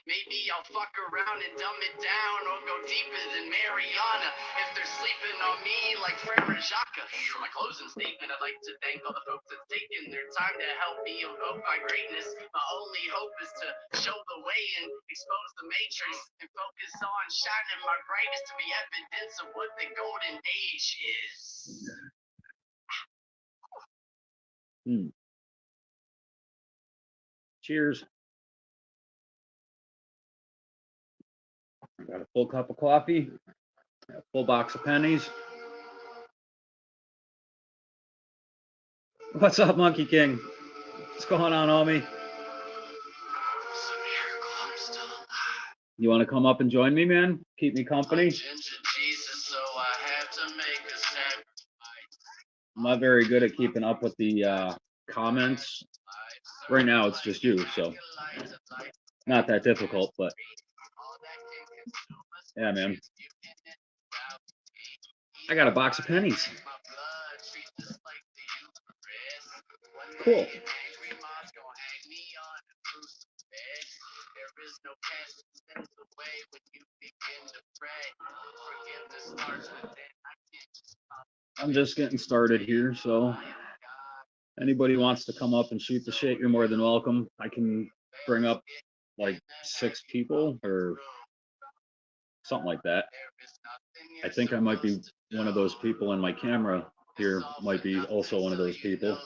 Maybe I'll fuck around and dumb it down or go deeper than Mariana if they're sleeping on me like Frere Jacques. For my closing statement, I'd like to thank all the folks that's taken their time to help me evoke my greatness. My only hope is to show the way and expose the matrix and focus on shining my brightest to be evidence of what the golden age is. Cheers. I got a full cup of coffee, a full box of pennies. What's up, Monkey King? What's going on, homie? You want to come up and join me, man? Keep me company? I'm not very good at keeping up with the comments. Right now, it's just you, so not that difficult, but yeah, man. I got a box of pennies. Cool. I'm just getting started here, so anybody wants to come up and shoot the shit, you're more than welcome. I can bring up like 6 people or something like that. I think I might be one of those people, and my camera here might be also one of those people.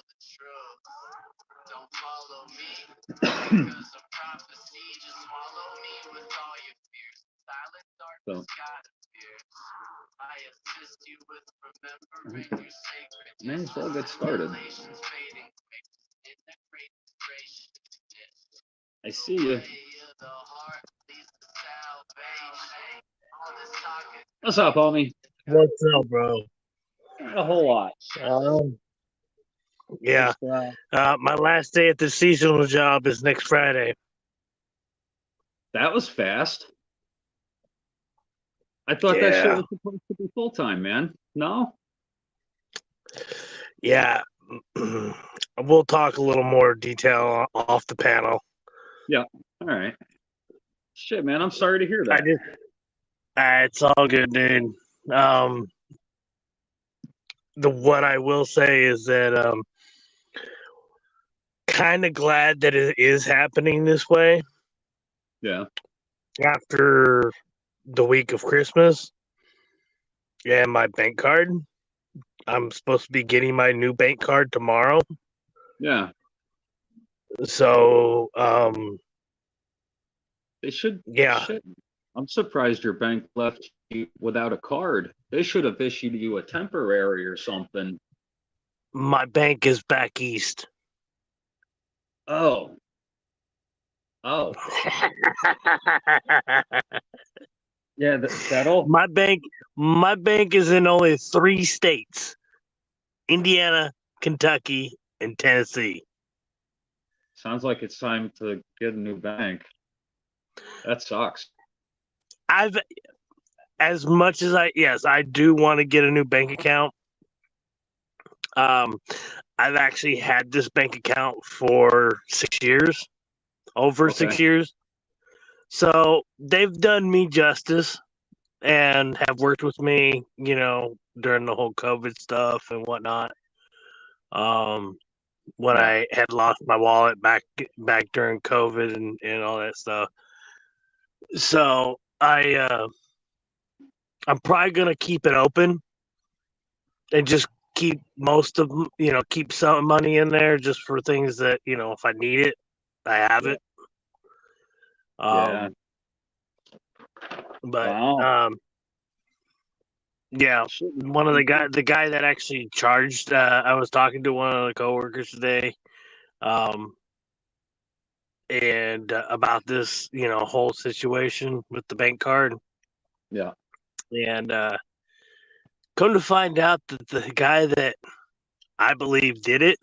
So, may as well get started. I see you. What's up, homie? What's up, bro? Not a whole lot. Yeah. My last day at the seasonal job is next Friday. That was fast. I thought that shit was supposed to be full time, man. No? Yeah. We'll talk a little more detail off the panel. Yeah. All right. Shit, man. I'm sorry to hear that. It's all good, dude. What I will say is that kind of glad that it is happening this way. Yeah. After the week of Christmas and my bank card. I'm supposed to be getting my new bank card tomorrow. Yeah. So, they should. Yeah. Shit. I'm surprised your bank left you without a card. They should have issued you a temporary or something. My bank is back east. Oh. Yeah, that'll. My bank is in only 3 states: Indiana, Kentucky, and Tennessee. Sounds like it's time to get a new bank. That sucks. As much as I do want to get a new bank account. I've actually had this bank account for 6 years, over 6 years. So they've done me justice and have worked with me, during the whole COVID stuff and whatnot. When I had lost my wallet back during COVID and all that stuff. So I'm probably gonna keep it open and just keep keep some money in there just for things that, if I need it, I have it. Yeah. But wow. Yeah, one of the guy that actually charged. I was talking to one of the coworkers today, and about this, whole situation with the bank card. Yeah. And come to find out that the guy that I believe did it,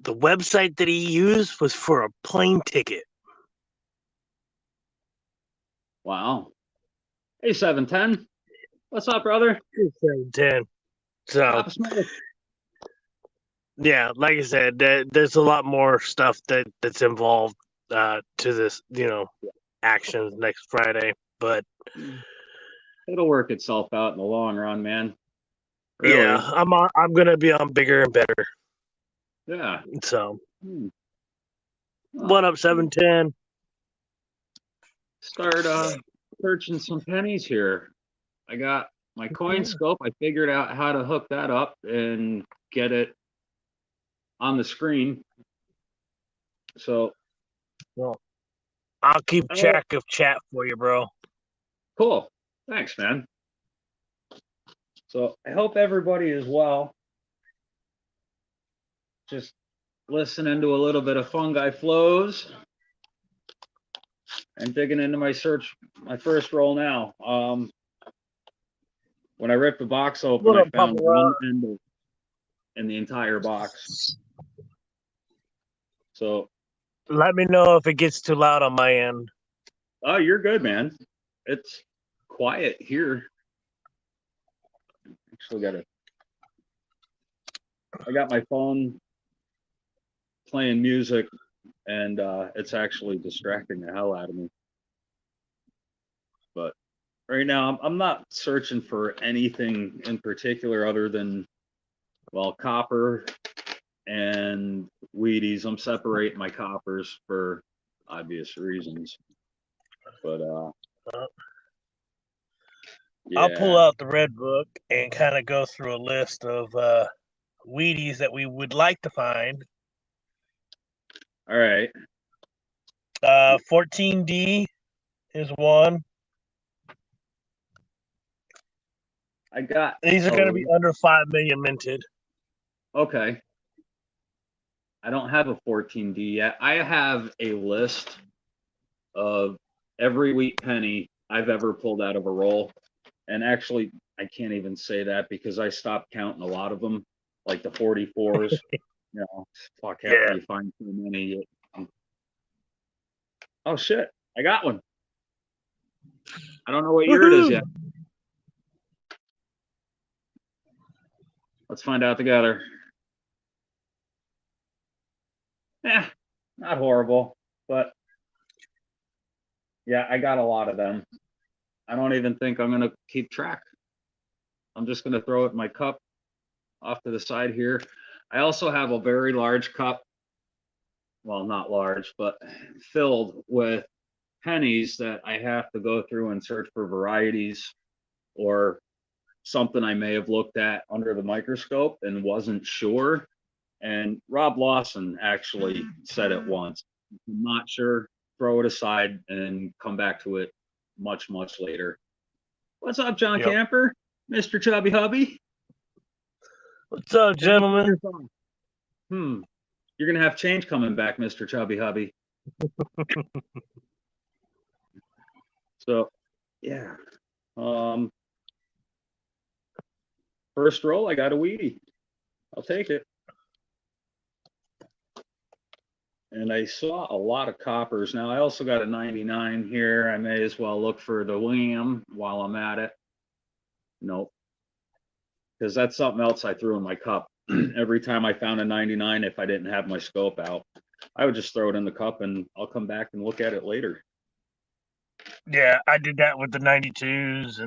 the website that he used was for a plane ticket. Wow. Hey, 710. What's up, brother? 710. So Papa Smoke. yeah, like I said, there's a lot more stuff that's involved to this, actions next Friday. But It'll work itself out in the long run, man. yeah, Really? I'm gonna be on bigger and better. Yeah. So Hmm. what Well, up, 710? start searching some pennies here. I got my coin scope. I figured out how to hook that up and get it on the screen. So, Well, I'll keep oh, track of chat for you, bro. cool. Thanks, man. So I hope everybody is well. Just listening to a little bit of Fungi Flows and digging into my first roll now. When I ripped the box open, What I up, Papa found Rob? one end in the entire box. So, Let me know if it gets too loud on my end. oh, you're good, man. It's quiet here. Actually, I got my phone playing music, and it's actually distracting the hell out of me. But right now, I'm not searching for anything in particular other than, well, copper and Wheaties. I'm separating my coppers for obvious reasons. But I'll pull yeah. out the red book and kind of go through a list of Wheaties that we would like to find. All right. 14D is one. I got These are going to be under 5 million minted. okay. I don't have a 14D yet. I have a list of every wheat penny I've ever pulled out of a roll. And actually, I can't even say that because I stopped counting a lot of them, like the 44s. Fuck, after you find too many. Oh, shit. I got one. I don't know what year it is yet. Let's find out together. Not horrible, but yeah, I got a lot of them. I don't even think I'm going to keep track. I'm just going to throw it in my cup off to the side here. I also have a very large cup. Well, not large, but filled with pennies that I have to go through and search for varieties or something I may have looked at under the microscope and wasn't sure. And Rob Lawson actually said it once. I'm not sure, throw it aside and come back to it much, much later. What's up, John Camper? Mr. Chubby Hubby? What's up, gentlemen? You're gonna have change coming back, Mr. Chubby Hubby. So, yeah. First roll, I got a Wheatie. I'll take it. And I saw a lot of coppers. Now, I also got a 99 here. I may as well look for the Wham while I'm at it. Nope. Because that's something else I threw in my cup. Every time I found a 99, if I didn't have my scope out, I would just throw it in the cup and I'll come back and look at it later. Yeah, I did that with the 92s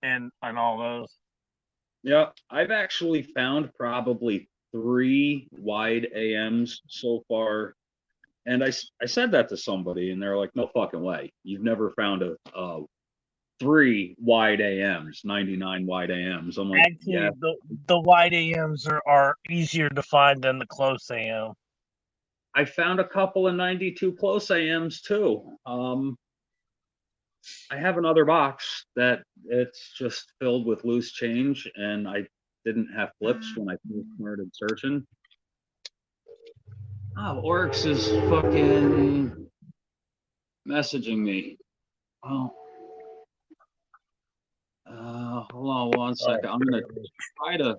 and all those. Yeah, I've actually found probably 3 wide AMs so far. And I said that to somebody and they're like, no fucking way. You've never found a 3 wide AMs, 99 wide AMs. I'm like, actually, yeah. The wide AMs are easier to find than the close AM. I found a couple of 92 close AMs too. I have another box that it's just filled with loose change, and I didn't have flips when I first started searching. Oh, Oryx is fucking messaging me. Oh, hold on one second. I'm gonna try to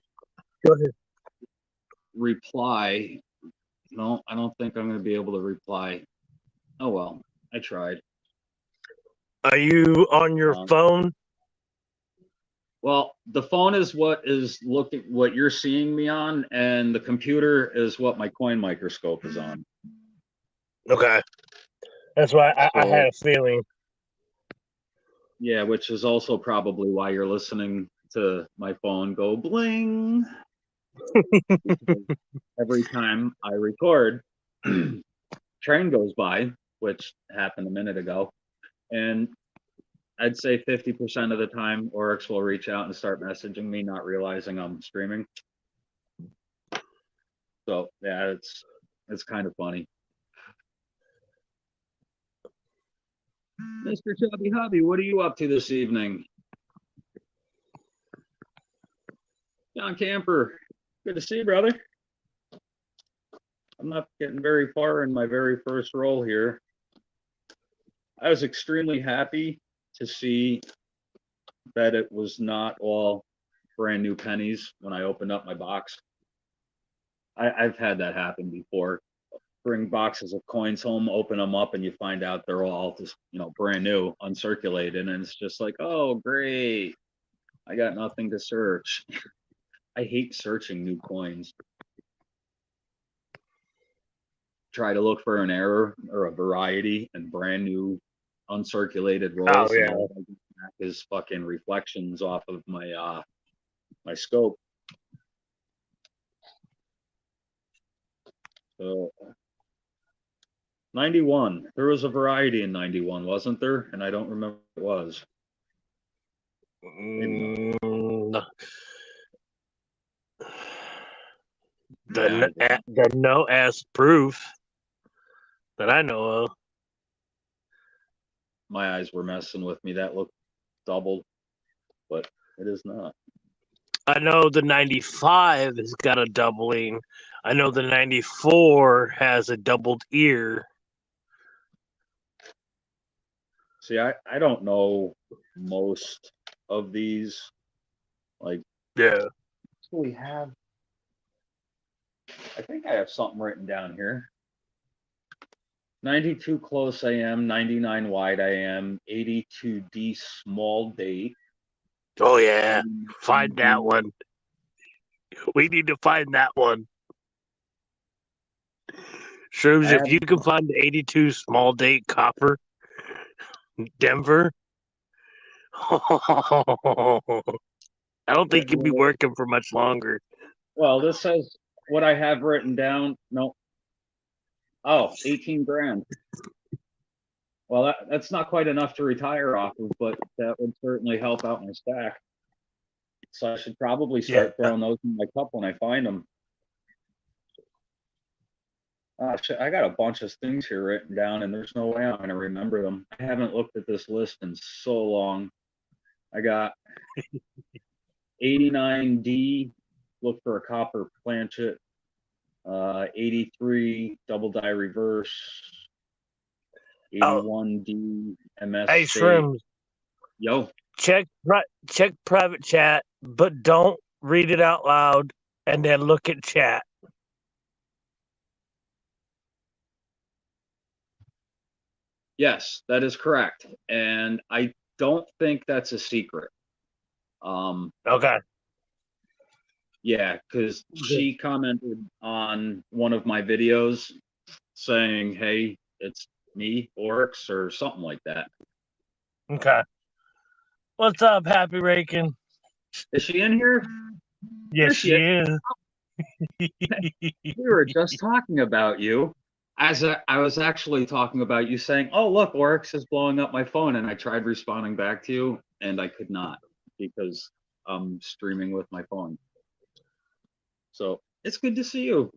reply. No, I don't think I'm gonna be able to reply. Oh well, I tried. Are you on your phone? Well, the phone is what you're seeing me on, and the computer is what my coin microscope is on. Okay. That's why I had So, a feeling. yeah, which is also probably why you're listening to my phone go bling. Every time I record, train goes by, which happened a minute ago, and I'd say 50% of the time Oryx will reach out and start messaging me, not realizing I'm streaming. So yeah, it's kind of funny. Mr. Chubby Hubby, what are you up to this evening? John Camper, good to see you, brother. I'm not getting very far in my very first roll here. I was extremely happy to see that it was not all brand new pennies when I opened up my box. I've had that happen before. Bring boxes of coins home, open them up, and you find out they're all just, brand new, uncirculated, and it's just like, oh, great, I got nothing to search. I hate searching new coins. Try to look for an error or a variety in brand new, uncirculated rolls. Oh, yeah. And all I get back is fucking reflections off of my my scope. So 91. There was a variety in 91, wasn't there? And I don't remember what it was. The no ass proof that I know of. My eyes were messing with me. That looked doubled, but it is not. I know the 95 has got a doubling. I know the 94 has a doubled ear. See, I don't know most of these. Like, yeah, we have. I think I have something written down here. 92 close AM, 99 wide AM, 82D small date. Oh yeah, find that one. We need to find that one. Shrooms, if you can find the 82 small date copper, Denver, I don't think you'll be working for much longer. Well, this says what I have written down. No. Oh, 18 grand. Well, that's not quite enough to retire off of, but that would certainly help out my stack. So I should probably start throwing those in my cup when I find them. I got a bunch of things here written down, and there's no way I'm going to remember them. I haven't looked at this list in so long. I got 89D, look for a copper planchet. 83 double die reverse. 81D MS. Hey, Shrooms. Yo. Check private chat, but don't read it out loud, and then look at chat. Yes, that is correct. And I don't think that's a secret. Okay. Yeah, because she commented on one of my videos saying, hey, it's me, Oryx, or something like that. Okay. What's up, Happy Rakin? Is she in here? Yes, she is. We were just talking about you. As I was actually talking about you saying, oh, look, Oryx is blowing up my phone. And I tried responding back to you, and I could not because I'm streaming with my phone. So it's good to see you.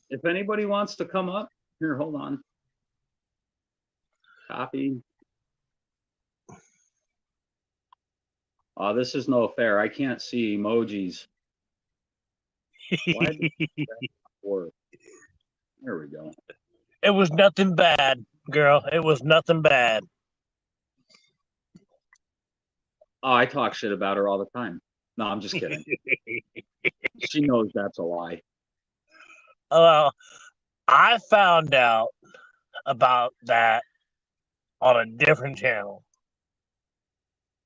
If anybody wants to come up, here, hold on. Copy. This is no fair. I can't see emojis. Why did that work? There we go. It was nothing bad, girl. It was nothing bad. Oh, I talk shit about her all the time. No, I'm just kidding. She knows that's a lie. Well, I found out about that on a different channel.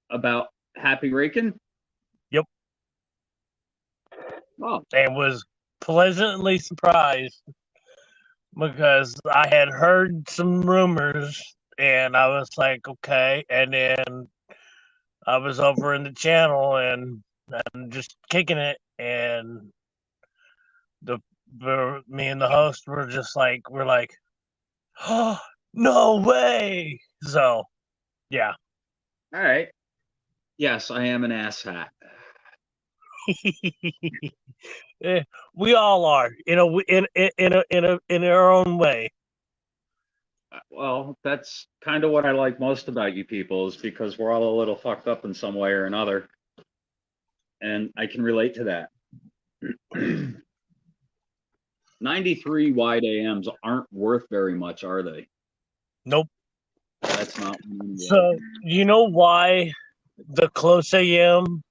About Happy Raking? Yep. Oh, And was pleasantly surprised because I had heard some rumors and I was like, okay. And then I was over in the channel and I'm just kicking it. And me and the host were just like, oh, no way. So, yeah. all right. Yes, I am an asshat. We all are in our own way. Well, that's kind of what I like most about you people is because we're all a little fucked up in some way or another. And I can relate to that. 93 wide AMs aren't worth very much, are they? Nope. That's not one. So, you know why the close AM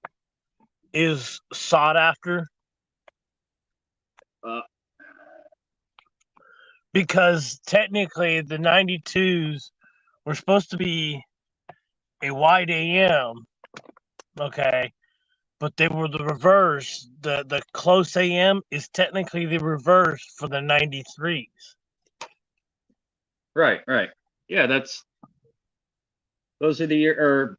is sought after? Because technically the 92s were supposed to be a wide AM, okay, but they were the reverse. The close AM is technically the reverse for the 93s. Right. Yeah, those are or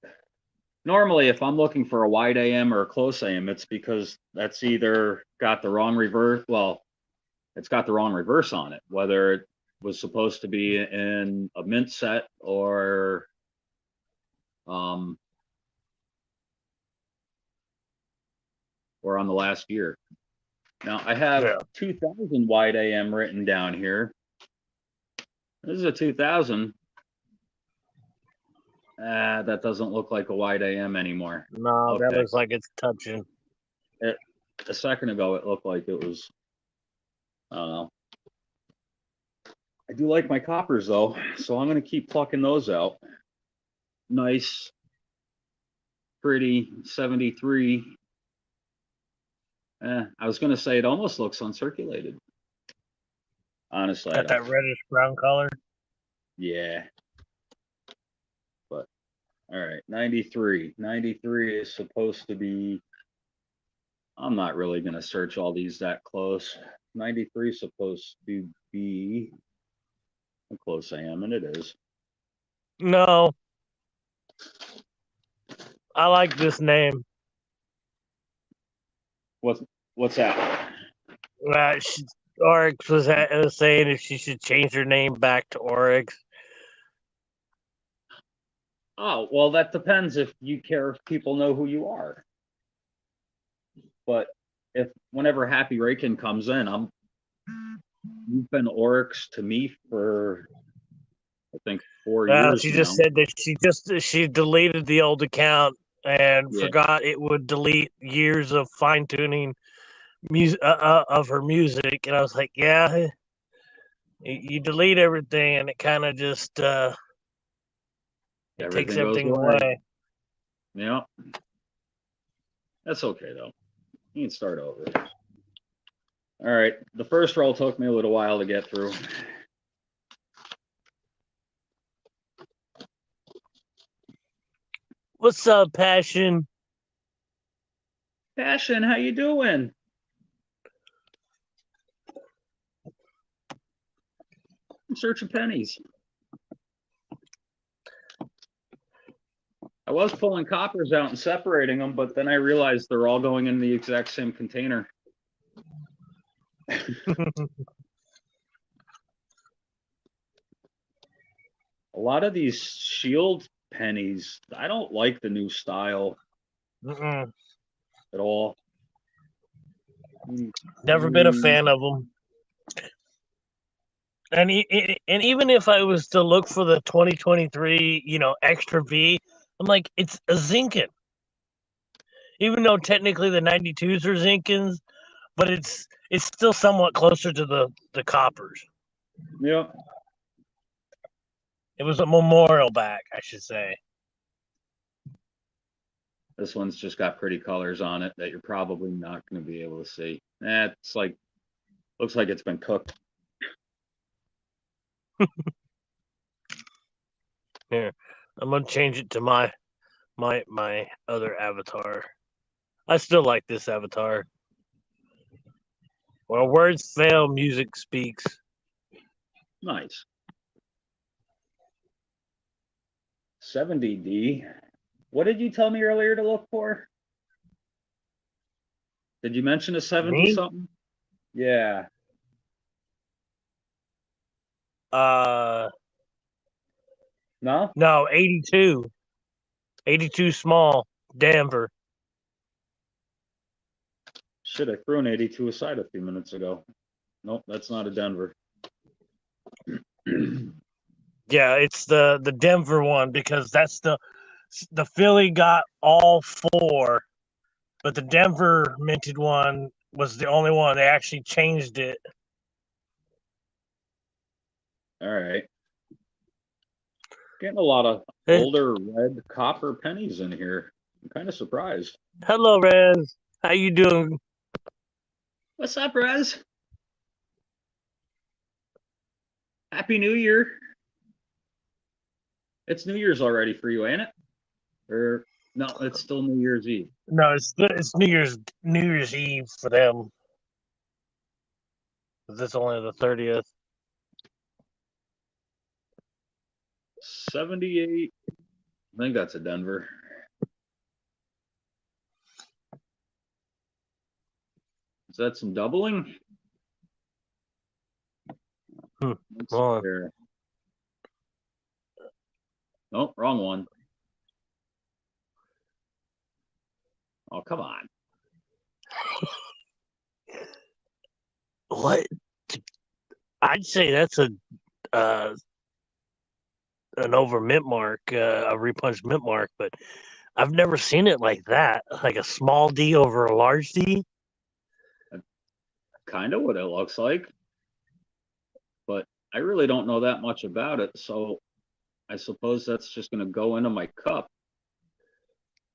normally if I'm looking for a wide AM or a close AM, it's because that's either got the wrong reverse. Well, it's got the wrong reverse on it, whether it was supposed to be in a mint set or on the last year. Now I have 2000 wide AM written down here. This is a 2000. That doesn't look like a wide AM anymore. No, Okay. that looks like it's touching. A second ago, it looked like it was. I don't know. I do like my coppers though, so I'm going to keep plucking those out. Nice, pretty 73. I was going to say it almost looks uncirculated. Honestly, Got that reddish brown color. Yeah. But all right, 93. 93 is supposed to be. I'm not really going to search all these that close. 93 is supposed to be. How close I am, and it is. No. I like this name. What's that? Oryx was saying if she should change her name back to Oryx. Oh, well, that depends if you care if people know who you are. But if whenever Happy Rakin comes in, you've been Oryx to me for I think 4 years. She just said that she deleted the old account and forgot it would delete years of fine tuning music of her music, and I was like, yeah, you delete everything, and it kind of just it takes everything away. Yeah, that's okay though. You can start over. All right, the first roll took me a little while to get through. What's up, Passion? Passion, how you doing? I'm searching pennies. I was pulling coppers out and separating them, but then I realized they're all going in the exact same container. A lot of these shield pennies, I don't like the new style at all. Never been a fan of them. And even if I was to look for the 2023, extra V, I'm like, it's a Zinkin. Even though technically the 92s are Zinkins, but it's still somewhat closer to the coppers. Yeah. It was a memorial back, I should say. This one's just got pretty colors on it that you're probably not going to be able to see. It's like, looks like it's been cooked. Here, I'm gonna change it to my other avatar. I still like this avatar. Well, words fail, music speaks. Nice. 70D. What did you tell me earlier to look for? Did you mention a 70 Me? something? Yeah. No, No? 82. 82 small, Denver. Shit, I threw an 82 aside a few minutes ago. Nope, that's not a Denver. Yeah, it's the Denver one because that's the Philly got all four, but the Denver minted one was the only one. They actually changed it. All right. Getting a lot of older red copper pennies in here. I'm kind of surprised. Hello, Rez. How you doing? What's up, Rez? Happy New Year. It's New Year's already for you, ain't it? Or no, it's still New Year's Eve. No, it's New Year's Eve for them. It's only the 30th. 78. I think that's a Denver. Is that some doubling? Well, nope, wrong one. Oh, come on. What? I'd say that's an over mint mark, a repunched mint mark, but I've never seen it like that. Like a small D over a large D. Kind of what it looks like, but I really don't know that much about it, so I suppose that's just going to go into my cup.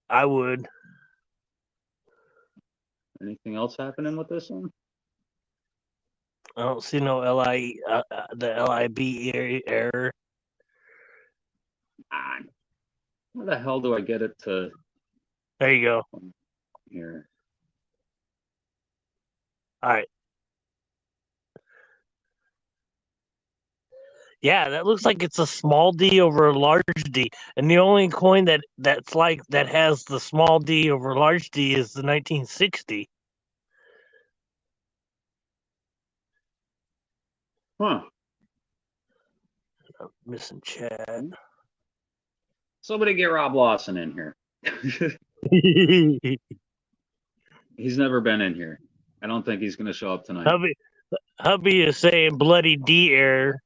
I would. Anything else happening with this one? I don't see no the LIB error. Where the hell do I get it to? There you go. Here. All right. Yeah, that looks like it's a small D over a large D, and the only coin that has the small D over large D is the 1960. Huh. I'm missing Chad. Somebody get Rob Lawson in here. He's never been in here. I don't think he's going to show up tonight. Hubby is saying bloody D error.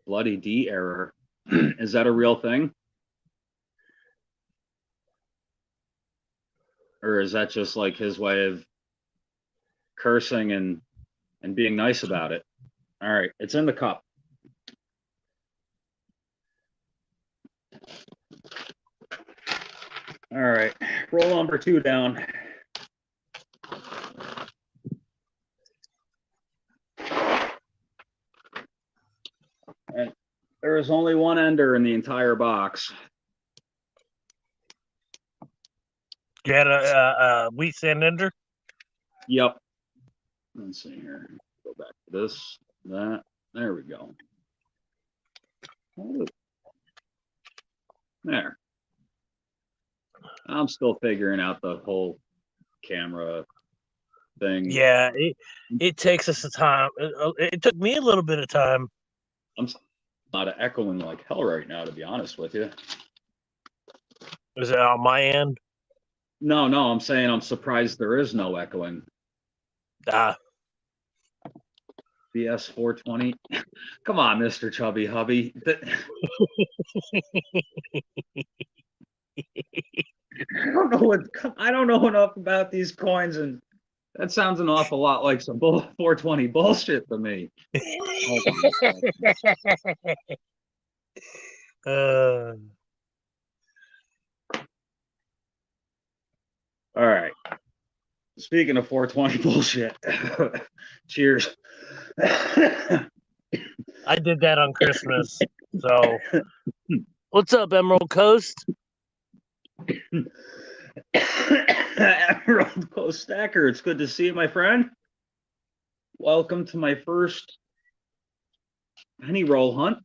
Bloody D error. Is that a real thing? Or is that just like his way of cursing and being nice about it? All right, it's in the cup. All right, roll number 2 down. And there is only one ender in the entire box. You had a wheat sand ender? Yep. Let's see here. Go back to this, that. There we go. There. I'm still figuring out the whole camera thing. Yeah, it takes us a time. It took me a little bit of time. I'm not echoing like hell right now, to be honest with you. Is it on my end? No, I'm saying I'm surprised there is no echoing. BS 420. Come on, Mr. Chubby Hubby. I don't know enough about these coins, and that sounds an awful lot like some 420 bullshit to me. All right. Speaking of 420 bullshit, cheers. I did that on Christmas. So, what's up, Emerald Coast? Emerald Coast Stacker, it's good to see you, my friend. Welcome to my first penny roll hunt.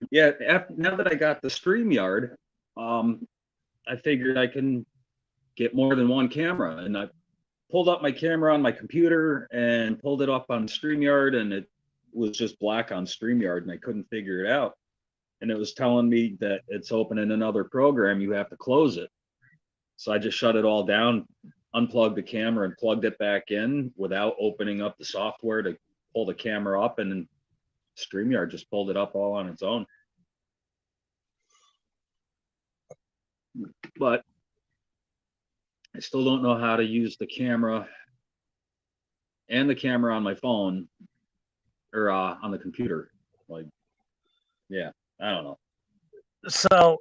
Yeah, now that I got the StreamYard, I figured I can get more than one camera, and I pulled up my camera on my computer and pulled it up on StreamYard, and it was just black on StreamYard, and I couldn't figure it out. And it was telling me that it's opening another program, you have to close it. So I just shut it all down, unplugged the camera, and plugged it back in without opening up the software to pull the camera up, and then StreamYard just pulled it up all on its own. But I still don't know how to use the camera and the camera on my phone or on the computer. Like, yeah, I don't know. So,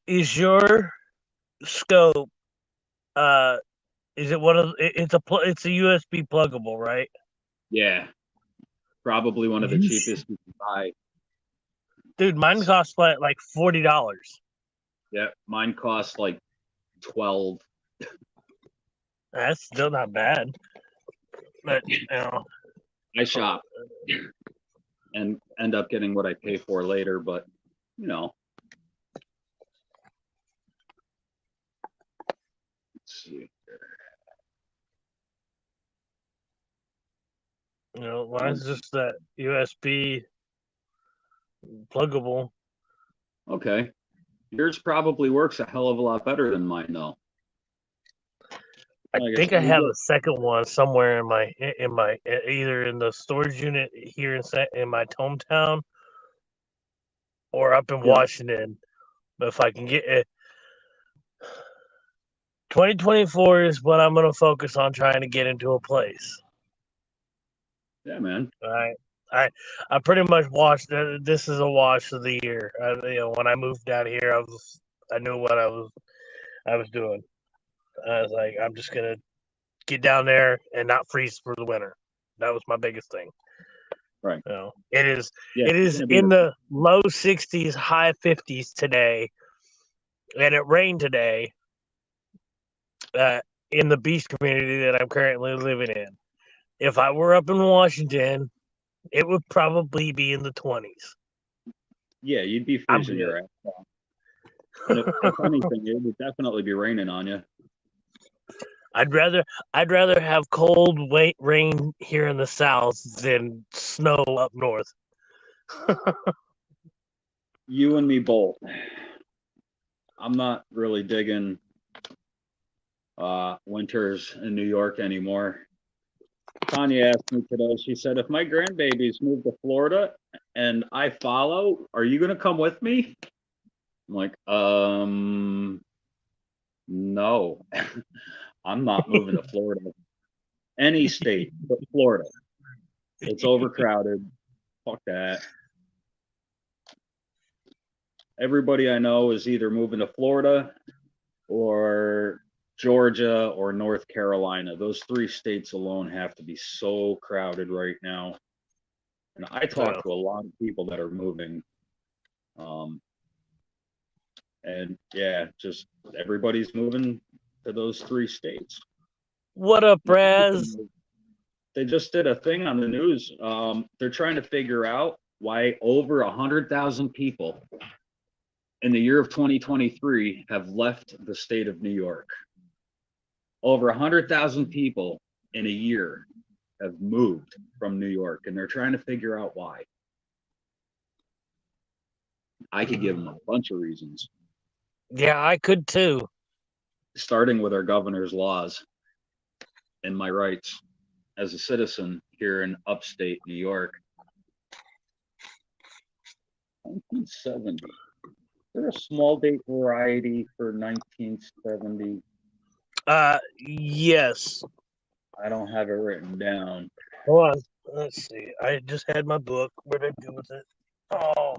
is your scope, is it one of, it's a USB pluggable, right? Yeah, probably one of the cheapest you can buy. Dude, mine costs like $40. Yeah, mine costs like 12. That's still not bad. But, you know. I shop and end up getting what I pay for later, but you know. Let's see. You know, mine's just that USB pluggable. Okay. Yours probably works a hell of a lot better than mine, though. I think I have a second one somewhere in my either in the storage unit here in my hometown or up in Washington. But if I can get it, 2024 is what I'm going to focus on trying to get into a place. Yeah, man. I pretty much watched. This is a watch of the year. When I moved down here, I knew what I was doing. I was like, I'm just gonna get down there and not freeze for the winter. That was my biggest thing. Right. You know, it is in the low 60s, high 50s today, and it rained today. In the beach community that I'm currently living in. If I were up in Washington, it would probably be in the 20s. Yeah, you'd be freezing your ass off. If anything, it would definitely be raining on you. I'd rather have cold rain here in the south than snow up north. You and me both. I'm not really digging winters in New York anymore. Tanya asked me today, she said, if my grandbabies move to Florida and I follow, are you going to come with me? I'm like, no, I'm not moving to Florida. Any state but Florida. It's overcrowded. Fuck that. Everybody I know is either moving to Florida or Georgia or North Carolina. Those three states alone have to be so crowded right now. And I talk to a lot of people that are moving. And yeah, just everybody's moving to those three states. What up, Raz? They just did a thing on the news. They're trying to figure out why over 100,000 people in the year of 2023 have left the state of New York. Over 100,000 people in a year have moved from New York, and they're trying to figure out why. I could give them a bunch of reasons. Yeah, I could too. Starting with our governor's laws and my rights as a citizen here in upstate New York. 1970. Is there a small date variety for 1970? Yes. I don't have it written down. Hold on. Let's see. I just had my book. What did I do with it? Oh.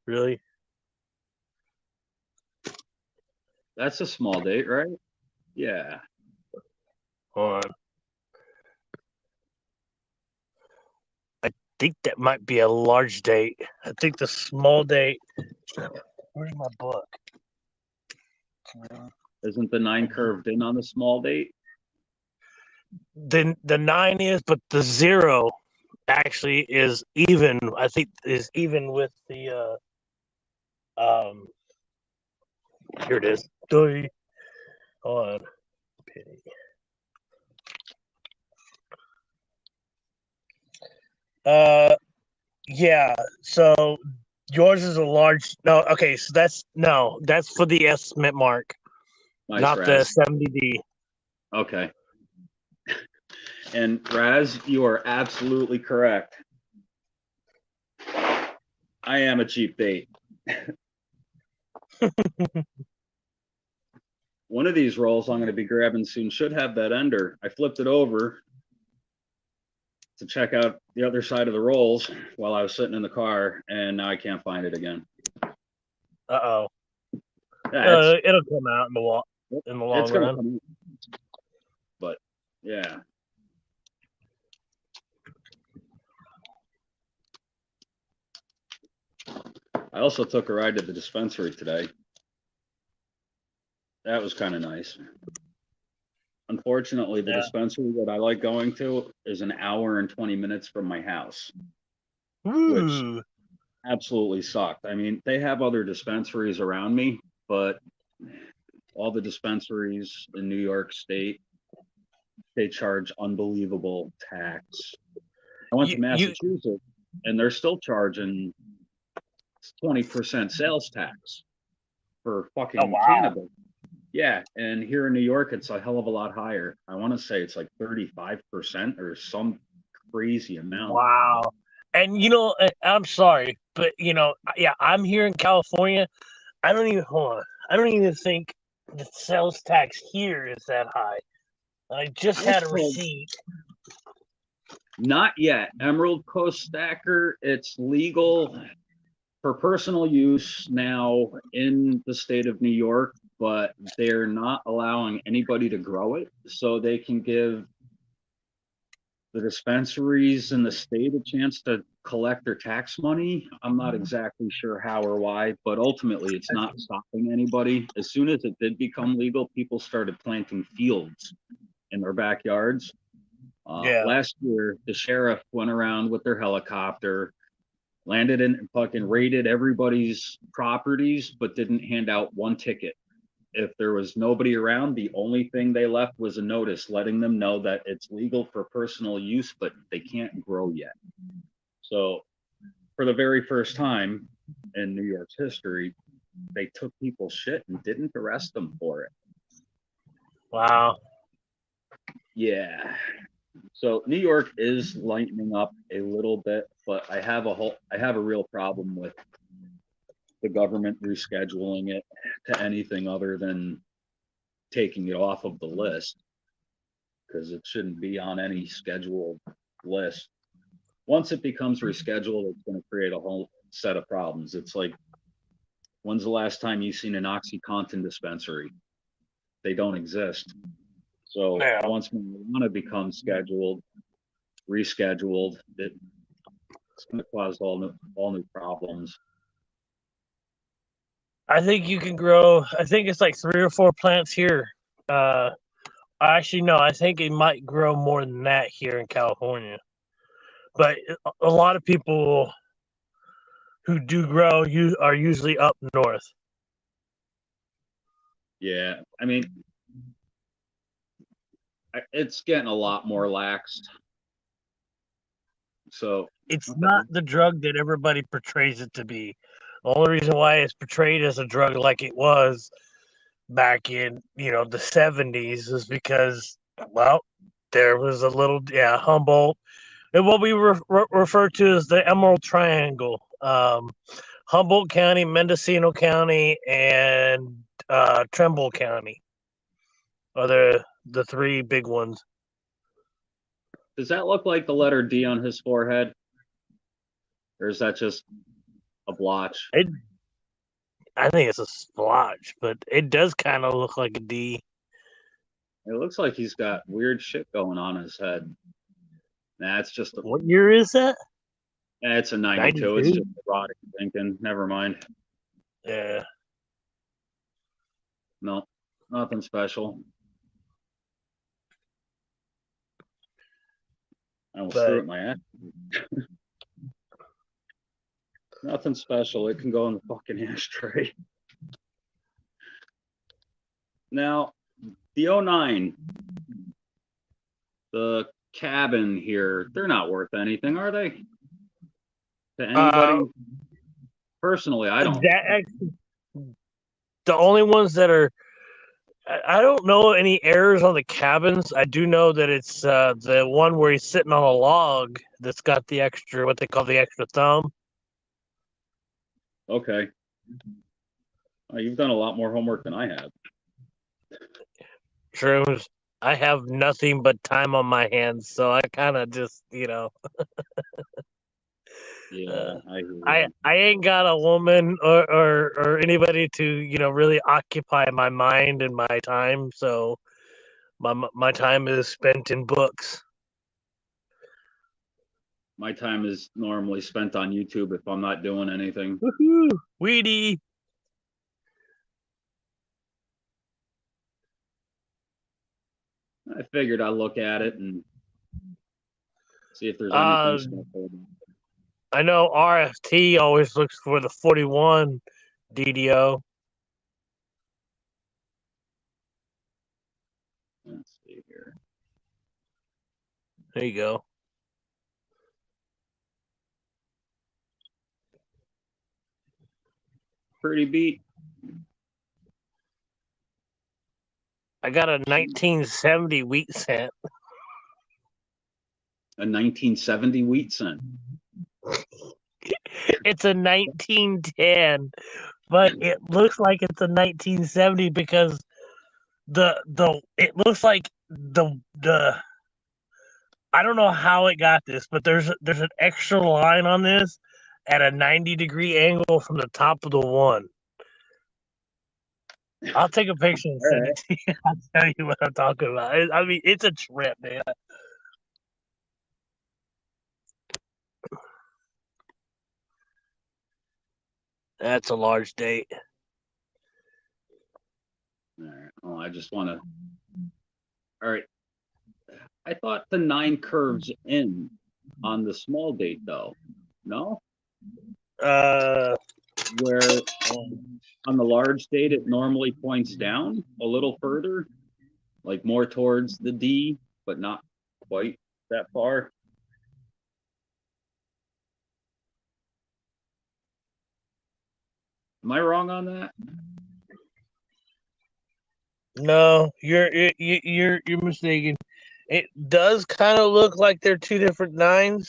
Really? That's a small date, right? Yeah. Hold on. think that might be a large date. I think the small date. Where's my book? Isn't the 9 curved in on the small date? The 9 is, but the 0 actually is even. I think is even with the Here it is. Hold on. Pity. Yeah. So yours is a large. No, okay. So that's for the estimate mark, Nice, not Raz. the 70D. Okay. And Raz, you are absolutely correct. I am a cheap date. One of these rolls I'm going to be grabbing soon should have that ender. I flipped it over to check out the other side of the rolls while I was sitting in the car, and now I can't find it again. Uh-oh. Yeah, It'll come out in the long it's gonna run. come out. But yeah. I also took a ride to the dispensary today. That was kind of nice. Unfortunately, the dispensary that I like going to is an hour and 20 minutes from my house, which absolutely sucked. I mean, they have other dispensaries around me, but all the dispensaries in New York State, they charge unbelievable tax. I went to Massachusetts and they're still charging 20% sales tax for fucking cannabis. Yeah, and here in New York, it's a hell of a lot higher. I want to say it's like 35% or some crazy amount. Wow. And I'm sorry, but I'm here in California. I don't even think the sales tax here is that high. I just had a receipt. Not yet. Emerald Coast Stacker, it's legal for personal use now in the state of New York, but they're not allowing anybody to grow it, so they can give the dispensaries in the state a chance to collect their tax money. I'm not exactly sure how or why, but ultimately it's not stopping anybody. As soon as it did become legal, people started planting fields in their backyards. Last year, the sheriff went around with their helicopter, landed in and fucking raided everybody's properties, but didn't hand out one ticket. If there was nobody around, the only thing they left was a notice letting them know that it's legal for personal use, but they can't grow yet. So for the very first time in New York's history, they took people's shit and didn't arrest them for it. Wow. Yeah. So New York is lightening up a little bit, but I have a real problem with the government rescheduling it to anything other than taking it off of the list, because it shouldn't be on any scheduled list. Once it becomes rescheduled, it's going to create a whole set of problems. It's like, when's the last time you've seen an OxyContin dispensary? They don't exist. So once marijuana becomes rescheduled, it's going to cause all new problems. I think you can grow. I think it's like 3 or 4 plants here. Actually, no. I think it might grow more than that here in California. But a lot of people who do grow are usually up north. Yeah, I mean, it's getting a lot more laxed. So it's not the drug that everybody portrays it to be. The only reason why it's portrayed as a drug like it was back in the 70s is because, well, there was a little Humboldt, and what we refer to as the Emerald Triangle. Humboldt County, Mendocino County, and Trumbull County are the 3 big ones. Does that look like the letter D on his forehead? Or is that just a blotch? I think it's a splotch, but it does kind of look like a D. It looks like he's got weird shit going on his head. Nah, it's just What year is that? It's a 92. It's just erotic thinking. Never mind. Yeah. No, nothing special. I almost threw it in my ass. Nothing special. It can go in the fucking ashtray. Now, the 09, the cabin here, they're not worth anything, are they? To anybody? Personally, I don't. The only ones that are, I don't know any errors on the cabins. I do know that it's the one where he's sitting on a log that's got the extra, what they call the extra thumb. Okay. You've done a lot more homework than I have. Shrooms. I have nothing but time on my hands, so I kind of just, Yeah, I ain't got a woman or anybody to really occupy my mind and my time, so my time is spent in books. my time is normally spent on YouTube if I'm not doing anything. Woohoo! Weedy. I figured I'd look at it and see if there's anything special. I know RFT always looks for the 41 DDO. Let's see here. There you go. Pretty beat. I got a 1970 wheat cent. A 1970 wheat cent. It's a 1910, but it looks like it's a 1970 because it looks like the I don't know how it got this, but there's an extra line on this at a 90-degree angle from the top of the one. I'll take a picture and send it to you. I'll tell you what I'm talking about. I mean, it's a trip, man. That's a large date. All right. Oh, I just want to. All right. I thought the 9 curves in on the small date, though. No? Where on the large date, it normally points down a little further, like more towards the D, but not quite that far. Am I wrong on that? No, you're mistaken. It does kind of look like they're two different 9s.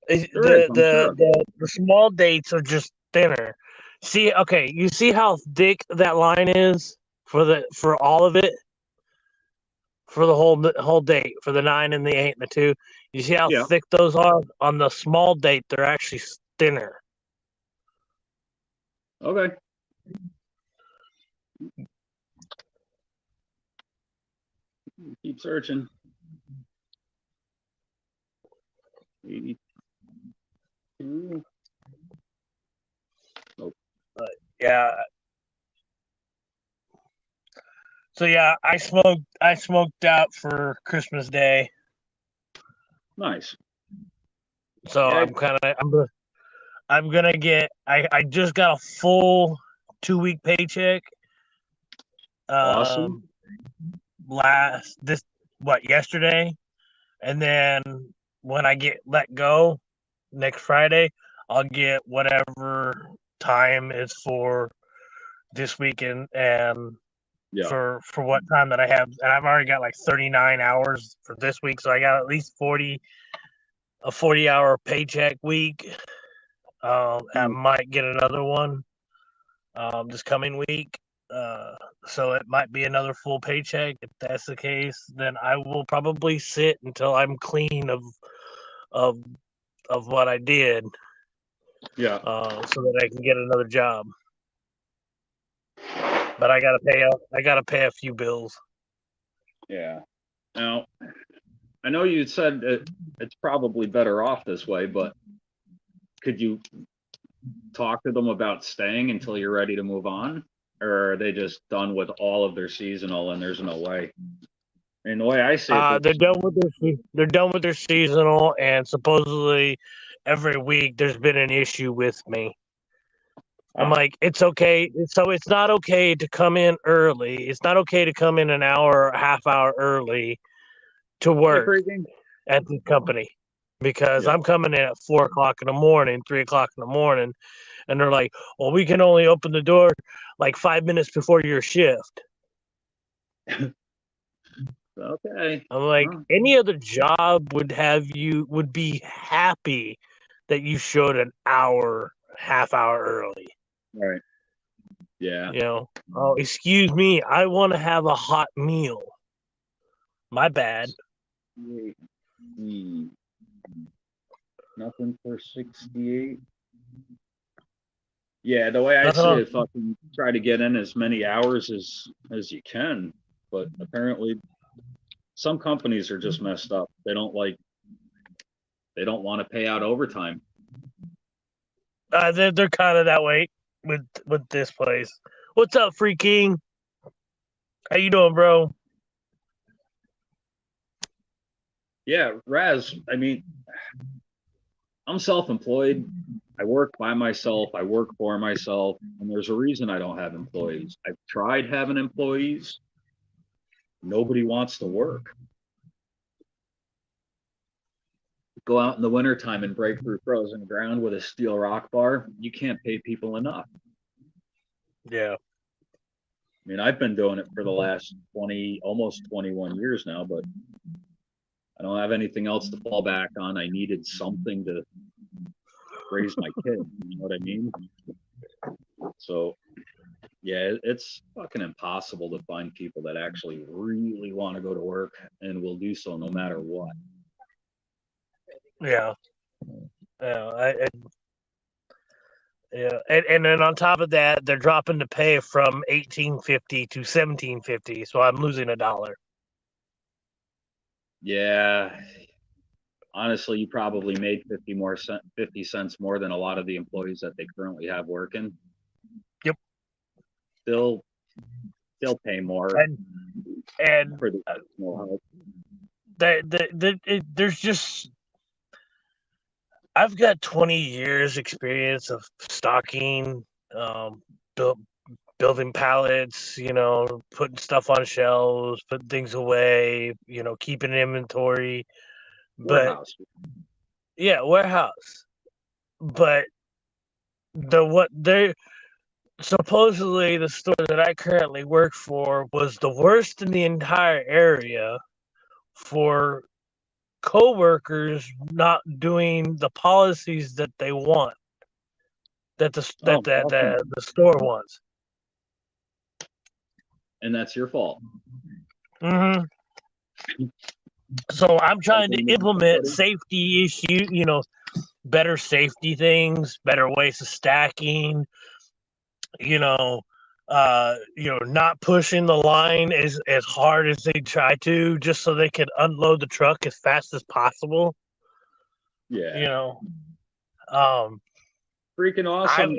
The small dates are just thinner. See, okay, you see how thick that line is for all of it, for the whole date, for the 9 and the 8 and the 2. You see how thick those are? On the small date, they're actually thinner. Okay. Keep searching. 82. Oh. Yeah. So yeah, I smoked out for Christmas Day. Nice. So yeah. I'm gonna get. I just got a full 2-week paycheck. Awesome. Yesterday, and then when I get let go next Friday, I'll get whatever time is for this weekend and for what time that I have. And I've already got like 39 hours for this week, so I got at least a 40-hour paycheck week. I might get another one this coming week. So it might be another full paycheck. If that's the case, then I will probably sit until I'm clean of what I did. Yeah. So that I can get another job. But I gotta pay a few bills. Yeah. Now, I know you said it's probably better off this way, but could you talk to them about staying until you're ready to move on? Or are they just done with all of their seasonal and there's no way? I mean, the way I see it, They're done with their seasonal, and supposedly every week there's been an issue with me. I'm like, it's okay. So it's not okay to come in early. It's not okay to come in an hour or a half hour early to work at the company because I'm coming in at 4 o'clock in the morning, 3 o'clock in the morning, and they're like, well, we can only open the door like 5 minutes before your shift. Okay. I'm like, any other job would be happy that you showed an hour, half hour early. Right. Yeah. You know, oh, excuse me, I want to have a hot meal. My bad. Nothing for 68. Yeah, the way I see it, fucking try to get in as many hours as you can. But apparently some companies are just messed up. They don't want to pay out overtime. They're kind of that way with this place. What's up, Free King? How you doing, bro? Yeah, Raz, I mean, I'm self-employed. I work by myself. I work for myself. And there's a reason I don't have employees. I've tried having employees. Nobody wants to work. Go out in the wintertime and break through frozen ground with a steel rock bar. You can't pay people enough. Yeah. I mean, I've been doing it for the last almost 21 years now, but I don't have anything else to fall back on. I needed something to raise my kid. You know what I mean? So, yeah, it's fucking impossible to find people that actually really want to go to work and will do so no matter what. Yeah. Yeah, and then on top of that, they're dropping the pay from $18.50 to $17.50, so I'm losing $1. Yeah, honestly, you probably made 50 cents more than a lot of the employees that they currently have working. Yep. They'll pay more. And for the help. There's just, I've got 20 years experience of stocking, building pallets, you know, putting stuff on shelves, putting things away, you know, keeping inventory. Warehouse. But warehouse. But supposedly the store that I currently work for was the worst in the entire area for co-workers not doing the policies that they want, that the store wants. And that's your fault. Mm-hmm. So I'm trying to implement safety issue, you know, better safety things, better ways of stacking, you know, not pushing the line as hard as they try to, just so they can unload the truck as fast as possible. Yeah. You know, freaking awesome.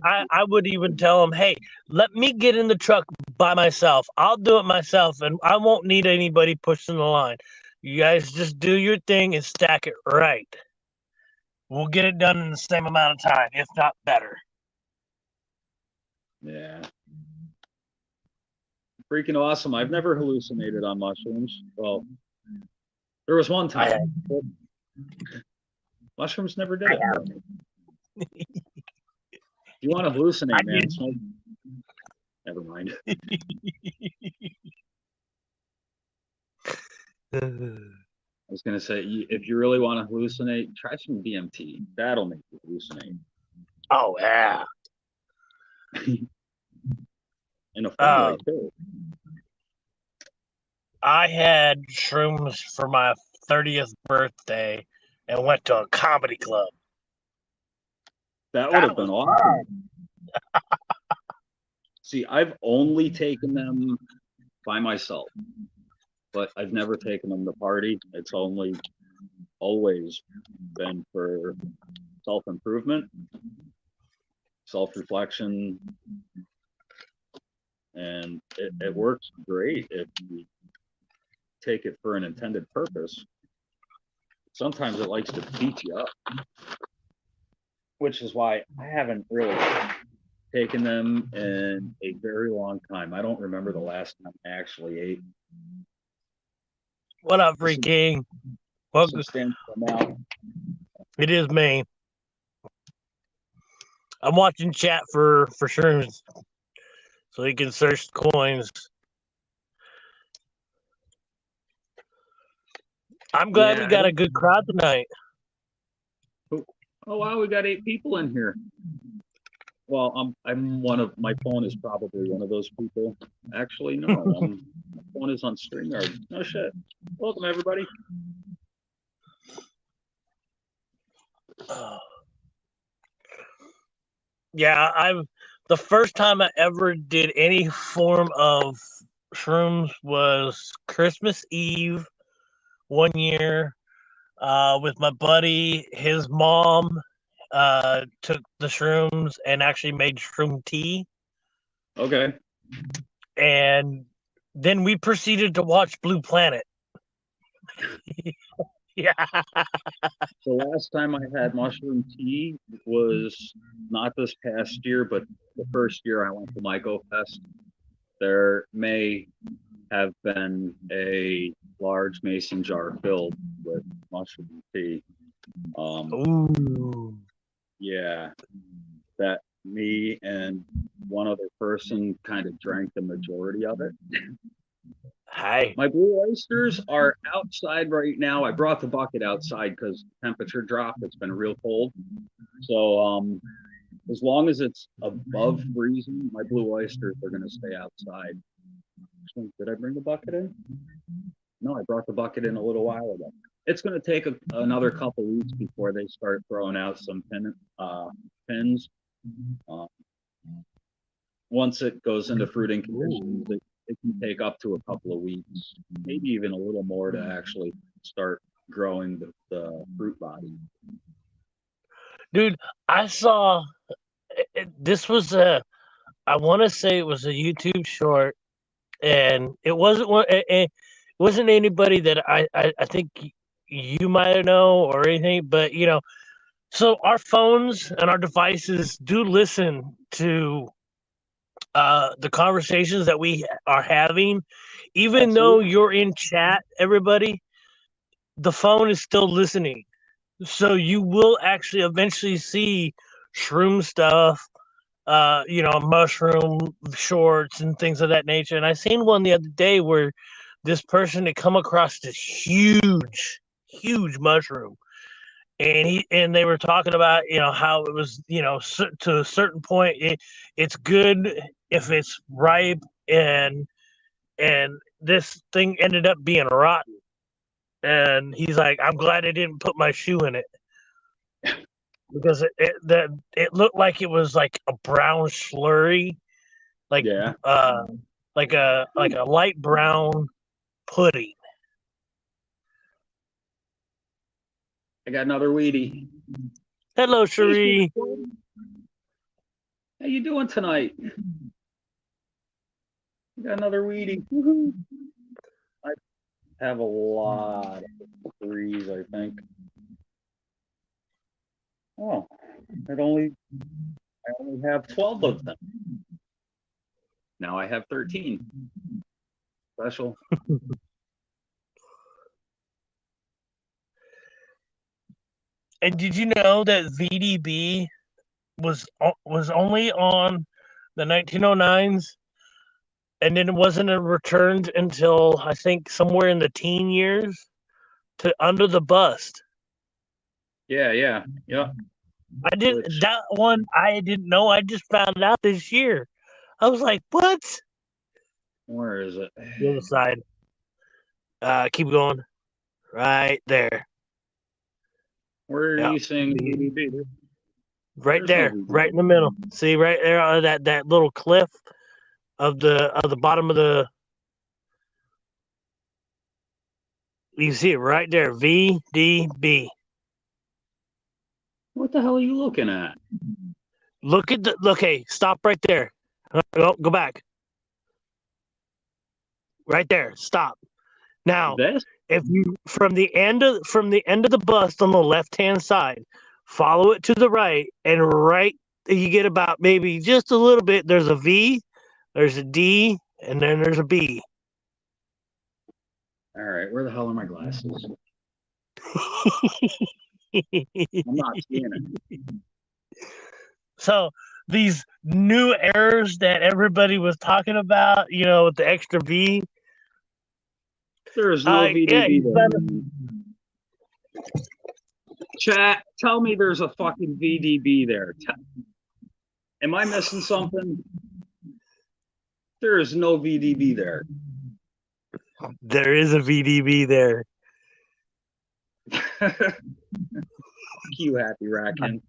I would even tell them, hey, let me get in the truck by myself. I'll do it myself, and I won't need anybody pushing the line. You guys just do your thing and stack it right. We'll get it done in the same amount of time, if not better. Yeah. Freaking awesome. I've never hallucinated on mushrooms. Well, there was one time. Mushrooms never did it. You want to hallucinate, man? Never mind. I was going to say, if you really want to hallucinate, try some DMT. That'll make you hallucinate. Oh, yeah. In a fun way, too. I had shrooms for my 30th birthday and went to a comedy club. That would have been awesome. See, I've only taken them by myself. but I've never taken them to party. It's always been for self-improvement, self-reflection, and it works great if you take it for an intended purpose. Sometimes it likes to beat you up, which is why I haven't really taken them in a very long time. I don't remember the last time I actually ate What up, Free King? a Welcome. substantial amount. It is me. I'm watching chat for shrooms, so you can search coins. I'm glad we got a good crowd tonight. Oh wow, we got 8 people in here. Well, I'm one of, my phone is probably one of those people. Actually, no, my phone is on StreamYard. No shit. Welcome everybody. Yeah, the first time I ever did any form of shrooms was Christmas Eve one year with my buddy. His mom took the shrooms and actually made shroom tea. Okay. And then we proceeded to watch Blue Planet. Yeah. The last time I had mushroom tea was not this past year, but the first year I went to Myco Fest. There may have been a large mason jar filled with mushroom tea. Ooh. Yeah, that me and one other person kind of drank the majority of it. Hi. My blue oysters are outside right now. I brought the bucket outside because temperature dropped. It's been real cold. So as long as it's above freezing, my blue oysters are going to stay outside. Did I bring the bucket in? No, I brought the bucket in a little while ago. It's going to take another couple weeks before they start throwing out some pins. Once it goes into fruiting conditions, it can take up to a couple of weeks, maybe even a little more to actually start growing the fruit body. Dude, I saw this was I want to say it was a YouTube short, and it wasn't anybody that I think you might know or anything, but so our phones and our devices do listen to the conversations that we are having, even though you're in chat, everybody, the phone is still listening. So you will actually eventually see shroom stuff, mushroom shorts and things of that nature. And I seen one the other day where this person had come across this huge mushroom. And they were talking about how it was to a certain point it's good if it's ripe, and this thing ended up being rotten, and he's like, I'm glad I didn't put my shoe in it because it looked like it was like a brown slurry, like like a light brown pudding. I got another weedy. Hello, Cherie. How you doing tonight? I got another weedy. Woo-hoo. I have a lot of threes, I think. Oh, I only have 12 of them. Now I have 13. Special. And did you know that VDB was only on the 1909s, and then it wasn't returned until I think somewhere in the teen years to Under the Bust? Yeah. I didn't know. I just found out this year. I was like, what? Where is it? The other side. Keep going. Right there. Where are you saying the VDB? Right there, right in the middle. See, right there on that little cliff of the bottom of the. You see it right there. VDB. What the hell are you looking at? Look at the. Okay, stop right there. Go back. Right there. Stop. Now, This? if you from the end of the bust on the left hand side, follow it to the right, and right you get about maybe just a little bit. There's a V, there's a D, and then there's a B. All right, where the hell are my glasses? I'm not seeing it. So these new errors that everybody was talking about, with the extra V. There is no VDB there. Chat, tell me there's a fucking VDB there. Am I missing something? There is no VDB there. There is a VDB there. You happy raccoon.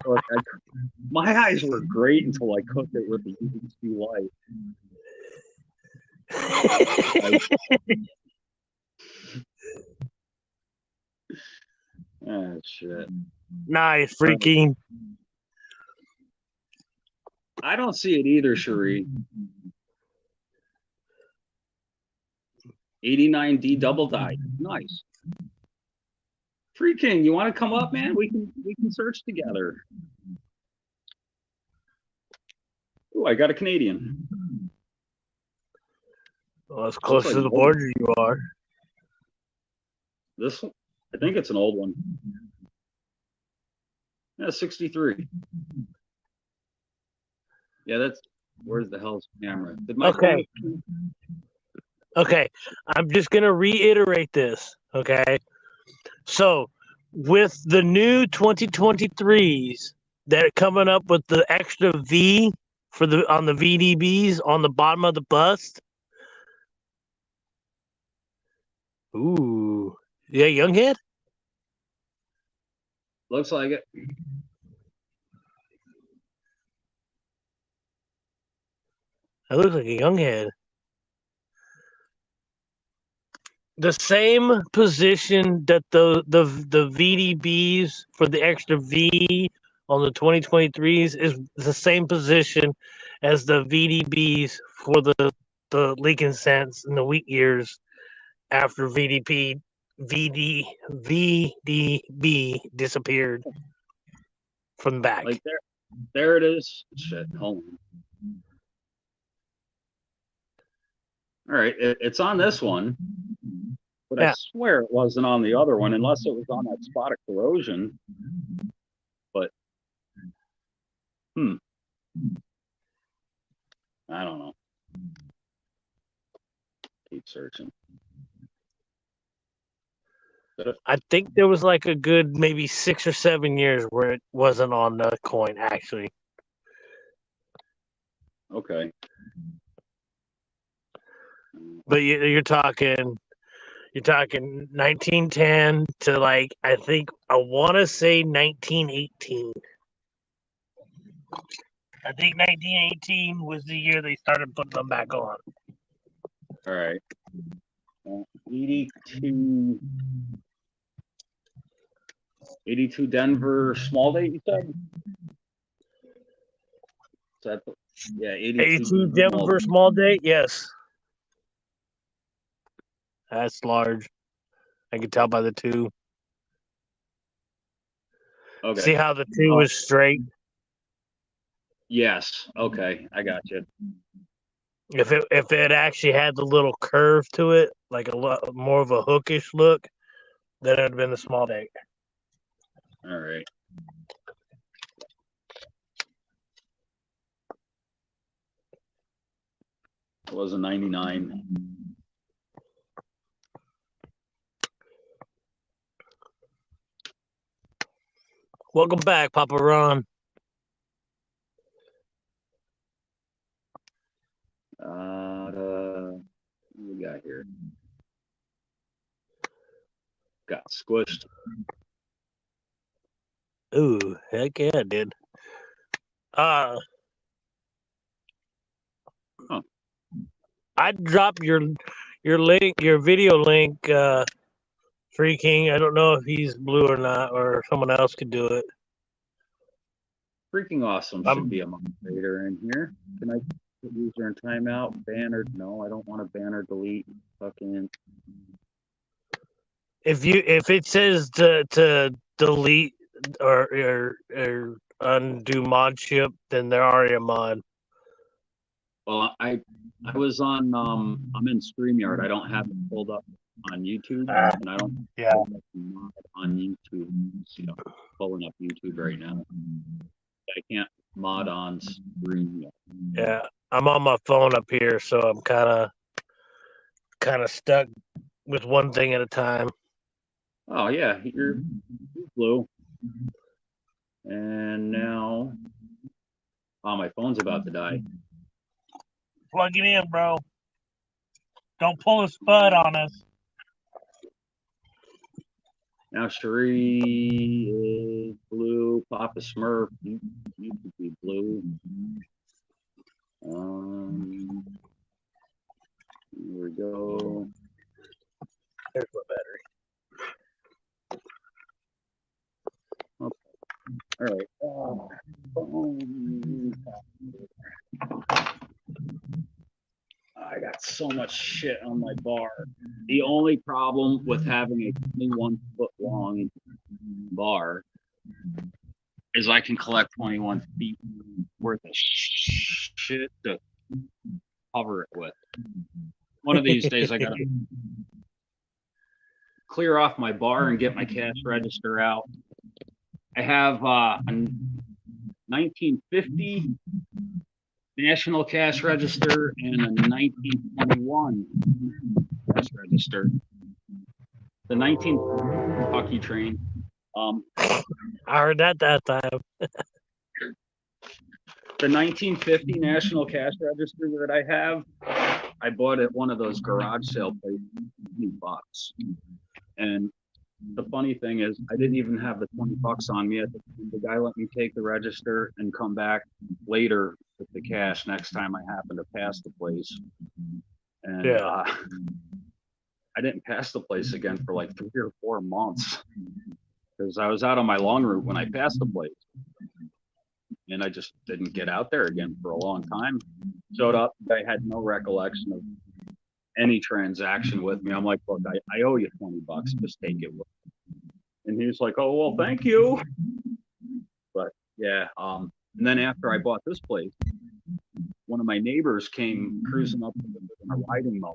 Look, my eyes were great until I cooked it with the UHD light. Oh shit. Nice, freaking. I don't see it either, Cherie. 89D double die. Nice. Free King, you want to come up, man? We can search together. Oh, I got a Canadian. Well, as close to the border you are. This one, I think it's an old one. Yeah, 63. Yeah, that's where's the hell's camera? Okay. Okay. I'm just gonna reiterate this. Okay. So with the new 2023s that are coming up with the extra V on the VDBs on the bottom of the bust. Ooh. Yeah, Younghead? Looks like it. That looks like a Younghead. The same position that the VDBs for the extra V on the 2023s is the same position as the VDBs for the leaking sense in the wheat years after VDB disappeared from the back. Like there it is. Shit, hold on. All right, it's on this one, but yeah. I swear it wasn't on the other one, unless it was on that spot of corrosion. But, I don't know. Keep searching. I think there was like a good maybe 6 or 7 years where it wasn't on the coin, actually. Okay. But you're talking 1910 to like I want to say 1918. I think 1918 was the year they started putting them back on. All right. 82 Denver small date, you said? Is that, yeah, 82 Denver small date, yes. That's large. I can tell by the 2. Okay. See how the 2 is straight? Yes. Okay, I got you. If it actually had the little curve to it, like a lot more of a hookish look, then it'd have been the small date. All right. It was a 99. Welcome back, Papa Ron. What we got here? Got squished. Ooh, heck yeah, it did. Huh. I'd drop your link, your video link, Free King. I don't know if he's blue or not, or someone else could do it. Freaking awesome should be a moderator in here. Can I put user in timeout? Banner? No, I don't want to banner delete. Fucking. If it says to delete or undo mod ship, then they're already a mod. Well, I was on I'm in StreamYard. I don't have it pulled up on YouTube, and I don't have it on YouTube. So, pulling up YouTube right now. I can't mod on StreamYard. Yeah, I'm on my phone up here, so I'm kind of stuck with one thing at a time. Oh yeah, you're blue. And now, oh, my phone's about to die. Plug it in, bro. Don't pull a spud on us. Now Cherie is blue. Papa Smurf, you could be blue. Here we go. There's my battery. Okay. All right. I got so much shit on my bar. The only problem with having a 21-foot long bar is I can collect 21 feet worth of shit to cover it with. One of these days I gotta clear off my bar and get my cash register out. I have a 1950 National Cash Register and a 1921 Cash Register. The 19 Kentucky train. I heard that time. The 1950 National Cash Register that I have, I bought at one of those garage sale places, $20. And the funny thing is, I didn't even have the $20 on me. The guy let me take the register and come back later with the cash next time I happen to pass the place. And I didn't pass the place again for like 3 or 4 months because I was out on my long route when I passed the place. And I just didn't get out there again for a long time. Showed up, I had no recollection of any transaction with me. I'm like, look, I owe you $20, just take it with me. And he was like, oh, well, thank you. But yeah, and then after I bought this place, one of my neighbors came cruising up in a riding mower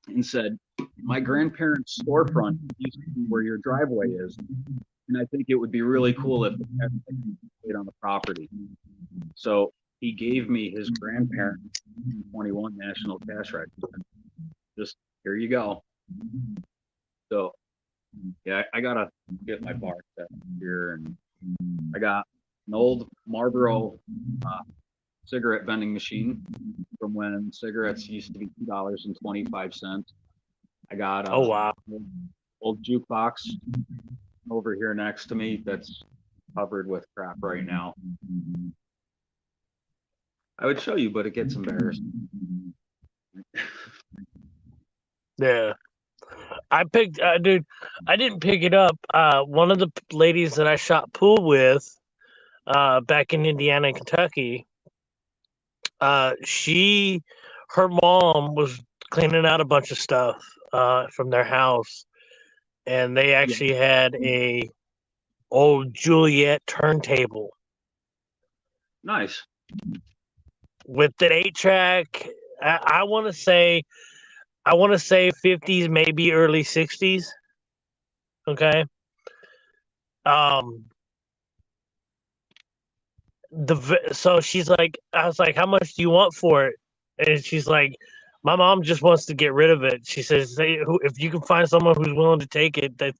and said, my grandparents' storefront used to be where your driveway is. And I think it would be really cool if everything stayed on the property. So he gave me his grandparents' 21 National Cash Register. Just here you go. So yeah, I gotta get my bar set here, and I got an old Marlboro cigarette vending machine from when cigarettes used to be $2.25. I got oh wow, old jukebox over here next to me that's covered with crap right now. I would show you, but it gets embarrassing. Yeah. I picked, dude, I didn't pick it up. One of the ladies that I shot pool with back in Indiana and Kentucky, her mom was cleaning out a bunch of stuff from their house. And they actually had a old Juliet turntable. Nice. With an 8-track, I want to say 50s, maybe early 60s. Okay. So she's like, I was like, how much do you want for it? And she's like, my mom just wants to get rid of it. She says, if you can find someone who's willing to take it, that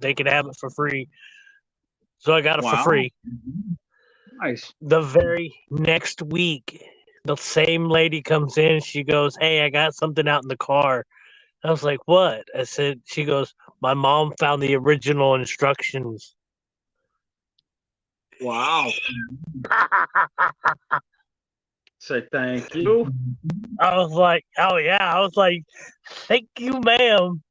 they can have it for free. So I got it for free. Nice. The very next week, the same lady comes in. She goes, hey, I got something out in the car. I was like, what? I said, she goes, my mom found the original instructions. Wow. Say thank you. I was like, oh yeah, I was like, thank you, ma'am.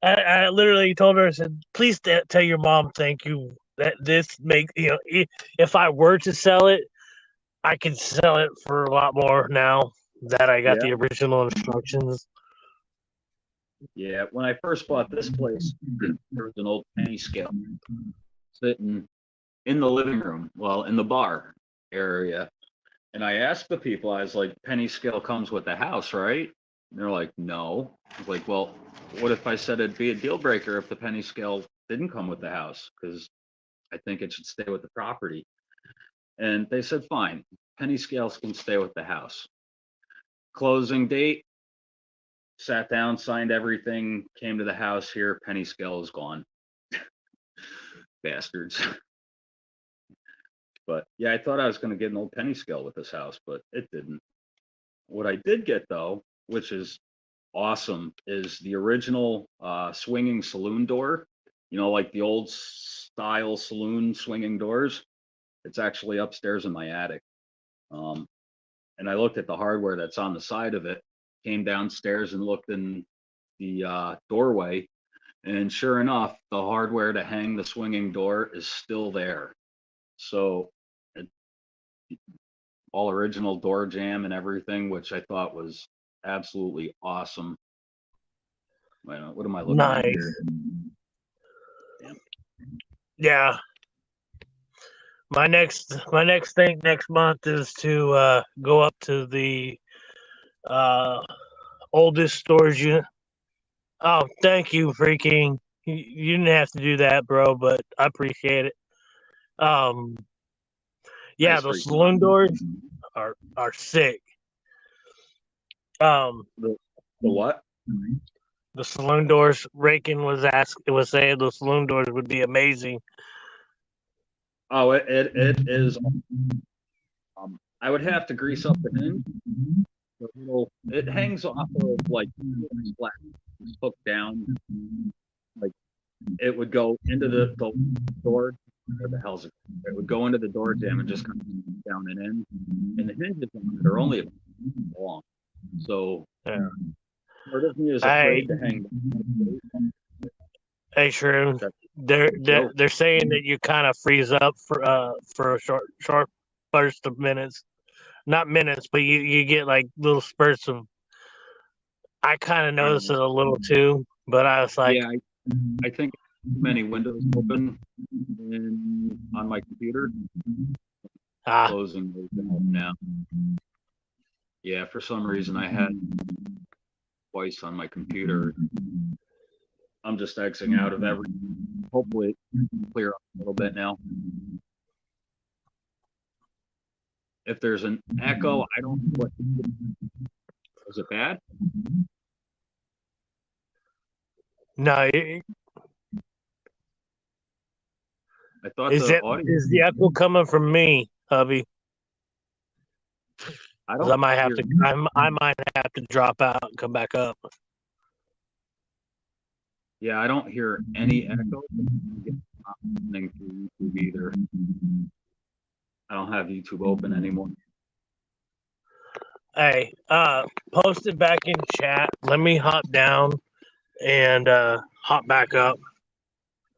I literally told her, I said, please tell your mom thank you. That this makes, if I were to sell it, I can sell it for a lot more now that I got Yeah. the original instructions. Yeah, when I first bought this place, there was an old penny scale sitting in the living room, well, in the bar area. And I asked the people, I was like, penny scale comes with the house, right? And they're like, no. I was like, well, what if I said it'd be a deal breaker if the penny scale didn't come with the house? Because I think it should stay with the property. And they said, fine, penny scales can stay with the house. Closing date, sat down, signed everything, came to the house here, penny scale is gone. Bastards. But yeah, I thought I was going to get an old penny scale with this house, but it didn't. What I did get though, which is awesome, is the original swinging saloon door. You know, like the old style saloon swinging doors. It's actually upstairs in my attic. And I looked at the hardware that's on the side of it, came downstairs and looked in the doorway, and sure enough, the hardware to hang the swinging door is still there. So it, all original door jamb and everything, which I thought was absolutely awesome. Wait a minute, what am I looking at here? Nice. Yeah. My next thing next month is to go up to the oldest storage unit. Oh, thank you, freaking. You didn't have to do that, bro, but I appreciate it. Yeah, Nice those freaking. saloon doors are sick. The what? The saloon doors. Rakin was saying those saloon doors would be amazing. Oh, it is. I would have to grease up the hinge. It hangs off of like flat, hooked down. Like it would go into the door. What the hell's it? It would go into the door jamb and just kind of down and in. And the hinges on it are only long. So Yeah. part of me is afraid to hang. Hey, Shroom. They're saying that you kind of freeze up for a short burst of minutes, not minutes, but you get like little spurts of. I kind of noticed it a little too, but I was like, yeah, I think too many windows open on my computer. Closing those now. Yeah, for some reason I had twice on my computer. I'm just exiting out of everything. Hopefully clear up a little bit now. If there's an echo, I don't know what. Is it bad? No. I thought is the echo coming from me, hubby? I might have to. I might have to drop out and come back up. Yeah, I don't hear any echo. Listening to YouTube either. I don't have YouTube open anymore. Hey, post it back in chat. Let me hop down and hop back up.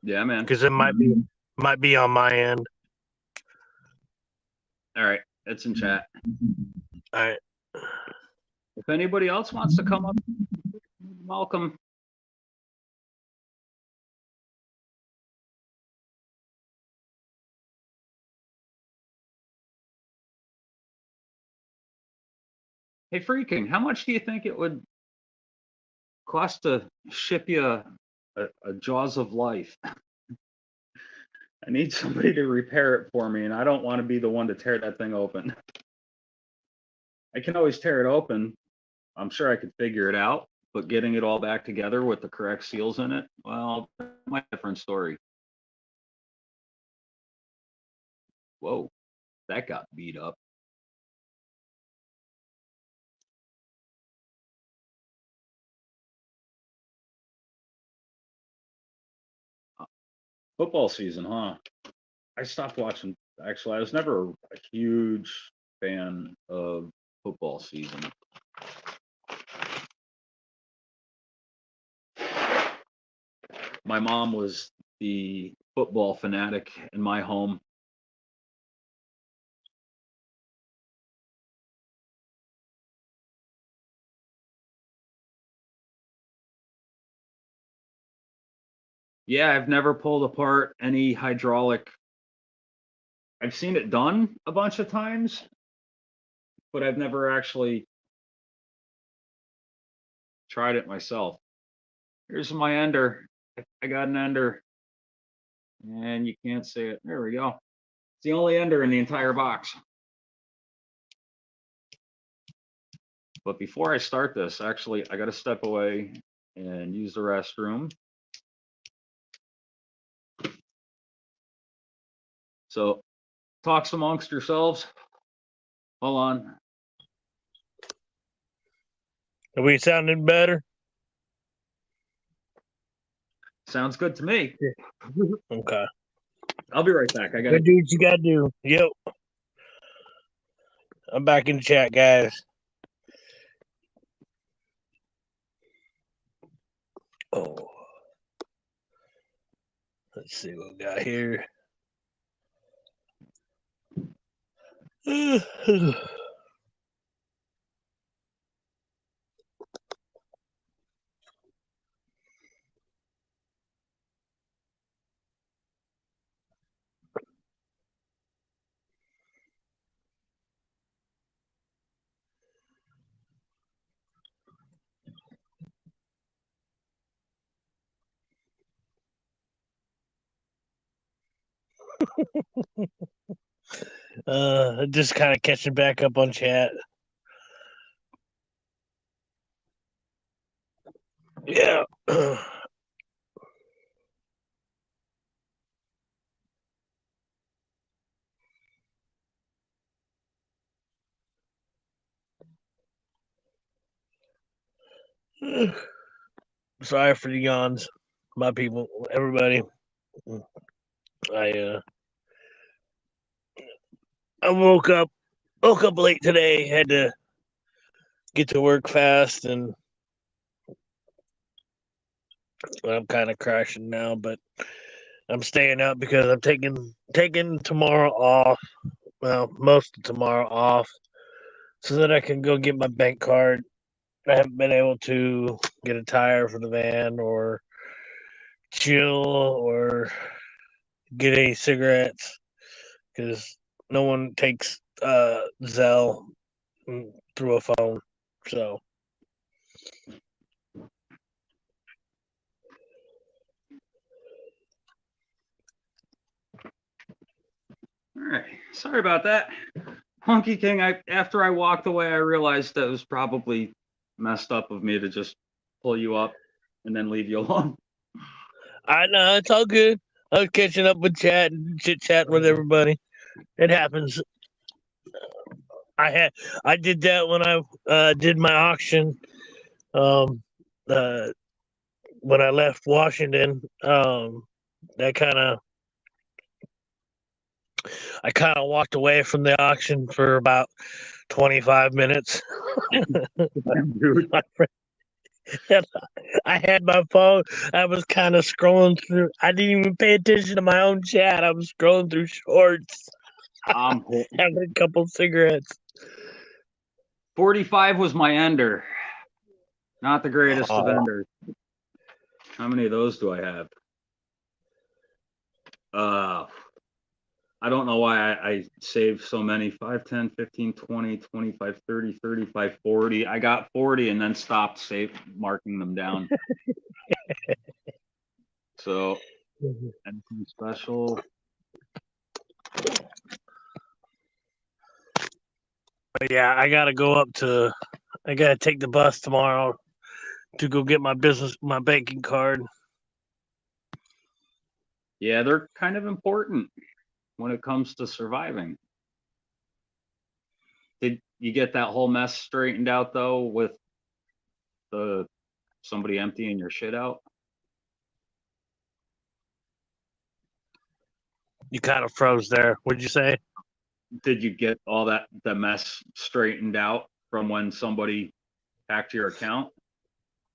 Yeah, man. Because it might be on my end. All right, it's in chat. All right. If anybody else wants to come up, welcome. Hey, freaking, how much do you think it would cost to ship you a Jaws of Life? I need somebody to repair it for me, and I don't want to be the one to tear that thing open. I can always tear it open. I'm sure I could figure it out, but getting it all back together with the correct seals in it, well, that's a different story. Whoa, that got beat up. Football season, huh? I stopped watching. Actually, I was never a huge fan of football season. My mom was the football fanatic in my home. Yeah, I've never pulled apart any hydraulic. I've seen it done a bunch of times, but I've never actually tried it myself. Here's my ender. I got an ender. And you can't see it. There we go. It's the only ender in the entire box. But before I start this, actually, I got to step away and use the restroom. So, talks amongst yourselves. Hold on. Are we sounding better? Sounds good to me. Okay. I'll be right back. I got Go to do what you gotta do. Yep. I'm back in the chat, guys. Oh. Let's see what we got here. Just kind of catching back up on chat. Yeah. Sorry for the yawns, my people, everybody. I woke up late today. Had to get to work fast, and I'm kind of crashing now. But I'm staying up because I'm taking tomorrow off. Well, most of tomorrow off, so that I can go get my bank card. I haven't been able to get a tire for the van or chill or get any cigarettes because no one takes Zelle through a phone. So All right. Sorry about that. Hunky King, after I walked away, I realized that it was probably messed up of me to just pull you up and then leave you alone. I know it's all good. I was catching up with chat and chit chatting with everybody. It happens. I did that when I did my auction. Um, when I left Washington, that I kind of walked away from the auction for about 25 minutes. Dude. I had my phone. I was kind of scrolling through. I didn't even pay attention to my own chat. I was scrolling through shorts, having a couple cigarettes. 45 was my ender. Not the greatest of enders. How many of those do I have? I don't know why I saved so many. 5, 10, 15, 20, 25, 30, 35, 40. I got 40 and then stopped marking them down. So, anything special? But yeah, I gotta take the bus tomorrow to go get my banking card. Yeah, they're kind of important when it comes to surviving. Did you get that whole mess straightened out though with somebody emptying your shit out? You kind of froze there. What'd you say? Did you get all the mess straightened out from when somebody hacked your account?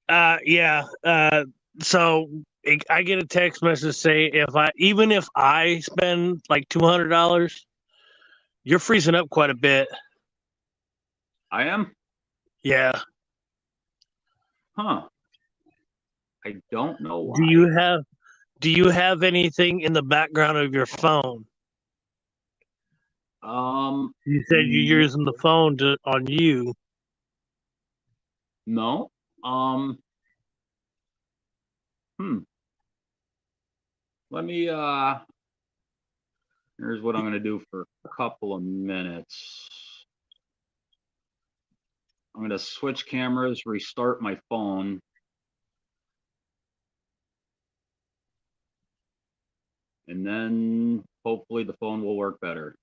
Yeah. So I get a text message say even if I spend like $200, you're freezing up quite a bit. I am? Yeah. Huh. I don't know why. Do you have anything in the background of your phone? You said you're using the phone on you. No. Let me here's what I'm gonna do for a couple of minutes. I'm gonna switch cameras, restart my phone. And then hopefully the phone will work better.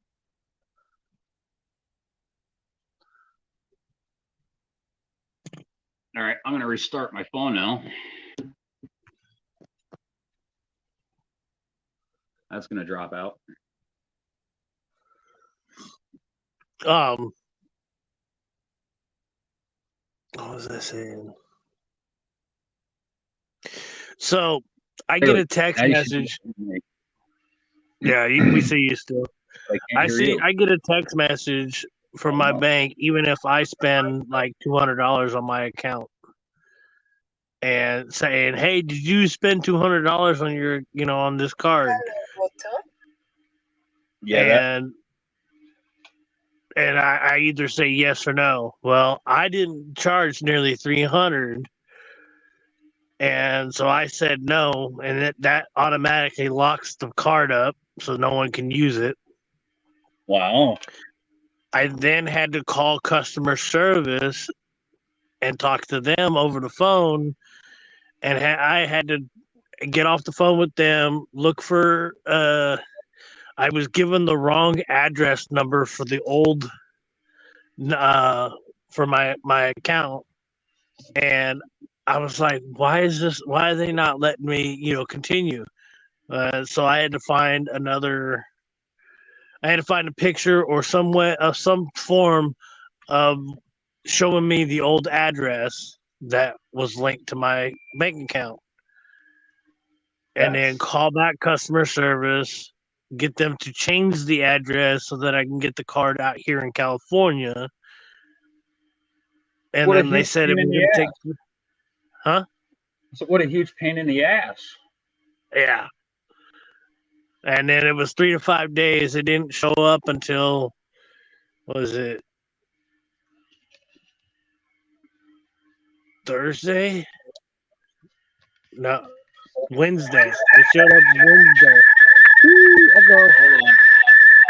All right, I'm gonna restart my phone now. That's gonna drop out. What was I saying? So I get a text message. Yeah, we see you still. I get a text message from my bank, even if I spend like $200 on my account, and saying, "Hey, did you spend $200 on your, on this card?" Yeah. And I either say yes or no. Well, I didn't charge nearly 300, and so I said no, and that automatically locks the card up so no one can use it. Wow. I then had to call customer service and talk to them over the phone, and I had to get off the phone with them, look for I was given the wrong address number for the old for my account, and I was like, why are they not letting me continue? So I had to find a picture or some form of showing me the old address that was linked to my bank account, and then call back customer service, get them to change the address so that I can get the card out here in California. And then they said it was going to take. Huh? So what a huge pain in the ass. Yeah. And then it was 3 to 5 days. It didn't show up until, what was it, Thursday? No, Wednesday. It showed up Wednesday. Woo, Hold on.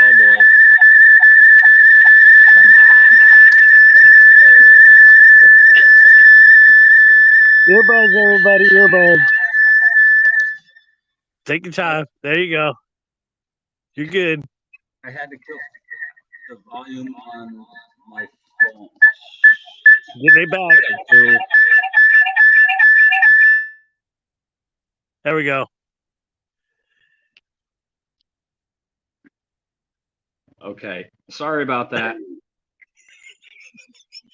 Oh boy. Earbuds, everybody, earbuds. Take your time. There you go. You're good. I had to kill the volume on my phone. Get me back. There we go. Okay. Sorry about that.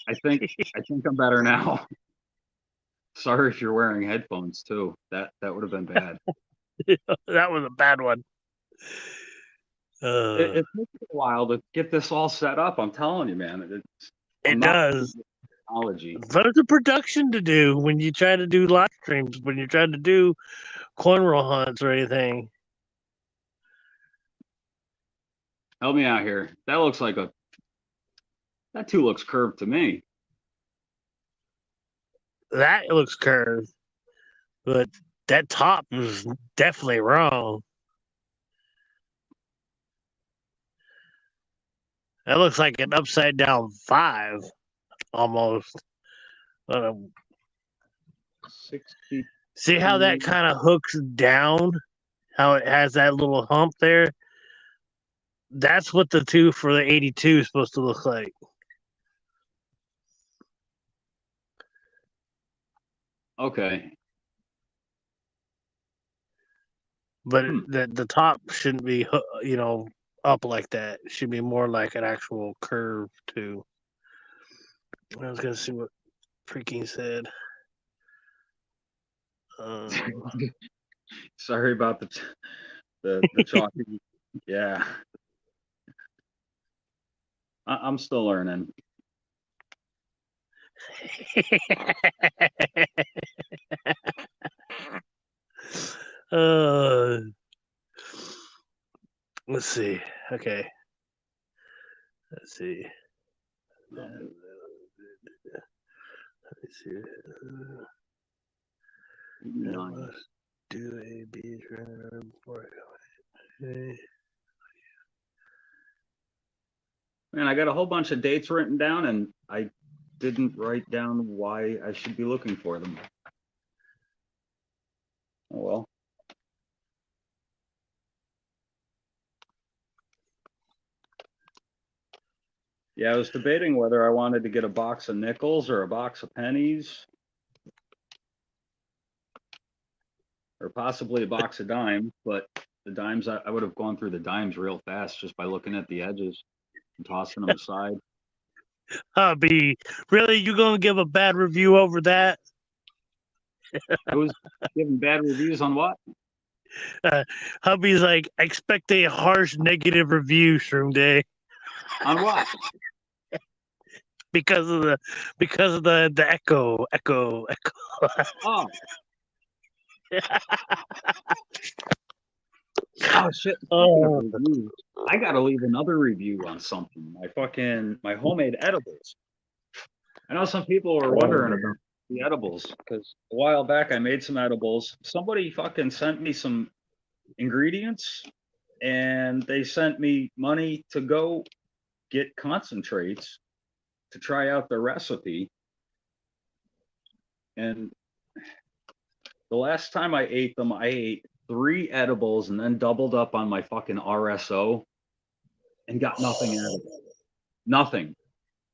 I think I'm better now. Sorry if you're wearing headphones too. That would have been bad. That was a bad one. It takes a while to get this all set up. I'm telling you, man. It does. Technology. There's a production to do when you try to do live streams, when you're trying to do coin roll hunts or anything. Help me out here. That too looks curved to me. That looks curved, but that top is definitely wrong. That looks like an upside down 5, almost. 60. See how that kind of hooks down? How it has that little hump there? That's what the 2 for the 82 is supposed to look like. Okay. But the top shouldn't be, up like that. It should be more like an actual curve too. I was gonna see what freaking said. Sorry about the talking. Yeah, I'm still learning. Um, Let's see. Okay. Let's see. Let's see. Nice. Do a beach before okay. Man, I got a whole bunch of dates written down, and I didn't write down why I should be looking for them. Oh well. Yeah, I was debating whether I wanted to get a box of nickels or a box of pennies, or possibly a box of dimes, but the dimes, I would have gone through the dimes real fast just by looking at the edges and tossing them aside. Hubby, really? You gonna give a bad review over that? I was giving bad reviews on what? Hubby's like, expect a harsh negative review, Shroom Day. On what? Because of the echo. Oh. Oh shit! Oh. I gotta leave another review on something. My homemade edibles. I know some people were wondering about the edibles because a while back I made some edibles. Somebody fucking sent me some ingredients, and they sent me money to go get concentrates to try out the recipe. And the last time I ate them, I ate 3 edibles and then doubled up on my fucking RSO and got nothing out of it. Nothing.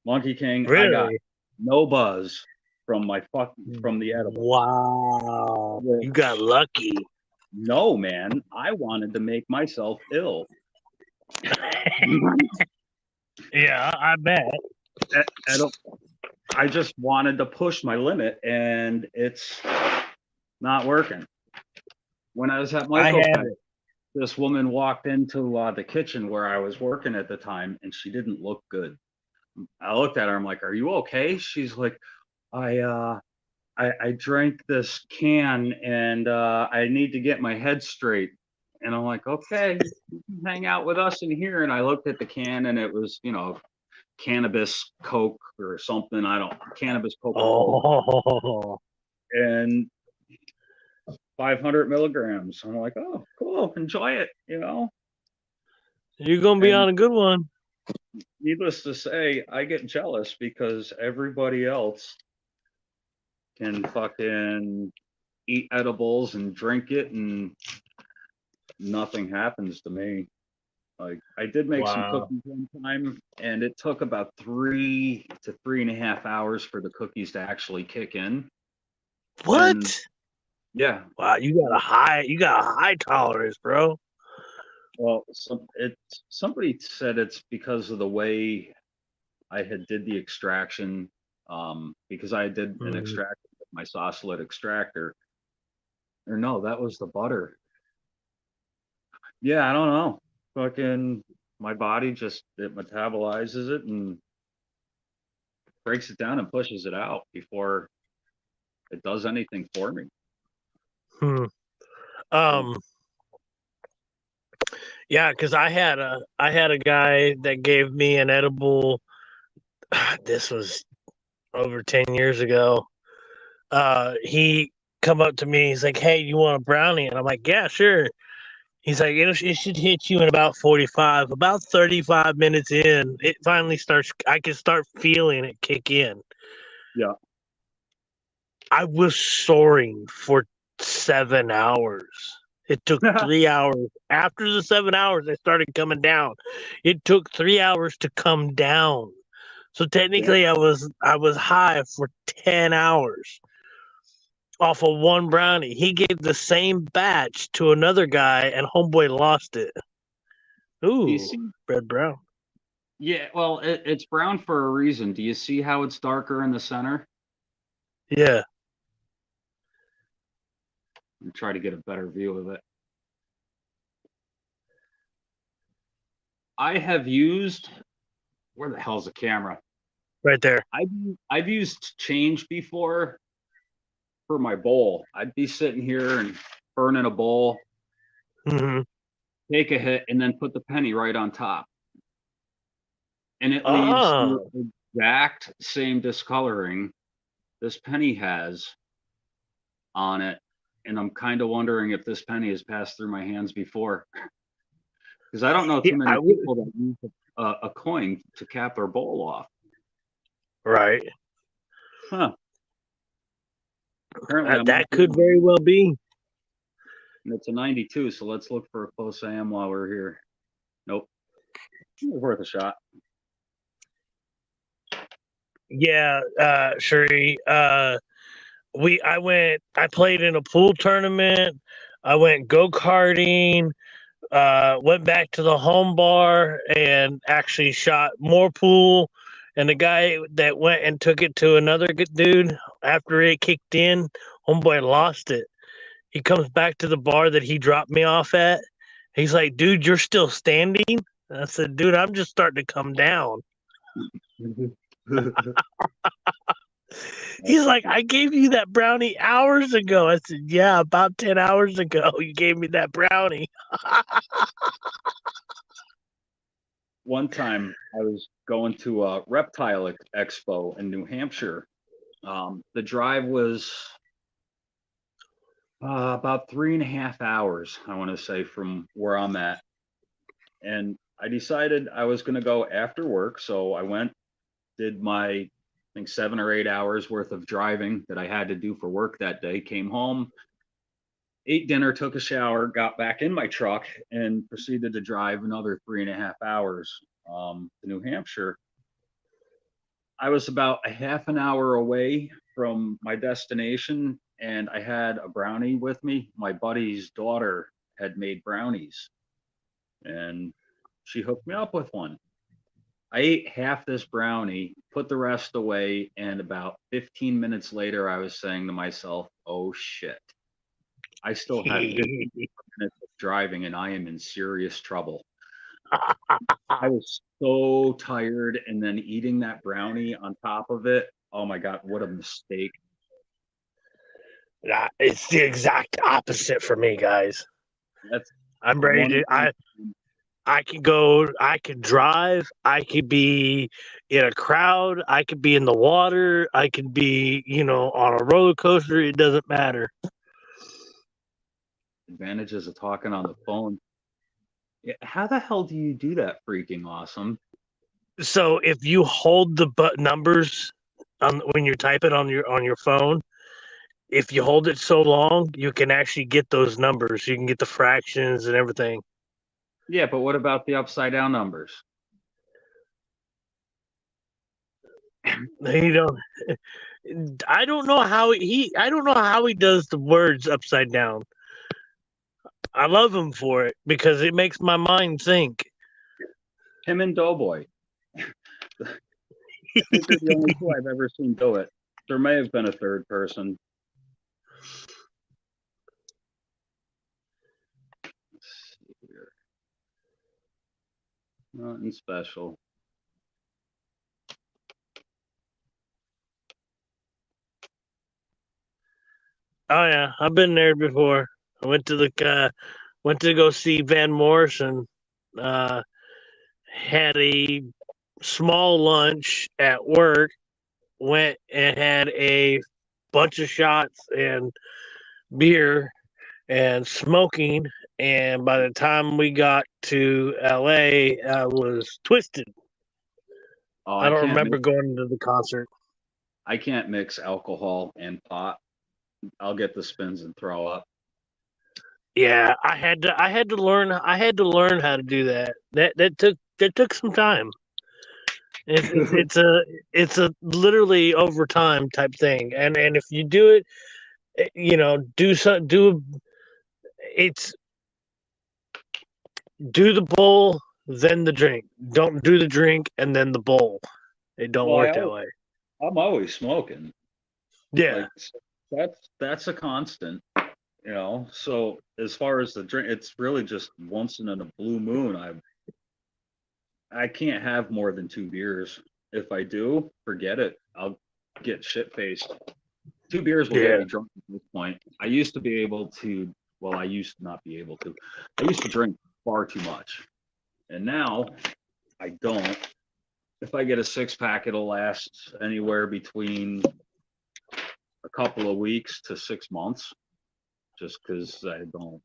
Monkey King, Really? I got no buzz from the edible. Wow. You got lucky. No, man. I wanted to make myself ill. Yeah, I bet. I just wanted to push my limit, and it's not working. When I was at Michael, this woman walked into the kitchen where I was working at the time, and she didn't look good. I looked at her. I'm like, "Are you okay?" She's like, I drank this can, and I need to get my head straight." And I'm like, "Okay, you can hang out with us in here." And I looked at the can, and it was, cannabis Coke or something. Cannabis Coca-Cola. Oh. And 500 milligrams. I'm like, "Oh, cool, enjoy it." You're gonna be on a good one. Needless to say, I get jealous because everybody else can fucking eat edibles and drink it, and nothing happens to me. Like, I did make some cookies one time, and it took about 3 to 3.5 hours for the cookies to actually kick in. What? And, yeah. Wow, you got a high tolerance, bro. Well, somebody said it's because of the way I did the extraction, because I did an extraction with my Saucelet extractor. Or no, that was the butter. Yeah, I don't know. Fucking my body just, it metabolizes it and breaks it down and pushes it out before it does anything for me. Yeah, because I had a guy that gave me an edible. This was over 10 years ago. He come up to me. He's like, "Hey, you want a brownie?" And I'm like, "Yeah, sure." He's like, "It should hit you in about 45. About 35 minutes in, it finally starts. I can start feeling it kick in." Yeah. I was soaring for 7 hours. It took 3 hours. After the 7 hours, I started coming down. It took 3 hours to come down. So technically, I was high for 10 hours off of one brownie. He gave the same batch to another guy, and homeboy lost it. Ooh, Red Brown. Yeah, well, it's brown for a reason. Do you see how it's darker in the center? Yeah. And try to get a better view of it. I have used, where the hell's the camera? Right there. I've used change before for my bowl. I'd be sitting here and burning a bowl, Hmm. take a hit, and then put the penny right on top. And it leaves the Oh, exact same discoloring this penny has on it. And I'm kind of wondering if this penny has passed through my hands before. Because I don't know yeah. too many people that use a coin to cap their bowl off. Right. Huh. Apparently, I'm not That could doing very well be. it. And it's a 92, so let's look for a close AM while we're here. Nope. Worth a shot. Yeah, Sheree. I played in a pool tournament. I went go-karting, went back to the home bar and actually shot more pool. And the guy that went and took it to another dude after it kicked in, homeboy lost it. He comes back to the bar that he dropped me off at. He's like, dude, you're still standing? And I said, dude, I'm just starting to come down. He's like, I gave you that brownie hours ago. I said, yeah, about 10 hours ago, you gave me that brownie. One time I was going to a reptile expo in New Hampshire. The drive was about 3.5 hours, I want to say, from where I'm at. And I decided I was going to go after work. So I went, did my, I think, 7 or 8 hours worth of driving that I had to do for work that day, came home, ate dinner, took a shower, got back in my truck, and proceeded to drive another 3.5 hours to New Hampshire. I was about a half an hour away from my destination, and I had a brownie with me. My buddy's daughter had made brownies, and she hooked me up with one. I ate half this brownie, put the rest away, and about 15 minutes later, I was saying to myself, oh shit, I still have 15 minutes of driving and I am in serious trouble. I was so tired, and then eating that brownie on top of it. Oh my God, what a mistake. It's the exact opposite for me, guys. That's I'm ready one. to. I can go. I can drive. I could be in a crowd. I could be in the water. I could be, on a roller coaster. It doesn't matter. Advantages of talking on the phone. Yeah, how the hell do you do that? Freaking awesome. So if you hold the numbers when you type it on your phone, if you hold it so long, you can actually get those numbers. You can get the fractions and everything. Yeah, but what about the upside down numbers? You don't. I don't know how he. I don't know how he does the words upside down. I love him for it because it makes my mind think. Him and Doughboy. I think they're the only two I've ever seen do it. There may have been a third person. Let's see here. Nothing special. Oh yeah, I've been there before. I went to go see Van Morrison. Uh, had a small lunch at work. Went and had a bunch of shots and beer and smoking. And by the time we got to LA, I was twisted. Oh, I don't remember going to the concert. I can't mix alcohol and pot. I'll get the spins and throw up. Yeah, I had to learn how to do that. That took some time. It's a literally overtime type thing. And if you do it, do it's do the bowl, then the drink. Don't do the drink and then the bowl. It don't Well, work that way. I'm always smoking. Yeah. Like that's a constant, you know. So as far as the drink, it's really just once in a blue moon. I can't have more than 2 beers. If I do, forget it. I'll get shit faced. 2 beers will Yeah. get me drunk at this point. I used to be able to. Well, I used to not be able to. I used to drink far too much, and now I don't. If I get a 6 pack, it'll last anywhere between a couple of weeks to 6 months, just because I don't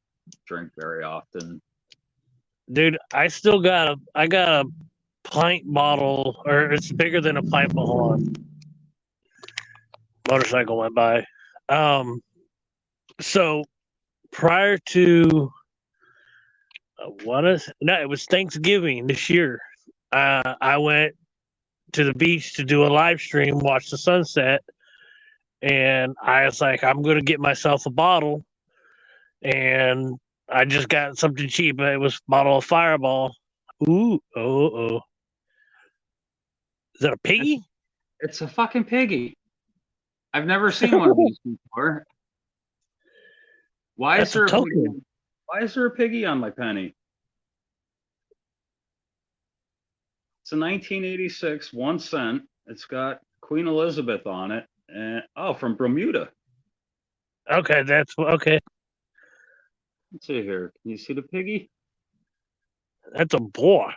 drink very often. Dude, I got a pint bottle, or it's bigger than a pint bottle. Motorcycle went by. So prior to it was Thanksgiving this year. I went to the beach to do a live stream, watch the sunset, and I was like, I'm gonna get myself a bottle, and I just got something cheap. It was a bottle of Fireball. Ooh, oh. Is that a piggy? It's a fucking piggy. I've never seen one of these before. Why is there a piggy? Why is there a piggy on my penny? It's a 1986 1 cent. It's got Queen Elizabeth on it, and from Bermuda. Okay, that's okay. Let's see here. Can you see the piggy? That's a boar.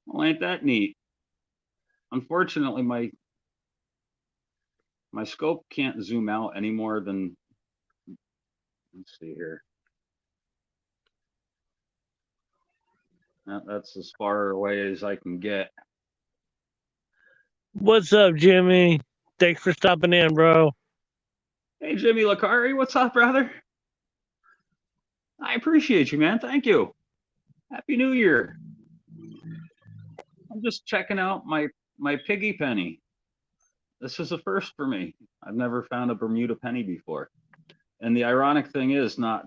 Well, ain't that neat? Unfortunately, my scope can't zoom out any more than. Let's see here. That's as far away as I can get. What's up, Jimmy? Thanks for stopping in, bro. Hey, Jimmy Lacari, what's up, brother? I appreciate you, man. Thank you. Happy New Year. I'm just checking out my piggy penny. This is a first for me. I've never found a Bermuda penny before. And the ironic thing is, not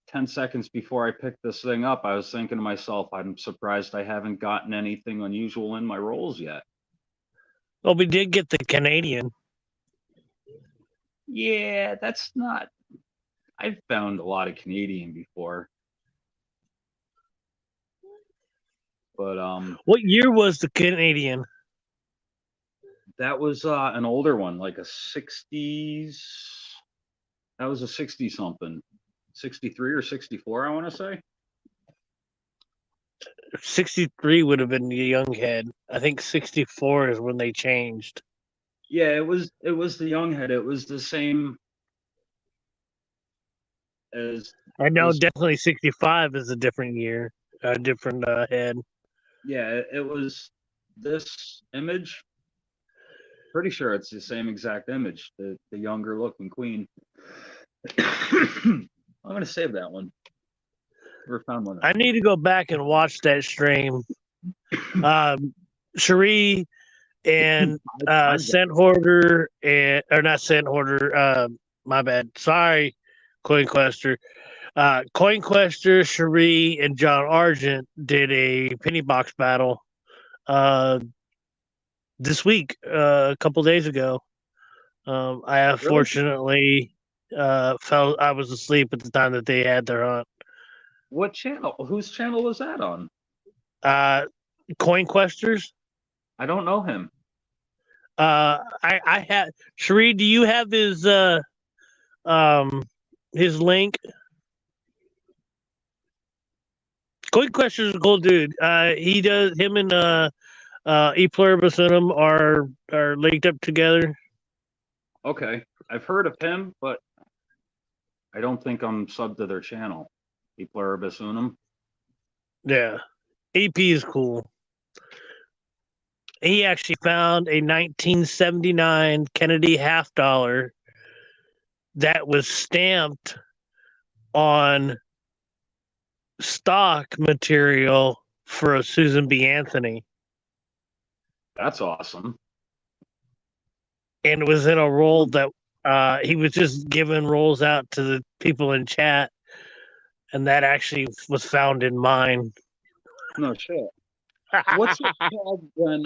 10 seconds before I picked this thing up, I was thinking to myself, I'm surprised I haven't gotten anything unusual in my rolls yet. Well, we did get the Canadian. Yeah, that's not. I've found a lot of Canadian before. But what year was the Canadian? That was an older one, like a 60s. That was a 60 something. 63 or 64, I want to say. 63 would have been the young head. I think 64 is when they changed. Yeah, it was the young head. It was the same as. I know definitely 65 is a different year, a different head. Yeah, it was this image. Pretty sure it's the same exact image, the younger looking queen. I'm gonna save that one. Never found one. I need to go back and watch that stream. Cherie and Scent Hoarder or not Scent Hoarder. My bad. Sorry, Coin Quester. Coin Quester, Cherie, and John Argent did a penny box battle this week, a couple days ago. I unfortunately I was asleep at the time that they had their hunt. What channel? Whose channel was that on? Coin Questers. I don't know him. I had Cherie. Do you have his link? Coin Questers is a cool dude. He does him and E Pluribus Unum are linked up together. Okay, I've heard of him, but I don't think I'm subbed to their channel. E Pluribus Unum. Yeah, EP is cool. He actually found a 1979 Kennedy $50 that was stamped on stock material for a Susan B. Anthony. That's awesome. And it was in a roll that He was just giving rolls out to the people in chat, and that actually was found in mine. No shit. What's it called when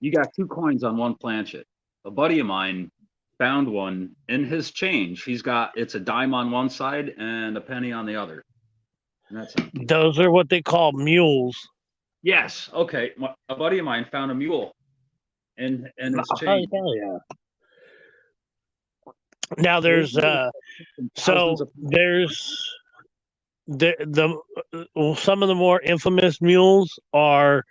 you got 2 coins on one planchet? A buddy of mine found one in his change. It's a dime on one side and a penny on the other. And that's empty. Those are what they call mules. Yes. Okay. A buddy of mine found a mule in his Oh, change. hell yeah. Now there's so there's the some of the more infamous mules are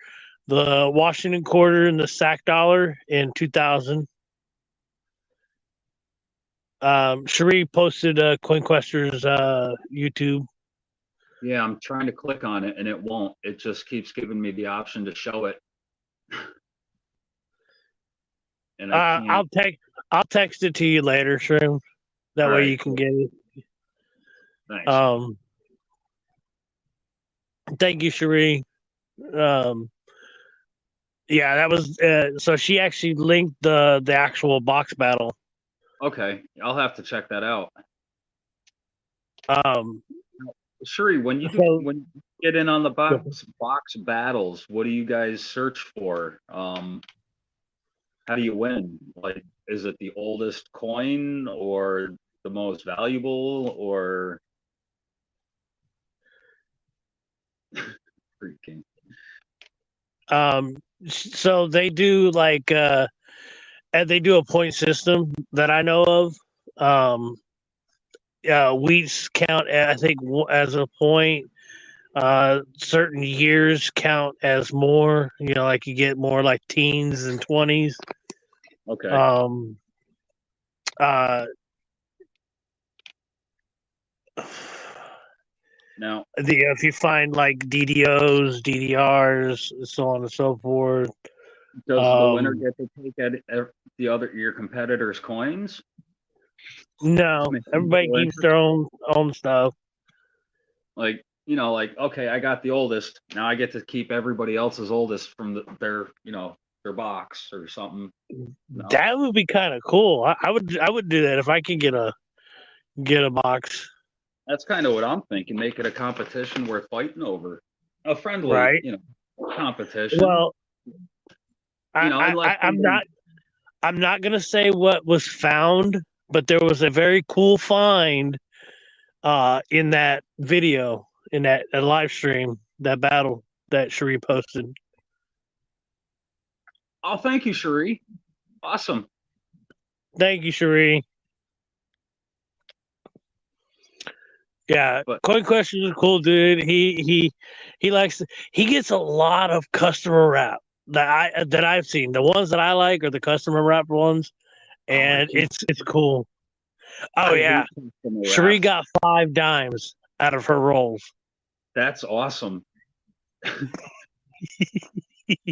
the Washington quarter and the sack dollar in 2000. Cherie posted CoinQuester's YouTube. Yeah, I'm trying to click on it and it won't. It just keeps giving me the option to show it. And I can't. I'll text it to you later, Shroom. That way you can get it. Nice. Thank you, Cherie. Yeah, that was so she actually linked the actual box battle. Okay, I'll have to check that out. Cherie, when you get in on the box battles, what do you guys search for? How do you win? Like, is it the oldest coin or the most valuable or freaking? So they do like and they do a point system that I know of. Wheats count, I think, as a point. Certain years count as more. You know, like you get more like teens and 20s. Okay. Now, if you find like DDOs, DDRs, so on and so forth. Does the winner get to take your competitors' coins? No, everybody keeps their own stuff. Like, like, okay, I got the oldest. Now I get to keep everybody else's oldest from their box or something. No. That would be kind of cool. I would do that if I could get a box. That's kind of what I'm thinking. Make it a competition worth fighting over. A friendly, right? Competition. Well, I'm not gonna say what was found, but there was a very cool find in that video, in that live stream, that battle that Cherie posted. Oh, thank you, Cherie. Awesome. Thank you, Cherie. Yeah, CoinQuester is a cool dude. He gets a lot of customer rap that I've seen. The ones that I like are the customer rap ones, and it's cool. Oh yeah, Cherie got 5 dimes out of her rolls. That's awesome.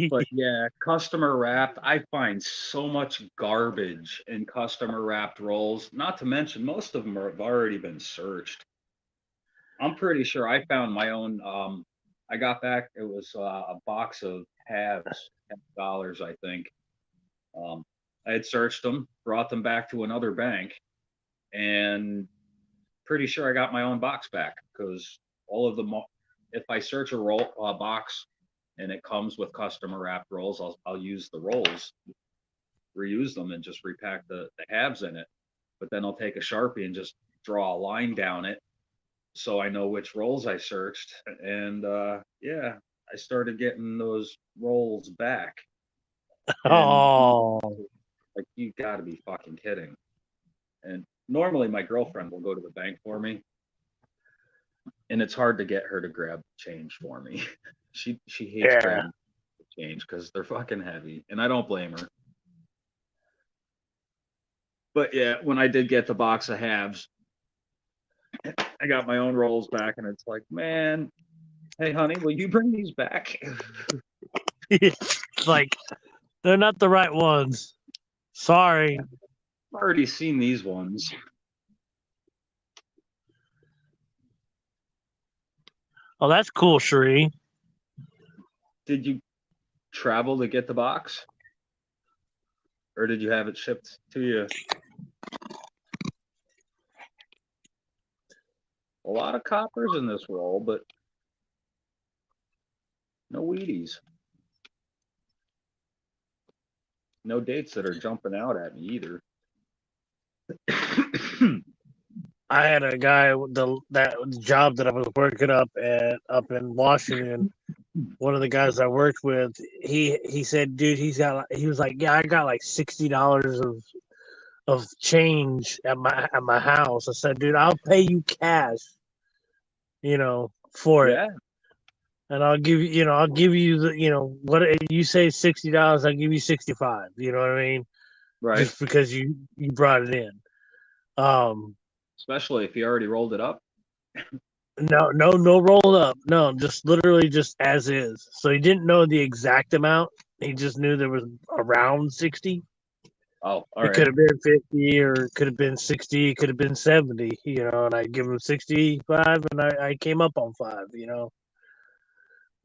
But yeah, customer wrapped. I find so much garbage in customer wrapped rolls. Not to mention, most of them have already been searched. I'm pretty sure I found my own. I got back. It was a box of halves, $10, I think. I had searched them, brought them back to another bank, and pretty sure I got my own box back because all of them. If I search a box and it comes with customer wrapped rolls, I'll use the rolls, reuse them, and just repack the halves in it. But then I'll take a Sharpie and just draw a line down it, so I know which rolls I searched. And yeah, I started getting those rolls back. Oh, like, you got to be fucking kidding! And normally my girlfriend will go to the bank for me, and it's hard to get her to grab change for me. She hates grabbing change because they're fucking heavy, and I don't blame her. But yeah, when I did get the box of halves, I got my own rolls back, and it's like, man, hey honey, will you bring these back? It's like, they're not the right ones. Sorry. I've already seen these ones. Oh, that's cool, Cherie. Did you travel to get the box? or did you have it shipped to you? A lot of coppers in this roll, but no Wheaties. No dates that are jumping out at me either. I had a guy that job that I was working up in Washington. One of the guys I worked with, he said, dude, he was like, yeah, I got like $60 of change at my house. I said, dude, I'll pay you cash, for it. Yeah, And I'll give you the, what you say $60, I'll give you 65. You know what I mean? right. Just because you brought it in. Especially if you already rolled it up. No roll up. No, just literally just as is. So he didn't know the exact amount. He just knew there was around 60. Oh, all It right. could have been 50 or it could have been 60, it could have been 70, and I give him 65 and I came up on 5,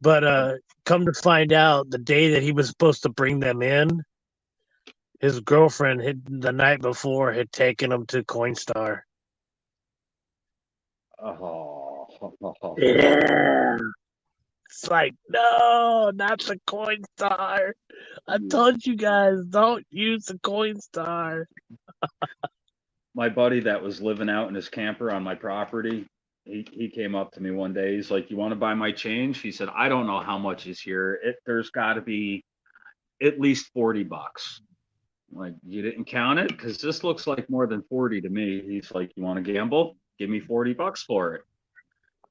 But come to find out, the day that he was supposed to bring them in, his girlfriend the night before had taken him to Coinstar. Oh. Yeah. It's like, no, not the Coinstar. I told you guys, don't use the Coinstar. My buddy that was living out in his camper on my property, he came up to me one day. He's like, "You want to buy my change?" He said, "I don't know how much is here. There's got to be at least $40." I'm like, you didn't count it? Because this looks like more than 40 to me. He's like, "You want to gamble? Give me $40 for it."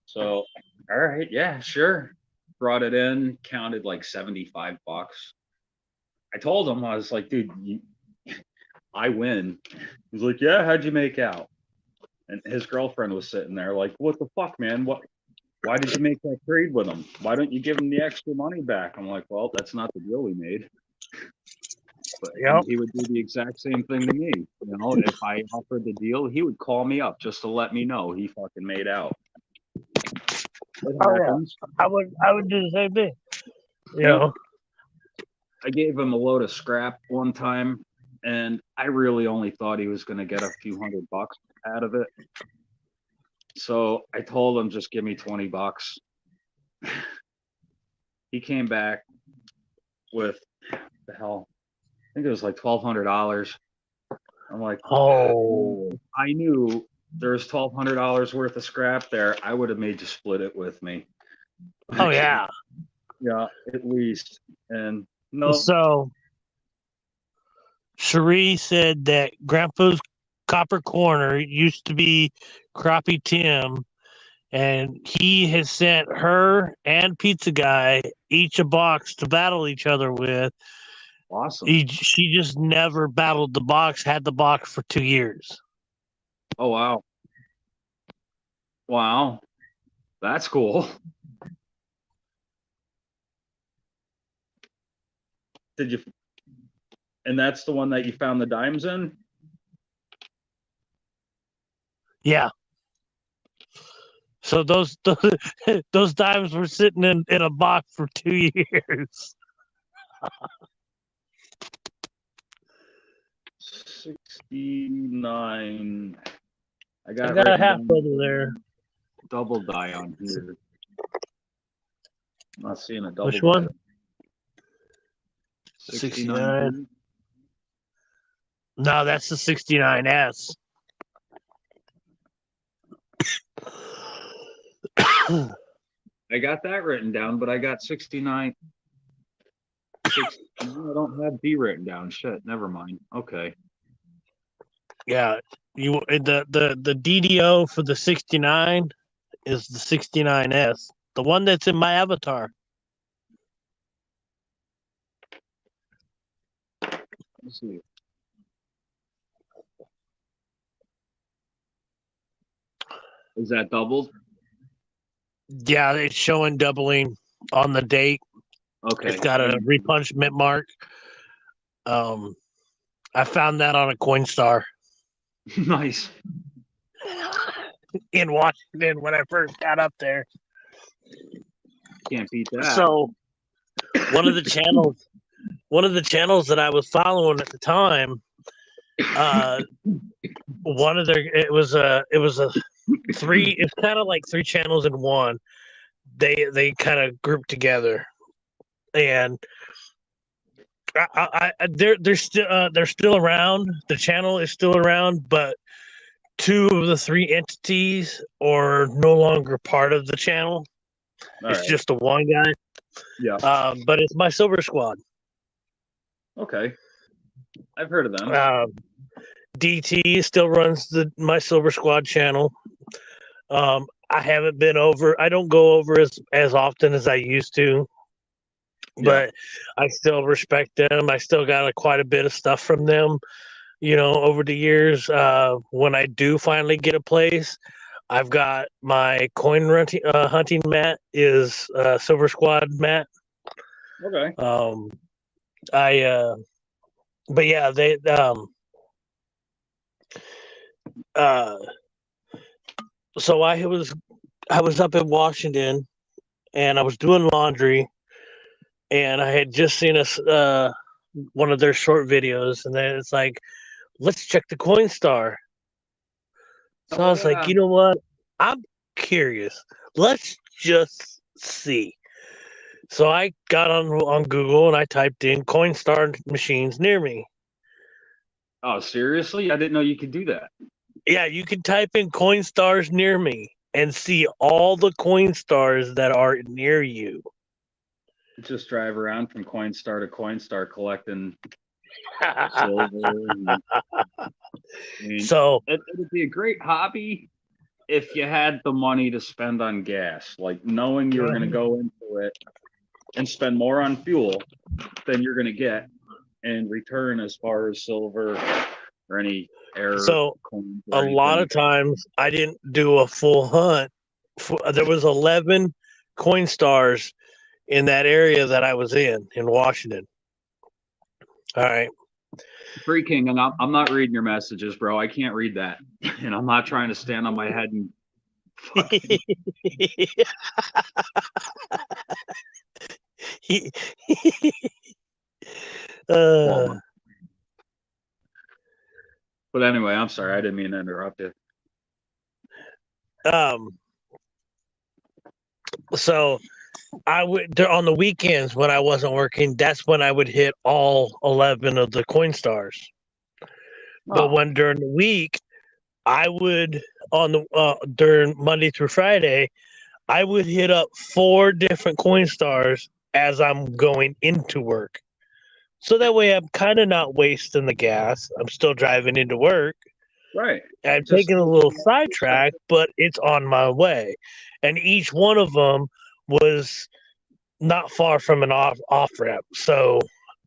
So, all right, yeah, sure. Brought it in, counted like $75. I told him, I was like, "Dude, I win." He's like, "Yeah, how'd you make out?" And his girlfriend was sitting there like, "What the fuck, man? Why did you make that trade with him? Why don't you give him the extra money back?" I'm like, "Well, that's not the deal we made." But Yep. he would do the exact same thing to me. If I offered the deal, he would call me up just to let me know he fucking made out. It happens. Yeah. I would do the same thing. I gave him a load of scrap one time, and I really only thought he was going to get a few $100 out of it. So I told him, just give me $20. He came back with the hell, I think it was like $1,200. I'm like, oh, I knew there's $1,200 worth of scrap there. I would have made you split it with me. Oh yeah. Yeah, at least. And no. So Cherie said that Grandpa's Copper Corner used to be Crappie Tim, and he has sent her and Pizza Guy each a box to battle each other with. Awesome. She just never battled the box, had the box for 2 years. Oh, wow. Wow. That's cool. And that's the one that you found the dimes in? Yeah. So those dimes were sitting in a box for 2 years. 69. I got a half brother there. Double die on here. I'm not seeing a double. Which one? 69. No, that's the 69S. I got that written down, but I got 69. I don't have B written down. Shit, never mind. Okay. Yeah, the DDO for the 69 is the 69S, the one that's in my avatar. Let's see. Is that doubled? Yeah, it's showing doubling on the date. Okay. It's got a repunchment mark. I found that on a Coinstar. Nice. In Washington when I first got up there. Can't beat that. So one of the one of the channels that I was following at the time, one of their it was a three. It's kind of like three channels in one. They kind of grouped together, and they're still around. The channel is still around, but two of the three entities are no longer part of the channel. It's just the one guy. Yeah. But it's My Silver Squad. Okay. I've heard of them. DT still runs the My Silver Squad channel. I haven't been over. I don't go over as often as I used to, but I still respect them. I still got quite a bit of stuff from them, over the years. When I do finally get a place, I've got my coin hunting mat is Silver Squad mat. Okay. But yeah, they so I was up in Washington, and I was doing laundry, and I had just seen one of their short videos, and then it's like, let's check the Coinstar. So I was like, you know what? I'm curious. Let's just see. So I got on Google and I typed in Coinstar machines near me. Oh, seriously? I didn't know you could do that. Yeah, you can type in Coinstars near me and see all the Coinstars that are near you. Just drive around from Coinstar to Coinstar collecting silver. So it would be a great hobby if you had the money to spend on gas, like knowing you were going to go into it and spend more on fuel than you're going to get in return as far as silver or any air. So a lot of times I didn't do a full hunt. There was 11 Coinstars in that area that I was in Washington. All right. Free King, and I'm not reading your messages, bro. I can't read that. And I'm not trying to stand on my head and fucking... But anyway, I'm sorry. I didn't mean to interrupt you. So I would on the weekends when I wasn't working, that's when I would hit all 11 of the Coinstars. But when during the week, I would during Monday through Friday, I would hit up 4 different Coinstars as I'm going into work. So that way I'm kind of not wasting the gas. I'm still driving into work. Right. I'm taking a little sidetrack, but it's on my way. And each one of them was not far from an off ramp. So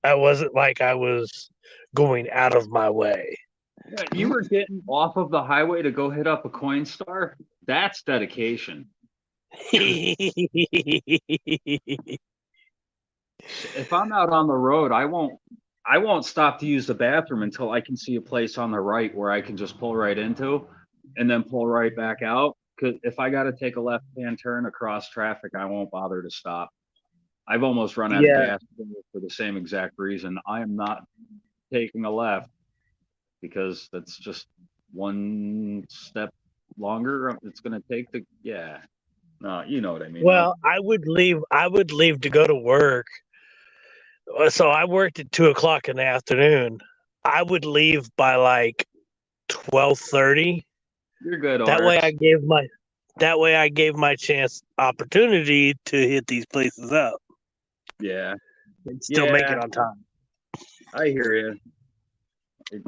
I wasn't like I was going out of my way. Yeah, you were getting off of the highway to go hit up a Coinstar? That's dedication. If I'm out on the road, I won't stop to use the bathroom until I can see a place on the right where I can just pull right into and then pull right back out. Because if I got to take a left-hand turn across traffic, I won't bother to stop. I've almost run out of gas for the same exact reason. I am not taking a left because that's just one step longer it's going to take to, no, you know what I mean. Well, I would leave to go to work. So I worked at 2:00 in the afternoon. I would leave by like 12:30. You're good. That way I gave my chance opportunity to hit these places up. Yeah. And still make it on time. I hear you.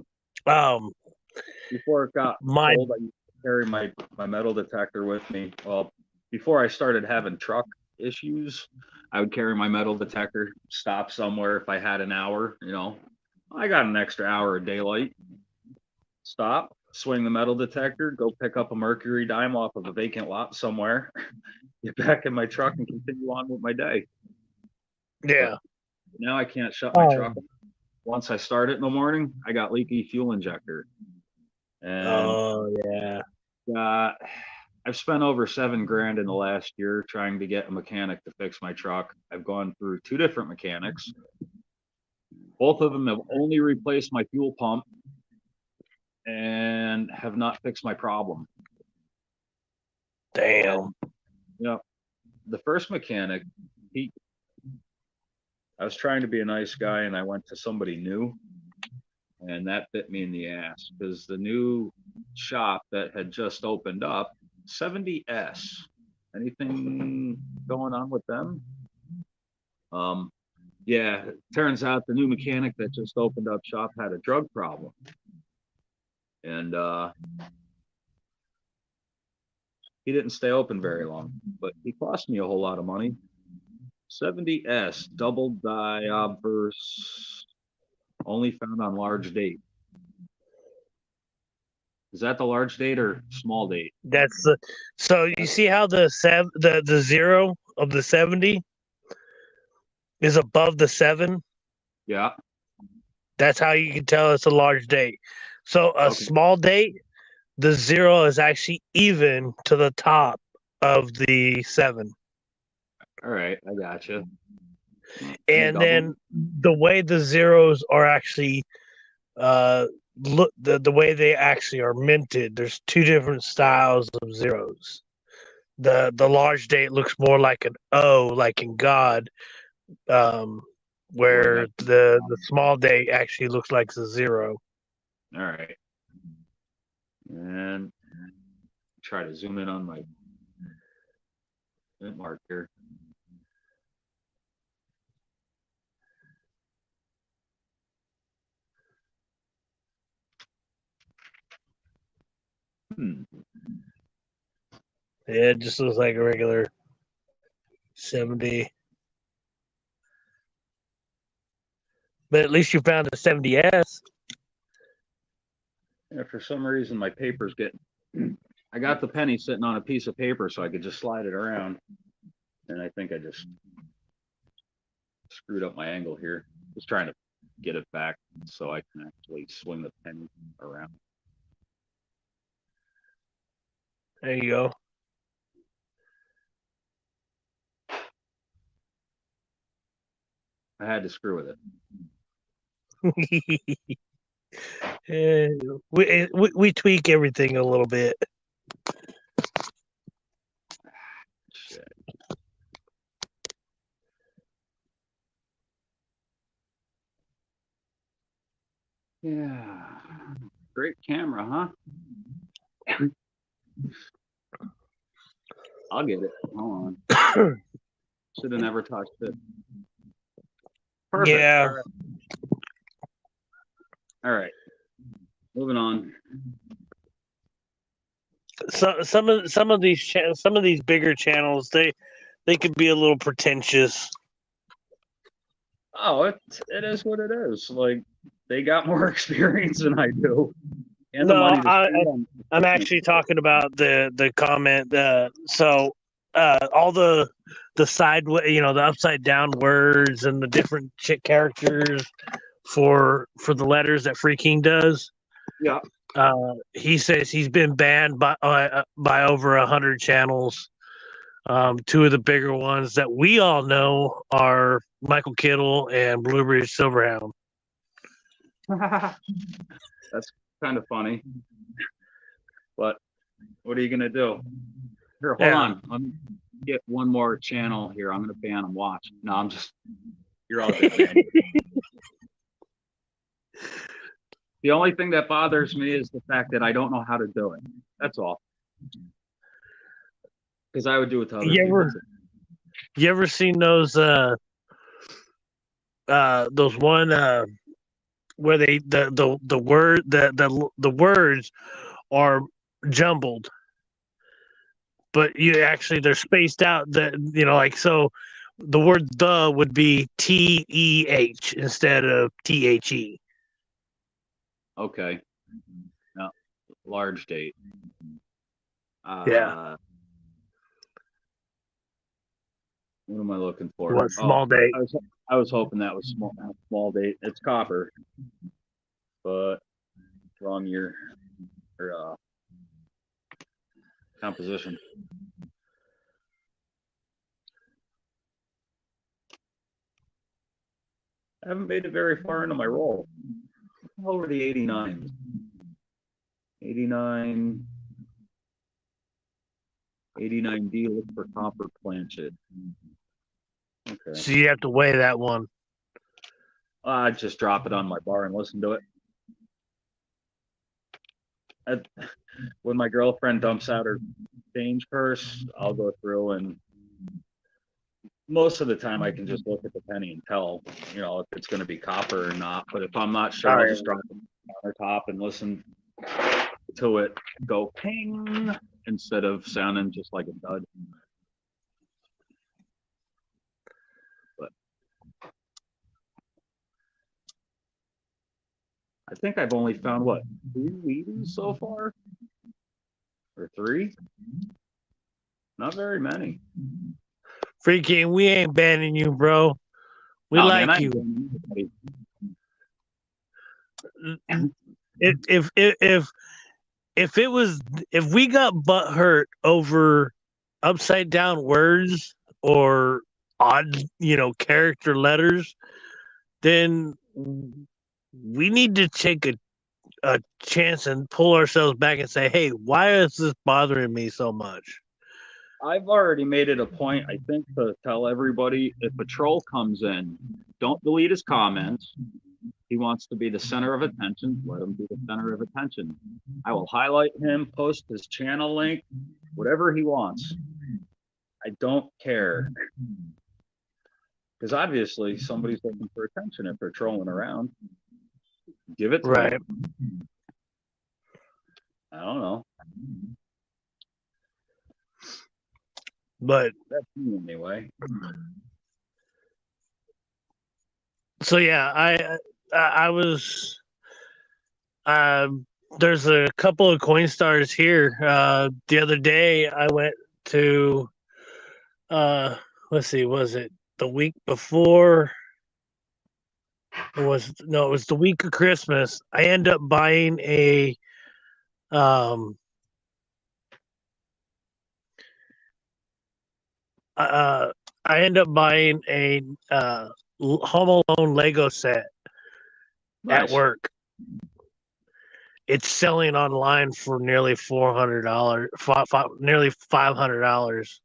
Before it got cold, I used to carry my metal detector with me. Well, before I started having truck issues, I would carry my metal detector, stop somewhere if I had an hour, I got an extra hour of daylight. Stop, swing the metal detector, go pick up a mercury dime off of a vacant lot somewhere, get back in my truck and continue on with my day. Yeah. But now I can't shut my truck off. Once I start it in the morning, I got leaky fuel injector. And I've spent over $7,000 in the last year trying to get a mechanic to fix my truck. I've gone through 2 different mechanics. Both of them have only replaced my fuel pump and have not fixed my problem. Damn. Yeah. The first mechanic, I was trying to be a nice guy and I went to somebody new, and that bit me in the ass because the new shop that had just opened up, 70S. Anything going on with them? Yeah, it turns out the new mechanic that just opened up shop had a drug problem. And he didn't stay open very long, but he cost me a whole lot of money. 70S double die obverse, only found on large date. Is that the large date or small date? That's the so you see how the 0 of the 70 is above the 7? Yeah. That's how you can tell it's a large date. So a Okay. small date, the 0 is actually even to the top of the 7. All right, I gotcha. And then the way the zeros are actually look the way they actually are minted, there's two different styles of zeros. The large date looks more like an O, like in God, where the small date actually looks like a 0. All right. And try to zoom in on my mark here. Yeah, it just looks like a regular 70. But at least you found a 70S. Yeah, for some reason my paper's getting. I got the penny sitting on a piece of paper so I could just slide it around, and I think I just screwed up my angle here. Just trying to get it back so I can actually swing the penny around. There you go. I had to screw with it. We tweak everything a little bit. Shit. Yeah. Great camera, huh? I'll get it. Hold on. Should have never touched it. Perfect. Yeah. All right. Moving on. So some of these bigger channels, they could be a little pretentious. Oh, it is what it is. Like, they got more experience than I do. And the money I'm actually talking about the comment. So all the side, the upside down words and the different characters for the letters that Free King does. Yeah. He says he's been banned by over 100 channels. Two of the bigger ones that we all know are Michael Kittle and Blueberry Silverhound. That's kind of funny. But what are you going to do? Here, hold on. Let me get one more channel here. I'm going to ban them. Watch. No, I'm just. You're all good. The only thing that bothers me is the fact that I don't know how to do it. That's all. Because I would do it to other people. You ever seen those one where they the words are jumbled, but they're spaced out, that like, so the word "the" would be TEH instead of THE. Okay. No, large date. Yeah. What am I looking for? What small date? I was hoping that was small date. It's copper, but wrong year or composition. haven't made it very far into my roll. How over the 89s? 89. 89D, look for copper planchet. Okay. So you have to weigh that one. I just drop it on my bar and listen to it. When my girlfriend dumps out her change purse, I'll go through, and most of the time I can just look at the penny and tell, if it's going to be copper or not. But if I'm not sure, I'll just drop it on the top and listen to it go ping instead of sounding just like a dud. But I think I've only found 2 Wheaties so far, or 3. Not very many. Freaking, we ain't banning you, bro. We like man, you. If we got butt hurt over upside down words or odd, character letters, then we need to take a chance and pull ourselves back and say, hey, why is this bothering me so much? I've already made it a point, I think, to tell everybody, if a troll comes in, don't delete his comments. He wants to be the center of attention. Let him be the center of attention. I will highlight him, post his channel link, whatever he wants. I don't care. Because obviously somebody's looking for attention if they're trolling around. Give it to them. I don't know. But that's me anyway. So yeah, I was there's a couple of Coinstars here. The other day I went to let's see, was it the week before? It was the week of Christmas. I end up buying a I end up buying a Home Alone Lego set at work. It's selling online for nearly $400, nearly $500.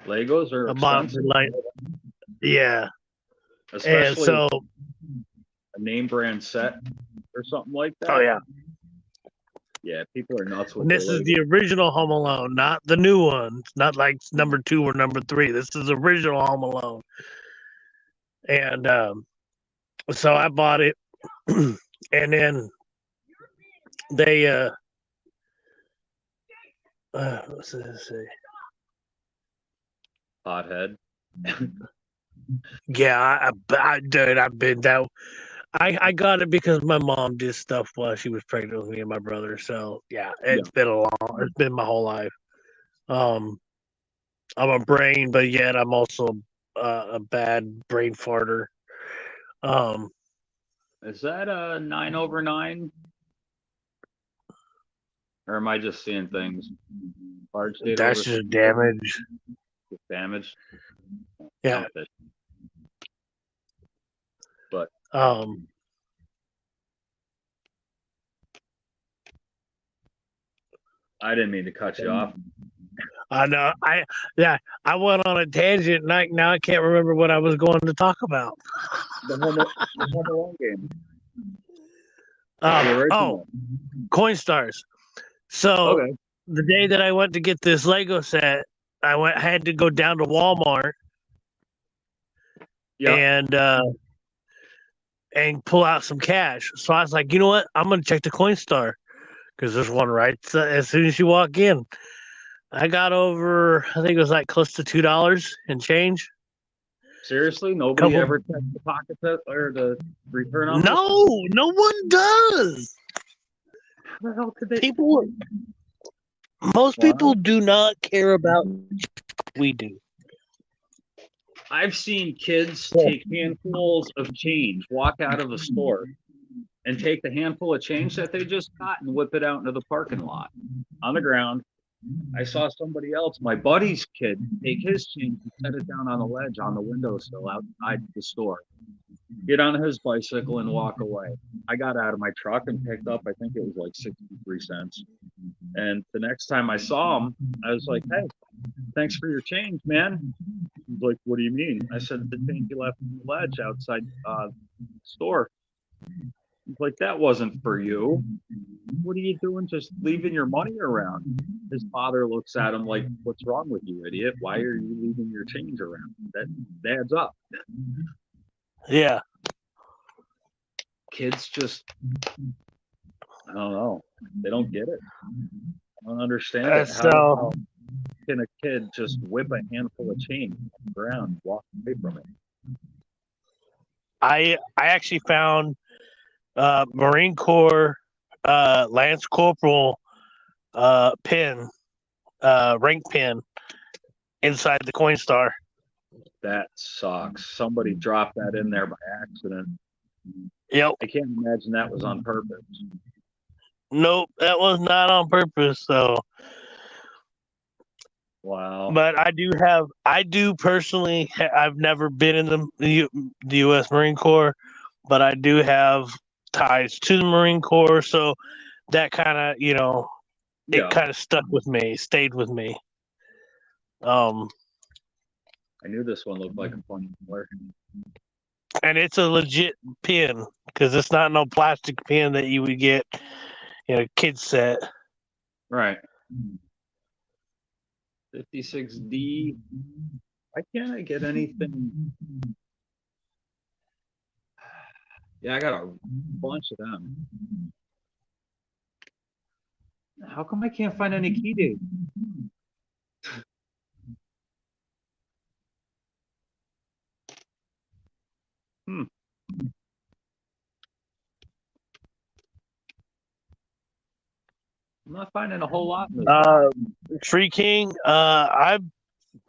Legos are expensive. Yeah. Especially and so a name brand set or something like that. Oh yeah. Yeah, people are nuts with this is the original Home Alone, not the new one. It's not like number 2 or number 3. This is the original Home Alone. And so I bought it, and then they what's this say? Pothead. Yeah, dude, I've been that. I got it because my mom did stuff while she was pregnant with me and my brother. So yeah, it's been my whole life. I'm a brain, but yet I'm also a bad brain farter. Is that a 9/9? Or am I just seeing things? That's just damage. Just damage. Yeah. But I didn't mean to cut you off. I know. I went on a tangent. And now I can't remember what I was going to talk about. The Home Alone game. Coinstars. So the day that I went to get this Lego set, I had to go down to Walmart and pull out some cash. So I was like, you know what? I'm going to check the Coinstar because there's one right as soon as you walk in. I got over, I think it was like close to $2 and change. Seriously? Nobody ever checks the pocket or the return on? No one does. How the hell could they? Most people do not care about we do. I've seen kids take handfuls of change, walk out of a store, and take the handful of change that they just got and whip it out into the parking lot on the ground. I saw somebody else, my buddy's kid, take his change and set it down on the ledge on the windowsill outside the store. get on his bicycle and walk away. I got out of my truck and picked up, I think it was like 63 cents. And the next time I saw him, I was like, hey, thanks for your change, man. He's like, what do you mean? I said, the change you left on the ledge outside the store. He's like, that wasn't for you. What are you doing just leaving your money around? His father looks at him like, what's wrong with you, idiot? Why are you leaving your change around? That adds up. Yeah. Kids just, I don't know. They don't get it. I don't understand it. How can a kid just whip a handful of change on the ground and walk away from it? I actually found Marine Corps Lance Corporal pin, rank pin inside the Coinstar. That sucks. Somebody dropped that in there by accident. Yep. I can't imagine that was on purpose. Nope, that was not on purpose. So, wow. But I do personally. I've never been in the U.S. Marine Corps, but I do have ties to the Marine Corps. So that kind of, it kind of stuck with me, stayed with me. I knew this one looked like a funny color. And it's a legit pin because it's not no plastic pin that you would get in a kid's set. Right. 56D. Why can't I get anything? Yeah, I got a bunch of them. How come I can't find any key dates? I'm not finding a whole lot. Free King, I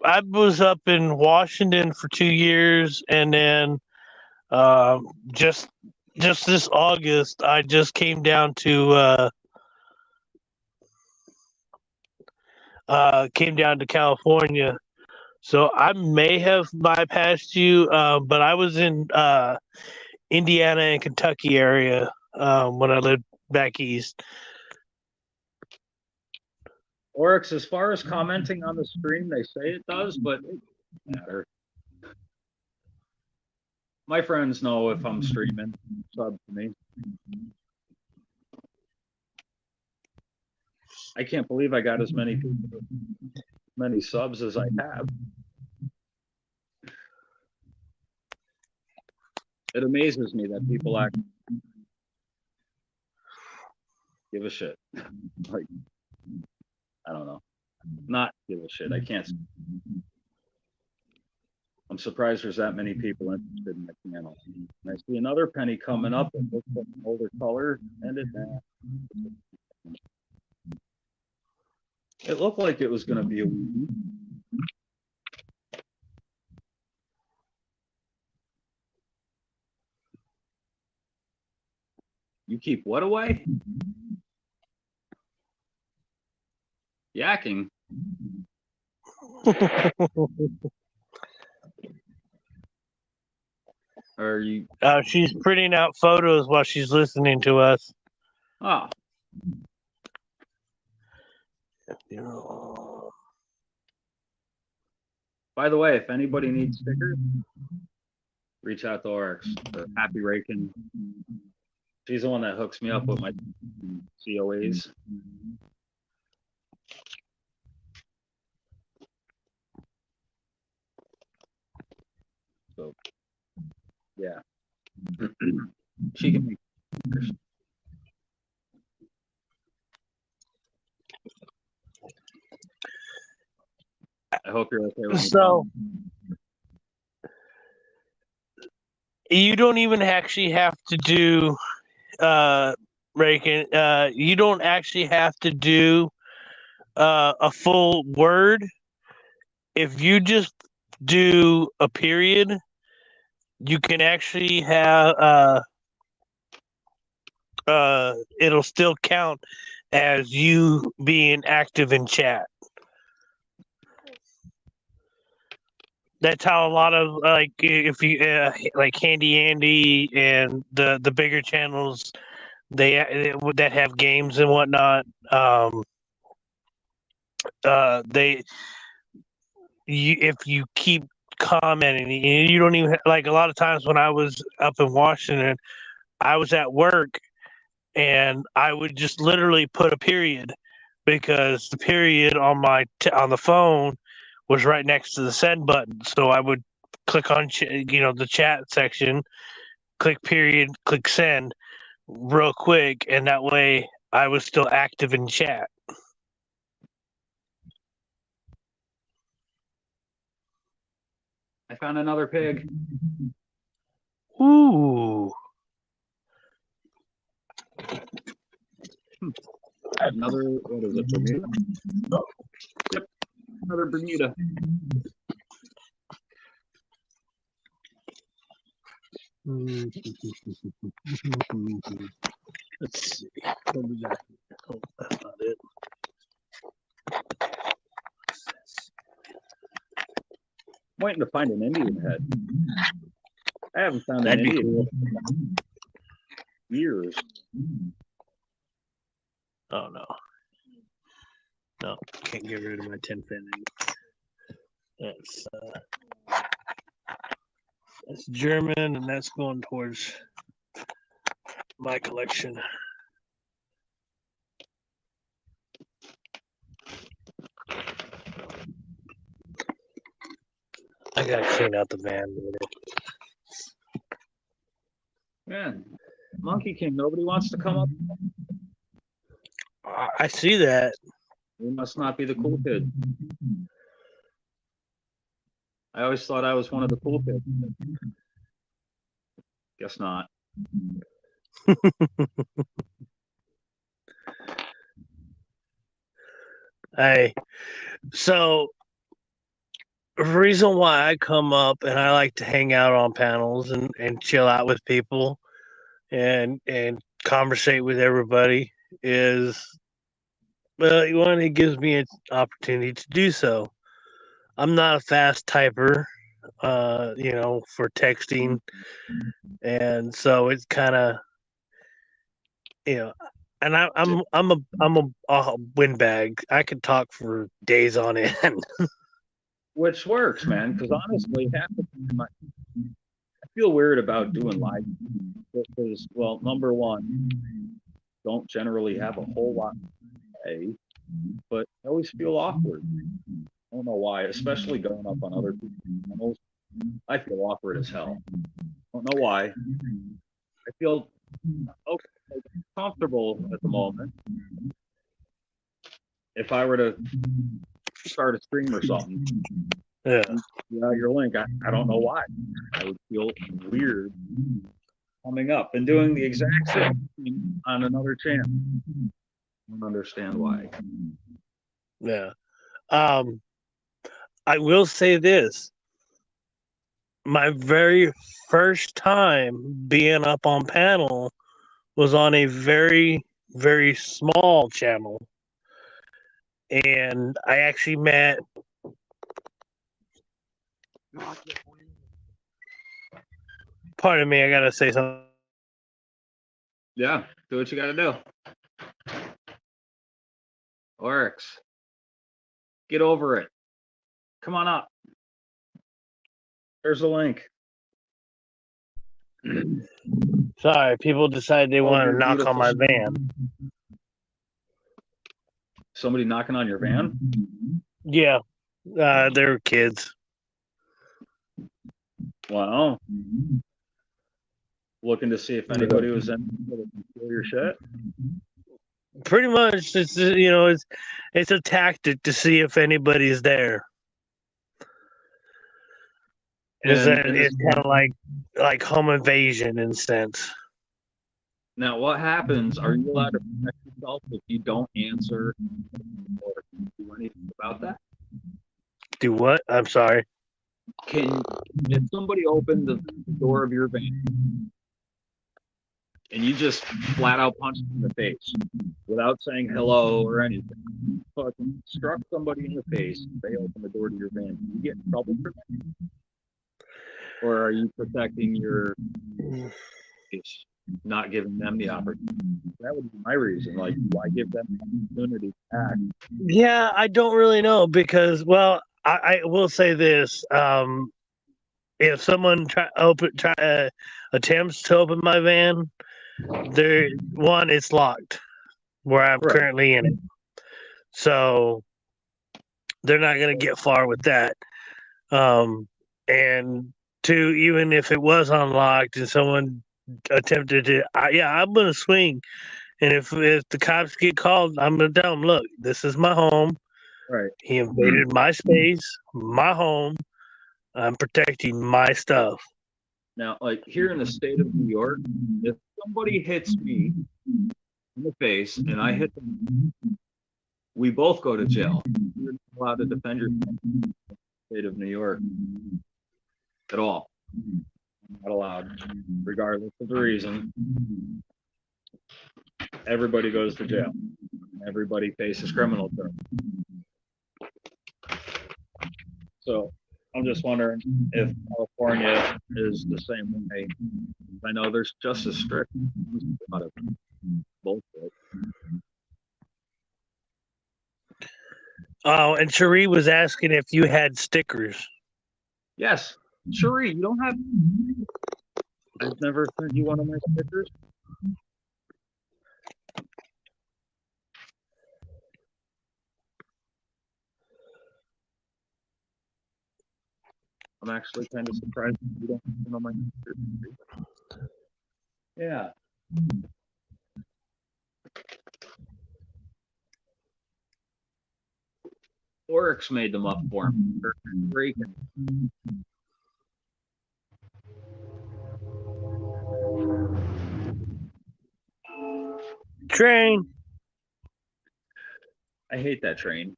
was up in Washington for 2 years, and then just this August, I just came down to California. So I may have bypassed you, but I was in Indiana and Kentucky area when I lived back east. Oryx, as far as commenting on the stream, they say it does, but it doesn't matter. My friends know if I'm streaming, sub to me. I can't believe I got as many subs as I have. It amazes me that people actually give a shit. Like, I don't know. Not give a shit. I can't. I'm surprised there's that many people interested in my channel. And I see another penny coming up. It looks like an older color. It looked like it was going to be a weed. You keep what away? Yakking. Are you? She's printing out photos while she's listening to us. Oh. By the way, if anybody needs stickers, reach out to Oryx or Happy Raking. She's the one that hooks me up with my COAs. So, yeah. She can make stickers. I hope you're okay with me. So, you don't even actually have to do Raking. You don't actually have to do a full word. If you just do a period, you can actually have it'll still count as you being active in chat. That's how a lot of like if you like Handy Andy and the bigger channels that have games and whatnot. They if you keep commenting, you don't even like a lot of times when I was up in Washington, I was at work and I would just literally put a period because the period on on the phone was right next to the send button. So I would click on the chat section, click period, click send real quick, and that way I was still active in chat. I found another pig. Ooh. Another, what is it, Bermuda? Yep, another Bermuda. Let's see. What we got here? Oh, that's not it. I'm waiting to find an Indian head. I haven't found That'd an be Indian cool. head in years. Oh no. No, can't get rid of my 10 fin. That's German, and that's going towards my collection. I gotta clean out the van. Man, Monkey King, nobody wants to come up. I see that. We must not be the cool kid. I always thought I was one of the cool kids. Guess not. So the reason why I come up and I like to hang out on panels and chill out with people and conversate with everybody is, well, one, it gives me an opportunity to do so. I'm not a fast typer, for texting, and so it's kind of, and I'm a windbag. I can talk for days on end. Which works, man, because honestly, half the time I feel weird about doing live because, well, number one, don't generally have a whole lot to say, but I always feel awkward. I don't know why, especially going up on other people's channels. I feel awkward as hell. I don't know why. I feel comfortable at the moment. If I were to start a stream or something, Yeah, your link, I don't know why. I would feel weird coming up and doing the exact same thing on another channel. I don't understand why. yeah. I will say this. My very first time being up on panel was on a very, very small channel. And I actually met. Pardon me, I gotta say something. Yeah, do what you gotta do. Oryx, get over it. Come on up. There's the link. Sorry, people decided they wanted to knock on my van. Somebody knocking on your van? Yeah, they're kids. Wow. Looking to see if anybody was in to steal your shit? Pretty much, it's it's a tactic to see if anybody's there. It's kind of like home invasion in a sense. Now, what happens? Are you allowed to protect yourself if you don't answer or do anything about that? Do what? I'm sorry. If somebody opened the door of your van and you just flat out punch them in the face without saying hello or anything. Fucking struck somebody in the face, they open the door to your van. Do you get in trouble for that? Or are you protecting your face, not giving them the opportunity? That would be my reason. Like, why give them the opportunity to act? Yeah, I don't really know because, well, I will say this: if someone attempts to open my van, it's locked where I'm Right. currently in it, so they're not gonna get far with that. And two, even if it was unlocked and someone attempted to, I'm gonna swing. And if the cops get called, I'm gonna tell them, look, this is my home. Right. He invaded my space, my home. I'm protecting my stuff. Now, like here in the state of New York, if somebody hits me in the face and I hit them, we both go to jail. You're not allowed to defend yourself in the state of New York at all. Not allowed, regardless of the reason. Everybody goes to jail. Everybody faces criminal terms. So I'm just wondering if California is the same way. I know there's just as strict. A lot of bullshit. Oh, and Cherie was asking if you had stickers. Yes, Cherie, you don't have. I've never sent you one of my stickers. I'm actually kind of surprised you don't have one of my stickers. Yeah. Oryx made them up for him. Breaking. Train. I hate that train.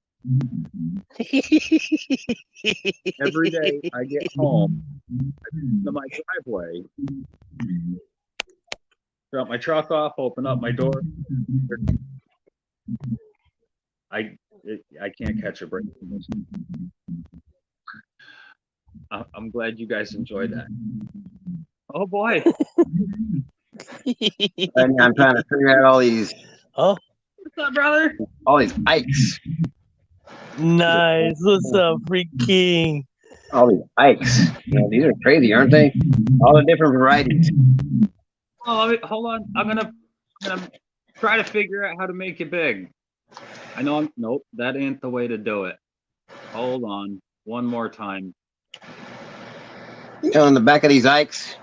Every day I get home, I come to my driveway, drop my truck off, open up my door. I can't catch a break from this. I'm glad you guys enjoyed that. Oh boy. And I'm trying to figure out all these. Oh, what's up, brother? All these Ikes. Nice. What's up, Freak King? All these Ikes. These are crazy, aren't they? All the different varieties. Oh, hold on. I'm gonna try to figure out how to make it big. I know nope, that ain't the way to do it. Hold on. One more time. On the back of these Ikes.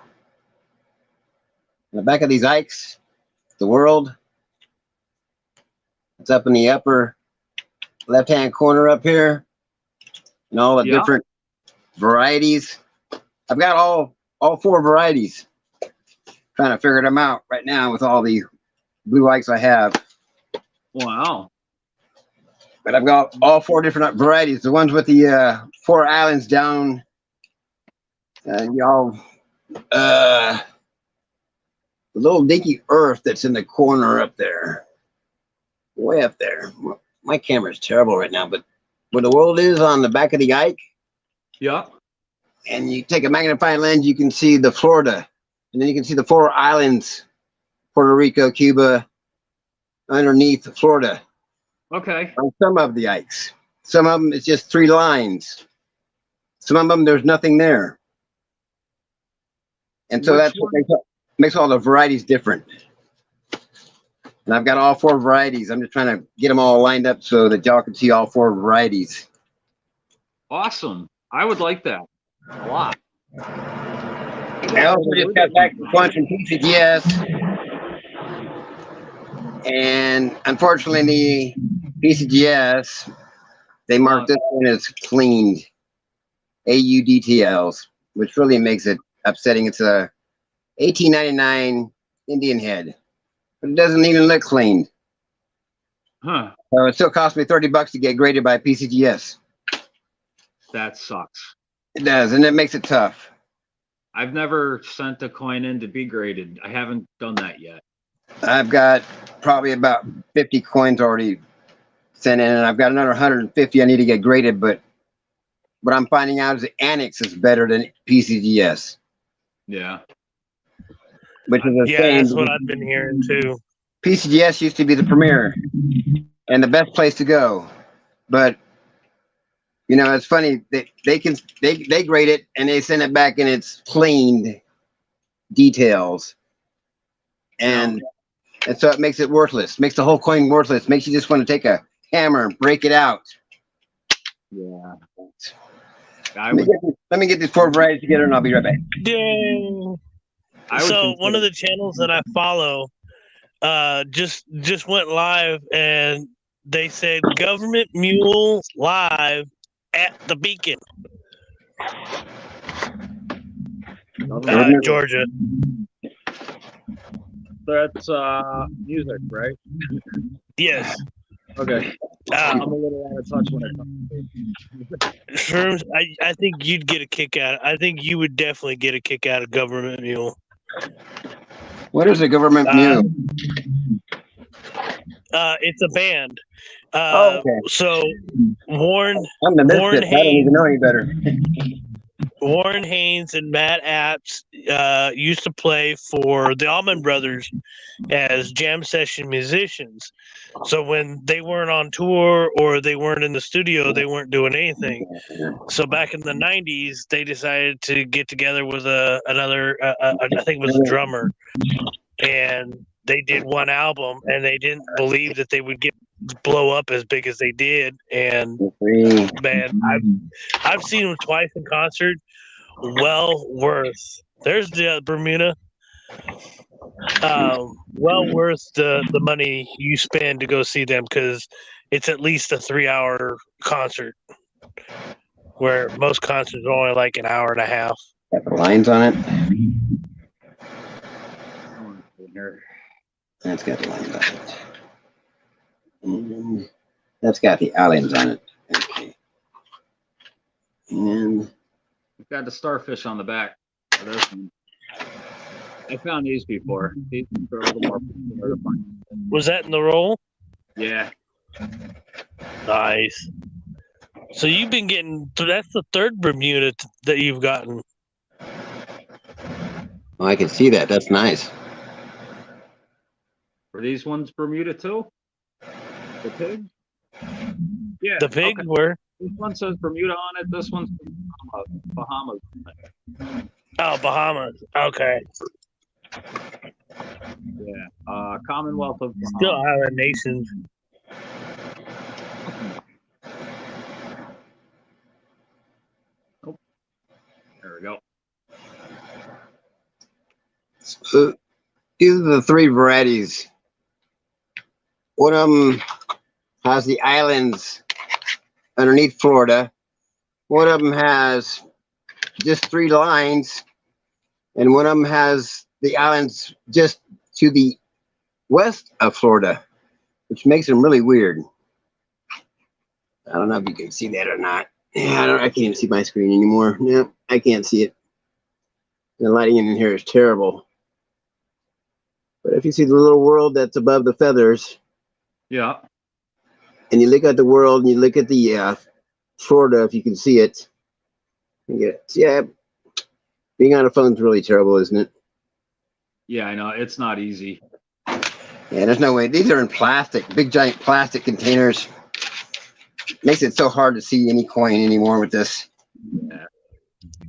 The world. It's up in the upper left-hand corner up here. And all the different varieties. I've got all 4 varieties. Trying to figure them out right now with all the blue Ikes I have. Wow. But I've got all 4 different varieties. The ones with the 4 islands down, the little dinky earth that's in the corner up there, way up there. My camera's terrible right now, but where the world is on the back of the Ike. Yeah. And you take a magnifying lens, you can see the Florida, and then you can see the 4 islands, Puerto Rico, Cuba, underneath Florida. Okay. On some of the Ikes. Some of them, it's just 3 lines. Some of them, there's nothing there. And so that's what makes all the varieties different. And I've got all 4 varieties. I'm just trying to get them all lined up so that y'all can see all 4 varieties. Awesome. I would like that a lot. I also just got back from lunch from PCGS. And unfortunately, PCGS, they marked this one as cleaned. AUDTLs, which really makes it upsetting. It's a $18.99 Indian head, but it doesn't even look cleaned. Huh. So it still cost me $30 to get graded by PCGS. That sucks. It does, and it makes it tough. I've never sent a coin in to be graded. I haven't done that yet. I've got probably about 50 coins already sent in, and I've got another 150 I need to get graded. But what I'm finding out is the Annex is better than PCGS, Yeah. which is a Yeah, shame. that's what I've been hearing too. PCGS used to be the premier and the best place to go, but you know, it's funny they grade it and they send it back and it's cleaned details, and so it makes it worthless, makes the whole coin worthless, makes you just want to take a hammer and break it out. Yeah. Let me get these 4 varieties together and I'll be right back. Dang. So one of the channels that I follow just went live, and they said Government Mule live at the Beacon, Georgia. That's music, right? Yes. Okay. I'm a little out of touch when it comes to Shrooms, I think you'd get a kick out of, I think you would definitely get a kick out of Government Mule. What is a Government Mule? It's a band. Okay. So Warren Warren Haynes, I don't even know any better. Warren Haynes and Matt Apps used to play for the Allman Brothers as jam session musicians. So when they weren't on tour or they weren't in the studio, they weren't doing anything. So back in the 90s, they decided to get together with another, I think it was a drummer, and they did one album, and they didn't believe that they would blow up as big as they did. And man, I've seen them twice in concert. Well worth. There's the Bermuda. Well worth the money you spend to go see them, because it's at least a 3-hour concert, where most concerts are only like an hour and a half. Got the lines on it. That's got the lines on it. And that's got the islands on it. Okay. And we've got the starfish on the back of this one. I found these before. These are a little more popular to find. Was that in the roll? Yeah. Nice. So you've been getting, that's the third Bermuda that you've gotten. Oh, I can see that. That's nice. Were these ones Bermuda too? The pig? Yeah. The pigs were. This one says Bermuda on it. This one's Bahamas. Oh, Bahamas. Okay. Yeah. Commonwealth of Bahamas. Still Island Nations. Oh. There we go. So these are the 3 varieties. One of them has the islands underneath Florida. One of them has just 3 lines, and one of them has the islands just to the west of Florida, which makes them really weird. I don't know if you can see that or not. Yeah, I can't even see my screen anymore. No, I can't see it. The lighting in here is terrible. But if you see the little world that's above the feathers, yeah, and you look at the world and you look at the Florida, if you can see it, yeah, being on a phone is really terrible, isn't it? Yeah, I know. It's not easy. Yeah, there's no way. These are in plastic, big giant plastic containers. Makes it so hard to see any coin anymore with this. Yeah.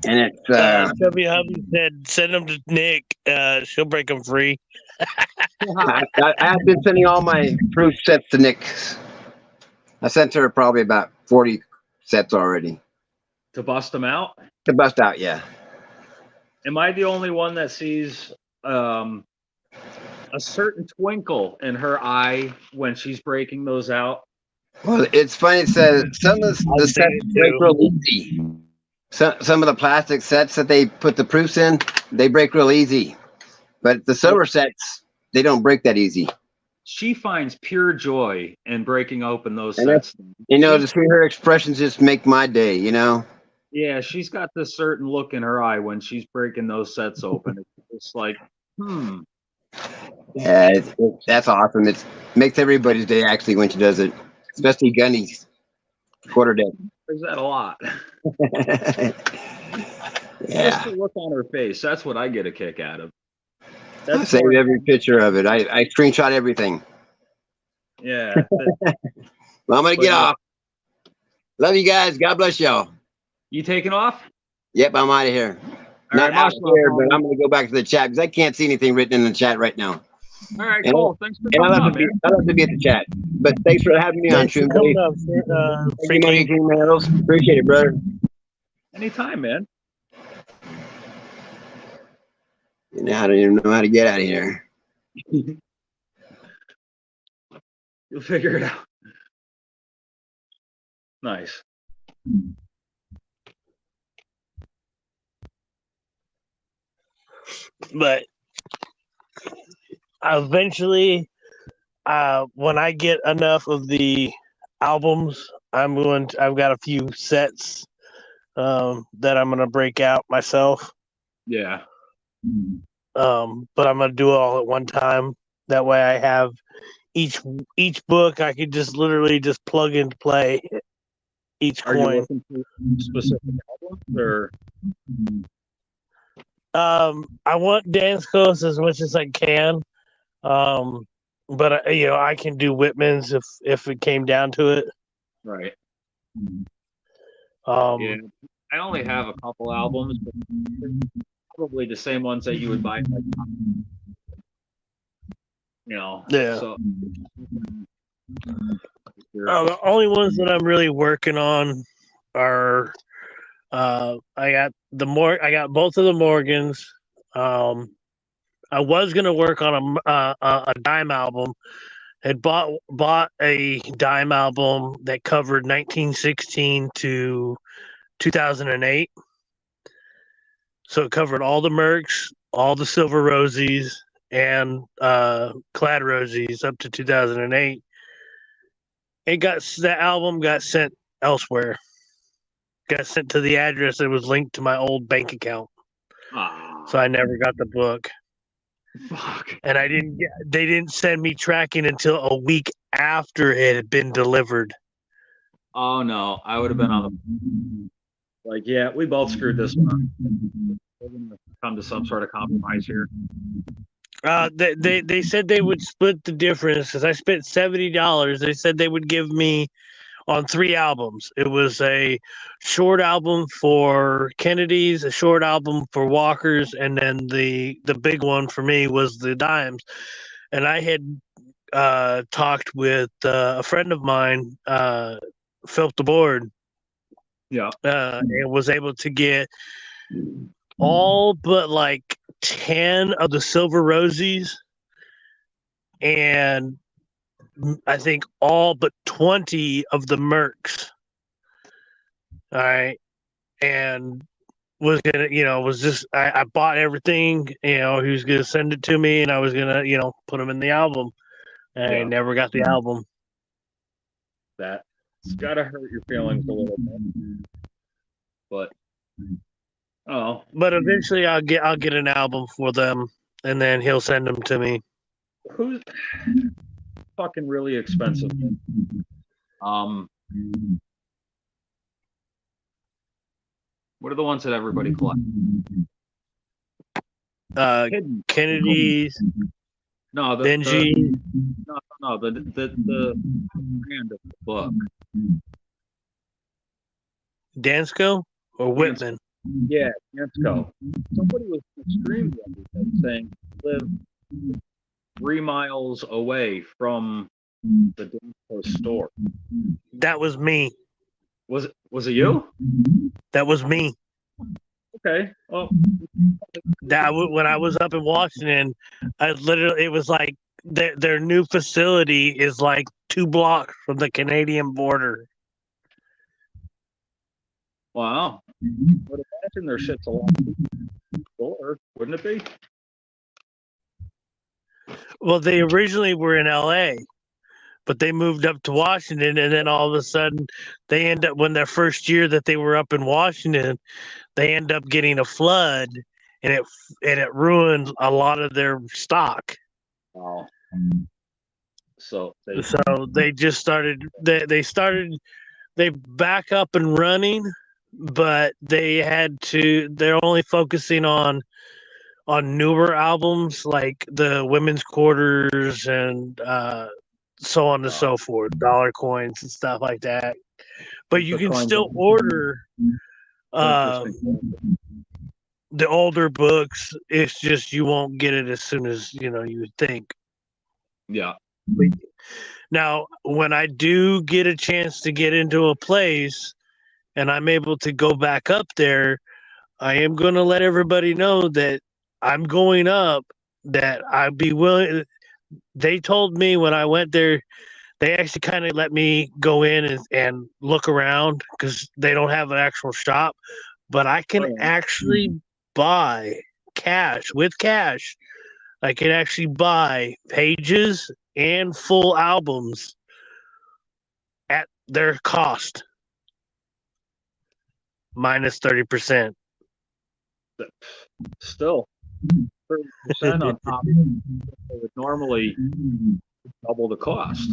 And it's Chubby Hubby said, send them to Nick. She'll break them free. I've been sending all my proof sets to Nick. I sent her probably about 40 sets already. To bust them out? To bust out, yeah. Am I the only one that sees a certain twinkle in her eye when she's breaking those out? Well, it's funny. It says some of the sets break real easy. Some of the plastic sets that they put the proofs in, they break real easy. But the silver sets, they don't break that easy. She finds pure joy in breaking open those sets. You know, to see her expressions just make my day, you know? Yeah, she's got this certain look in her eye when she's breaking those sets open. It's just like, Yeah, that's awesome. It makes everybody's day actually when she does it, especially Gunny's quarter deck. Is that a lot? Just Yeah, the look on her face. That's what I get a kick out of. I That's saved more, every picture of it. I screenshot everything. yeah. Well, I'm gonna But get yeah. off. Love you guys. God bless y'all. You taking off? Yep, I'm out of here. All Not right, out much love, here, but homie. I'm gonna go back to the chat because I can't see anything written in the chat right now. All right, And cool. Thanks for And I coming love on, to be, man. I love to be at the chat. But thanks for having me on, Thanks for Shroom coming Buddy. up, Thank you, Free Monkey King. King Metals. Appreciate it, brother. Anytime, man. And I don't even know how to get out of here. You'll figure it out. Nice. But eventually, when I get enough of the albums, I've got a few sets that I'm gonna break out myself. Yeah. But I'm gonna do it all at one time. That way, I have each book. I could just literally just plug and play each Are you coin. looking for specific albums or? I want Dance Coast as much as I can. But I can do Whitman's if it came down to it. Right. Yeah. I only have a couple albums, but probably the same ones that you would buy. Like, Yeah. So. The only ones that I'm really working on are I got both of the Morgans. I was gonna work on a dime album. Had bought a dime album that covered 1916 to 2008. So it covered all the Mercs, all the Silver Rosies, and Clad Rosies up to 2008. The album got sent elsewhere. Got sent to the address that was linked to my old bank account. So I never got the book. Fuck. And they didn't send me tracking until a week after it had been delivered. Oh no, I would have been on the like, yeah, we both screwed this one up. We're gonna come to some sort of compromise here. They said they would split the difference because I spent $70. They said they would give me on 3 albums. It was a short album for Kennedy's, a short album for Walker's, and then the big one for me was the Dimes. And I had talked with a friend of mine, Philip DeBoard. Yeah. And was able to get all but like 10 of the Silver Rosies and I think all but 20 of the Mercs. All right. And was gonna, I bought everything, he was gonna send it to me and I was gonna, put them in the album. And I never got the album. That's gotta hurt your feelings a little bit. But but eventually I'll get an album for them and then he'll send them to me. Who's fucking really expensive? What are the ones that everybody collects? Kennedy's. No, Benji. The brand of the book. Dansko or Whitman? Yeah, Dansko. Somebody was extremely saying live 3 miles away from the Dansko store. That was me. Was it you? That was me. Okay. Well, when I was up in Washington, it was like their new facility is like 2 blocks from the Canadian border. Wow. I would imagine their shit's a lot cheaper, wouldn't it be? Well, they originally were in LA, but they moved up to Washington, and then all of a sudden they end up, when their first year that they were up in Washington, they end up getting a flood, and it ruined a lot of their stock. Wow. So they just started they back up and running, but they're only focusing on newer albums like the Women's Quarters and so on and so forth, Dollar Coins and stuff like that. But you can still order the older books. It's just you won't get it as soon as you would think. Yeah. Now, when I do get a chance to get into a place and I'm able to go back up there, I am going to let everybody know that I'm going up, that I'd be willing. They told me when I went there, they actually kind of let me go in and look around because they don't have an actual shop, but I can actually buy with cash. I can actually buy pages and full albums at their cost, minus 30%. Still, 30% on top would normally double the cost.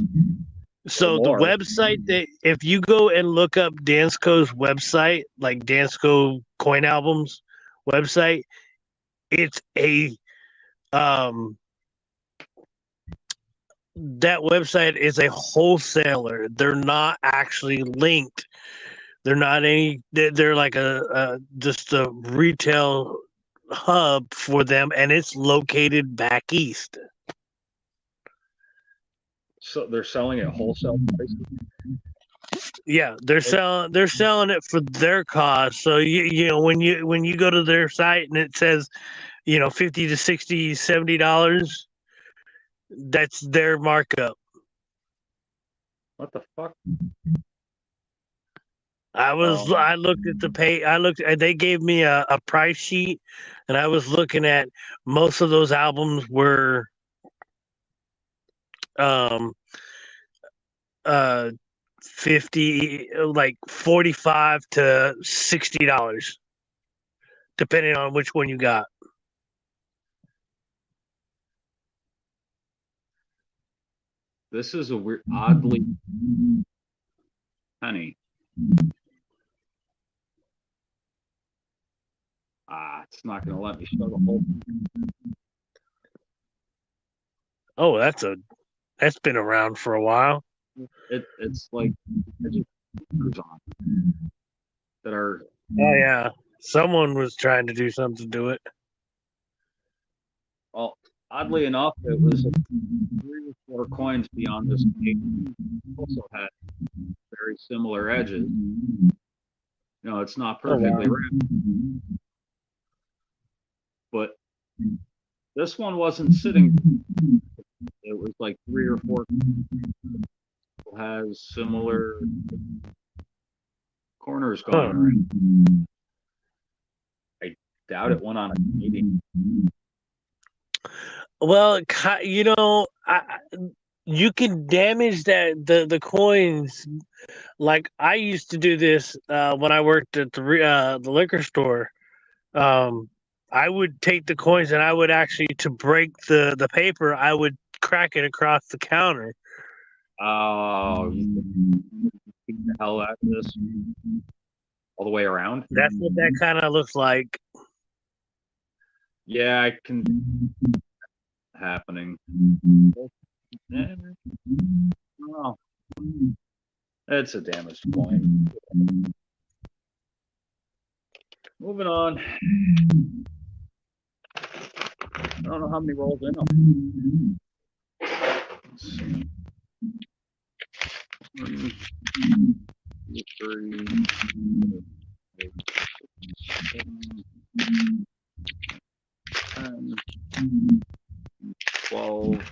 So the website, if you go and look up Dansko's website, like Dansko Coin Albums website, it's that website is a wholesaler. They're not actually linked. They're not they're like just a retail hub for them, and it's located back east. So they're selling at wholesale prices? Yeah, they're selling it for their cost. So you know when you go to their site and it says, $50 to $60, $70, that's their markup. What the fuck? I looked at the pay. They gave me a price sheet, and I was looking at most of those albums were 50, like $45 to $60, depending on which one you got. This is a weird, oddly penny. It's not going to let me show the whole. Oh, that's been around for a while. It's like on that are. Oh yeah, someone was trying to do something to it. Well, oddly enough, it was 3 or 4 coins beyond this page. Also had very similar edges. It's not perfectly round, but this one wasn't sitting. It was like 3 or 4 has similar corners going around. I doubt it went on a meeting. Well, you can damage the coins. Like I used to do this when I worked at the liquor store. I would take the coins and I would actually, to break the paper, I would crack it across the counter. Oh, you beat the hell out of this all the way around? That's what that kind of looks like. Yeah, I can. Happening. Oh, it's a damaged coin. Moving on. I don't know how many rolls in them. Let's see. 1, 2, 3, 8, 10, 12,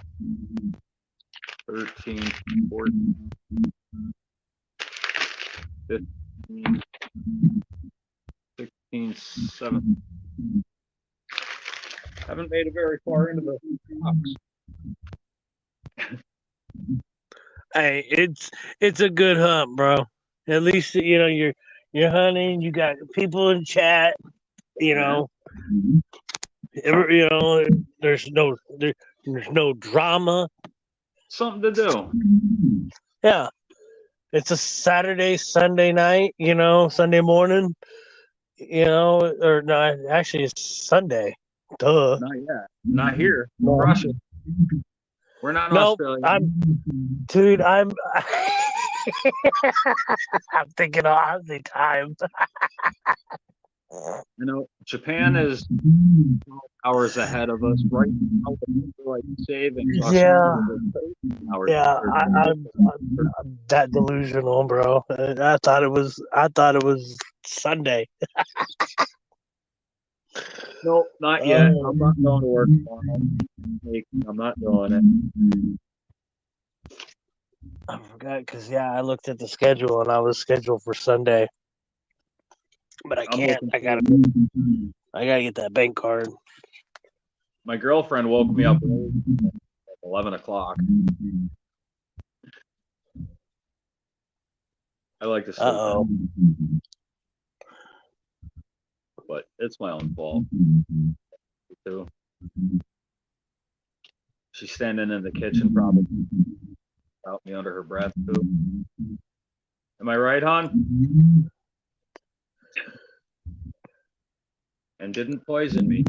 13, 14, 15, 16, 17. Haven't made it very far into the box. Hey, it's a good hunt, bro. At least you're hunting. You got people in chat. You know, there's no drama. Something to do. Yeah, it's a Saturday, Sunday night. Sunday morning. Or no, actually it's Sunday. Duh. Not yet. Not here. No. Russia. We're not in Nope. Australia. Dude, I'm I'm thinking of Aussie time. Japan is hours ahead of us right now. Like saving. Yeah. Hours Yeah, I'm that delusional, bro. I thought it was Sunday. Nope, not yet. I'm not going to work tomorrow. I'm not doing it. I forgot because I looked at the schedule and I was scheduled for Sunday, but I can't. I gotta get that bank card. My girlfriend woke me up at 11 o'clock. I like to sleep. Uh-oh. But it's my own fault too. She's standing in the kitchen probably out me under her breath too. Am I right, hon? And didn't poison me.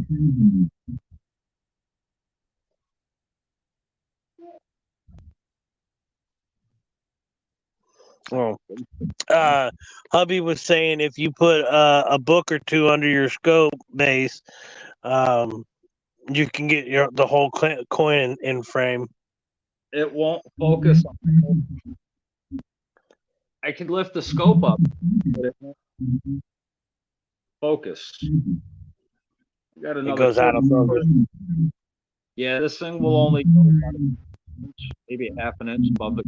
Oh. Hubby was saying if you put a book or two under your scope base, you can get the whole coin in frame. It won't focus on. I could lift the scope up, but it won't focus. You got another. It goes out of focus. Yeah, this thing will only go about an inch, maybe a half an inch above the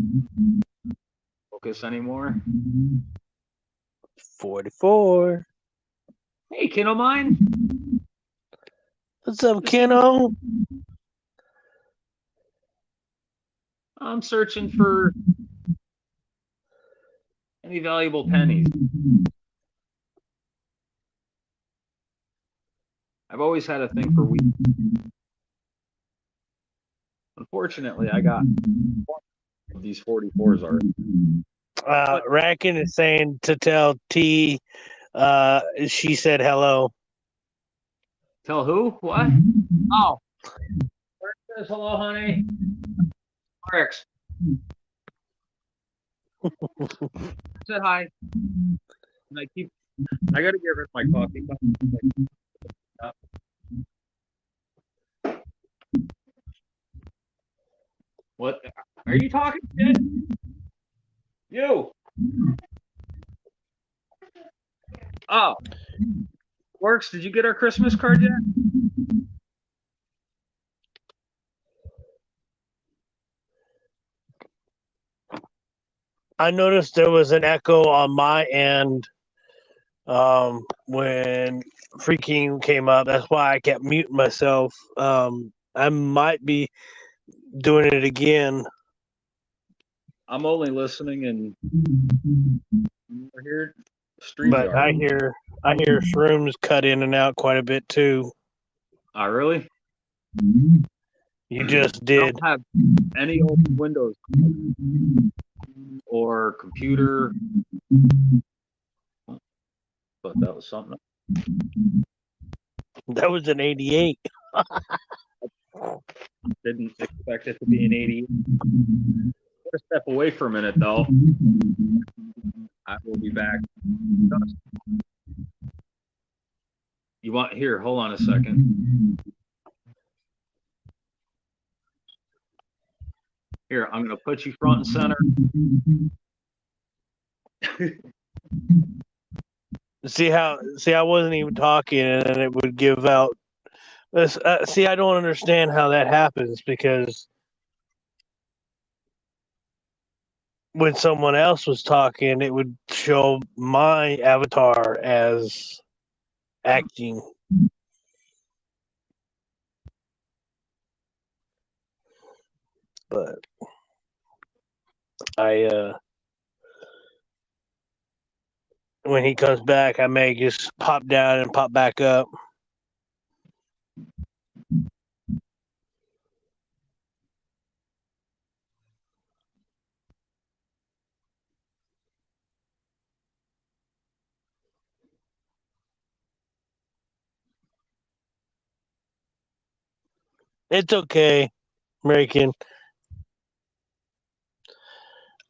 focus anymore. 44. Hey, kiddo mine. What's up, kiddo? I'm searching for any valuable pennies. I've always had a thing for wheat. Unfortunately, I got these 44s already. Rackin is saying to tell T, she said hello. Tell who? What? Oh. Mark says hello, honey. Rex. Said hi. And I gotta get rid of my coffee cup. What? Are you talking shit? You. Oh. Works, did you get our Christmas card yet? I noticed there was an echo on my end when Freaking came up. That's why I kept muting myself. I might be doing it again. I'm only listening and here. But I hear shrooms cut in and out quite a bit too. Oh, really? You just did. I don't have any open windows or computer. But that was something. That was an 88. Didn't expect it to be an 88. Gotta step away for a minute though. I will be back. You want here? Hold on a second. Here, I'm gonna put you front and center. See, I wasn't even talking, and it would give out. See, I don't understand how that happens because when someone else was talking, it would show my avatar as acting. But when he comes back, I may just pop down and pop back up. It's okay, American.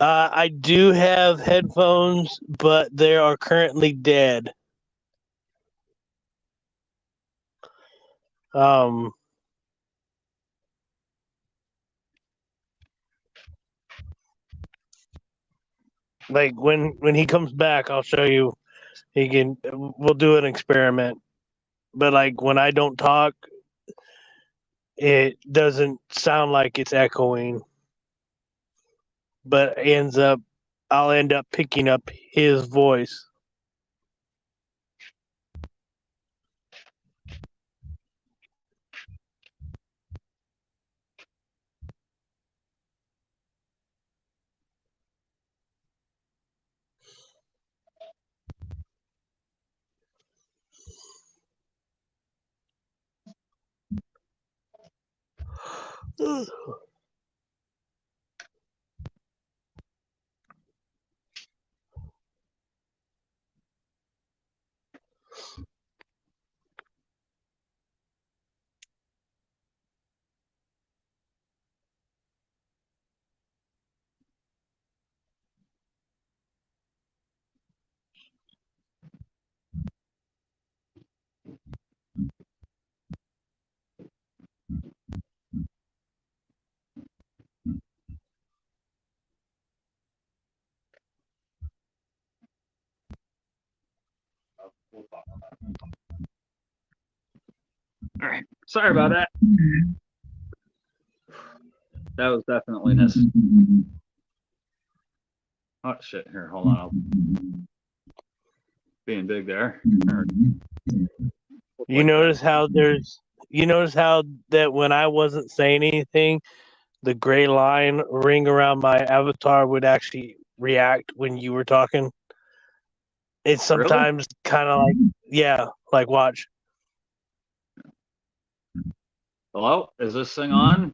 I do have headphones, but they are currently dead. Like when he comes back, I'll show you. We'll do an experiment. But like when I don't talk, it doesn't sound like it's echoing. But I'll end up picking up his voice. All right. Sorry about that. That was definitely necessary. Oh shit! Here, hold on. Being big there. You notice how that when I wasn't saying anything, the gray line ring around my avatar would actually react when you were talking? It's sometimes kind of like, yeah, like watch. Hello? Is this thing on?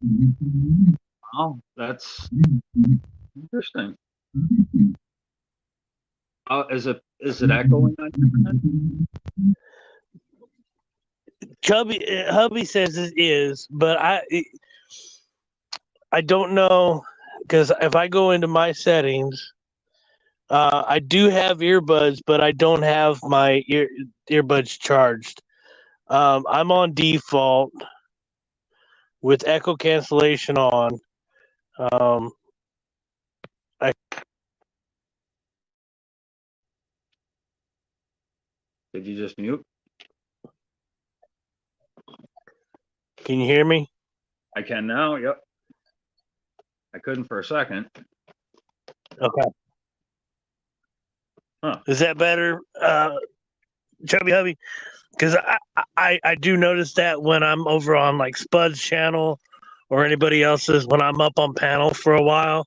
Oh, that's interesting. Oh, is it echoing on your end? Hubby says it is, but I don't know, because if I go into my settings, I do have earbuds, but I don't have my earbuds charged. I'm on default with echo cancellation on. Did you just mute? Can you hear me? I can now. Yep. I couldn't for a second. Okay. Huh. Is that better, Chubby Hubby? Because I do notice that when I'm over on like Spud's channel or anybody else's, when I'm up on panel for a while,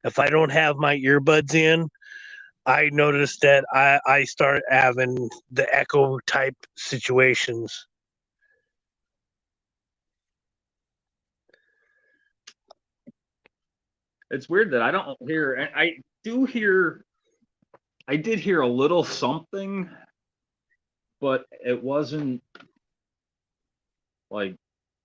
if I don't have my earbuds in, I notice that I start having the echo type situations. It's weird that I don't hear. I did hear a little something, but it wasn't like,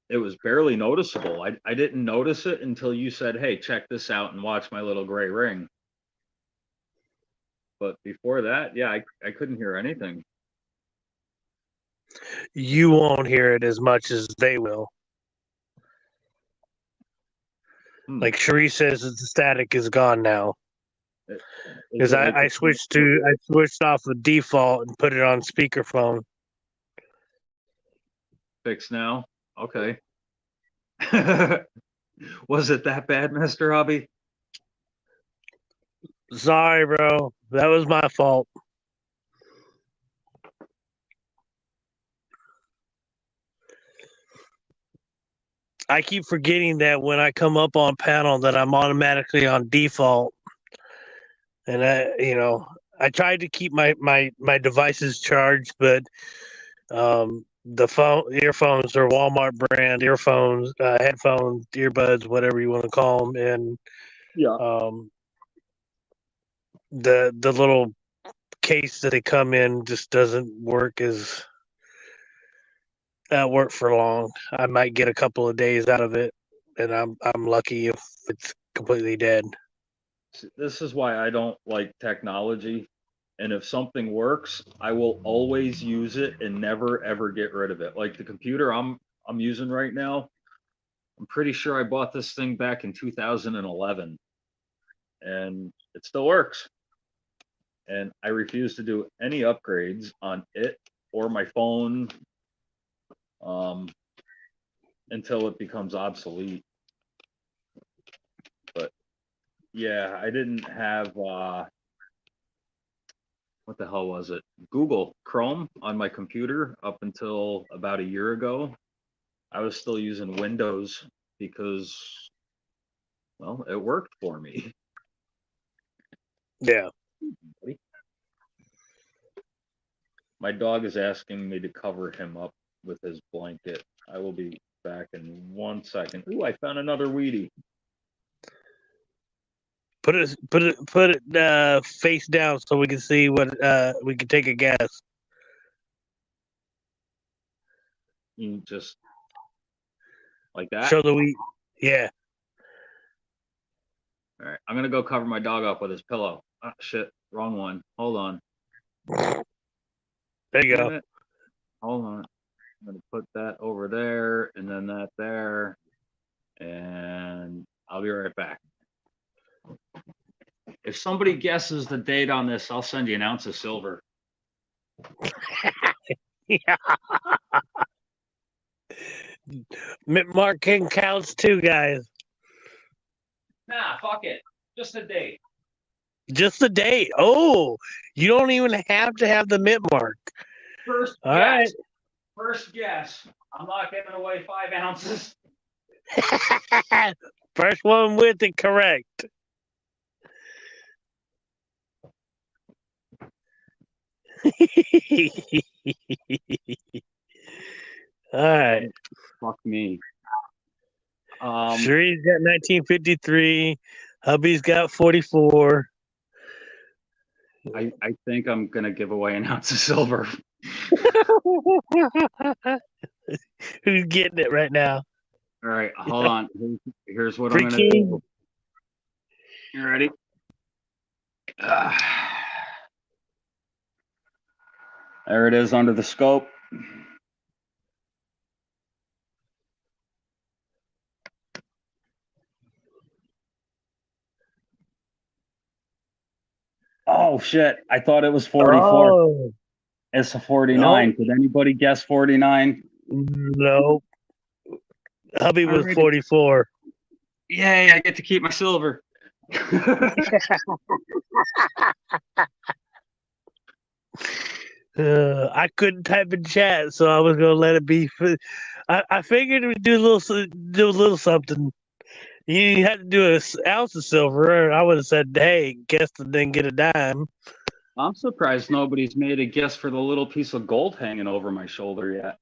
it was barely noticeable. I didn't notice it until you said, "Hey, check this out and watch my little gray ring." But before that, yeah, I couldn't hear anything. You won't hear it as much as they will. Like Cherie says, the static is gone now. Because I switched off the default and put it on speakerphone. Fixed now? Okay. Was it that bad, Mr. Hubby? Sorry, bro. That was my fault. I keep forgetting that when I come up on panel that I'm automatically on default. and I tried to keep my devices charged, but the earphones are Walmart brand earphones, headphones, earbuds, whatever you want to call them, and Yeah. the little case that they come in just doesn't work for long. I might get a couple of days out of it, and I'm lucky if it's completely dead. This is why I don't like technology. And if something works, I will always use it and never ever get rid of it. Like the computer I'm using right now, I'm pretty sure I bought this thing back in 2011 and it still works. And I refuse to do any upgrades on it or my phone until it becomes obsolete. But yeah, I didn't have what the hell was it? Google Chrome on my computer up until about a year ago. I was still using Windows because, well, it worked for me. Yeah. My dog is asking me to cover him up with his blanket. I will be back in 1 second. Ooh, I found another Wheatie. Put it face down so we can see what we can take a guess. You just like that. Show the wheat. Yeah. All right, I'm gonna go cover my dog up with his pillow. Ah, shit, wrong one. Hold on. There you Damn go. it. Hold on. I'm gonna put that over there and then that there, and I'll be right back. If somebody guesses the date on this, I'll send you an ounce of silver. Yeah. Mint King counts too, guys. Nah, fuck it. Just a date. Just the date. Oh, you don't even have to have the mint mark. First All guess. right. First guess. I'm not giving away 5 ounces. First one with it correct. All right. Fuck me. Sheree's got 1953. Hubby's got 44. I think I'm gonna give away an ounce of silver. Who's getting it right now? All right, hold on. Here's what Free I'm gonna King. do. You ready? There it is under the scope. Oh shit! I thought it was 44. Oh, It's a 49. no. Did anybody guess 49? No. Hubby was Alrighty. 44. Yay! I get to keep my silver. I couldn't type in chat, so I was gonna let it be. I figured we'd do a little something. You had to do an ounce of silver. I would have said, "Hey, guess and then get a dime." I'm surprised nobody's made a guess for the little piece of gold hanging over my shoulder yet.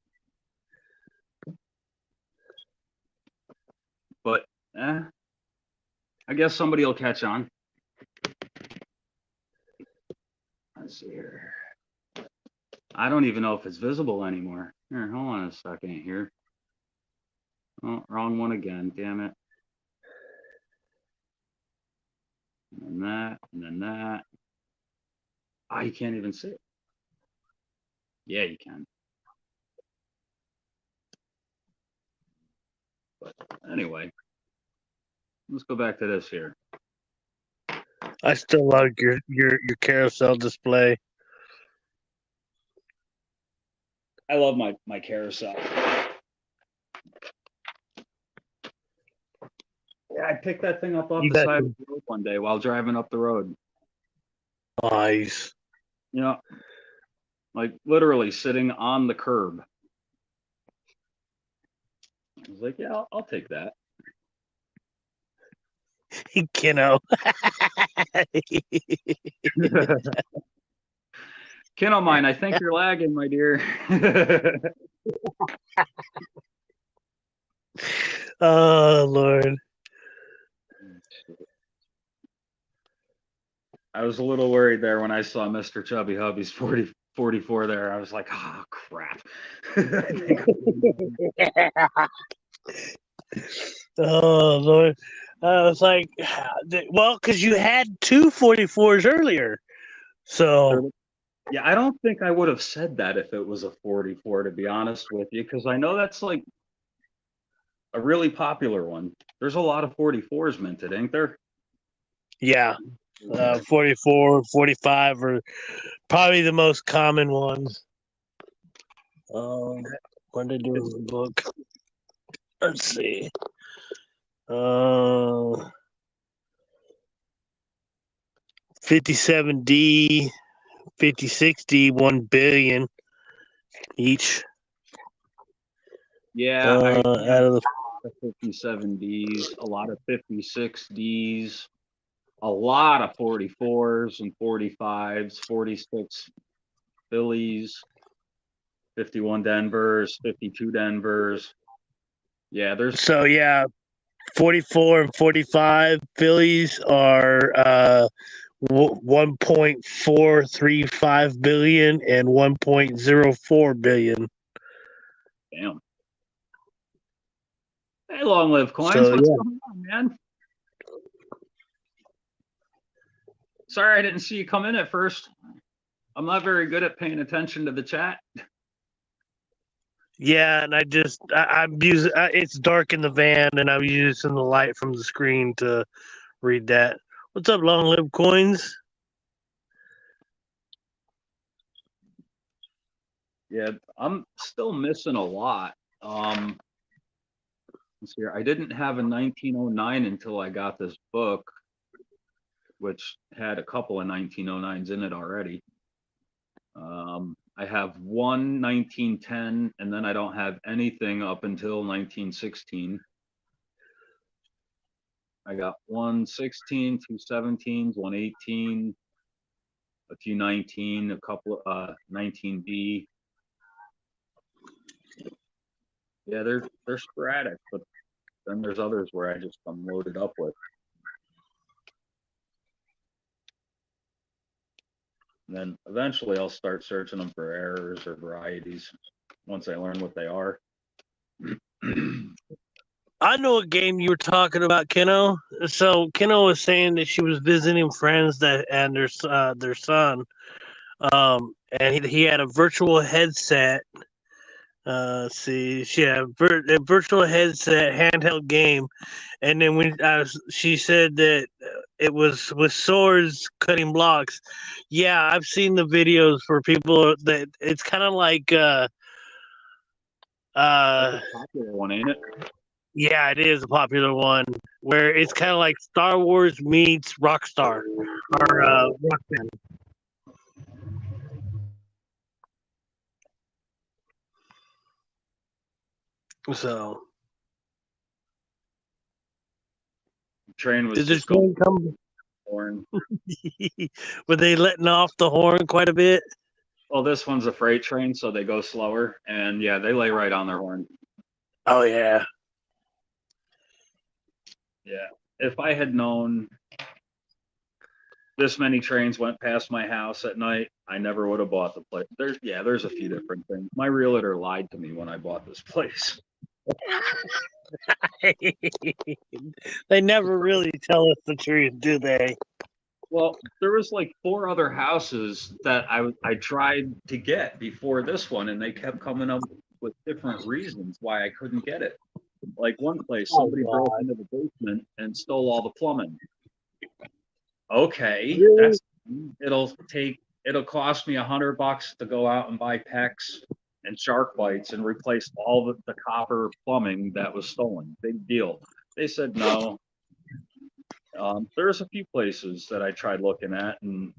But I guess somebody will catch on. Let's see here. I don't even know if it's visible anymore. Here, hold on a second here. Oh, wrong one again. Damn it. And then that, and then that. Oh, you can't even see it. Yeah, you can. But anyway, let's go back to this here. I still like your carousel display. I love my carousel. Yeah, I picked that thing up off the side of the road one day while driving up the road. Nice. You know, like literally sitting on the curb. I was like, yeah, I'll take that. Keno. Kid on mine, I think you're lagging, my dear. Oh Lord. I was a little worried there when I saw Mr. Chubby Hubby's 44 there. I was like, oh crap. Oh Lord. I was like, well, because you had two 44s earlier. So Yeah, I don't think I would have said that if it was a 44, to be honest with you, because I know that's like a really popular one. There's a lot of 44s minted, ain't there? yeah, 44, 45 are probably the most common ones. What did I do in the book? Let's see. 57D, 56D, 1 billion each. Yeah, out of the 57Ds, a lot of 56Ds, a lot of 44s and 45s, 46 Phillies, 51 Denvers, 52 Denvers. Yeah, there's 44 and 45 Phillies are 1.435 billion and 1.04 billion. damn. Hey, long live coins. So, What's yeah. going on, man? Sorry, I didn't see you come in at first. I'm not very good at paying attention to the chat. Yeah, and I'm using it's dark in the van, and I'm using the light from the screen to read that. What's up, long live coins? Yeah, I'm still missing a lot. Let's see here. I didn't have a 1909 until I got this book, which had a couple of 1909s in it already. I have one 1910, and then I don't have anything up until 1916. I got one 16, two 17s, one 18, a few 19, a couple 19B. Yeah, they're sporadic, but then there's others where I just come loaded up with. And then eventually I'll start searching them for errors or varieties once I learn what they are. I know a game you were talking about, Keno. So Keno was saying that she was visiting friends and their son, and he had a virtual headset. See, she had a virtual headset handheld game, and then she said that it was with swords cutting blocks. Yeah, I've seen the videos for people that it's kind of like That's a popular one, ain't it? yeah, it is a popular one where it's kind of like Star Wars meets Rockstar or Rockman. So, Train was did this just going train come? horn. Were they letting off the horn quite a bit? Well, this one's a freight train, so they go slower, and yeah, they lay right on their horn. Oh yeah. Yeah, if I had known this many trains went past my house at night, I never would have bought the place. There's a few different things. My realtor lied to me when I bought this place. They never really tell us the truth, do they? Well, there was like 4 other houses that I tried to get before this one, and they kept coming up with different reasons why I couldn't get it. Like one place, somebody broke into the basement and stole all the plumbing. Okay, Really? it'll cost me $100 to go out and buy PEX and shark bites and replace all the copper plumbing that was stolen. Big deal. They said no. There's a few places that I tried looking at, and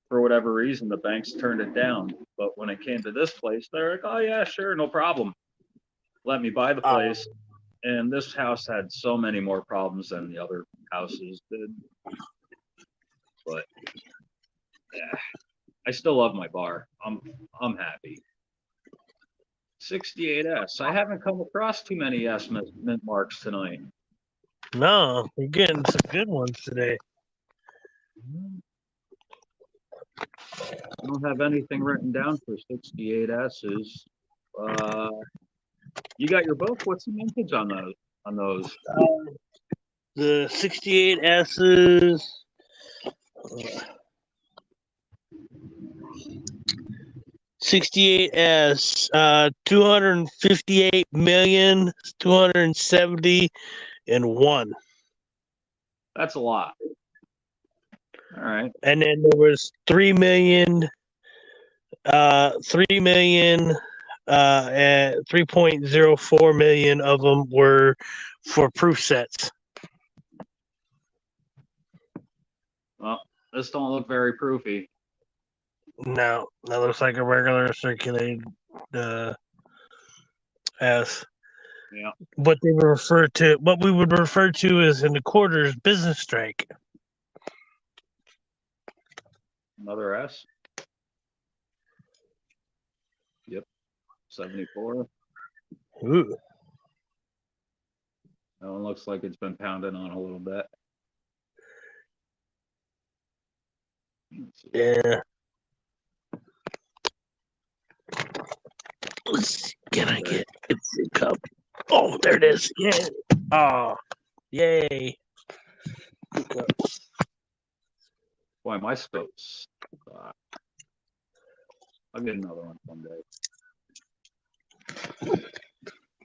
for whatever reason, the banks turned it down. But when it came to this place, they're like, "Oh yeah, sure, no problem. Let me buy the place." And this house had so many more problems than the other houses did. But yeah, I still love my bar. I'm happy. 68S. I haven't come across too many S mint marks tonight. No, you're getting some good ones today. I don't have anything written down for 68S's. You got your book? What's the mintage on those? The 68S's. 68S, 258,271. That's a lot. All right. And then there was 3 million, and 3.04 million of them were for proof sets. Well, this don't look very proofy. No, that looks like a regular circulated S. Yeah. What we would refer to as in the quarters business strike. Another S. Yep. 74. Ooh. That one looks like it's been pounded on a little bit. Yeah. Let's see. Can I get the cup? Oh, there it is. Yeah. Oh, yay. Boy, my scopes. I'll get another one someday.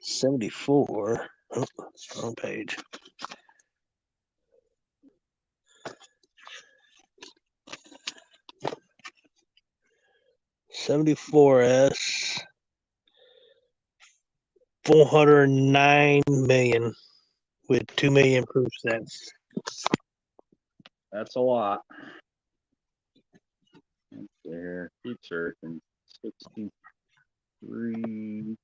74. Oh, wrong page. $74S. 409 million with 2 million proof sets. That's a lot. There, keep searching. 63.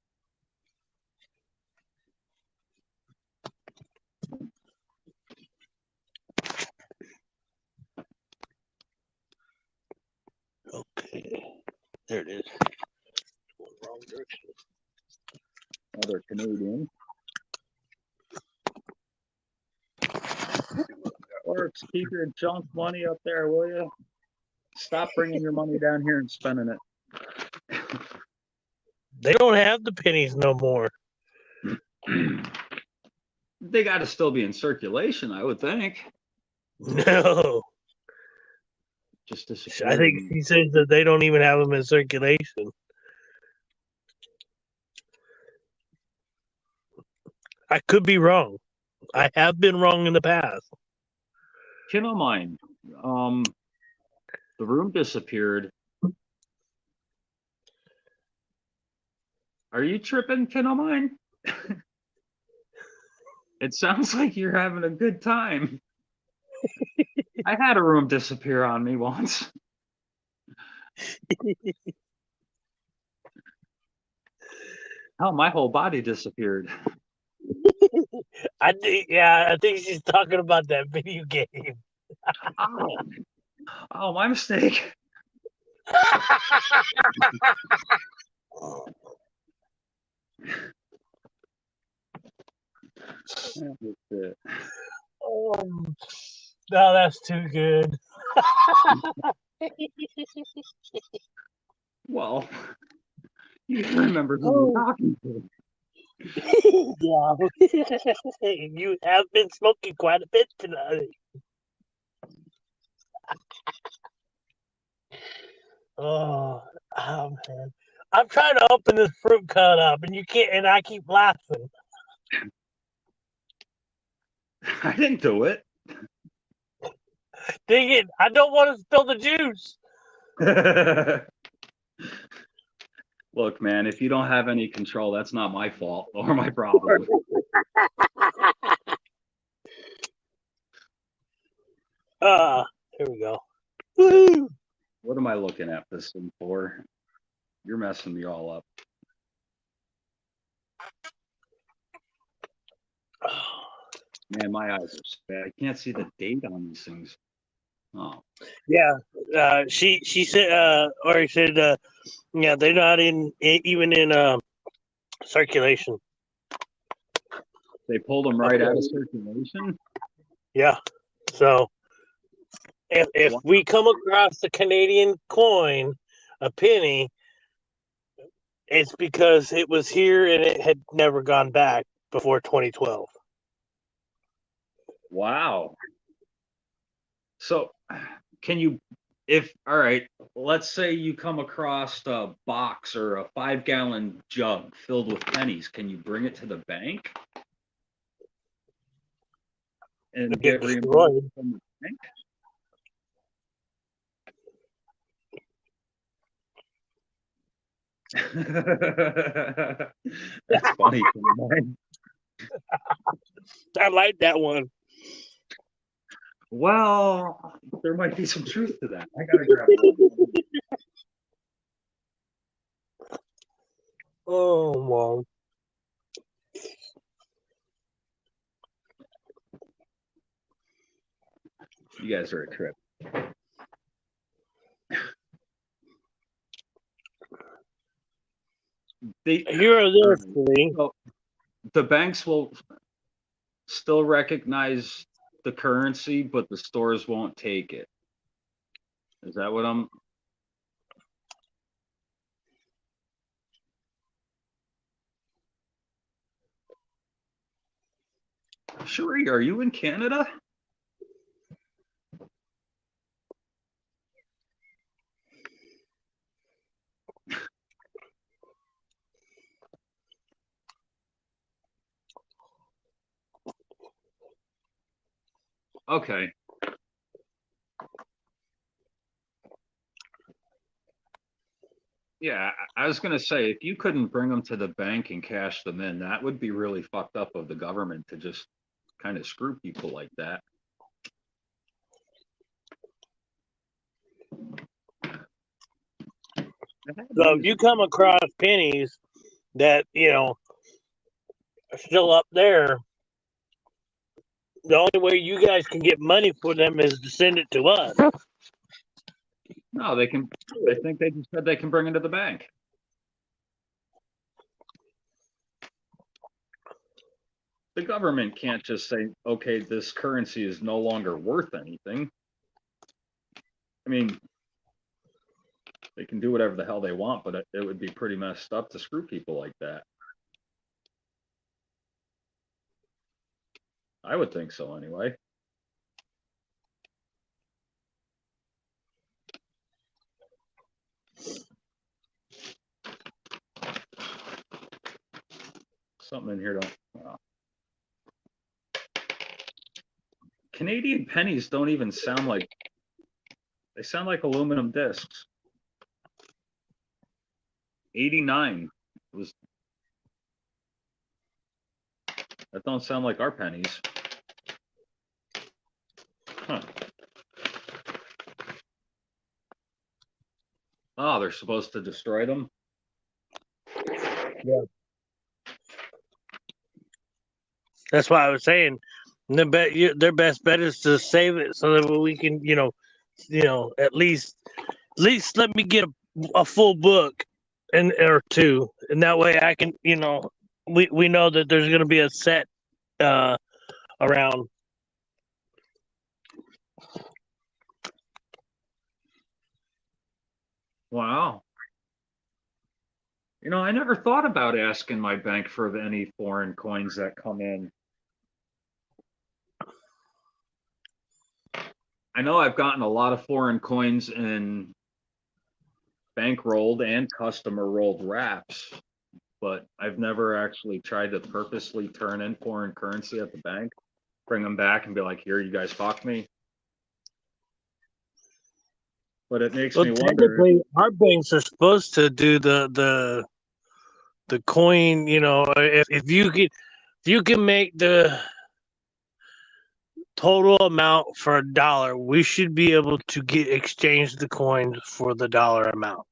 Okay, there it is. Wrong direction. Another Canadian. Works. Keep your junk money up there, will you? Stop bringing your money down here and spending it. They don't have the pennies no more. They got to still be in circulation, I would think. No. Just I think he says that they don't even have them in circulation. I could be wrong. I have been wrong in the past. Kin of mine. The room disappeared. Are you tripping, kin of mine? It sounds like you're having a good time. I had a room disappear on me once. Hell, my whole body disappeared. I think she's talking about that video game. Oh, my mistake. That's it. No, that's too good. Well, you remember who you're talking to. Yeah. You have been smoking quite a bit tonight. Oh man. I'm trying to open this fruit cut up and you can't, and I keep laughing. I didn't do it. Dang it, I don't want to spill the juice. Look, man, if you don't have any control, that's not my fault or my problem. Here we go. Woo! What am I looking at this thing for? You're messing me all up. Man, my eyes are so bad. I can't see the date on these things. Oh, Yeah, she said, or he said, yeah, they're not even in circulation. they pulled them right out of circulation. Yeah, so if Wow. we come across the Canadian coin, a penny, it's because it was here and it had never gone back before 2012. Wow. So, can you, all right, let's say you come across a box or a 5-gallon jug filled with pennies. Can you bring it to the bank and It get gets reimbursed destroyed. from the bank? That's funny. I like that one. Well, there might be some truth to that. I gotta grab one. Oh, well. You guys are a trip. Here this thing. So the banks will still recognize the currency, but the stores won't take it. Is that what I'm? Sheree, are you in Canada? Okay. Yeah, I was gonna say, if you couldn't bring them to the bank and cash them in, that would be really fucked up of the government to just kind of screw people like that. So if you come across pennies that, are still up there, the only way you guys can get money for them is to send it to us. No, they can. I think they just said they can bring it to the bank. The government can't just say, okay, this currency is no longer worth anything. I mean, they can do whatever the hell they want, but it would be pretty messed up to screw people like that. I would think so anyway. Something in here don't. Canadian pennies don't even sound like, they sound like aluminum discs. 89 was, that don't sound like our pennies. Huh. Oh, they're supposed to destroy them? Yeah. That's why I was saying their best bet is to save it so that we can, at least let me get a full book or two, and that way I can, we know that there's going to be a set around. Wow. I never thought about asking my bank for any foreign coins that come in. I know I've gotten a lot of foreign coins in bankrolled and customer rolled wraps, but I've never actually tried to purposely turn in foreign currency at the bank, bring them back and be like, here, you guys fuck me. But it makes me wonder. Our banks are supposed to do the coin, if you can make the total amount for $1, we should be able to exchange the coins for the dollar amount.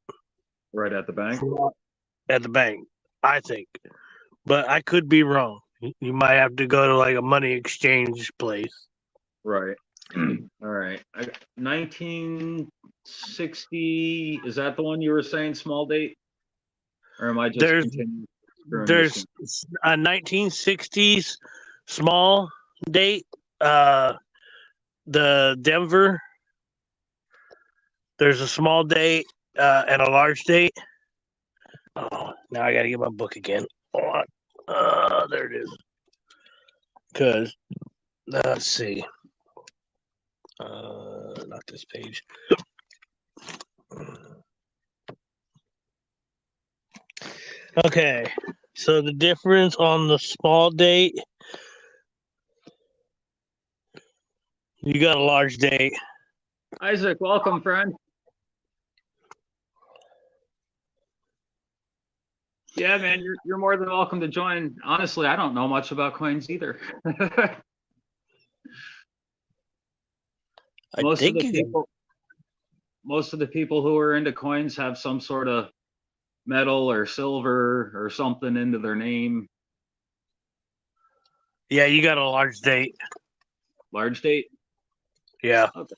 Right at the bank? At the bank, I think. But I could be wrong. You might have to go to like a money exchange place. Right. All right. 1960. Is that the one you were saying? Small date, or am I just There's continuing screwing this there's a 1960s small date. The Denver. There's a small date and a large date. Oh, now I gotta get my book again. Hold on. There it is. Because let's see. Not this page. Okay, so the difference on the small date, you got a large date. Isaac, welcome, friend. Yeah, man, you're more than welcome to join. Honestly, I don't know much about coins either. most of the people who are into coins have some sort of metal or silver or something into their name. Yeah, you got a large date. Large date? Yeah. Okay.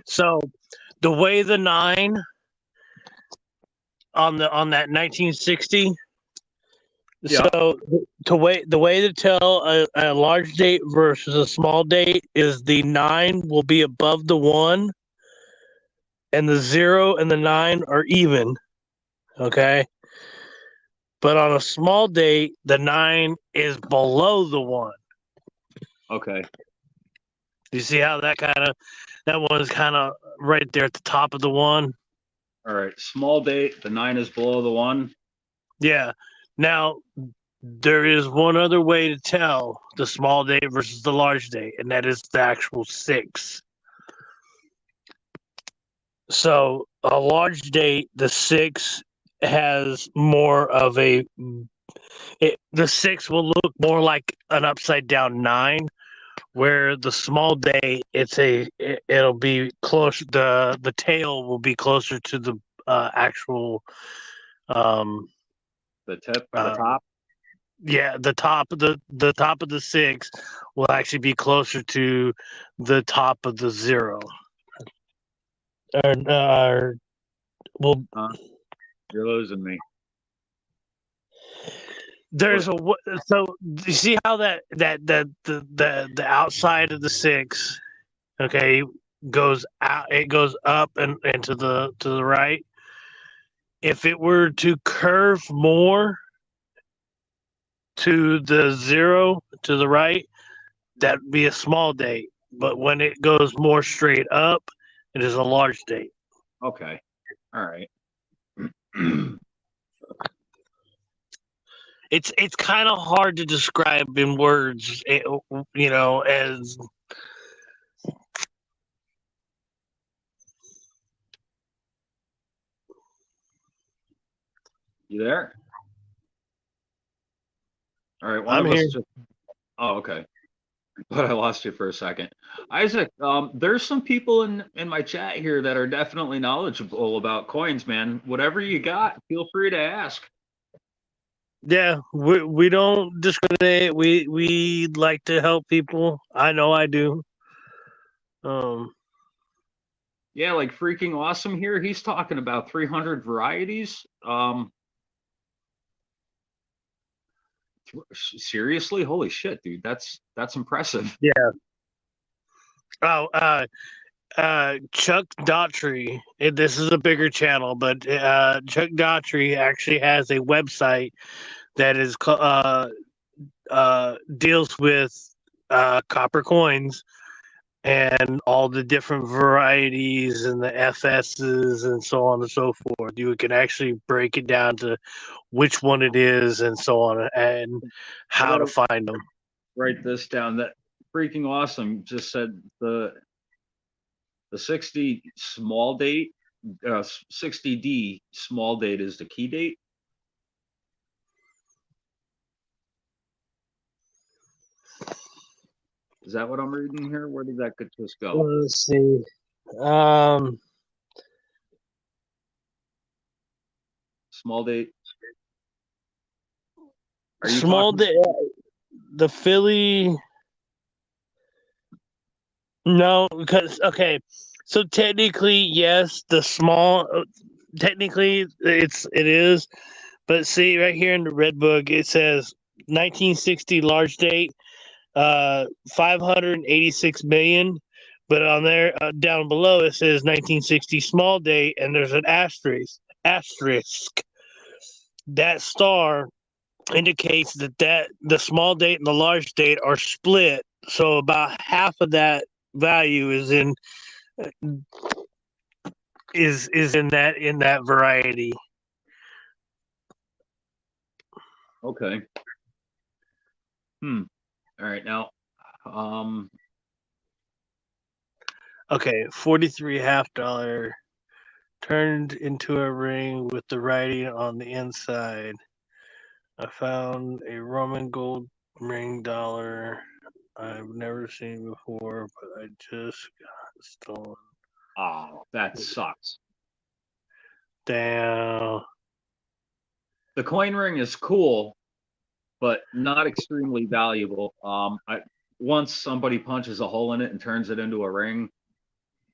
So the way the 9 on that 1960. Yeah. So the way to tell a large date versus a small date is the 9 will be above the 1, and the 0 and the 9 are even. Okay. But on a small date, the 9 is below the 1. Okay. You see how that one's kind of right there at the top of the 1. All right. Small date, the 9 is below the 1. Yeah. Now, there is one other way to tell the small date versus the large date, and that is the actual 6. So a large date, the 6 has more of the 6 will look more like an upside down 9, where the small date it'll be closer, the tail will be closer to the actual the tip or the top. Yeah, the top of the 6 will actually be closer to the top of the 0. You're losing me. There's so you see how the outside of the 6, okay, goes out. It goes up and to the right. If it were to curve more to the 0 to the right, that'd be a small date. But when it goes more straight up, it is a large date. Okay. All right. It's kind of hard to describe in words, as you there? All right. I'm here. Oh, okay. But I lost you for a second. Isaac, there's some people in my chat here that are definitely knowledgeable about coins, man. Whatever you got, feel free to ask. Yeah, we don't discriminate. We like to help people. I know I do. Yeah, like freaking awesome here. He's talking about 300 varieties. Seriously, holy shit, dude, that's impressive. Yeah. Oh, Chuck Daughtry. This is a bigger channel, but Chuck Daughtry actually has a website that is deals with copper coins and all the different varieties and the FSs and so on and so forth. You can actually break it down to which one it is and so on, and how to find them. Write this down. That freaking awesome. Just said the 60 small date, 60D small date is the key date. Is that what I'm reading here? Where did that just go? Let's see. Small date. Are you Small talking? day. The Philly. No, because okay. So technically, yes, the small. Technically, it is. But see, right here in the red book, it says 1960 large date, 586 million. But on there, down below, it says 1960 small date, and there's an asterisk. Asterisk. That star indicates that the small date and the large date are split. So about half of that value is in that variety. Okay. All right. Now, Okay, 43 $half turned into a ring with the writing on the inside. I found a Roman gold ring dollar I've never seen before, but I just got stolen. oh, that sucks. Damn. The coin ring is cool, but not extremely valuable. Once somebody punches a hole in it and turns it into a ring,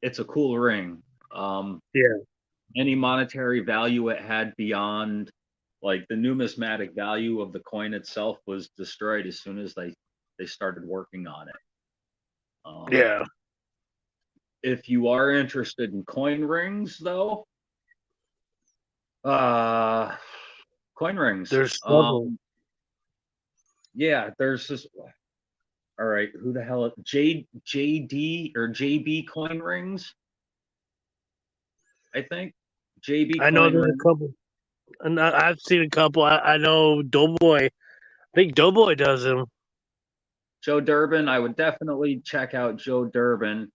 it's a cool ring. Yeah. Any monetary value it had beyond like the numismatic value of the coin itself was destroyed as soon as they started working on it. Yeah. If you are interested in coin rings, though, coin rings. There's several. Yeah, there's this. All right, who the hell? JD or JB coin rings? I think JB. I know coin there's rings. a couple. And I've seen a couple. I know Doughboy. I think Doughboy does them. Joe Durbin, I would definitely check out Joe Durbin.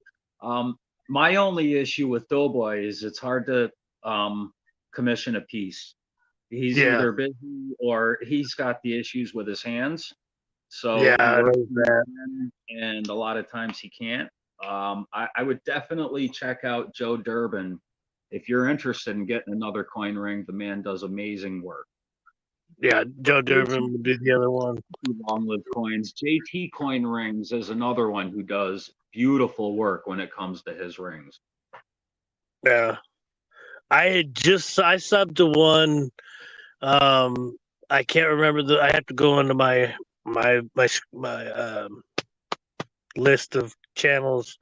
My only issue with Doughboy is it's hard to commission a piece. He's either busy or he's got the issues with his hands. So Yeah, he I works know that. and a lot of times he can't. I would definitely check out Joe Durbin if you're interested in getting another coin ring. The man does amazing work. Yeah, Joe Durbin would be the other one. Long-lived coins. JT Coin Rings is another one who does beautiful work when it comes to his rings. Yeah, I subbed to one. I can't remember I have to go into my list of channels,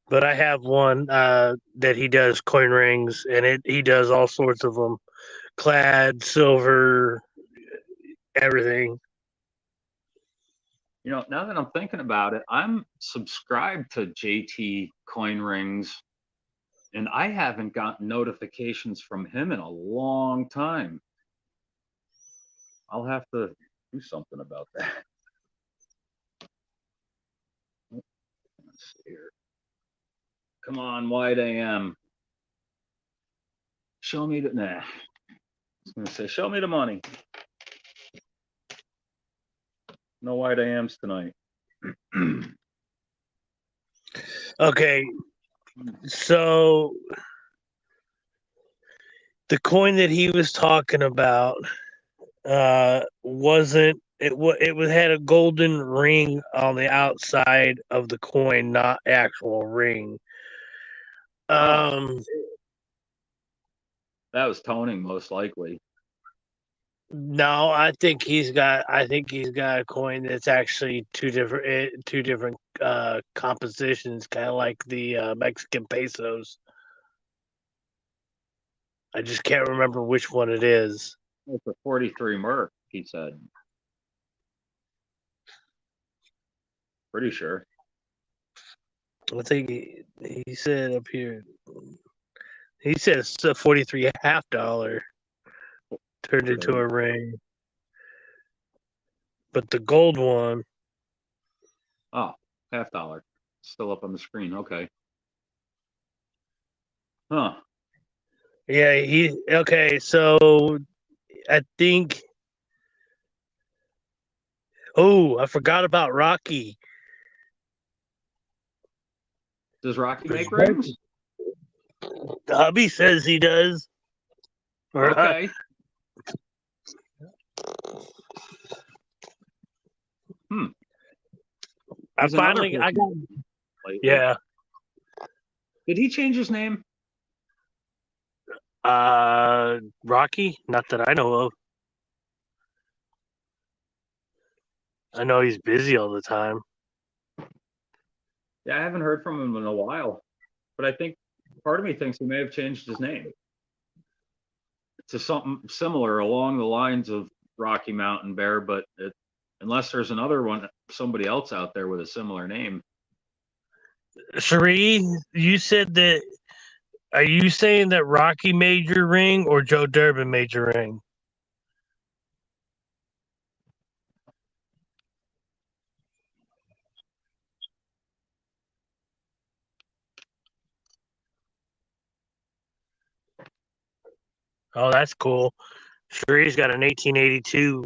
but I have one that he does coin rings, and he does all sorts of them, clad, silver, everything. You know, now that I'm thinking about it, I'm subscribed to JT Coin Rings, and I haven't gotten notifications from him in a long time. I'll have to do something about that. Let's see here. Come on, Wide AM. Show me the I was gonna say, show me the money. No Wide AMs tonight. Okay, so the coin that he was talking about wasn't it had a golden ring on the outside of the coin, not actual ring. That was toning, most likely. No, I think he's got a coin that's actually two different compositions, kind of like the Mexican pesos. I just can't remember which one it is. It's a 43 Merc, he said. Pretty sure. I think he said up here. He says a 43 $half turned into a ring. But the gold one. Oh, $half. Still up on the screen. Okay. Huh. Yeah, okay, so I think. Oh, I forgot about Rocky. Does Rocky make rings? The hubby says he does. Okay. I There's another finally, I got, person lately. yeah. Did he change his name? Rocky? Not that I know of. I know he's busy all the time. Yeah, I haven't heard from him in a while, but I think part of me thinks he may have changed his name to something similar along the lines of Rocky Mountain Bear, but unless there's another one, somebody else out there with a similar name. Sheree, you said that. Are you saying that Rocky made your ring or Joe Durbin made your ring? Oh, that's cool. Sheree's got an 1882.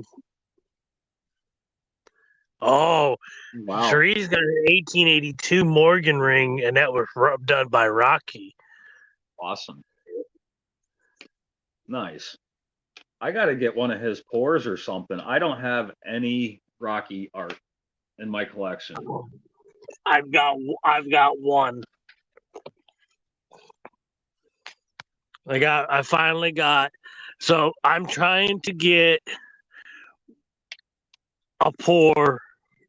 Oh, Wow. Sheree's got an 1882 Morgan ring, and that was done by Rocky. Awesome. Nice. I got to get one of his pours or something. I don't have any Rocky art in my collection. I've got one. I finally got. So I'm trying to get a pour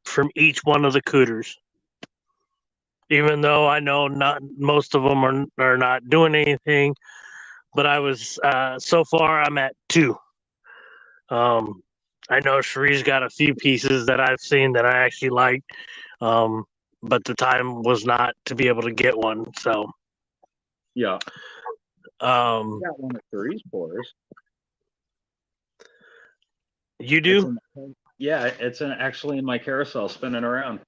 from each one of the Cooters. Even though I know not most of them are not doing anything, but I was so far I'm at 2. I know Sheree's got a few pieces that I've seen that I actually like, but the time was not to be able to get one. So Yeah. I got one of Sheree's pours. You do? Yeah, it's actually in my carousel spinning around.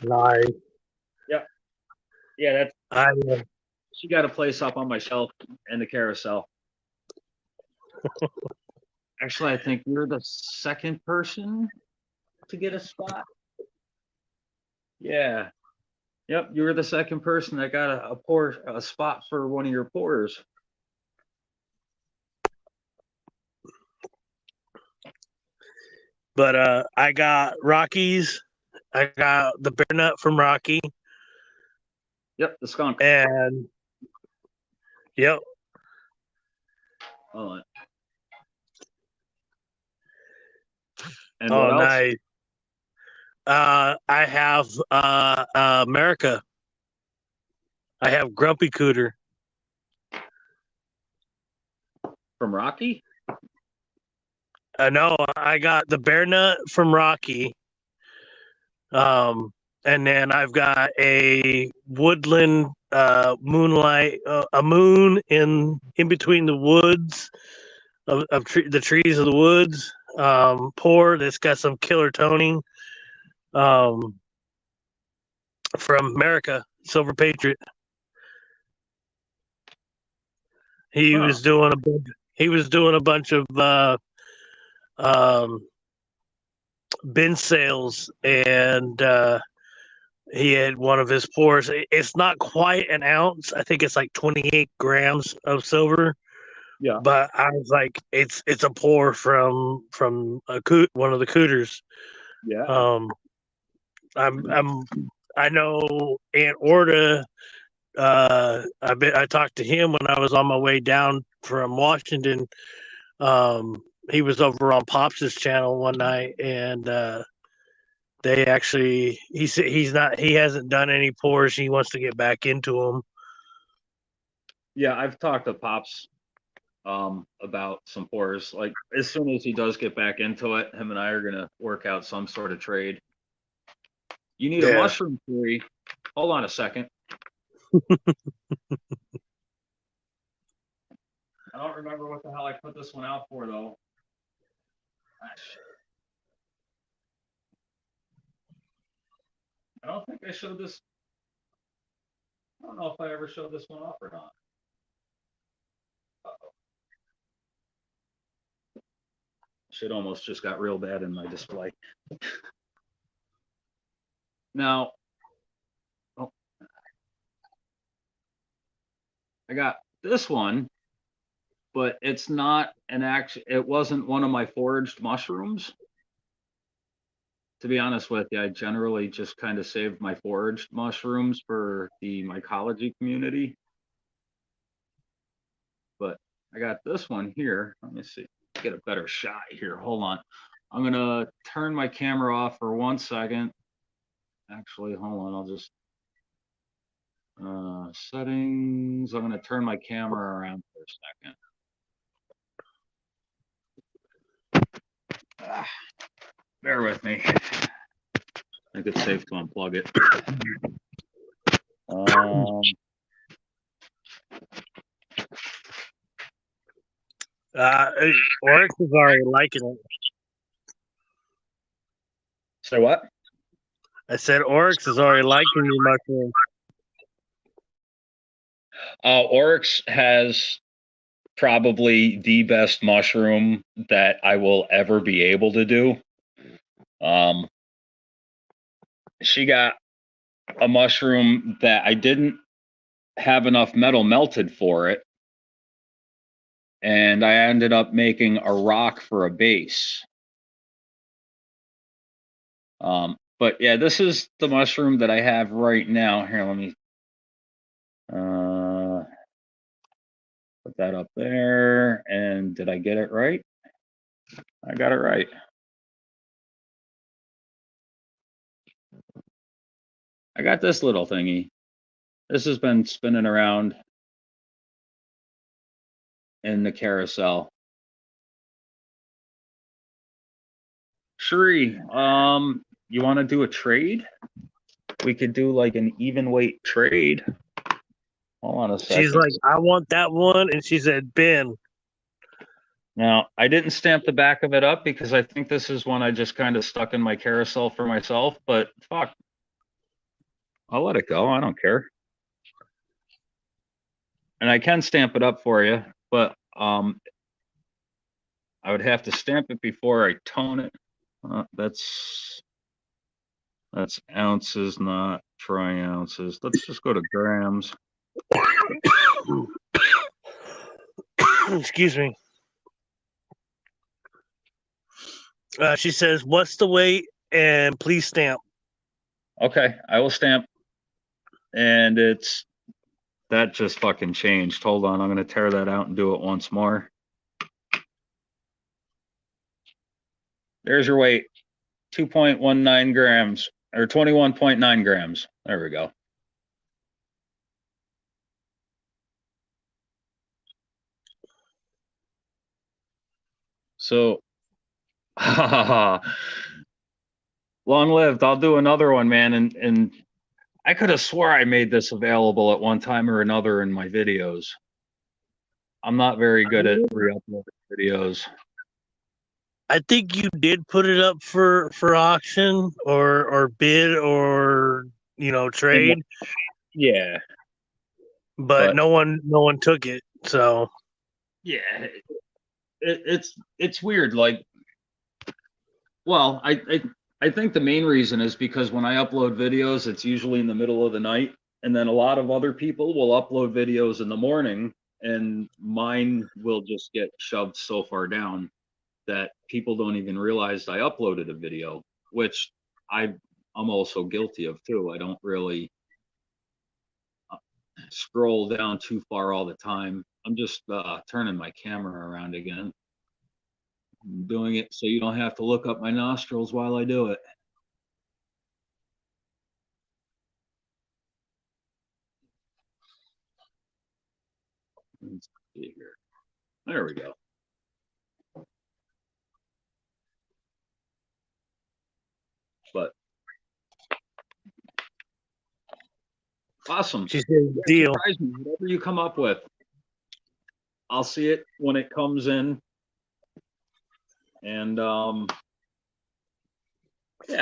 Nice. Yeah, that's. She got a place up on my shelf in the carousel. Actually, I think you're the second person to get a spot. Yeah. Yep, you were the second person that got a spot for one of your pours. But I got Rockies. I got the bear nut from Rocky. Yep, the skunk. And yep. Oh, and oh, what else? Nice. I have America. I have Grumpy Cooter from Rocky. No, I got the bear nut from Rocky. And then I've got a woodland moonlight, a moon in between the woods of the trees of the woods. Pour that's got some killer toning. From America, Silver Patriot. He was doing a bunch of bin sales, and he had one of his pours. It's not quite an ounce. I think it's like 28 grams of silver. Yeah. But I was like, it's a pour from one of the Cooters. Yeah. I know Aunt Orta. I talked to him when I was on my way down from Washington. He was over on Pops's channel one night, and they actually he said he hasn't done any pours. He wants to get back into them. Yeah, I've talked to Pops about some pours. Like as soon as he does get back into it, him and I are gonna work out some sort of trade. You need a mushroom tree. Hold on a second. I don't remember what the hell I put this one out for though. I don't think I showed this. I don't know if I ever showed this one off or not. Shit almost just got real bad in my display. Now, I got this one, but it's not it wasn't one of my foraged mushrooms. to be honest with you, I generally just kind of save my foraged mushrooms for the mycology community. But I got this one here. Let me see. Get a better shot here. Hold on. I'm gonna turn my camera off for 1 second. Actually, hold on. I'll just settings. I'm gonna turn my camera around for a second. Bear with me. I think it's safe to unplug it. Oryx is already liking it. Say what? I said Oryx is already liking your mushroom. Oryx has probably the best mushroom that I will ever be able to do. She got a mushroom that I didn't have enough metal melted for it, and I ended up making a rock for a base. But yeah, this is the mushroom that I have right now. Here, let me put that up there. And did I get it right? I got it right. I got this little thingy. This has been spinning around in the carousel. Shri, you want to do a trade? We could do like an even weight trade. Hold on a second. She's like, I want that one. And she said, Ben. Now, I didn't stamp the back of it up because I think this is one I just kind of stuck in my carousel for myself, but fuck. I'll let it go. I don't care. And I can stamp it up for you, but I would have to stamp it before I tone it. That's ounces, not tri-ounces. Let's just go to grams. Excuse me. She says, what's the weight? And please stamp. Okay, I will stamp. And that just fucking changed. Hold on, I'm going to tear that out and do it once more. There's your weight, 2.19 grams, or 21.9 grams. There we go. So, long lived. I'll do another one, man. And I could have swore I made this available at one time or another in my videos. I'm not very good at re-uploading videos. I think you did put it up for auction or bid or trade. Yeah. But no one took it. So yeah, it's weird. Like, well, I think the main reason is because when I upload videos, it's usually in the middle of the night, and then a lot of other people will upload videos in the morning, and mine will just get shoved so far down that people don't even realize I uploaded a video, which I'm also guilty of too. I don't really scroll down too far all the time. I'm just turning my camera around again. I'm doing it so you don't have to look up my nostrils while I do it. Let's see here. There we go. But awesome. She said, deal. Surprise me, whatever you come up with. I'll see it when it comes in. And yeah,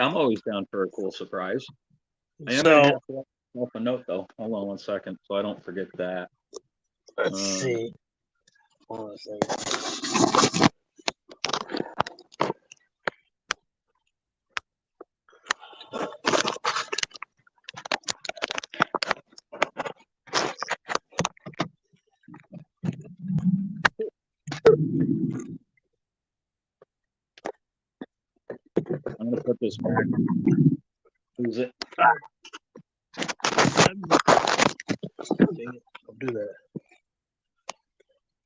I'm always down for a cool surprise. I am gonna have to let myself a note though. Hold on 1 second so I don't forget that. Let's see. Hold on a second. I'm gonna put this back. Who's it? Dang it. I'll do that.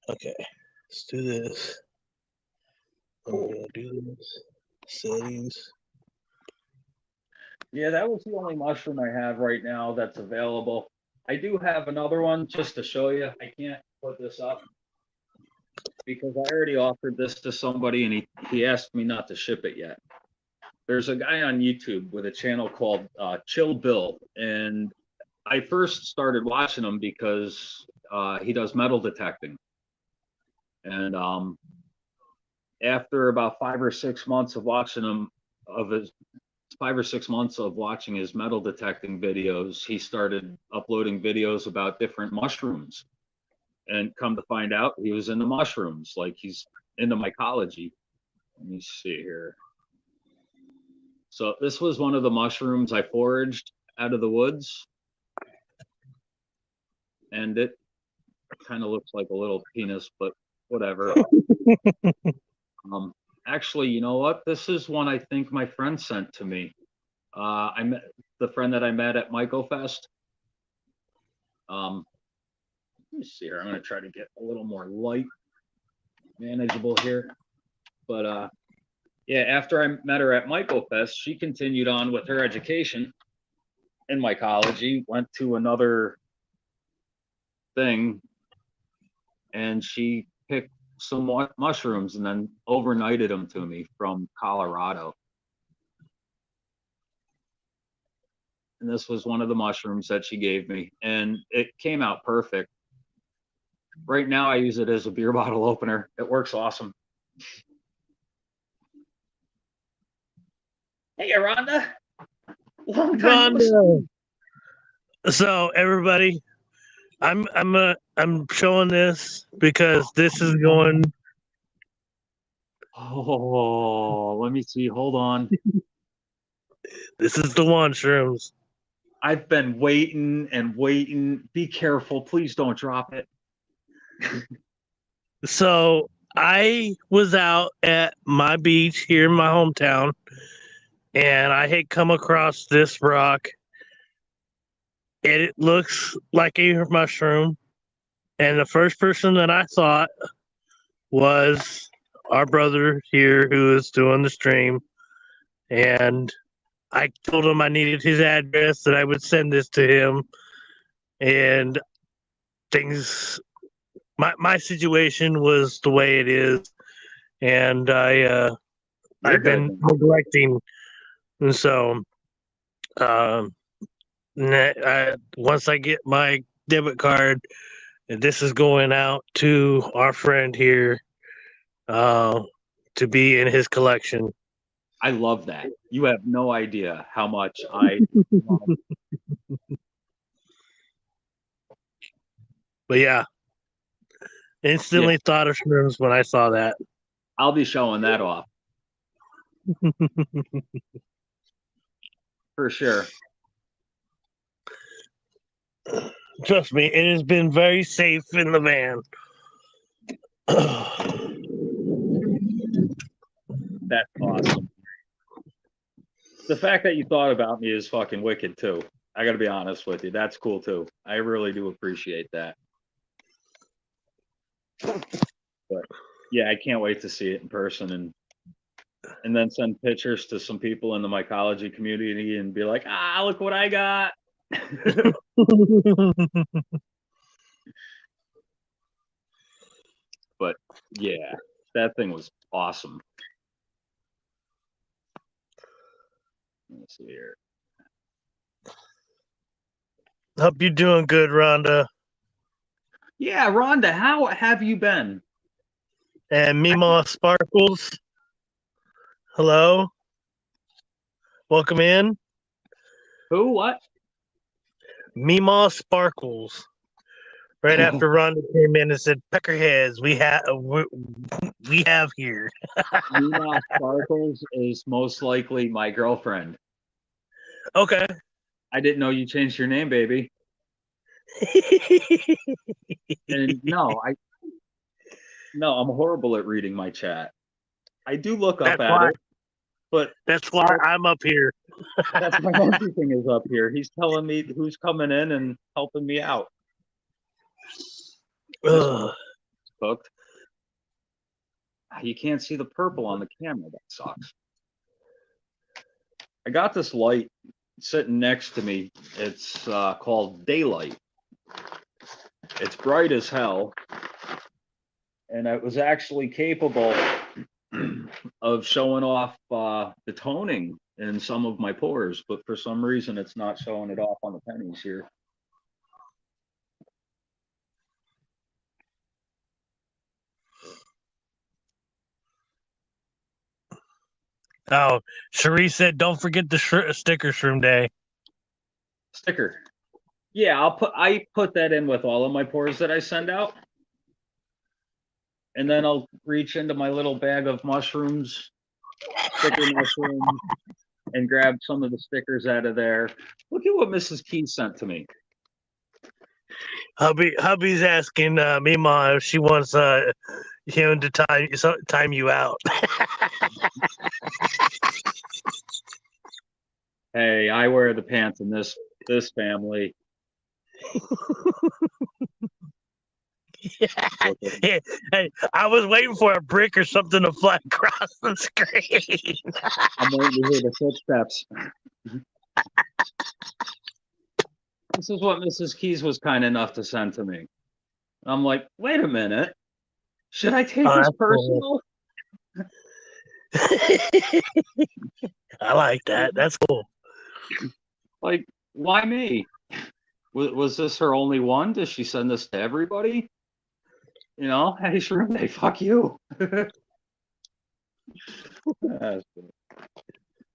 Okay, let's do this. I'm gonna do this. Settings. Yeah, that was the only mushroom I have right now that's available. I do have another one just to show you. I can't put this up because I already offered this to somebody and he asked me not to ship it yet. There's a guy on YouTube with a channel called Chill Bill, and I first started watching him because he does metal detecting. And after about 5 or 6 months of watching him, of his 5 or 6 months of watching his metal detecting videos, he started uploading videos about different mushrooms. And come to find out, he was into mushrooms, like he's into mycology. Let me see here. So this was one of the mushrooms I foraged out of the woods. And it kind of looks like a little penis, but whatever. Actually, you know what? This is one I think my friend sent to me. I met the friend that I met at MycoFest. Let me see here. I'm going to try to get a little more light, manageable here. But yeah, after I met her at MycoFest, she continued on with her education in mycology, went to another thing, and she picked some mushrooms and then overnighted them to me from Colorado. And this was one of the mushrooms that she gave me, and it came out perfect. Right now I use it as a beer bottle opener. It works awesome. Hey, Rhonda. Long time no see. Rhonda. So everybody, I'm showing this because this is going. Oh, let me see. Hold on. This is the one, shrooms. I've been waiting and waiting. Be careful. Please don't drop it. So I was out at my beach here in my hometown, and I had come across this rock. It looks like a mushroom, and the first person that I thought was our brother here who is doing the stream, and I told him I needed his address, that I would send this to him, and things. My situation was the way it is, and I've been neglecting, and so once I get my debit card, this is going out to our friend here to be in his collection. I love that. You have no idea how much I love. But yeah, instantly thought of shrooms when I saw that. I'll be showing that off. For sure. Trust me, it has been very safe in the van. That's awesome. The fact that you thought about me is fucking wicked too. I gotta be honest with you. That's cool too. I really do appreciate that. But yeah, I can't wait to see it in person and then send pictures to some people in the mycology community and be like, look what I got. But yeah, that thing was awesome. Let's see here. Hope you're doing good, Rhonda. Yeah, Rhonda, how have you been? And Mima Sparkles. Hello. Welcome in. Who? What? Mima Sparkles. Right after Rhonda came in and said, "Peckerheads, we have here." Mima Sparkles is most likely my girlfriend. Okay. I didn't know you changed your name, baby. And no, I'm horrible at reading my chat. I do look up at it, But That's why I'm up here. that's why everything is up here. He's telling me who's coming in and helping me out. This one is cooked. You can't see the purple on the camera. That sucks. I got this light sitting next to me. It's called Daylight. It's bright as hell. And it was actually capable of showing off the toning in some of my pores, but for some reason it's not showing it off on the pennies here. Oh, Cherie said, "Don't forget the sticker shroom day." Sticker. Yeah, I put that in with all of my pores that I send out. And then I'll reach into my little bag of mushrooms, sticker mushrooms, and grab some of the stickers out of there. Look at what Mrs. Keys sent to me. Hubby's asking Mima if she wants him to time you out. Hey, I wear the pants in this family. Hey, I was waiting for a brick or something to fly across the screen. I'm waiting to hear the footsteps. This is what Mrs. Keys was kind enough to send to me. I'm like, wait a minute. Should I take this personal? Cool. I like that. That's cool. Like, why me? Was this her only one? Does she send this to everybody? You know, hey, Shroom Day, fuck you.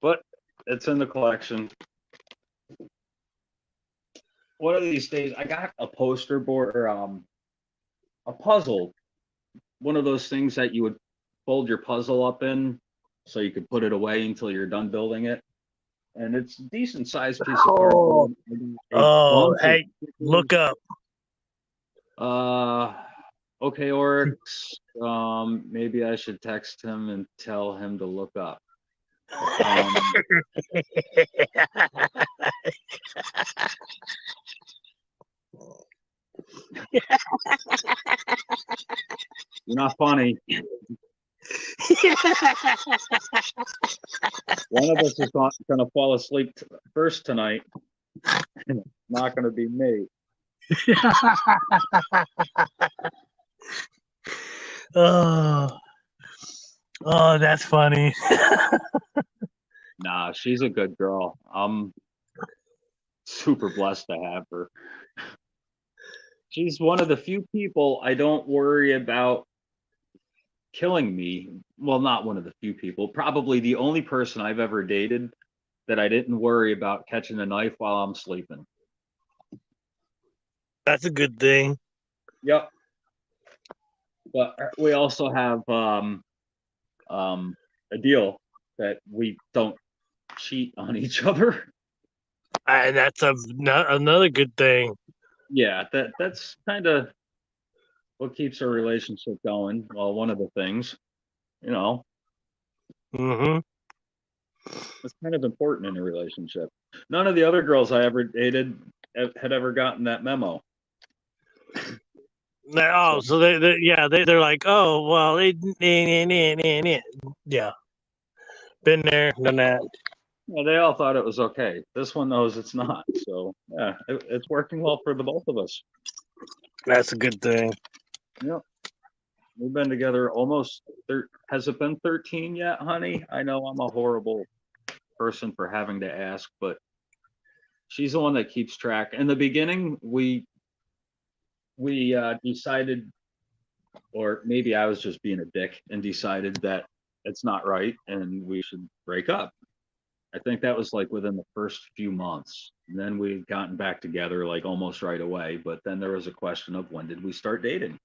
But it's in the collection. One of these days, I got a poster board or a puzzle. One of those things that you would fold your puzzle up in so you could put it away until you're done building it. And it's a decent sized piece of cardboard. Oh, hey, look up. Okay, Oryx. Maybe I should text him and tell him to look up. You're not funny. One of us is going to fall asleep first tonight. And it's not going to be me. Oh, that's funny. Nah, she's a good girl. I'm super blessed to have her. She's one of the few people I don't worry about killing me. Well, not one of the few people, probably the only person I've ever dated that I didn't worry about catching a knife while I'm sleeping. That's a good thing. Yep. But we also have a deal that we don't cheat on each other. And that's another good thing. Yeah, that's kind of what keeps our relationship going. Well, one of the things, you know. Mm-hmm. It's kind of important in a relationship. None of the other girls I ever dated had ever gotten that memo. Oh, so they're like, oh well, yeah, been there, done that. Yeah, they all thought it was okay. This one knows it's not. So yeah, it's working well for the both of us. That's a good thing. Yep. We've been together almost. Has it been 13 yet, honey? I know I'm a horrible person for having to ask, but she's the one that keeps track. In the beginning, we decided, or maybe I was just being a dick and decided that it's not right and we should break up. I think that was like within the first few months. And then we had gotten back together like almost right away. But then there was a question of when did we start dating?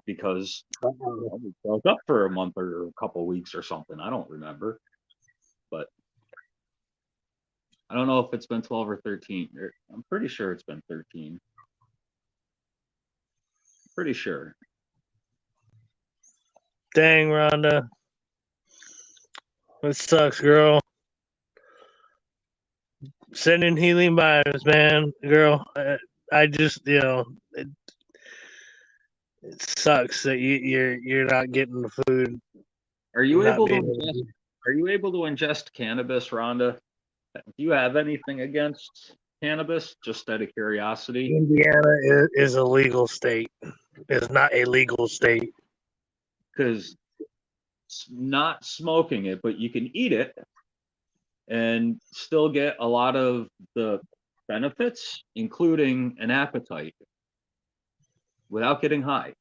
Because we broke up for a month or a couple of weeks or something. I don't remember. But I don't know if it's been 12 or 13. I'm pretty sure it's been 13. Pretty sure. Dang, Rhonda. It sucks, girl. Sending healing vibes, man, girl. I just, it sucks that you're not getting the food. Are you Not able to being able ingest? to. Are you able to ingest cannabis, Rhonda? Do you have anything against cannabis? Just out of curiosity, Indiana is a legal state. It's not a legal state. because not smoking it, but you can eat it and still get a lot of the benefits, including an appetite, without getting high.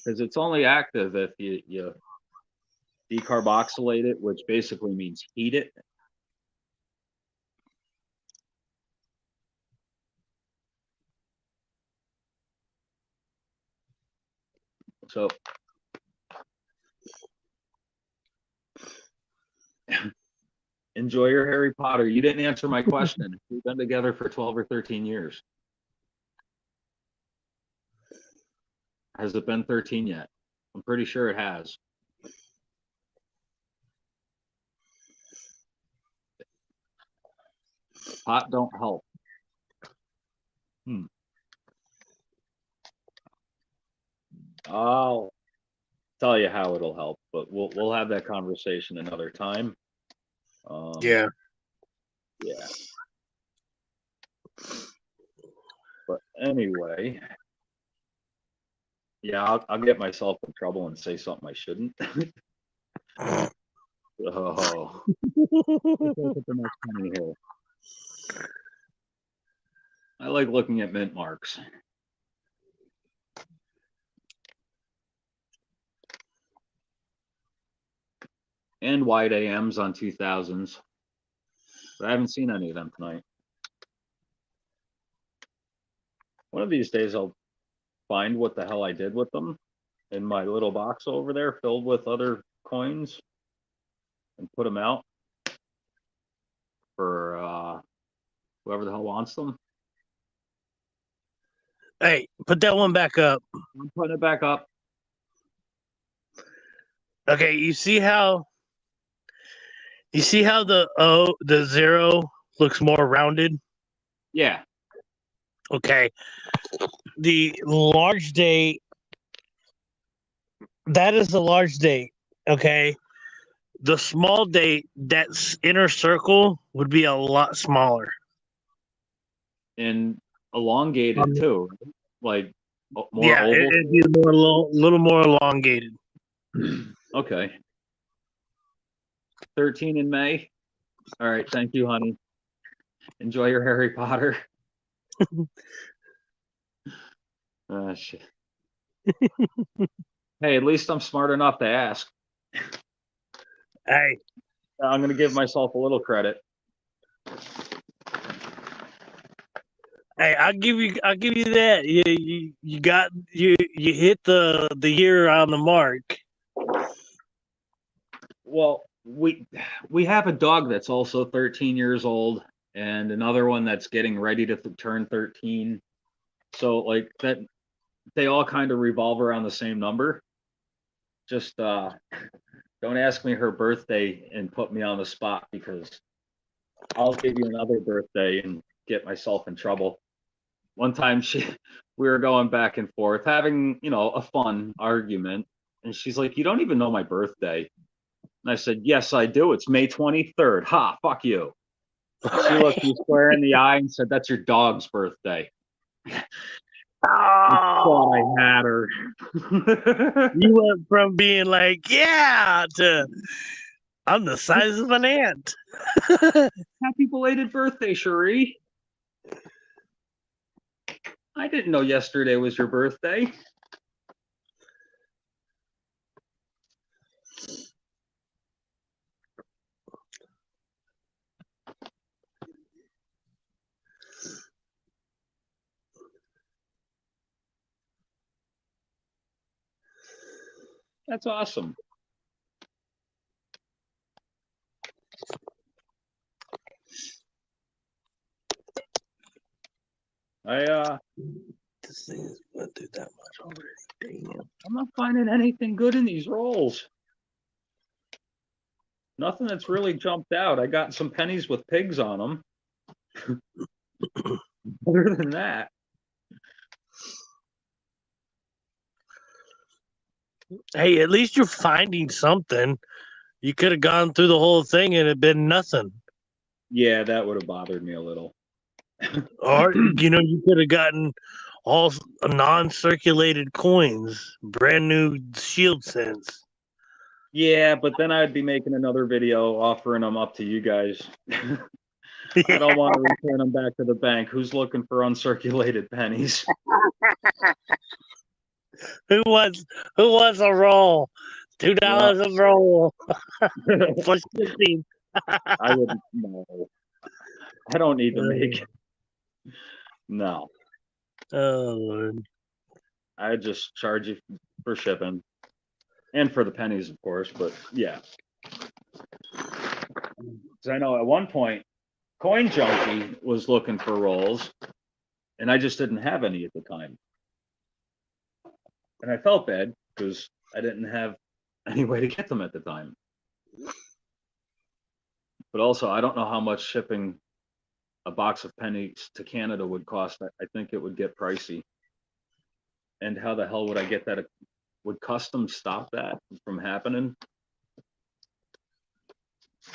Because it's only active if you decarboxylate it, which basically means heat it. So enjoy your Harry Potter. You didn't answer my question. We've been together for 12 or 13 years. Has it been 13 yet? I'm pretty sure it has. Pot don't help. I'll tell you how it'll help, but we'll have that conversation another time. Yeah. Yeah. But anyway, yeah, I'll get myself in trouble and say something I shouldn't. Oh, let's look at the next penny here. I like looking at mint marks. And wide AMs on 2000s. But I haven't seen any of them tonight. One of these days I'll find what the hell I did with them in my little box over there filled with other coins and put them out for whoever the hell wants them. Hey, put that one back up. I'm putting it back up. Okay, you see how the zero looks more rounded? Yeah. Okay. The large date, that is the large date. Okay. The small date, that inner circle would be a lot smaller. And elongated too. Like more Yeah, oval. it'd be little more elongated. Okay. 13 in May. All right. Thank you, honey. Enjoy your Harry Potter. Shit. Hey, at least I'm smart enough to ask. Hey, I'm going to give myself a little credit. Hey, I'll give you that. You hit the year on the mark. Well, we have a dog that's also 13 years old and another one that's getting ready to turn 13. So like that, they all kind of revolve around the same number. Just don't ask me her birthday and put me on the spot, because I'll give you another birthday and get myself in trouble. One time we were going back and forth having, a fun argument, and she's like, "You don't even know my birthday." And I said, "Yes, I do. It's May 23rd. Ha, fuck you." And she looked me square in the eye and said, "That's your dog's birthday." Oh, I thought I had her. You went from being like, yeah, to I'm the size of an ant. Happy belated birthday, Cherie. I didn't know yesterday was your birthday. That's awesome. I this thing is went through that much already. Damn. I'm not finding anything good in these rolls. Nothing that's really jumped out. I got some pennies with pigs on them. Other than that, Hey, at least you're finding something. You could have gone through the whole thing and it been nothing. yeah, that would have bothered me a little. Or, you could have gotten all non-circulated coins, brand new shield cents. Yeah, but then I'd be making another video offering them up to you guys. I don't want to return them back to the bank. Who's looking for uncirculated pennies? Who wants a roll? $2 a roll. For shipping. I wouldn't know. I don't need to make. No, Oh Lord. I just charge you for shipping and for the pennies, of course. But yeah, 'cause I know at one point, Coin Junkie was looking for rolls, and I just didn't have any at the time, and I felt bad because I didn't have any way to get them at the time. But also, I don't know how much shipping a box of pennies to Canada would cost. I think it would get pricey. And how the hell would I get that? Would customs stop that from happening?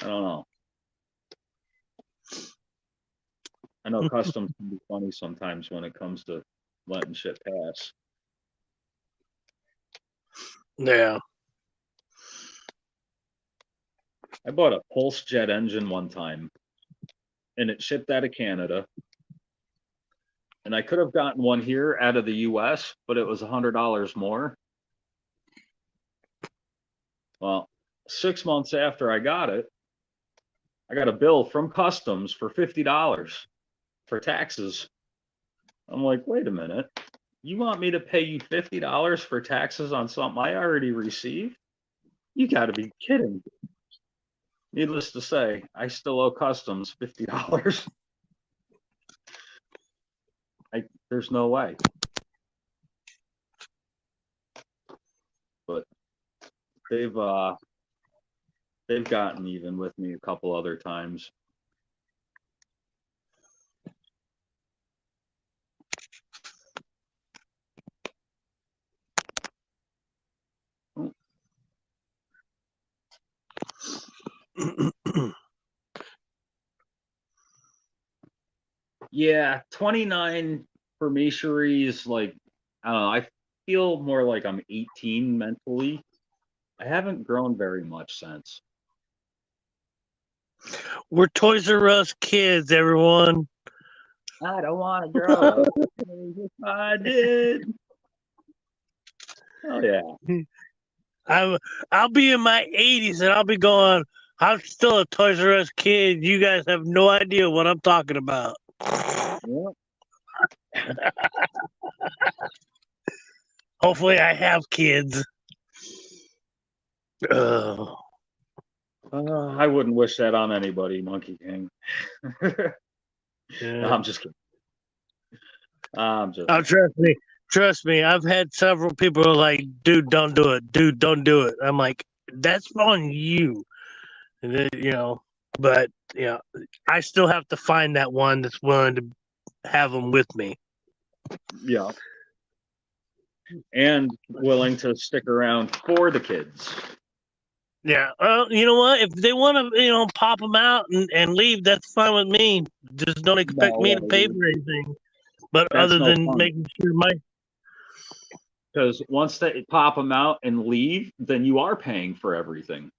I don't know. I know customs can be funny sometimes when it comes to letting shit pass. Yeah. I bought a Pulse jet engine one time, and it shipped out of Canada. And I could have gotten one here out of the US, but it was $100 more. Well, 6 months after I got it, I got a bill from customs for $50 for taxes. I'm like, wait a minute. You want me to pay you $50 for taxes on something I already received? You got to be kidding. Needless to say, I still owe customs $50. There's no way. But they've gotten even with me a couple other times. Yeah, 29 for me, Cherie, is like, I don't know, I feel more like I'm 18 mentally. I haven't grown very much since. We're Toys R Us kids, everyone. I don't want to grow up. If I did. Oh yeah. I'll be in my 80s and I'll be going, I'm still a Toys R Us kid. You guys have no idea what I'm talking about. Yeah. Hopefully I have kids. I wouldn't wish that on anybody, Monkey King. No, I'm just kidding. Trust me. I've had several people who are like, dude, don't do it. Dude, don't do it. I'm like, that's on you. And then, but I still have to find that one that's willing to have them with me. Yeah. And willing to stick around for the kids. Yeah. Well, you know what? If they want to, pop them out and leave, that's fine with me. Just don't expect me to pay for anything. But That's other no than fun. making sure Because once they pop them out and leave, then you are paying for everything.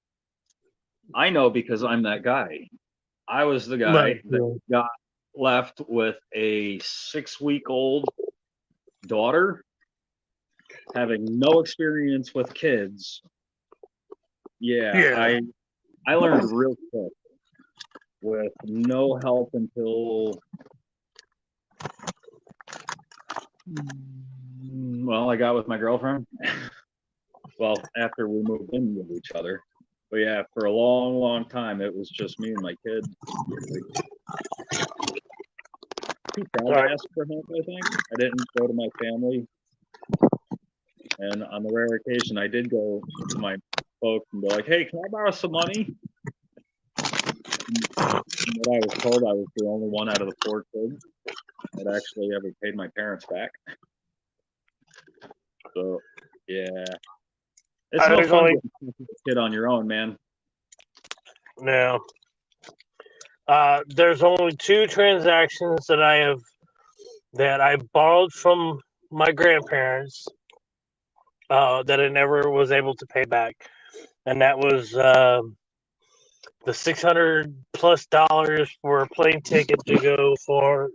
I know because I'm that guy. I was the guy that got left with a 6-week-old daughter, having no experience with kids. Yeah. I learned real quick with no help until, well, I got with my girlfriend. Well, after we moved in with each other. But yeah, for a long, long time, it was just me and my kid. too proud Sorry. to ask for help, I think. I didn't go to my family. And on the rare occasion I did go to my folks and be like, hey, can I borrow some money? And what I was told, I was the only one out of the 4 kids that actually ever paid my parents back. So, yeah. It's no There's fun only getting a kid on your own, man. now. There's only 2 transactions that I borrowed from my grandparents that I never was able to pay back, and that was the $600+ for a plane ticket to go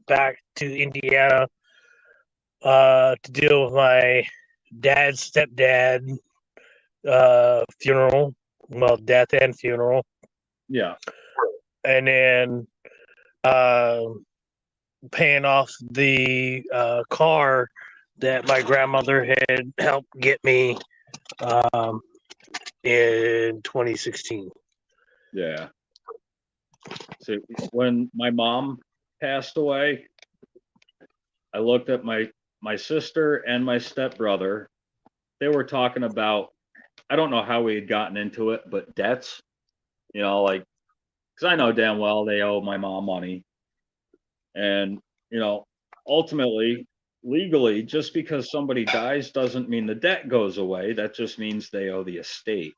back to Indiana to deal with my dad's stepdad funeral, well, death and funeral, Yeah. and then paying off the car that my grandmother had helped get me in 2016. Yeah. See, when my mom passed away, I looked at my sister and my stepbrother. They were talking about, I don't know how we had gotten into it, but debts, like, because I know damn well they owe my mom money. And, ultimately, legally, just because somebody dies doesn't mean the debt goes away. That just means they owe the estate.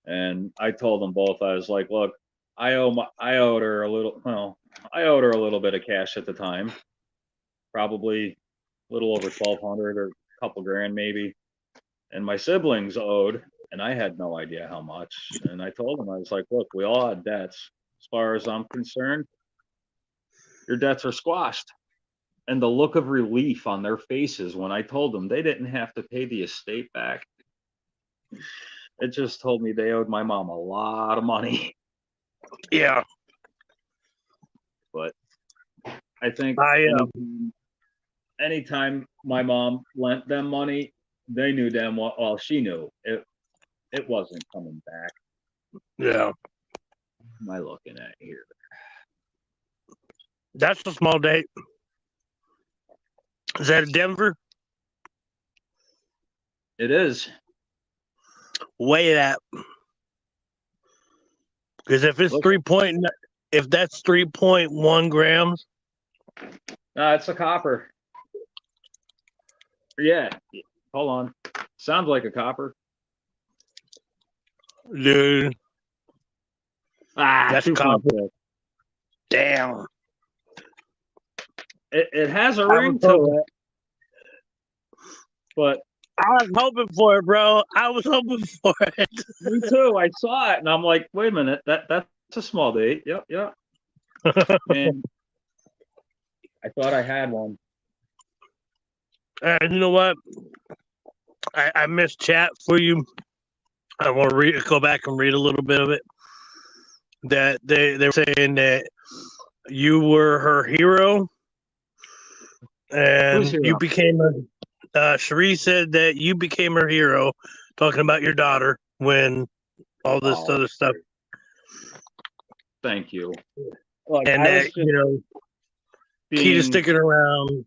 And I told them both, I was like, look, I owed her a little, I owed her a little bit of cash at the time, probably a little over 1,200 or a couple grand maybe. And my siblings owed, and I had no idea how much. And I told them, I was like, look, we all had debts. As far as I'm concerned, your debts are squashed. And the look of relief on their faces when I told them they didn't have to pay the estate back, it just told me they owed my mom a lot of money. Yeah. But I think anytime my mom lent them money, they knew damn well, she knew it wasn't coming back. Yeah. What am I looking at here? That's a small date. Is that Denver? It is. Weigh that. Because if it's if that's 3.1 grams. No, it's a copper. Yeah. Hold on. Sounds like a copper. Dude. That's copper. Damn. It has a ring to it. But I was hoping for it, bro. I was hoping for it. Me too. I saw it and I'm like, wait a minute, that's a small date. Yep. And I thought I had one. And you know what? I missed chat for you. I want to go back and read a little bit of it. That they were saying that you were her hero, and you became Cherie said that you became her hero, talking about your daughter when all this other stuff. Thank you. Look, and that key to sticking around.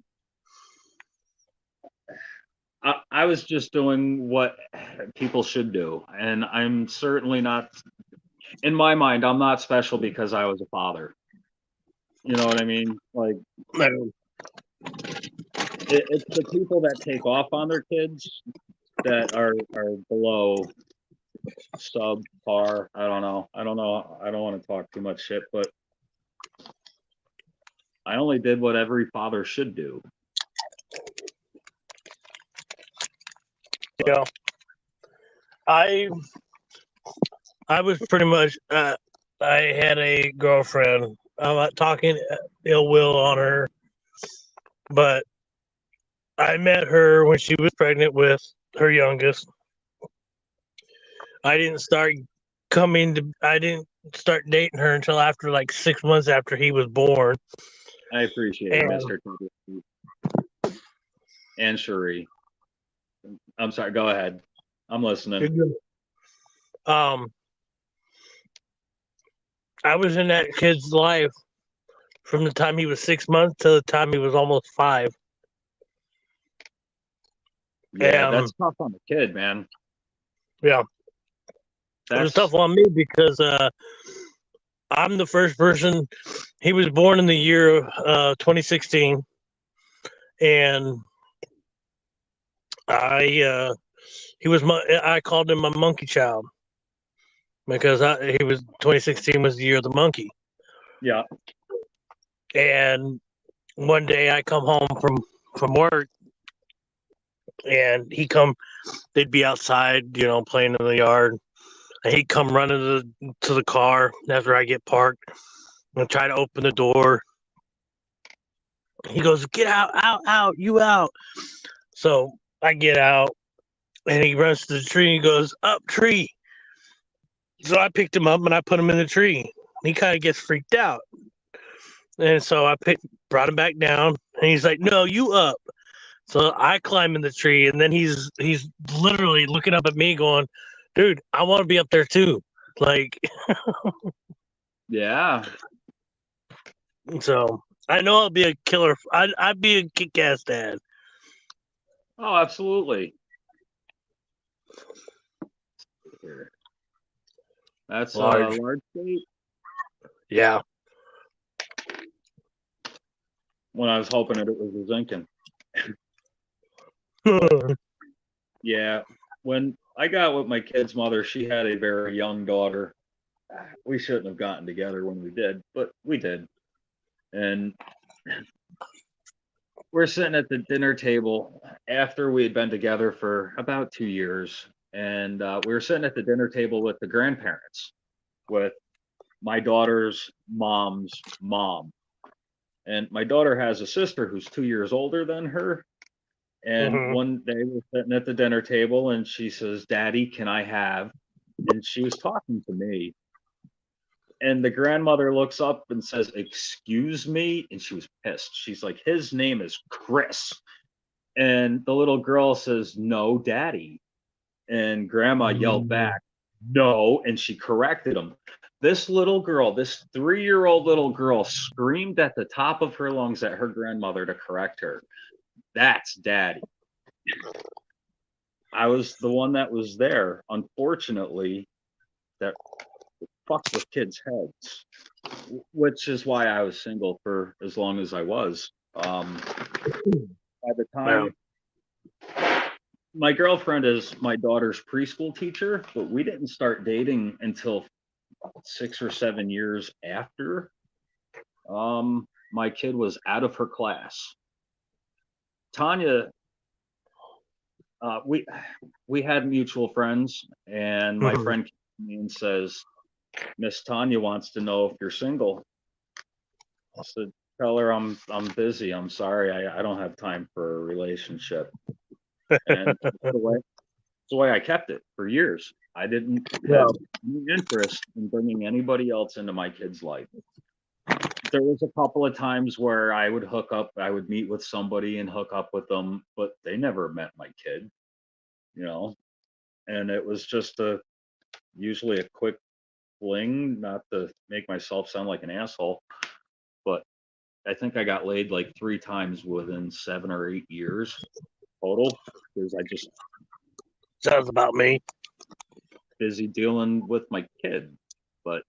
I was just doing what people should do, and I'm certainly not. In my mind, I'm not special because I was a father. You know what I mean? Like, it's the people that take off on their kids that are below subpar. I don't know. I don't want to talk too much shit, but I only did what every father should do. Yeah. I was pretty much, I had a girlfriend. I'm not talking ill will on her, but I met her when she was pregnant with her youngest. I didn't start dating her until after like 6 months after he was born. I appreciate it, Mr. And Cherie. I'm sorry, go ahead. I'm listening. I was in that kid's life from the time he was 6 months to the time he was almost 5. Yeah, that's tough on the kid, man. Yeah. It was tough on me because I'm the first person. He was born in the year 2016, and I called him my monkey child because he was 2016 was the year of the monkey. Yeah. And one day I come home from work, and they'd be outside, playing in the yard. And he'd come running to the car after I get parked and try to open the door. He goes, "Get out, you out." So I get out, and he runs to the tree and he goes, "Up, tree." So I picked him up and I put him in the tree. He kind of gets freaked out. And so I brought him back down, and he's like, "No, you up." So I climb in the tree, and then he's literally looking up at me going, "Dude, I want to be up there too." Like, yeah. So I know I'll be a killer. I'd be a kick-ass dad. Oh, absolutely. That's large. Large state. Yeah. When I was hoping it was a Zinkin. Yeah. When I got with my kid's mother, she had a very young daughter. We shouldn't have gotten together when we did, but we did. And we're sitting at the dinner table after we had been together for about 2 years. And we were sitting at the dinner table with the grandparents, with my daughter's mom's mom. And my daughter has a sister who's 2 years older than her. And one day we're sitting at the dinner table and she says, "Daddy, can I have?" And she was talking to me. And the grandmother looks up and says, "Excuse me?" And she was pissed. She's like, "His name is Chris." And the little girl says, "No, Daddy." And grandma yelled back, "No." And she corrected him. This little girl, this 3-year-old little girl, screamed at the top of her lungs at her grandmother to correct her. That's Daddy. I was the one that was there, unfortunately, that fucked with kids' heads, which is why I was single for as long as I was. By the time my girlfriend is my daughter's preschool teacher, but we didn't start dating until 6 or 7 years after my kid was out of her class. Tanya, we had mutual friends, and my friend came to me and says, "Miss Tanya wants to know if you're single." I said, "Tell her I'm busy. I'm sorry. I don't have time for a relationship." And that's the way I kept it for years. I didn't have any interest in bringing anybody else into my kid's life. There was a couple of times where I would I would meet with somebody and hook up with them, but they never met my kid, and it was just usually a quick fling, not to make myself sound like an asshole, but I think I got laid like 3 times within 7 or 8 years total, because I just sounds about me. Busy dealing with my kid, but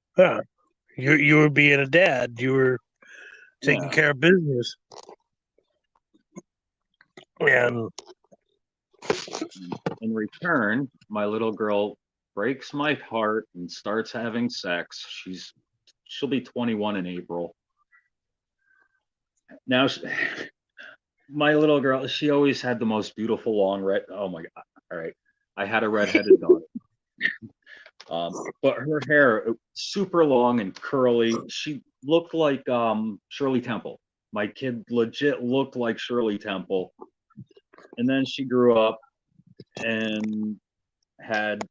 you were being a dad. You were taking care of business, and in return, my little girl breaks my heart and starts having sex. She'll be 21 in April. Now, my little girl, she always had the most beautiful long red. Oh my God! All right, I had a redheaded daughter. But her hair super long and curly. She looked like Shirley Temple. My kid legit looked like Shirley Temple. And then she grew up and had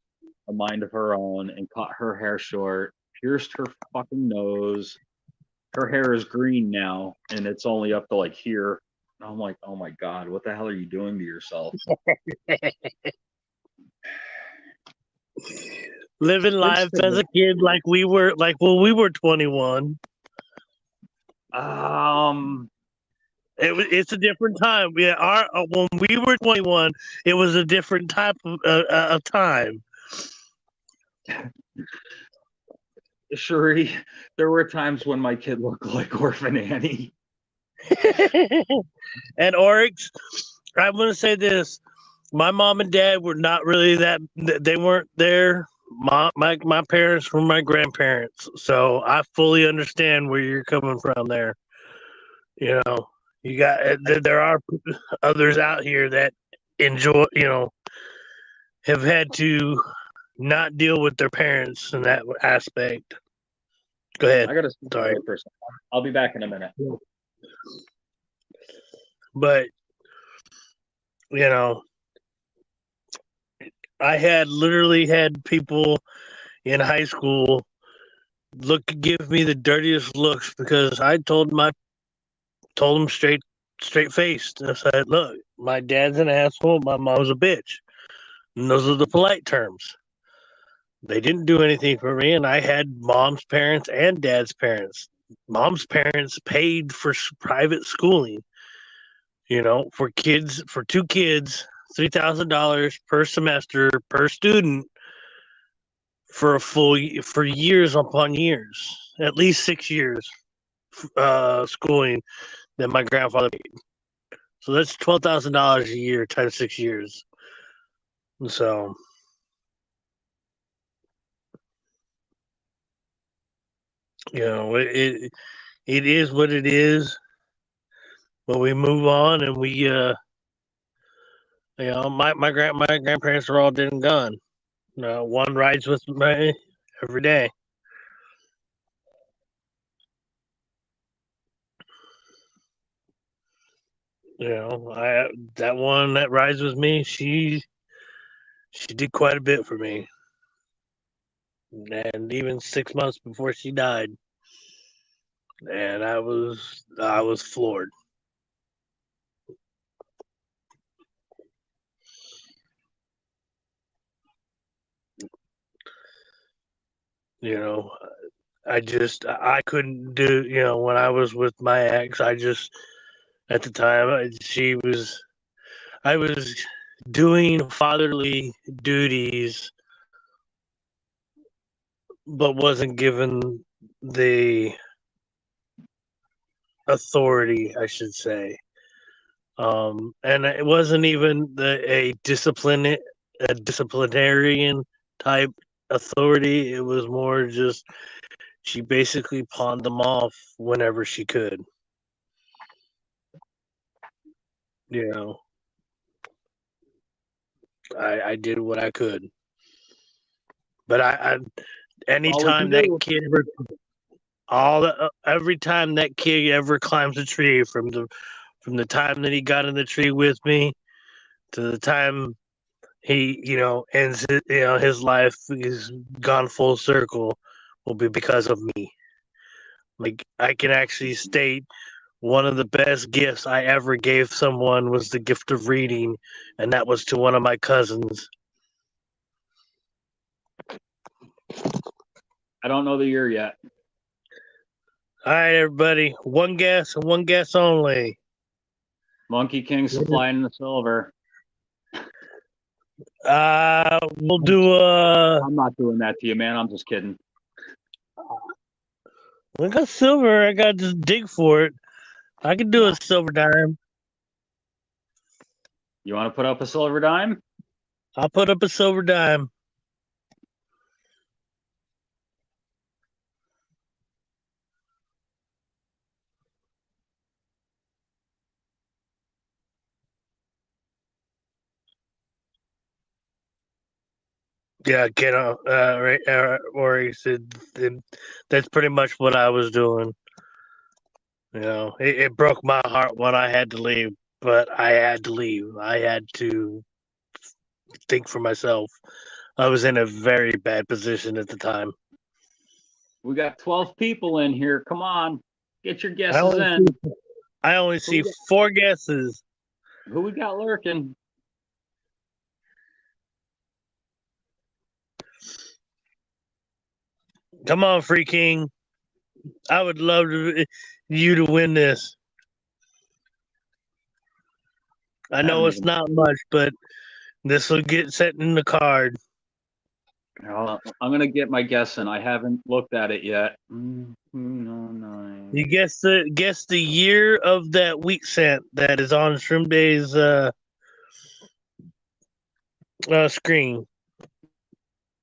a mind of her own and cut her hair short, pierced her fucking nose. Her hair is green now, and it's only up to like here. And I'm like, oh my God, what the hell are you doing to yourself? Living life as a kid like we were 21. It's a different time. Yeah, when we were 21, it was a different type of time. Sure, there were times when my kid looked like Orphan Annie. And Oryx, I'm going to say this. My mom and dad were not really they weren't there. My parents were my grandparents. So I fully understand where you're coming from there. You know, there are others out here that enjoy, have had to not deal with their parents in that aspect. Go ahead. I got to Sorry. for a second. I'll be back in a minute. But, I literally had people in high school give me the dirtiest looks because I told them straight faced. I said, look, my dad's an asshole, my mom's a bitch. And those are the polite terms. They didn't do anything for me, and I had mom's parents and dad's parents. Mom's parents paid for private schooling, for two kids, $3,000 per semester per student for years upon years, at least 6 years schooling that my grandfather paid. So that's $12,000 a year times 6 years. So, it is what it is. But we move on, and we, my grandparents are all dead and gone. One rides with me every day. That one that rides with me, she did quite a bit for me. And even 6 months before she died, and I was floored. I couldn't do, when I was with my ex, at the time, I was doing fatherly duties, but wasn't given the authority, I should say. And it wasn't even a disciplinarian type authority. It was more just she basically pawned them off whenever she could. I did what I could, but anytime that kid every time that kid ever climbs a tree, from the time that he got in the tree with me to the time he ends his life, he's gone full circle, will be because of me. Like, I can actually state one of the best gifts I ever gave someone was the gift of reading, and that was to one of my cousins. I don't know the year yet. All right, everybody. One guess and one guess only. Monkey King supplying the silver. We'll do I'm not doing that to you, man. I'm just kidding. I got silver. I got to just dig for it. I can do a silver dime. You want to put up a silver dime? I'll put up a silver dime. Yeah, or he said that's pretty much what I was doing. It broke my heart when I had to leave, but I had to leave. I had to think for myself. I was in a very bad position at the time. We got 12 people in here. Come on, get your guesses in. I only see 4 guesses. Who we got lurking? Come on, Free King. I would love to. you to win this. I know it's not much, but this will get set in the card. I'm gonna get my guess in. I haven't looked at it yet. 9. You guess the year of that wheat cent that is on Shrimp Day's screen.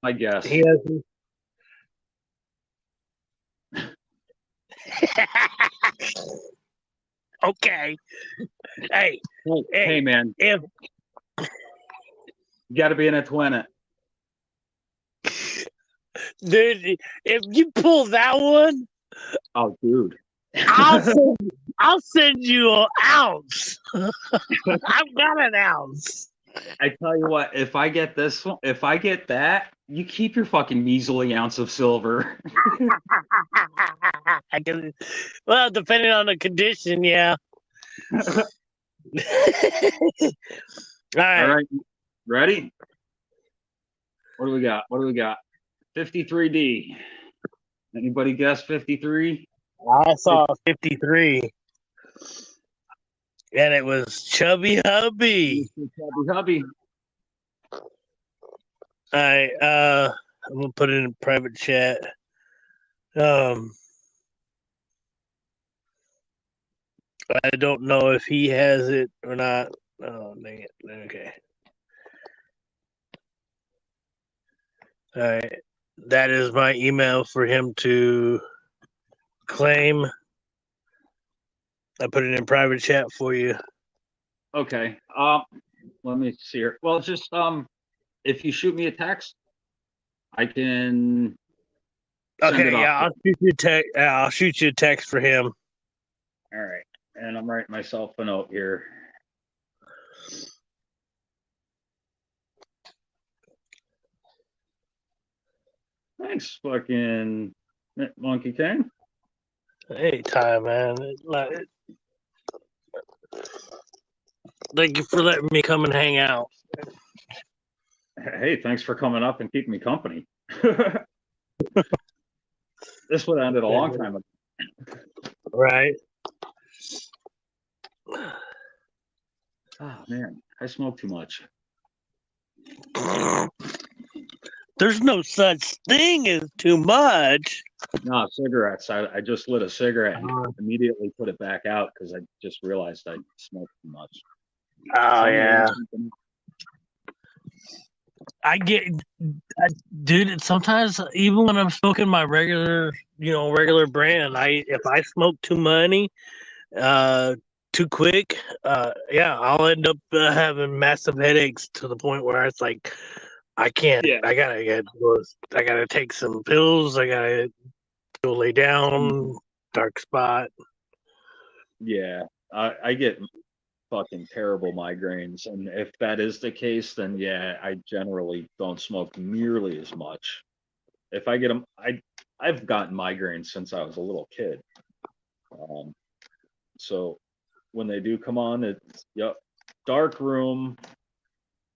My guess. He has. Okay. Hey, man. If You got to be in it to win it. dude, if you pull that one, Oh, dude. I'll send you an ounce. I've got an ounce. I tell you what, if I get this one, if I get that, you keep your fucking measly ounce of silver. Well, depending on the condition, yeah. All right. All right. Ready? What do we got? 53D. Anybody guess 53? I saw 53. And it was Chubby Hubby. Chubby Hubby. All right. I'm gonna put it in private chat. I don't know if he has it or not. Oh, dang it. Okay. All right. That is my email for him to claim. I put it in private chat for you. Okay. Let me see here. Well, just if you shoot me a text, I can. Okay, yeah, I'll shoot you a text for him. All right, and I'm writing myself a note here. Thanks, fucking Monkey King. Hey, Ty, man. Thank you for letting me come and hang out. Hey, thanks for coming up and keeping me company. This would have ended a long time ago. Right. Oh, man, I smoke too much. There's no such thing as too much. No, cigarettes. I just lit a cigarette and immediately put it back out because I just realized I smoked too much. Oh, yeah. Dude, sometimes even when I'm smoking my regular brand, if I smoke too many, too quick, I'll end up having massive headaches to the point where it's like, I can't. Yeah. I gotta take some pills. I gotta go lay down, dark spot. Yeah, I get fucking terrible migraines, and if that is the case, then yeah, I generally don't smoke nearly as much. If I get them, I've gotten migraines since I was a little kid. So when they do come on, it's dark room,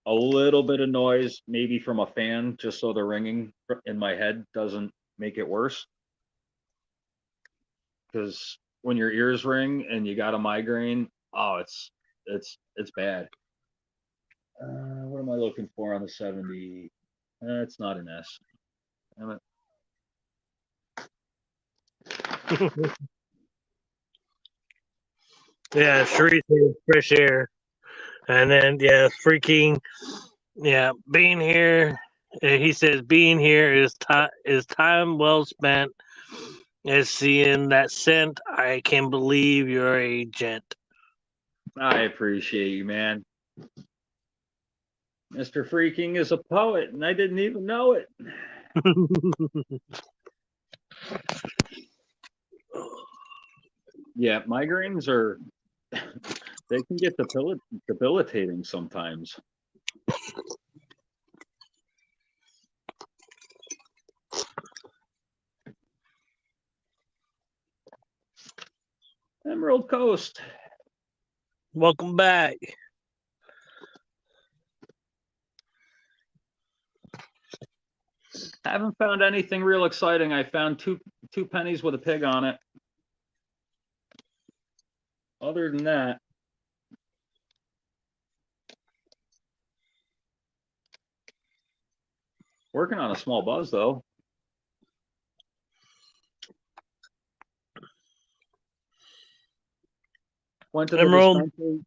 a little bit of noise, maybe from a fan, just so the ringing in my head doesn't make it worse. Because when your ears ring and you got a migraine, oh, it's bad. What am I looking for on the 70? It's not an S. Damn it. Yeah, Sharice is fresh air. And then being here. He says being here is time well spent. Is seeing that scent. I can believe you're a gent. I appreciate you, man. Mr. Freaking is a poet, and I didn't even know it. Yeah, migraines are, they can get debilitating sometimes. Emerald Coast. Welcome back. I haven't found anything real exciting. I found two pennies with a pig on it. other than that, working on a small buzz though. Went to the Emerald. dispensary.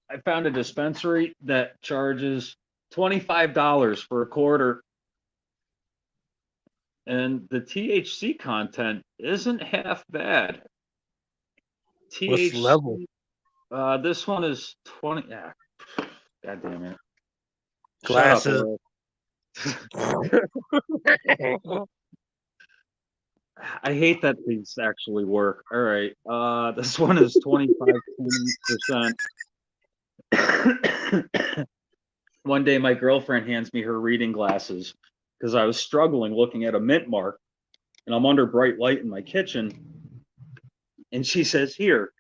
I found a dispensary that charges $25 for a quarter. And the THC content isn't half bad. What's the level? This one is 20. Yeah. God damn it. Glasses. I hate that these actually work. All right. This one is 25%. One day my girlfriend hands me her reading glasses because I was struggling looking at a mint mark, and I'm under bright light in my kitchen. And she says, "Here,"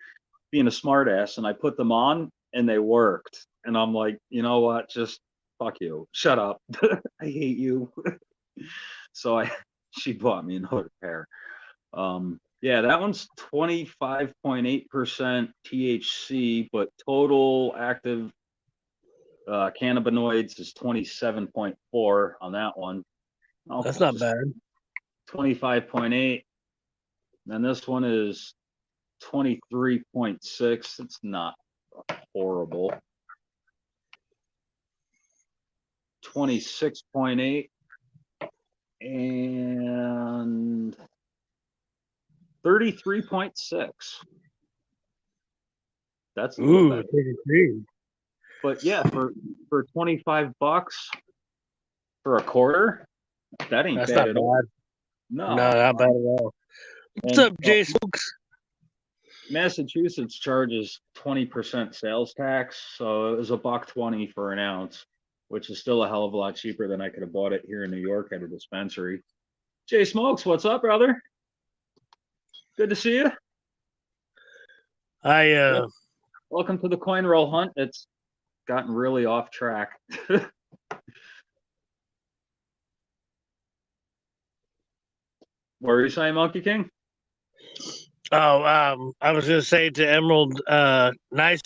being a smart ass, and I put them on and they worked. And I'm like, you know what? Just fuck you. Shut up. I hate you. So she bought me another pair. Yeah, that one's 25.8% THC, but total active cannabinoids is 27.4 on that one. That's not bad. 25.8. And this one is 23.6. It's not horrible. 26.8 and 33.6. That's a little better. 33. But yeah, for $25 for a quarter, that ain't That's bad not at all. bad. No, not bad at all. What's up, Jay Smokes? Massachusetts charges 20% sales tax, so it was $1.20 for an ounce, which is still a hell of a lot cheaper than I could have bought it here in New York at a dispensary. Jay Smokes, what's up, brother? Good to see you. Welcome to the coin roll hunt. It's gotten really off track. What were you saying, Monkey King? I was gonna say to Emerald, nice.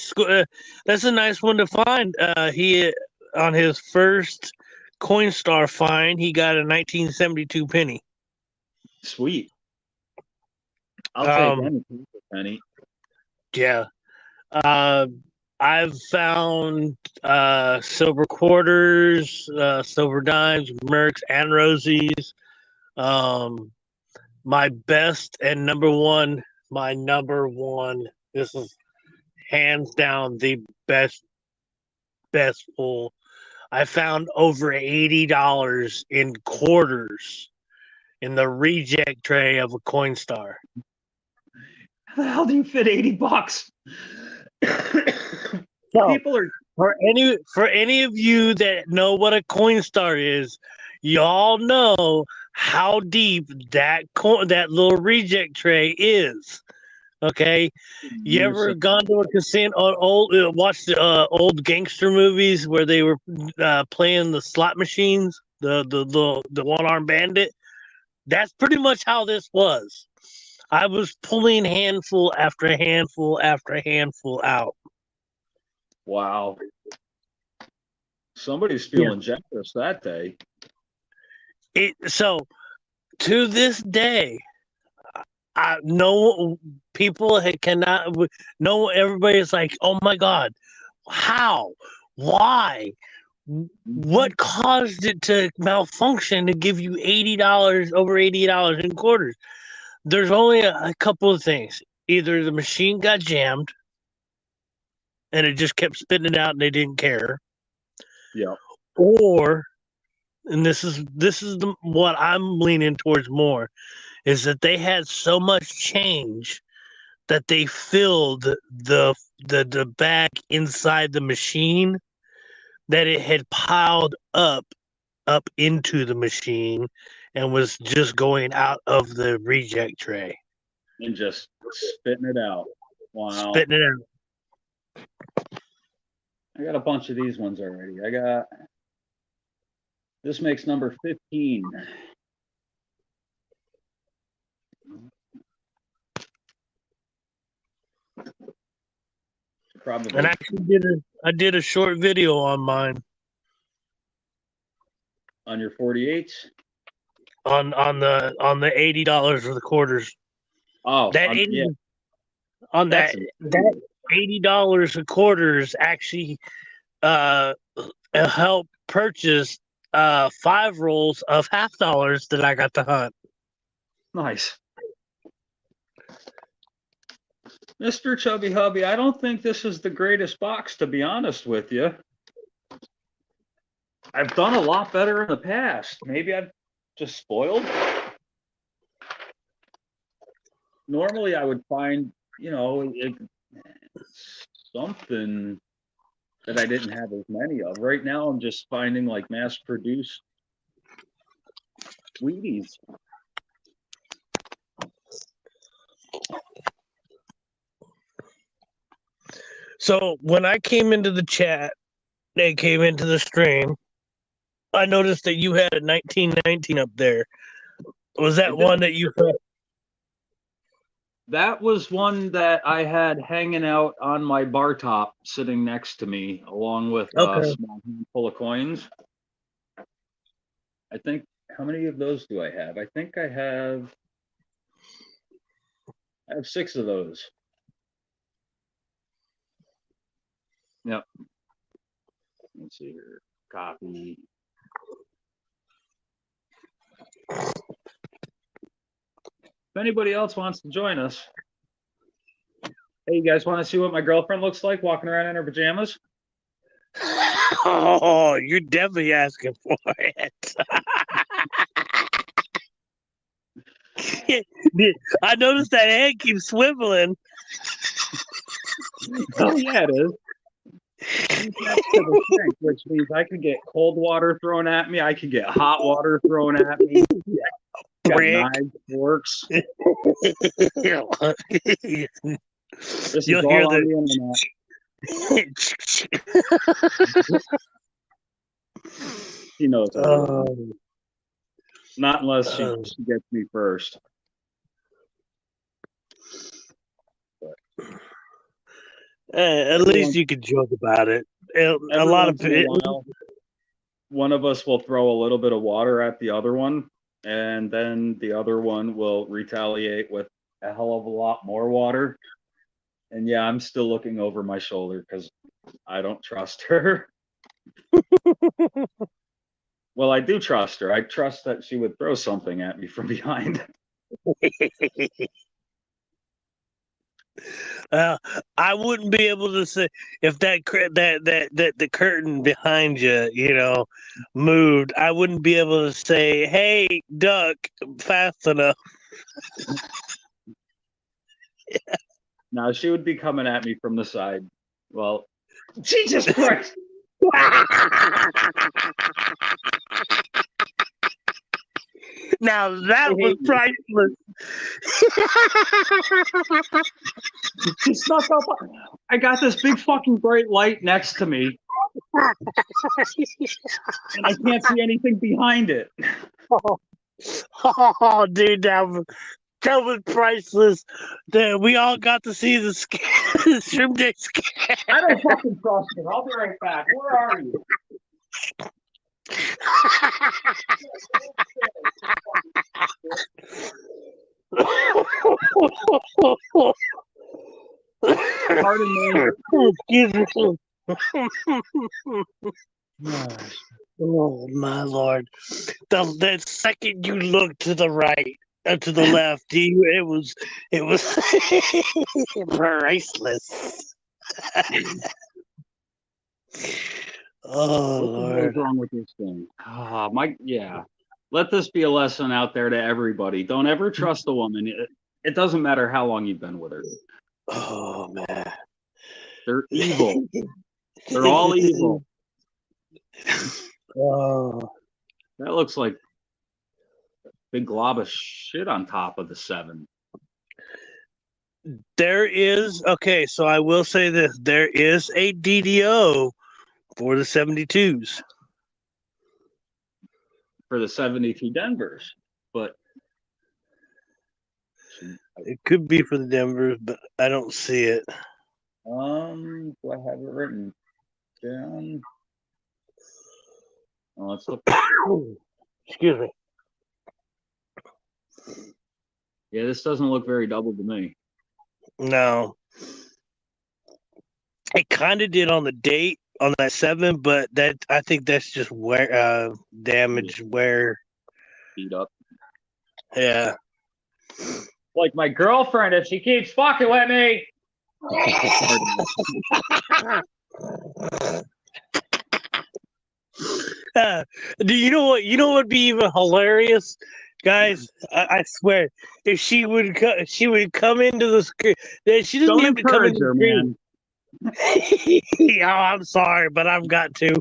That's a nice one to find. He on his first Coinstar find, he got a 1972 penny. Sweet. I'll take any penny. Yeah. I've found silver quarters, silver dimes, Mercs, and Rosies. My best and number one, this is hands down the best pull. I found over $80 in quarters in the reject tray of a Coinstar. How the hell do you fit $80? So, People are for any of you that know what a Coinstar is, y'all know how deep that little reject tray is. Okay, you ever gone to a casino or watched the old gangster movies where they were playing the slot machines, the one-armed bandit? That's pretty much how this was. I was pulling handful after handful after handful out. Wow. Somebody's feeling generous that day. So to this day, no people cannot. No, everybody's like, "Oh my God, how? Why? What caused it to malfunction to give you $80, over $80 in quarters?" There's only a couple of things. Either the machine got jammed, and it just kept spitting it out, and they didn't care. Yeah. Or, and this is what I'm leaning towards more, is that they had so much change that they filled the bag inside the machine that it had piled up into the machine and was just going out of the reject tray. And just spitting it out. Wow. Spitting it out. I got a bunch of these ones already. This makes number 15. Probably And I did a short video on mine on your 48s. on the $80 for the quarters. Oh, That yeah. on That's that $80 a quarters actually help purchase 5 rolls of $half that I got to hunt. nice. Mr. Chubby Hubby, I don't think this is the greatest box, to be honest with you. I've done a lot better in the past. Maybe I've just spoiled. Normally, I would find, something that I didn't have as many of. Right now, I'm just finding like mass-produced Wheaties. So when I came into the chat, they came into the stream, I noticed that you had a 1919 up there. Was that one that you had? That was one that I had hanging out on my bar top, sitting next to me, along with a Okay. small handful of coins. I think, how many of those do I have? I think I have 6 of those. Yep. Let's see here. Copy. If anybody else wants to join us, hey, you guys want to see what my girlfriend looks like walking around in her pajamas? Oh, you're definitely asking for it. I noticed that head keeps swiveling. Oh yeah, it is. Deep next to the sink, which means I could get cold water thrown at me. I could get hot water thrown at me. Got Brick. knives, forks. This You'll is hear all on the. the internet. She knows everything. Not unless she gets me first. At least you could joke about it. A lot of people. One of us will throw a little bit of water at the other one, and then the other one will retaliate with a hell of a lot more water. And yeah, I'm still looking over my shoulder because I don't trust her. Well, I do trust her. I trust that she would throw something at me from behind. I wouldn't be able to say if that the curtain behind you, moved. I wouldn't be able to say, "Hey, duck, fast enough." Now she would be coming at me from the side. Well, Jesus Christ! Now that was priceless. She snuck up. I got this big fucking bright light next to me, and I can't see anything behind it. Oh, dude, that was priceless. We all got to see the Shrimp Day scare. I don't fucking trust her. I'll be right back. Where are you? Pardon me. Excuse me. Oh my lord! The second you look to the right and to the left, it was priceless. Oh Lord! What's wrong with this thing? Let this be a lesson out there to everybody. Don't ever trust a woman. It doesn't matter how long you've been with her. Oh man, they're evil. They're all evil. Oh, that looks like a big glob of shit on top of the 7. There is, okay, so I will say this. There is a DDO for the 72s. For the 72 Denvers, but it could be for the Denvers, but I don't see it. Do I have it written down? Let's look. Excuse me. Yeah, this doesn't look very double to me. No. It kind of did on the date on that 7, but that I think that's just wear damage wear. Beat up. Yeah. Like my girlfriend, if she keeps fucking with me. Do you know what? You know what would be even hilarious, guys? I swear, if she would come into the screen. She doesn't Don't have to come encourage into her, the screen. man. Oh, I'm sorry, but I've got to.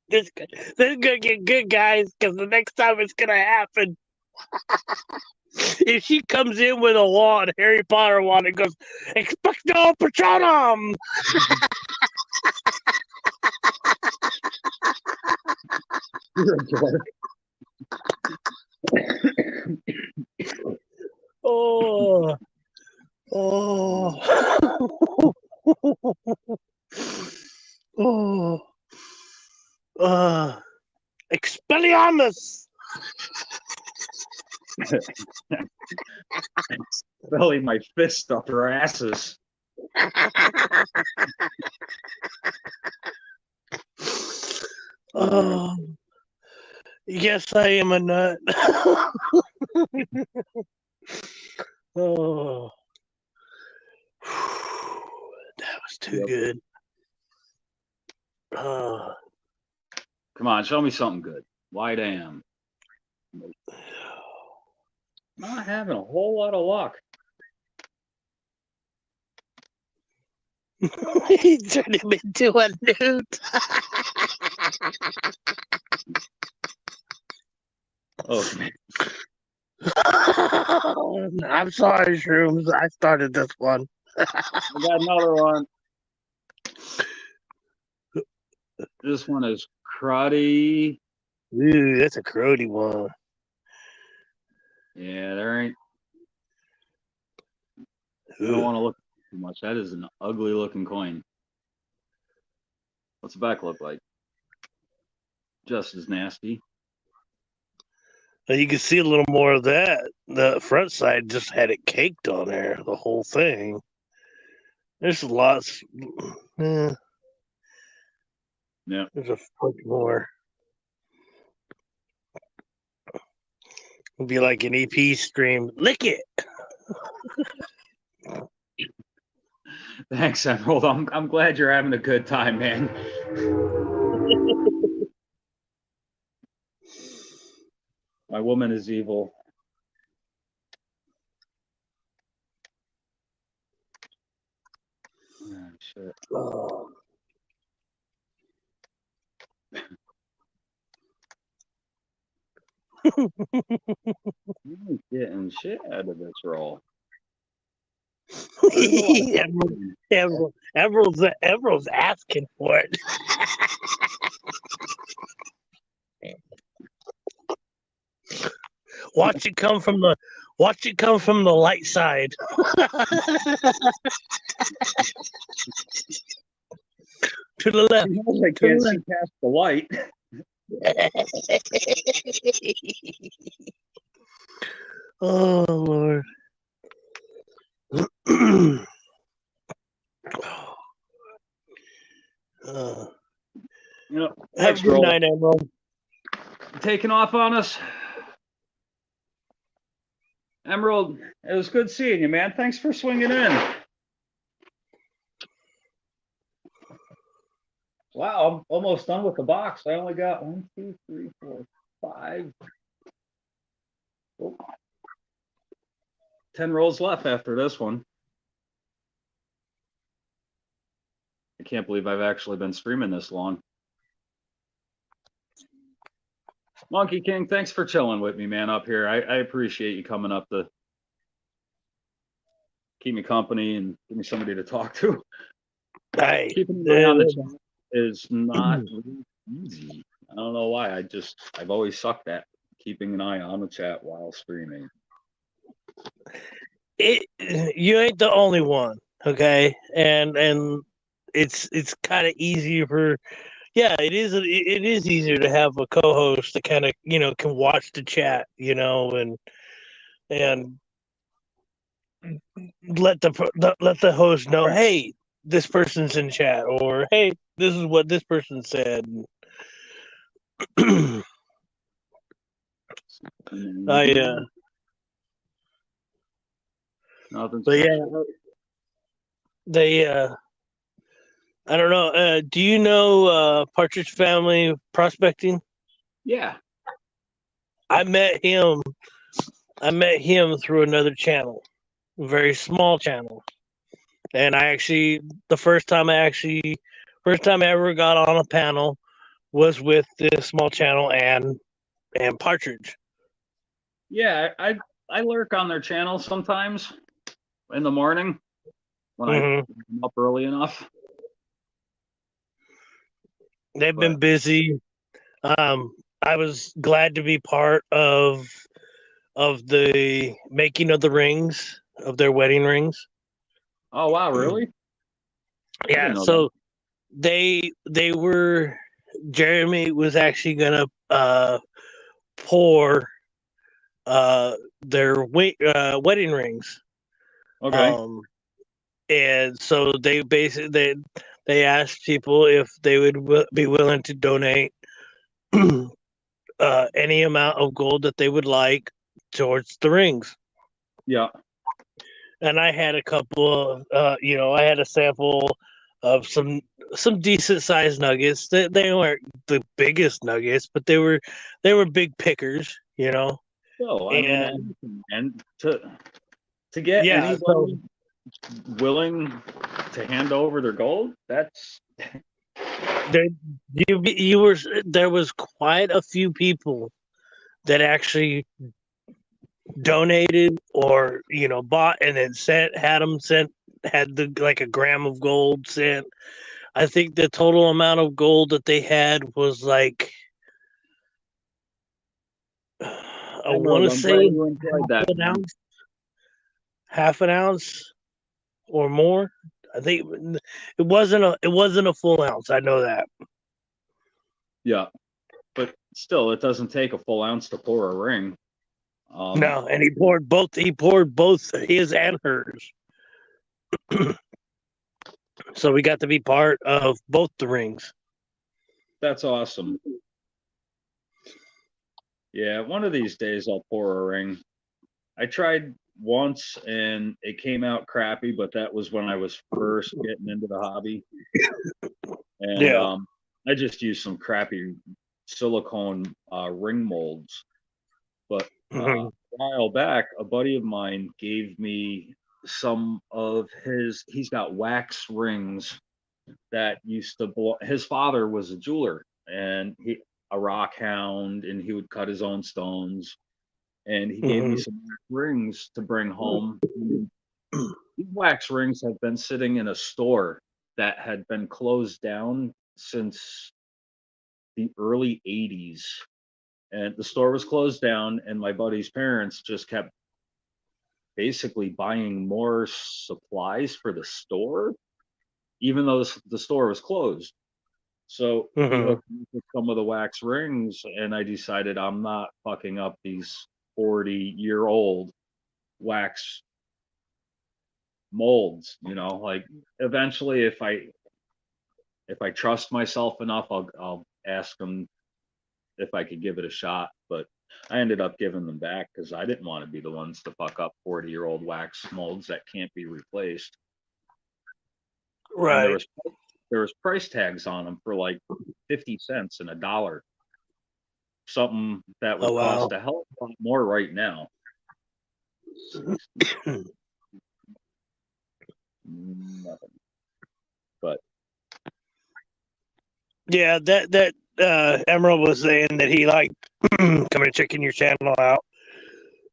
This is gonna get good, guys, because the next time it's gonna happen. If she comes in with a wand, Harry Potter wand, and goes, Expecto Patronum! You're a dork. Oh. Oh. Oh. Expelliarmus! Belly my fist up her asses. Oh. Yes, I am a nut. Oh. That was too good. Come on, show me something good. Why damn? Not having a whole lot of luck. He turned him into a newt. Oh, man. I'm sorry, Shrooms. I started this one. I got another one. This one is cruddy. Ooh, that's a cruddy one. Yeah, there ain't. I don't want to look too much. That is an ugly looking coin. What's the back look like? Just as nasty. You can see a little more of that. The front side just had it caked on there, the whole thing. There's lots. Yeah. There's a foot more. It'd be like an EP stream. Lick it. Thanks, Emerald. I'm glad you're having a good time, man. My woman is evil. Oh, shit. Oh. I'm getting shit out of this roll. Emerald's asking for it. Watch it come from the light side. To the left. I can't see past the light. Oh Lord. Have a good night, Emerald. Taking off on us. Emerald, it was good seeing you, man. Thanks for swinging in. Wow, I'm almost done with the box. I only got 1, 2, 3, 4, 5. 10 rolls left after this one. I can't believe I've actually been streaming this long. Monkey King, thanks for chilling with me, man, up here. I appreciate you coming up to keep me company and give me somebody to talk to. Hey, keeping an eye on the chat is not really easy. I don't know why. I've always sucked at keeping an eye on the chat while streaming. You ain't the only one. Okay, and it's kind of easier for it is easier to have a co-host that kind of can watch the chat, and let the host know, hey, this person's in chat, or hey, this is what this person said. I Nothing but yeah, special. they I don't know. Do you know Partridge Family Prospecting? Yeah. I met him. I met him through another channel, a very small channel, and the first time I ever got on a panel was with this small channel and Partridge. Yeah, I lurk on their channel sometimes in the morning when I'm up early enough. They've been busy. I was glad to be part of the making of the rings, of their wedding rings. Oh wow, really? Yeah, so they were Jeremy was actually gonna pour their wedding rings. Okay. And so they basically they asked people if they would be willing to donate any amount of gold that they would like towards the rings. Yeah. And I had a couple of, I had a sample of some decent sized nuggets. They weren't the biggest nuggets, but they were big pickers, So I And mean, and to get yeah, so anybody willing to hand over their gold, that's there there was quite a few people that actually donated or bought and then had the like a gram of gold sent. I think the total amount of gold that they had was like I want Emerald. to I'm say glad you enjoyed that. half an ounce or more. I think it wasn't a full ounce. I know that. Yeah, but still, it doesn't take a full ounce to pour a ring. No, and he poured both. He poured both his and hers. So we got to be part of both the rings. That's awesome. Yeah, one of these days I'll pour a ring. I tried once and it came out crappy, but that was when I was first getting into the hobby. And I just used some crappy silicone ring molds. But a while back, a buddy of mine gave me some of he's got wax rings that used to his father was a jeweler and a rock hound, and he would cut his own stones. And he gave me some rings to bring home. These wax rings have been sitting in a store that had been closed down since the early 80s. And the store was closed down, and my buddy's parents just kept basically buying more supplies for the store, even though the store was closed. So he hooked me with some of the wax rings, and I decided I'm not fucking up these 40-year-old wax molds. Like eventually, if I trust myself enough, I'll ask them if I could give it a shot. But I ended up giving them back because I didn't want to be the ones to fuck up 40-year-old wax molds that can't be replaced. Right. And there was price tags on them for like 50 cents and $1. Something that would cost a hell of a lot more right now. Nothing. But yeah, that Emerald was saying that he liked coming and checking your channel out.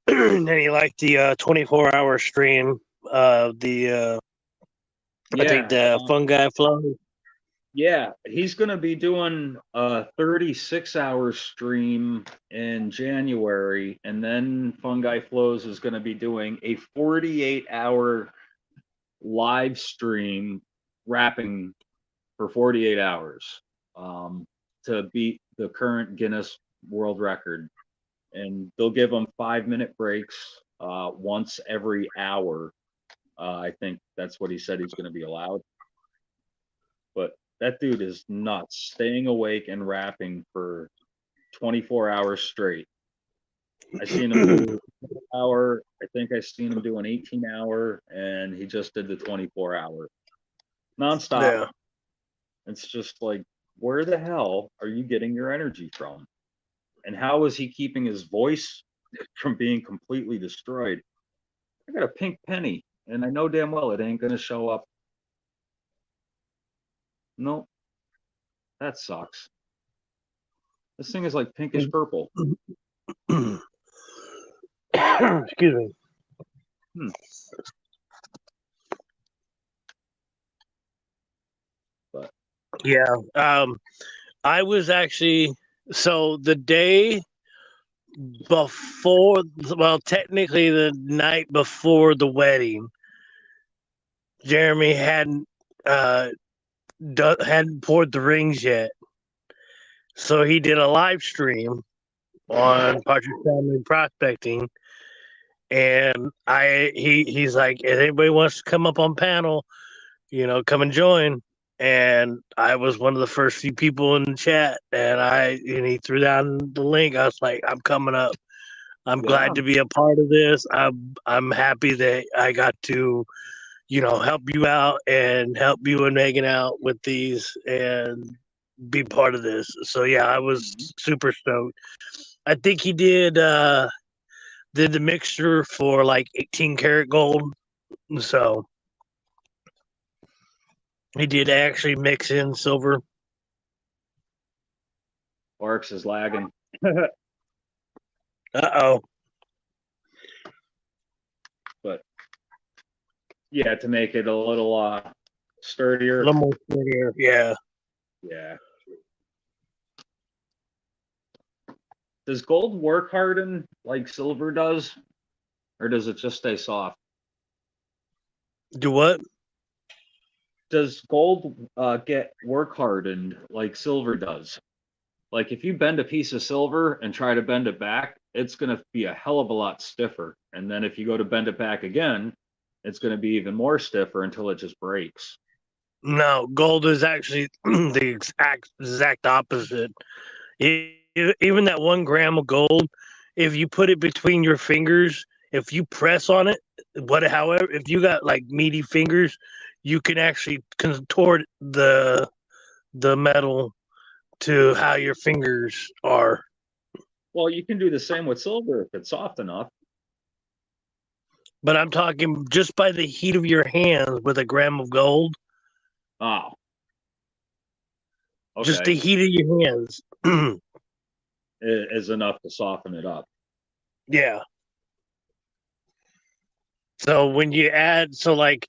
And he liked the 24-hour stream of the I think the Fungi Flow. Yeah, he's going to be doing a 36-hour stream in January, and then Fungi Flows is going to be doing a 48-hour live stream rapping for 48 hours to beat the current Guinness World Record. And they'll give them 5-minute breaks once every hour. I think that's what he said he's going to be allowed. But that dude is nuts, staying awake and rapping for 24 hours straight. I seen him do an hour. I think I seen him do an 18-hour, and he just did the 24-hour nonstop. Yeah. It's just like, where the hell are you getting your energy from? And how is he keeping his voice from being completely destroyed? I got a pink penny, and I know damn well it ain't gonna show up. Nope. That sucks. This thing is like pinkish purple. Excuse me. But yeah, I was actually, so the day before, well, technically the night before the wedding, Jeremy hadn't poured the rings yet, so he did a live stream on Partridge Family Prospecting, and he's like, if anybody wants to come up on panel, come and join. And I was one of the first few people in the chat, and he threw down the link. I was like, I'm coming up. I'm glad to be a part of this. I'm happy that I got to, help you out and help you and Megan out with these and be part of this. So yeah, I was super stoked. I think he did the mixture for like 18 karat gold. So he did actually mix in silver. Arx is lagging. Uh-oh. But yeah, to make it a little sturdier. A little more sturdier, yeah. Yeah. Does gold work harden like silver does? Or does it just stay soft? Do what? Does gold get work hardened like silver does? Like if you bend a piece of silver and try to bend it back, it's going to be a hell of a lot stiffer. And then if you go to bend it back again, it's going to be even more stiffer until it just breaks. No, gold is actually the exact opposite. Even that 1 gram of gold, if you put it between your fingers, if you press on it, however, if you got like meaty fingers, you can actually contort the metal to how your fingers are. Well, you can do the same with silver if it's soft enough. But I'm talking just by the heat of your hands with 1 gram of gold. Oh. Okay. Just the heat of your hands is enough to soften it up. Yeah. So when you add, like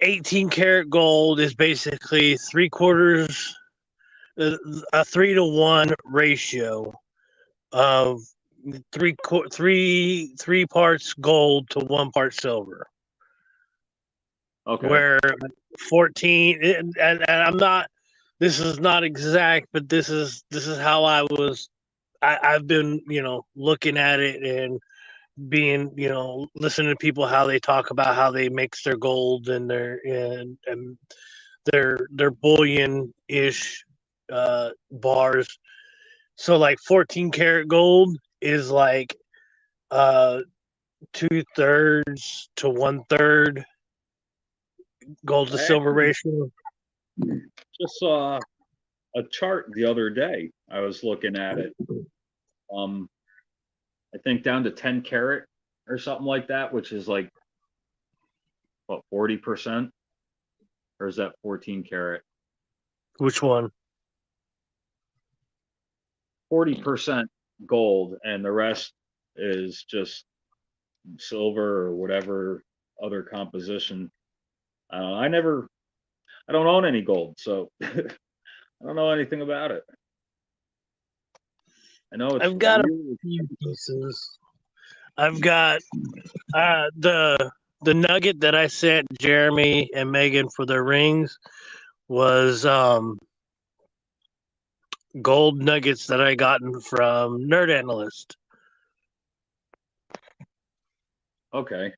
18 karat gold is basically 3/4, a 3-to-1 ratio of three parts gold to 1 part silver. Okay. Where 14 and I'm not, this is not exact, but this is how I've been, looking at it and being, listening to people, how they talk about how they mix their gold and their bullion-ish bars. So like 14 karat gold is like 2/3 to 1/3 gold to silver ratio. Just saw a chart the other day. I was looking at it. I think down to 10 karat or something like that, which is like what, 40%? Or is that 14 karat? Which one? 40% gold, and the rest is just silver or whatever other composition. I don't own any gold, so I don't know anything about it. I know it's. I've got a few pieces. I've got the the nugget that I sent Jeremy and Megan for their rings was gold nuggets that I gotten from Nerd Analyst. Okay.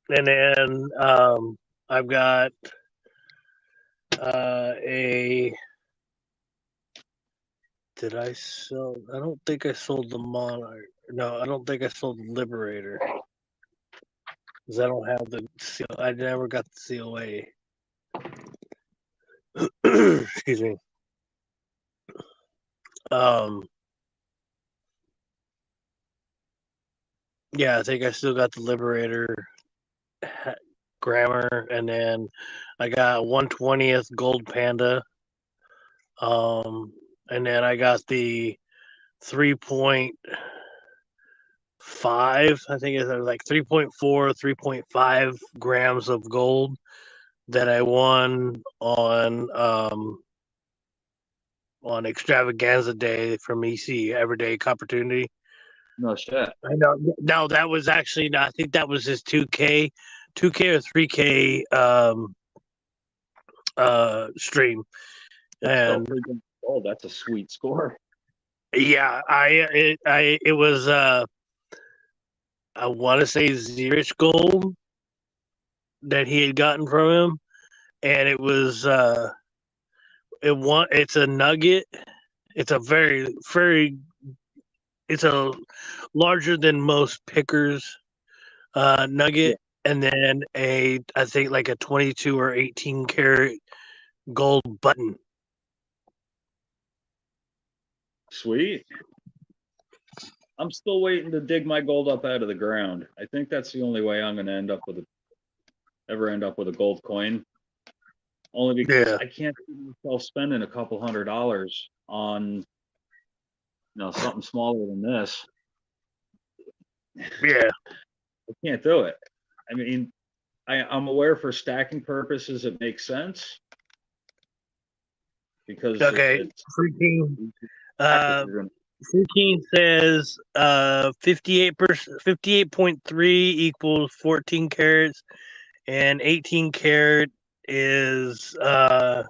And then I've got a. Did I sell? I don't think I sold the Monarch. No, I don't think I sold the Liberator. Because I don't have the seal. I never got the COA. Excuse me. Yeah, I think I still got the Liberator Grammar, and then I got 1/20th Gold Panda. And then I got the 3.5, I think it's like 3.4, 3.5 grams of gold that I won on Extravaganza Day from EC, Everyday Opportunity. No shit. I know. No, that was actually, I think that was his 2K or 3K stream. And oh, that's a sweet score. Yeah, it was I want to say Zurich gold that he had gotten from him, and it was it's a nugget. It's a it's a larger than most pickers nugget, and then I think like a 22 or 18 karat gold button. Sweet. I'm still waiting to dig my gold up out of the ground. I think that's the only way I'm going to end up with a gold coin. Only because I can't see myself spending a couple $100 on something smaller than this. Yeah, I can't do it. I mean, I'm aware for stacking purposes it makes sense because it's freaking. Freaking says 58.3 equals 14 carats, and 18 carat is 70%.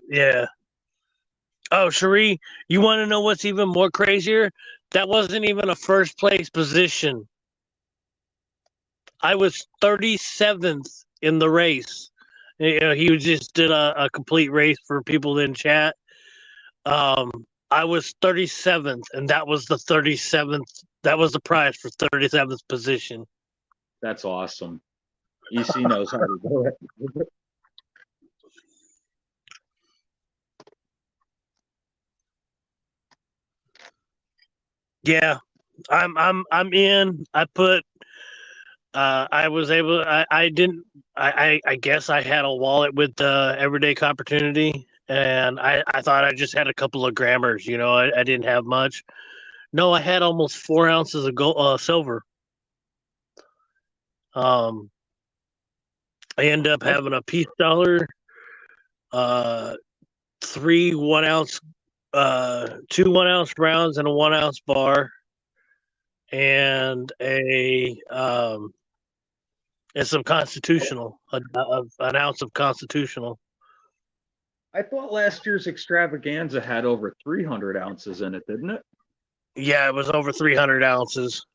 Yeah. Oh, Cherie, you want to know what's even more crazier? That wasn't even a first place position. I was 37th in the race. He just did a complete race for people in chat. I was 37th, and that was the 37th. That was the prize for 37th position. That's awesome. EC knows how to do it. Yeah, I'm in. I put. I was able. I didn't. I guess I had a wallet with Everyday Opportunity, and I thought I just had a couple of grammars. I didn't have much. No, I had almost 4 ounces of gold, silver. I end up having a peace dollar, 3 1-ounce, 2 1-ounce rounds and a 1-ounce bar, and some constitutional, an ounce of constitutional. I thought last year's extravaganza had over 300 ounces in it, didn't it? Yeah, it was over 300 ounces.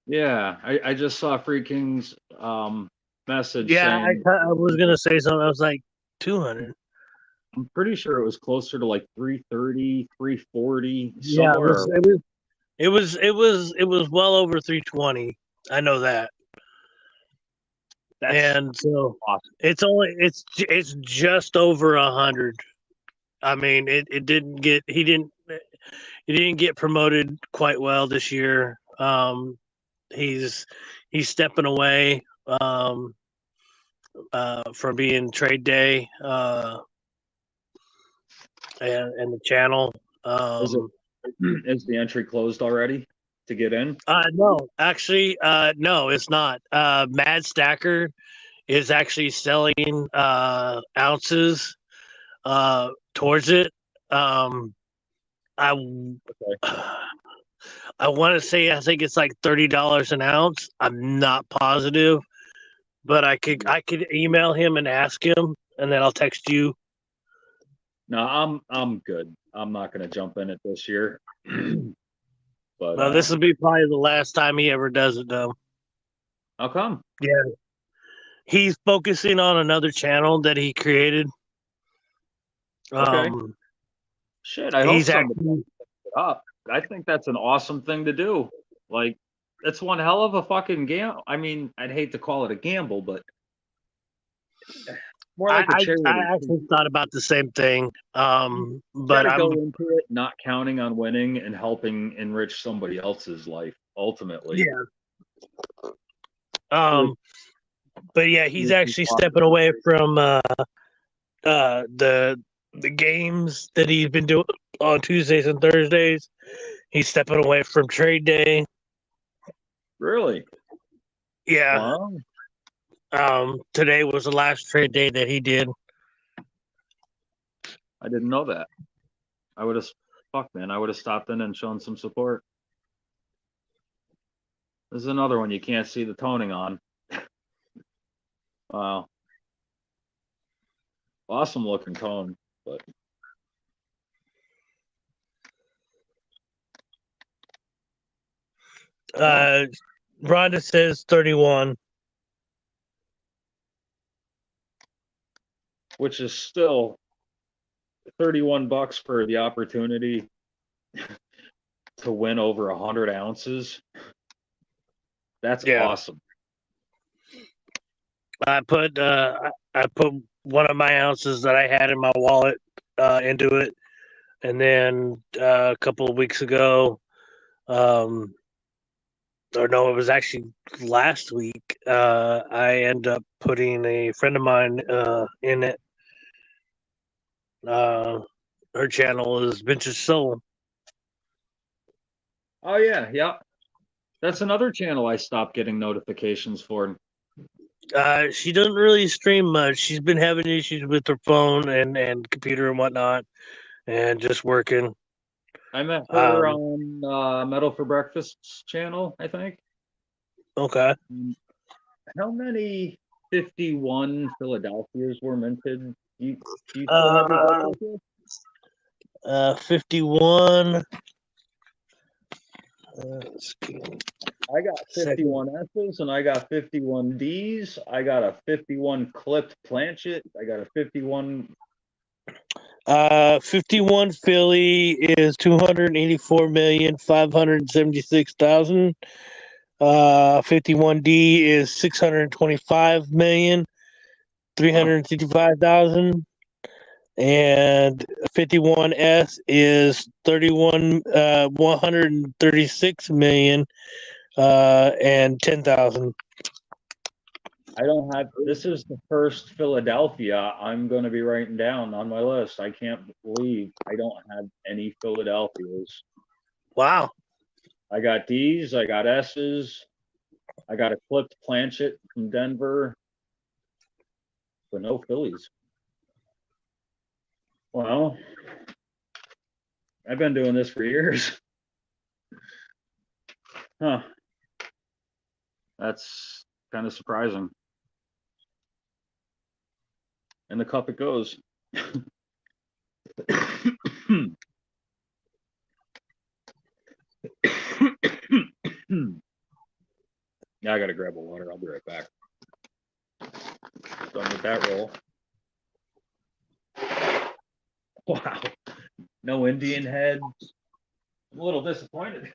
Yeah, I just saw Freaking's message. Yeah, saying, I was gonna say something. I was like 200. I'm pretty sure it was closer to like 330, 340. Yeah, somewhere. it was well over 320. I know that. And so awesome. it's just over 100. I mean, he didn't get promoted quite well this year. He's stepping away from being trade day and the channel. Is the entry closed already to get in? No, actually, no, it's not. Mad Stacker is actually selling ounces towards it. I want to say I think it's like $30 an ounce. I'm not positive, but I could email him and ask him, and then I'll text you. No, I'm good. I'm not gonna jump in it this year. But Well, this will be probably the last time he ever does it, though. how come? Yeah, he's focusing on another channel that he created. Okay. Shit, I hope He's somebody actually picks it up. I think that's an awesome thing to do. Like, it's one hell of a fucking gamble. I mean, I'd hate to call it a gamble, but more like a charity. I actually thought about the same thing. You But gotta I'm go into it not counting on winning and helping enrich somebody else's life ultimately. yeah. But yeah, he's actually stepping away from the games that he's been doing on Tuesdays and Thursdays. He's stepping away from trade day. Really? Yeah. Wow. Today was the last trade day that he did. I didn't know that. I would have, man, I would have stopped in and shown some support. This is another one you can't see the toning on. Wow. Awesome looking tone, but Rhonda says 31. which is still $31 for the opportunity to win over 100 ounces. That's awesome. I put one of my ounces that I had in my wallet into it, and then a couple of weeks ago, or no, it was actually last week. I end up putting a friend of mine in it. Her channel is Vintage Soul. Oh yeah, yeah. That's another channel I stopped getting notifications for. She doesn't really stream much. She's been having issues with her phone and computer and whatnot, and just working. I met her on Metal for Breakfast's channel, I think. Okay. How many 51 Philadelphias were minted? Do you still have your book with 51. I got 51 S's and I got 51 D's. I got a 51 clipped planchet. I got a 51. 51 Philly is 284,576,000. 51D is 625,365,000. And 51S is 136 million and 10,000. I don't have, this is the first Philadelphia I'm going to be writing down on my list. I can't believe I don't have any Philadelphias. Wow. I got D's, I got S's, I got a clipped planchet from Denver, but no Phillies. Well, I've been doing this for years. Huh. That's kind of surprising. In the cup it goes. Yeah, I gotta grab a water. I'll be right back. Done with that roll. Wow. No Indian head. I'm a little disappointed.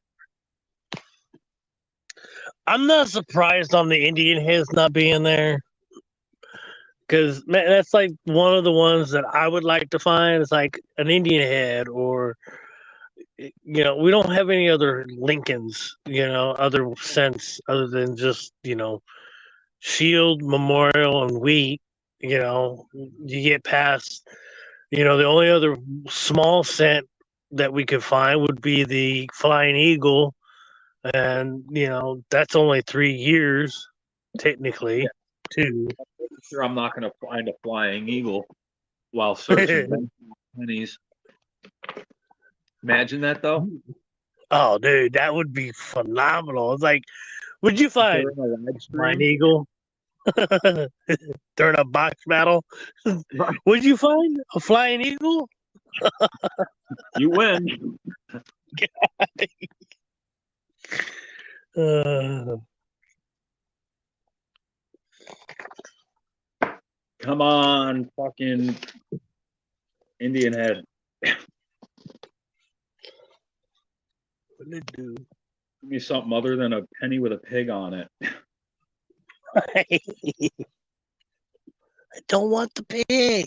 I'm not surprised on the Indian heads not being there. Because that's like one of the ones that I would like to find. It's like an Indian head, or we don't have any other Lincolns, other sense other than just Shield, Memorial, and Wheat. You get past. The only other small scent that we could find would be the Flying Eagle, and that's only 3 years, technically. Too. Sure, I'm not going to find a Flying Eagle while searching pennies. Imagine that, though. Oh, dude, that would be phenomenal. It's like, would you find During a live an stream? eagle during a box battle? Right. Would you find a flying eagle? You win. Uh, Come on, fucking Indian head. what did it do? Give me something other than a penny with a pig on it. I don't want the pig.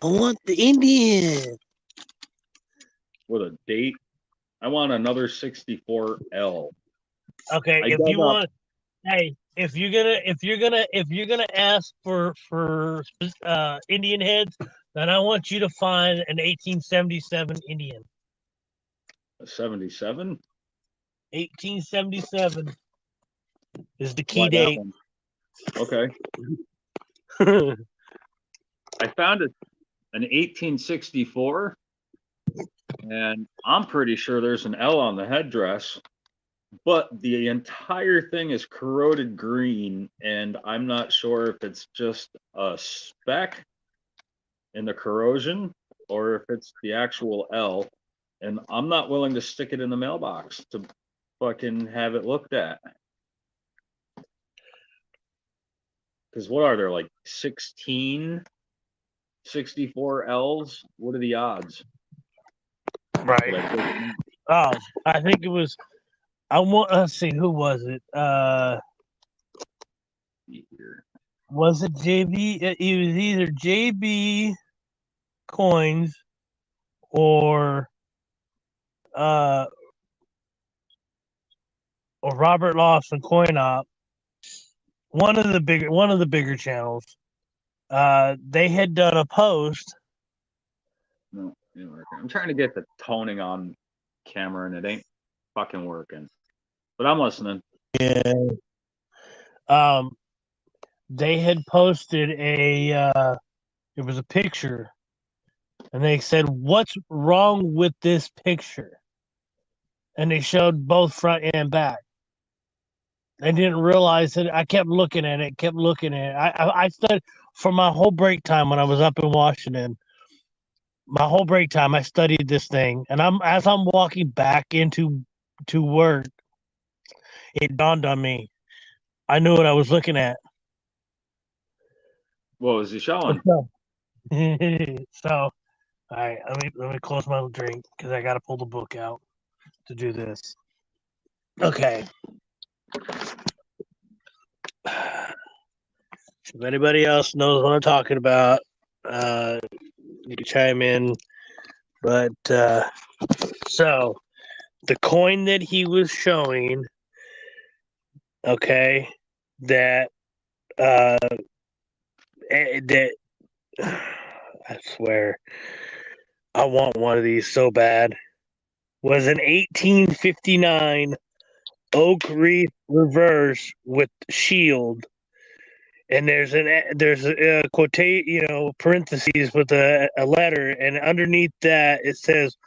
I want the Indian. With a date. I want another 64L. Okay, I if dug you up- want, hey, if you're gonna ask for Indian heads, then I want you to find an 1877 Indian. a 77. 1877 is the key Why that date. one? Okay. I found an 1864, and I'm pretty sure there's an L on the headdress, but the entire thing is corroded green, and I'm not sure if it's just a speck in the corrosion or if it's the actual L. And I'm not willing to stick it in the mailbox to fucking have it looked at. Because what are there, like 16 64Ls? What are the odds? Right. Oh, I think it was. Let's see. Who was it? Was it JB? It was either JB Coins or Robert Lawson Coin Op. One of the bigger channels. They had done a post. No, I'm trying to get the toning on camera and it ain't fucking working. But I'm listening. Yeah. They had posted it was a picture, and they said, "What's wrong with this picture?" And they showed both front and back. I didn't realize it. I kept looking at it. I studied for my whole break time when I was up in Washington. My whole break time, I studied this thing, and as I'm walking back to work, it dawned on me. I knew what I was looking at. What was he showing? So, all right, let me close my drink because I got to pull the book out to do this. Okay. If anybody else knows what I'm talking about, you can chime in. But so the coin that he was showing, okay, that that I swear I want one of these so bad, was an 1859 oak wreath reverse with shield. And there's a quote, parentheses with a letter, and underneath that it says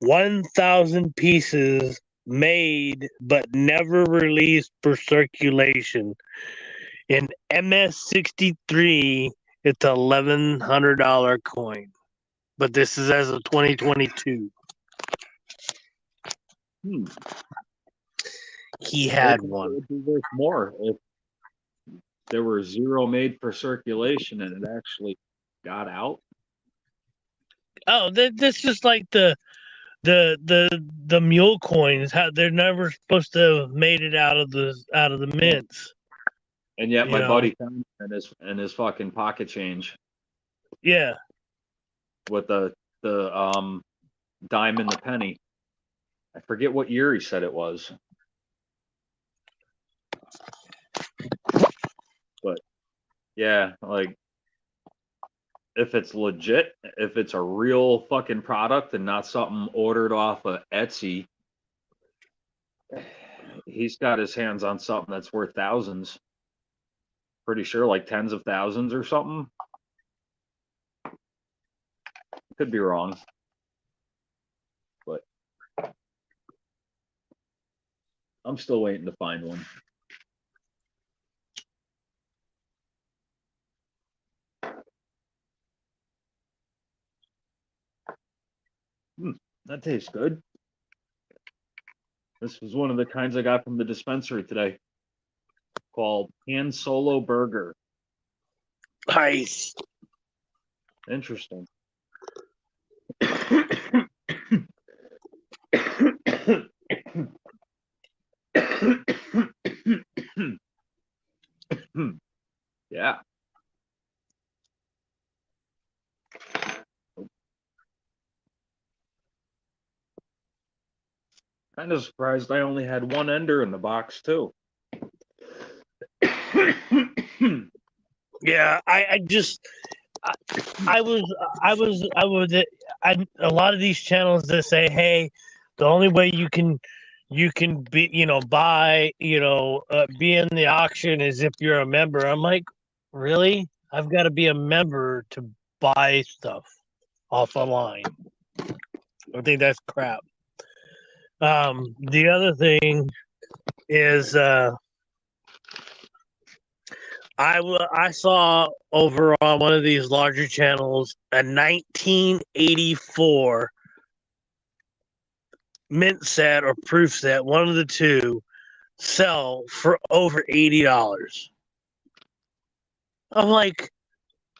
1,000 pieces made but never released for circulation. In MS-63, it's $1,100 coin, but this is as of 2022. He had one. It would be worth more if there were zero made for circulation and it actually got out. Oh, that's just like the mule coins. How they're never supposed to have made it out of the mints. And yet my buddy found it in his fucking pocket change. Yeah. With the dime and the penny. I forget what year he said it was. But yeah, like if it's legit, if it's a real fucking product and not something ordered off of Etsy, he's got his hands on something that's worth thousands. Pretty sure like tens of thousands or something. Could be wrong. But I'm still waiting to find one. That tastes good. This was one of the kinds I got from the dispensary today, called Han Solo Burger. Nice. Interesting. Yeah. Kind of surprised I only had one ender in the box too. Yeah, I a lot of these channels that say, hey, the only way you can be, buy, be in the auction is if you're a member. I'm like, really? I've got to be a member to buy stuff off the line. I think that's crap. The other thing is, I saw over on one of these larger channels a 1984 mint set or proof set, one of the two, sell for over $80. I'm like,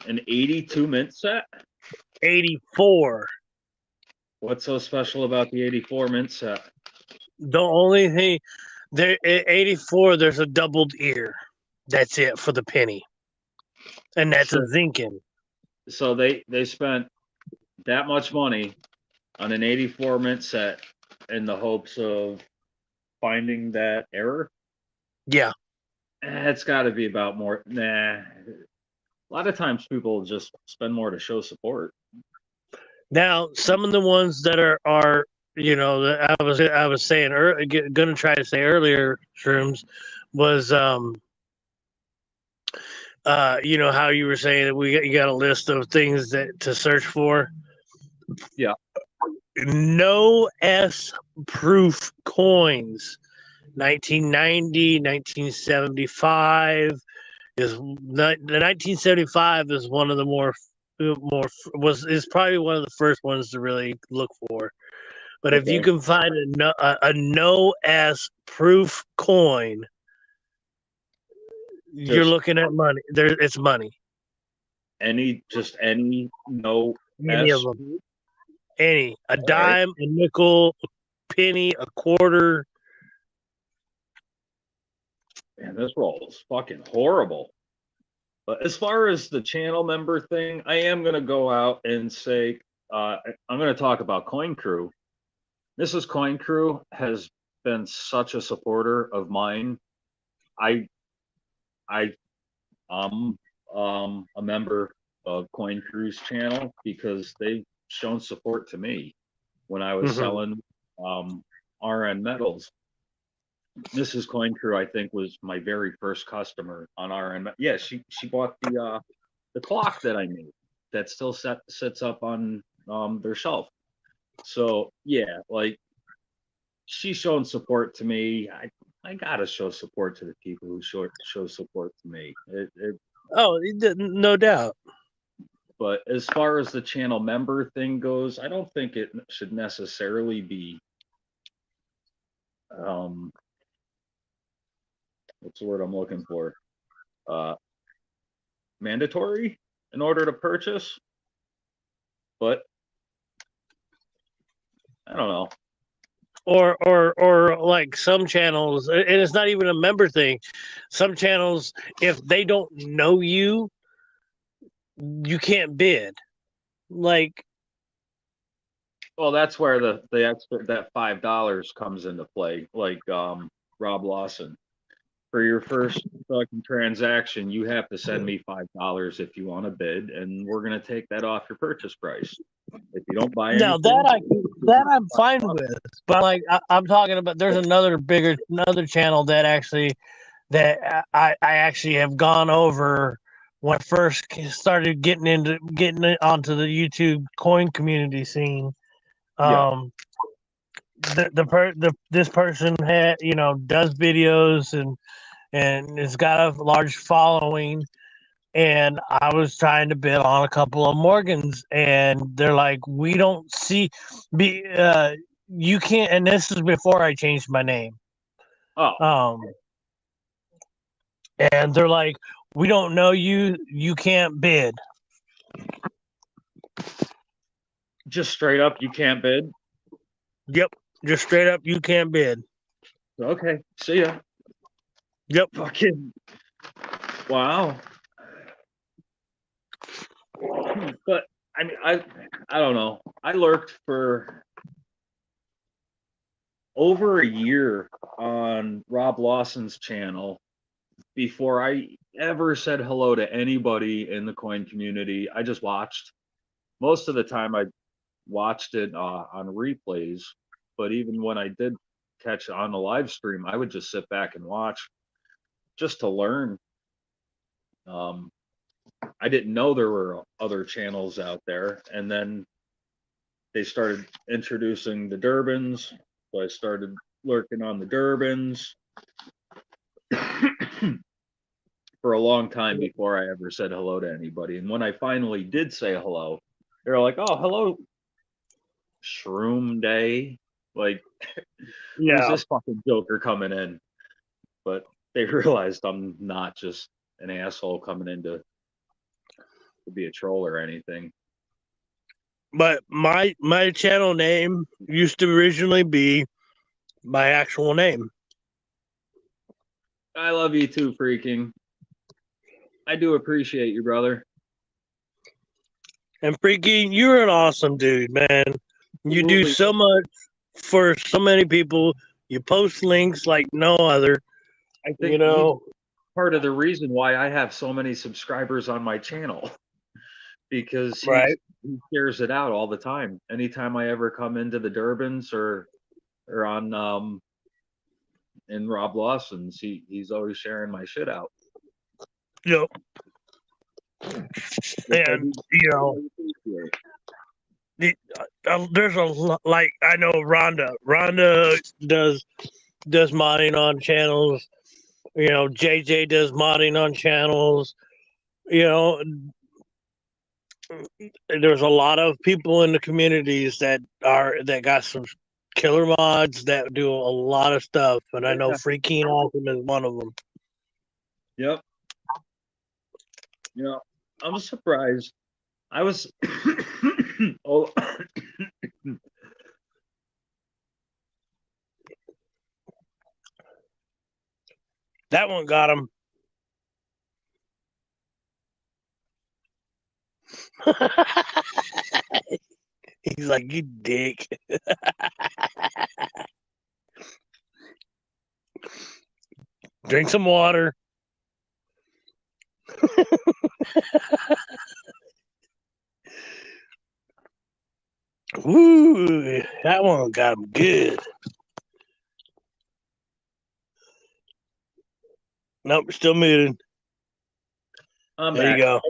An 82 mint set? 84. What's so special about the 84 mint set? The only thing, there 84, there's a doubled ear. That's it for the penny. And that's a Zinkin. So they spent that much money on an 84 mint set in the hopes of finding that error? Yeah. It's got to be about more. Nah. A lot of times people just spend more to show support. Now, some of the ones that are that I was saying going to try to say earlier, Shrooms, was how you were saying that you got a list of things that to search for. Yeah. No S proof coins, 1990, 1975 is the 1975 is one of the is probably one of the first ones to really look for. But if you can find a no S proof coin, you're looking at money. It's money. Any no Any S? of them. Any. A dime, a nickel, a penny, a quarter. Man, this roll is fucking horrible. But as far as the channel member thing, I am going to go out and say, I'm going to talk about Coin Crew. Mrs. Coin Crew has been such a supporter of mine. I'm a member of Coin Crew's channel because they've shown support to me when I was selling RN metals. Mrs. Coin Crew, I think, was my very first customer on RN. Yeah, she bought the clock that I made that still sits up on their shelf. So yeah, like she's shown support to me. I gotta show support to the people who show support to me. No doubt. But as far as the channel member thing goes, I don't think it should necessarily be what's the word I'm looking for? Mandatory in order to purchase. But I don't know. Or like some channels, and it's not even a member thing. Some channels, if they don't know you, you can't bid. Like, well, that's where the extra that $5 comes into play. Like Rob Lawson, for your first fucking transaction, you have to send me $5 if you want to bid, and we're gonna take that off your purchase price. If you don't buy anything, now that I'm fine with, but like I'm talking about, there's another channel that I actually have gone over when I first started getting onto the YouTube coin community scene. this person had does videos and it's got a large following, and I was trying to bid on a couple of Morgans, and they're like, we don't see you can't, and this is before I changed my name. Oh, And they're like, we don't know you can't bid. just straight up, you can't bid. Yep, just straight up, you can't bid. Okay, see ya. Yep. Fucking wow. But I mean, I don't know. I lurked for over a year on Rob Lawson's channel before I ever said hello to anybody in the coin community. I just watched. Most of the time, I watched it on replays. But even when I did catch it on the live stream, I would just sit back and watch just to learn. I didn't know there were other channels out there, and then they started introducing the Durbins, so I started lurking on the Durbins for a long time before I ever said hello to anybody. And when I finally did say hello, they're like, "Oh, hello, Shroom Day." Like, who's this fucking joker coming in? But they realized I'm not just an asshole coming in to be a troll or anything. But my channel name used to originally be my actual name. I love you too, Freaking. I do appreciate you, brother. And Freaking, you're an awesome dude, man. You do so much for so many people. You post links like no other. I think part of the reason why I have so many subscribers on my channel, because he shares it out all the time. Anytime I ever come into the Durbins or on in Rob Lawson's, he's always sharing my shit out. Yep. And there's a like, I know Rhonda does modding on channels. JJ does modding on channels. There's a lot of people in the communities that got some killer mods that do a lot of stuff, and I know Freaking Awesome is one of them. Yep. I'm surprised. I was oh. That one got him. He's like, you dick. Drink some water. Woo, that one got him good. Nope, still muted. There you go.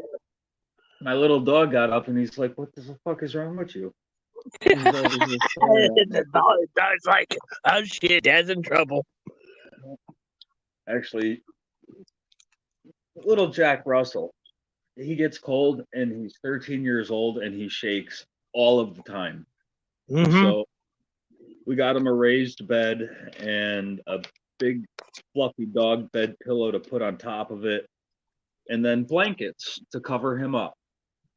My little dog got up and he's like, "What the fuck is wrong with you?" The dog's like, "Oh shit, Dad's in trouble." Actually, little Jack Russell, he gets cold and he's 13 years old and he shakes all of the time. So we got him a raised bed and a big fluffy dog bed pillow to put on top of it, and then blankets to cover him up.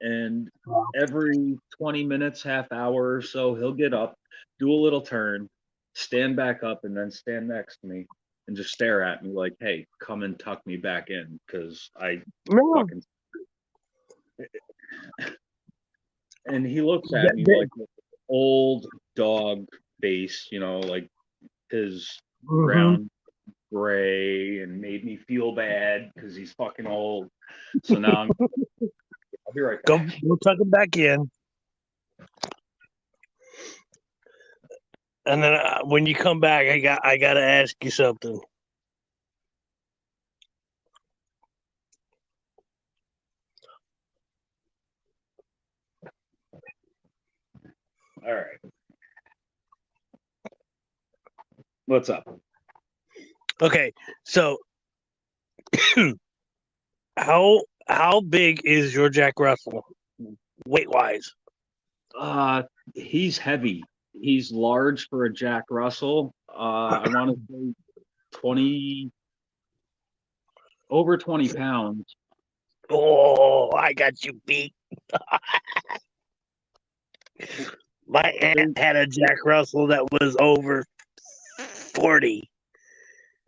And every 20 minutes, half hour or so, he'll get up, do a little turn, stand back up, and then stand next to me and just stare at me like, "Hey, come and tuck me back in," because I fucking. And he looks at me like an old dog face, like his brown gray, and made me feel bad because he's fucking old. So now I'll be right back. Go tuck him back in. And then when you come back, I got to ask you something. All right. What's up? Okay, so how big is your Jack Russell weight wise? He's heavy. He's large for a Jack Russell. I want to say 20, over 20 pounds. Oh, I got you beat. My aunt had a Jack Russell that was over 40.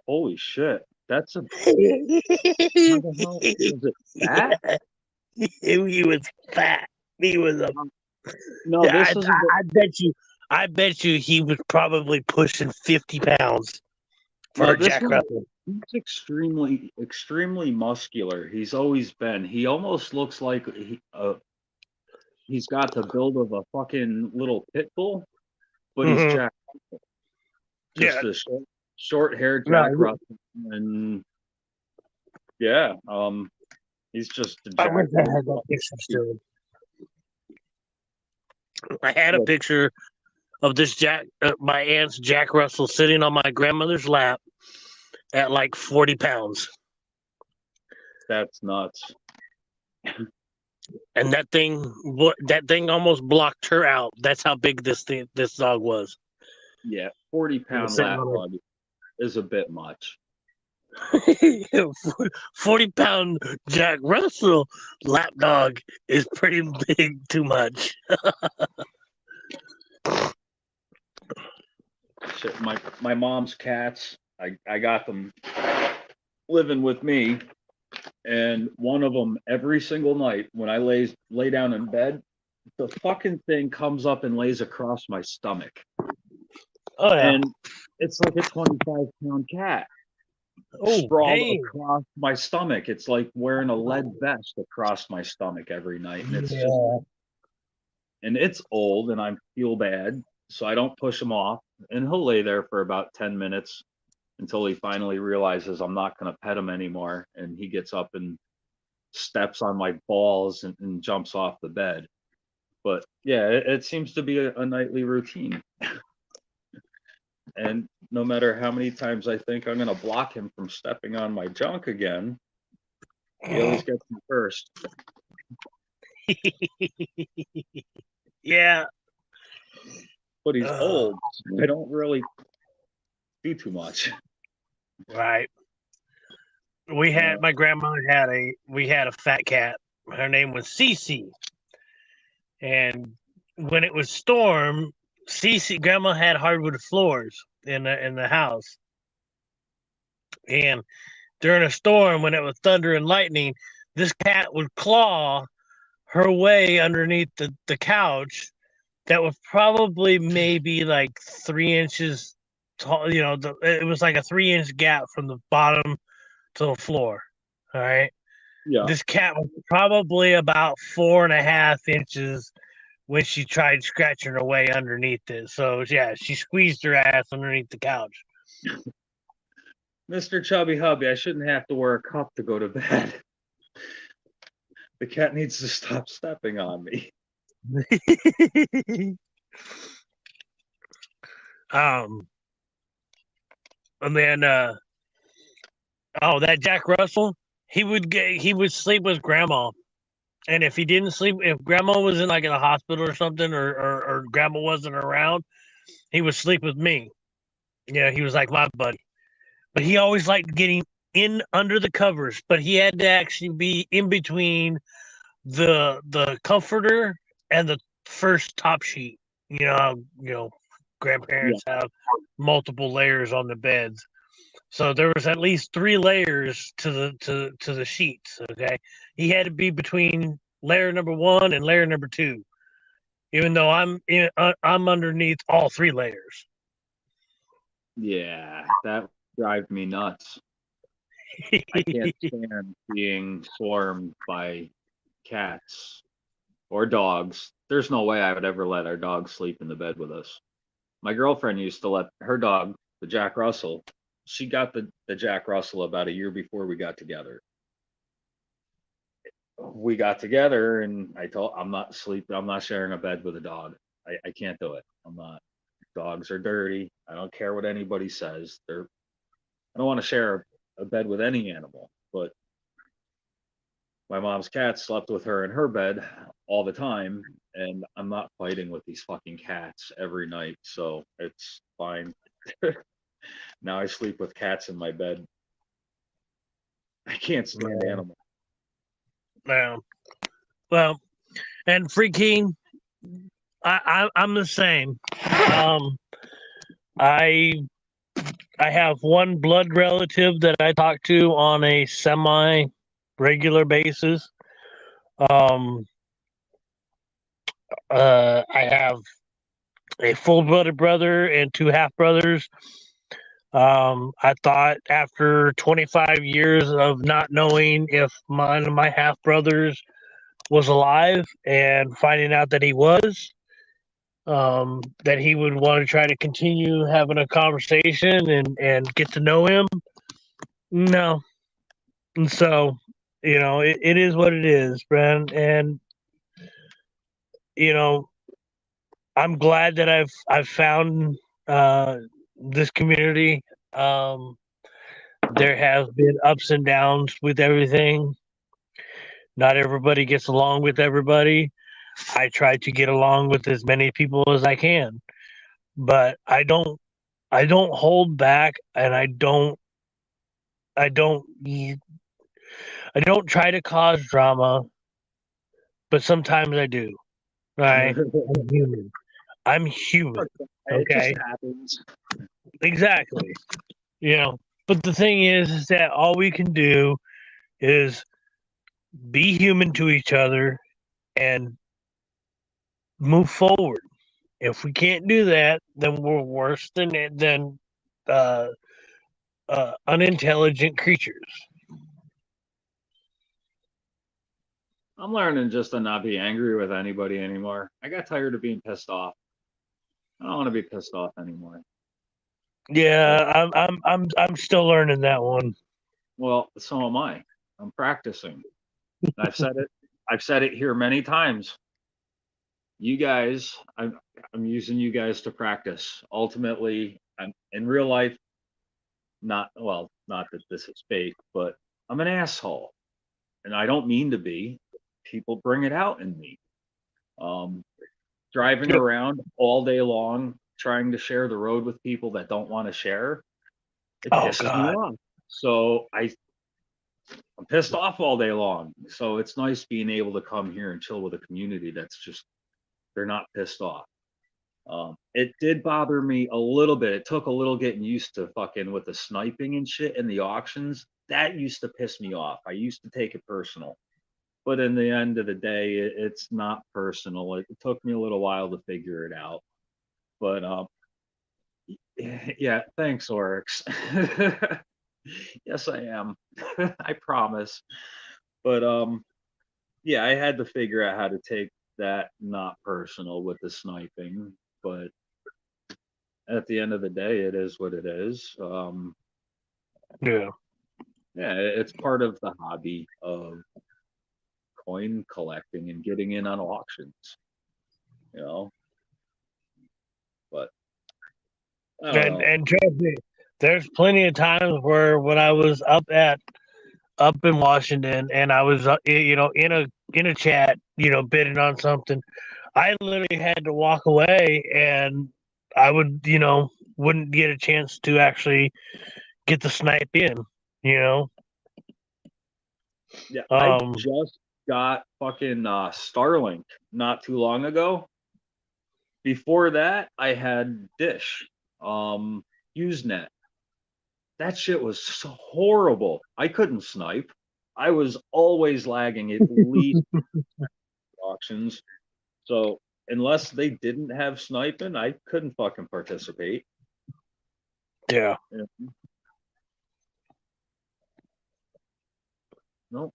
Holy shit. That's a, how he the hell is it fat? was fat. He was a. No, this is I bet you he was probably pushing 50 pounds for no, a this Jack one, Russell. he's extremely muscular. He's always been. He almost looks like he's got the build of a fucking little pit bull, but he's Mhm. Jack Russell. Just Yeah. a short haired No, Jack Russell. And yeah, he's just a I Jack wish I had that Russell. picture still. I had a Look, picture of this my aunt's Jack Russell sitting on my grandmother's lap at like 40 pounds. that's nuts. And that thing almost blocked her out. That's how big this dog was. Yeah, 40-pound Sitting lap on dog is a bit much. 40-pound Jack Russell lap dog is pretty big too much. Shit, my mom's cats, I got them living with me, and one of them every single night when I lay down in bed, the fucking thing comes up and lays across my stomach. Oh yeah. And it's like a 25-pound cat Oh, sprawled dang. across my stomach. It's like wearing a lead vest across my stomach every night. And it's just, and it's old and I feel bad. So I don't push him off. And he'll lay there for about 10 minutes until he finally realizes I'm not going to pet him anymore. And he gets up and steps on my balls and jumps off the bed. But yeah, it seems to be a nightly routine. And no matter how many times I think I'm going to block him from stepping on my junk again, he always gets me first. Yeah. But he's old. So I don't really do too much. Right. My grandmother had a fat cat. Her name was Cece. And when it was storm, grandma had hardwood floors in the house. And during a storm, when it was thunder and lightning, this cat would claw her way underneath the couch that was probably maybe like 3 inches tall. It was like a 3-inch gap from the bottom to the floor. All right. Yeah. This cat was probably about 4.5 inches when she tried scratching her way underneath it. So yeah, she squeezed her ass underneath the couch. Mr. Chubby Hubby, I shouldn't have to wear a cup to go to bed. The cat needs to stop stepping on me. And then that Jack Russell, he would sleep with grandma. And if he didn't sleep, if grandma was in a hospital or something, or grandma wasn't around, he would sleep with me. Yeah, he was like my buddy. But he always liked getting in under the covers, but he had to actually be in between the comforter and the first top sheet. Grandparents have multiple layers on the beds. So there was at least 3 layers to the sheets. Okay, he had to be between layer number 1 and layer number 2, even though I'm underneath all 3 layers. Yeah, that drives me nuts. I can't stand being swarmed by cats or dogs. There's no way I would ever let our dog sleep in the bed with us. My girlfriend used to let her dog, the Jack Russell, she got the Jack Russell about a year before we got together. We got together and I'm not sleeping. I'm not sharing a bed with a dog. I can't do it. I'm not. Dogs are dirty. I don't care what anybody says. I don't want to share a bed with any animal, but my mom's cat slept with her in her bed all the time, and I'm not fighting with these fucking cats every night, so it's fine. Now I sleep with cats in my bed. I can't stand animals. Yeah. Well, and freaking, I'm the same. I have one blood relative that I talk to on a semi regular basis. I have a full blooded brother and two half brothers. I thought after 25 years of not knowing if one of my half brothers was alive and finding out that he was, that he would want to try to continue having a conversation and get to know him. No. And so, it is what it is, Brent. And, I'm glad that I've found this community. There have been ups and downs with everything. Not everybody gets along with everybody. I try to get along with as many people as I can, but I don't hold back, and I don't try to cause drama, but sometimes I do. Right? I'm human. I'm human. It just Okay. happens. Exactly. But the thing is that all we can do is be human to each other and move forward. If we can't do that, then we're worse than uh, unintelligent creatures. I'm learning just to not be angry with anybody anymore. I got tired of being pissed off. I don't want to be pissed off anymore. Yeah, I'm still learning that one. Well, so am I. I'm practicing. I've said it here many times. You guys, I'm using you guys to practice. Ultimately, I'm in real life, not that this is fake, but I'm an asshole. And I don't mean to be. People bring it out in me. Driving Yep. around all day long, trying to share the road with people that don't want to share, it pisses me off. So I'm pissed off all day long. So it's nice being able to come here and chill with a community that's just, they're not pissed off. It did bother me a little bit. It took a little getting used to fucking with the sniping and shit in the auctions. That used to piss me off. I used to take it personal. But in the end of the day, it's not personal. It took me a little while to figure it out. But yeah, thanks, Oryx. Yes, I am. I promise. But yeah, I had to figure out how to take that not personal with the sniping. But at the end of the day, it is what it is. Yeah. Yeah, it's part of the hobby of coin collecting and getting in on auctions. But I don't know. And trust me, there's plenty of times where when I was up in Washington and I was in a chat, bidding on something, I literally had to walk away, and I wouldn't get a chance to actually get the snipe in. Yeah, I just got fucking Starlink not too long ago. Before that, I had Dish, Usenet. That shit was so horrible. I couldn't snipe. I was always lagging at least auctions. So unless they didn't have sniping, I couldn't fucking participate. Yeah. Nope.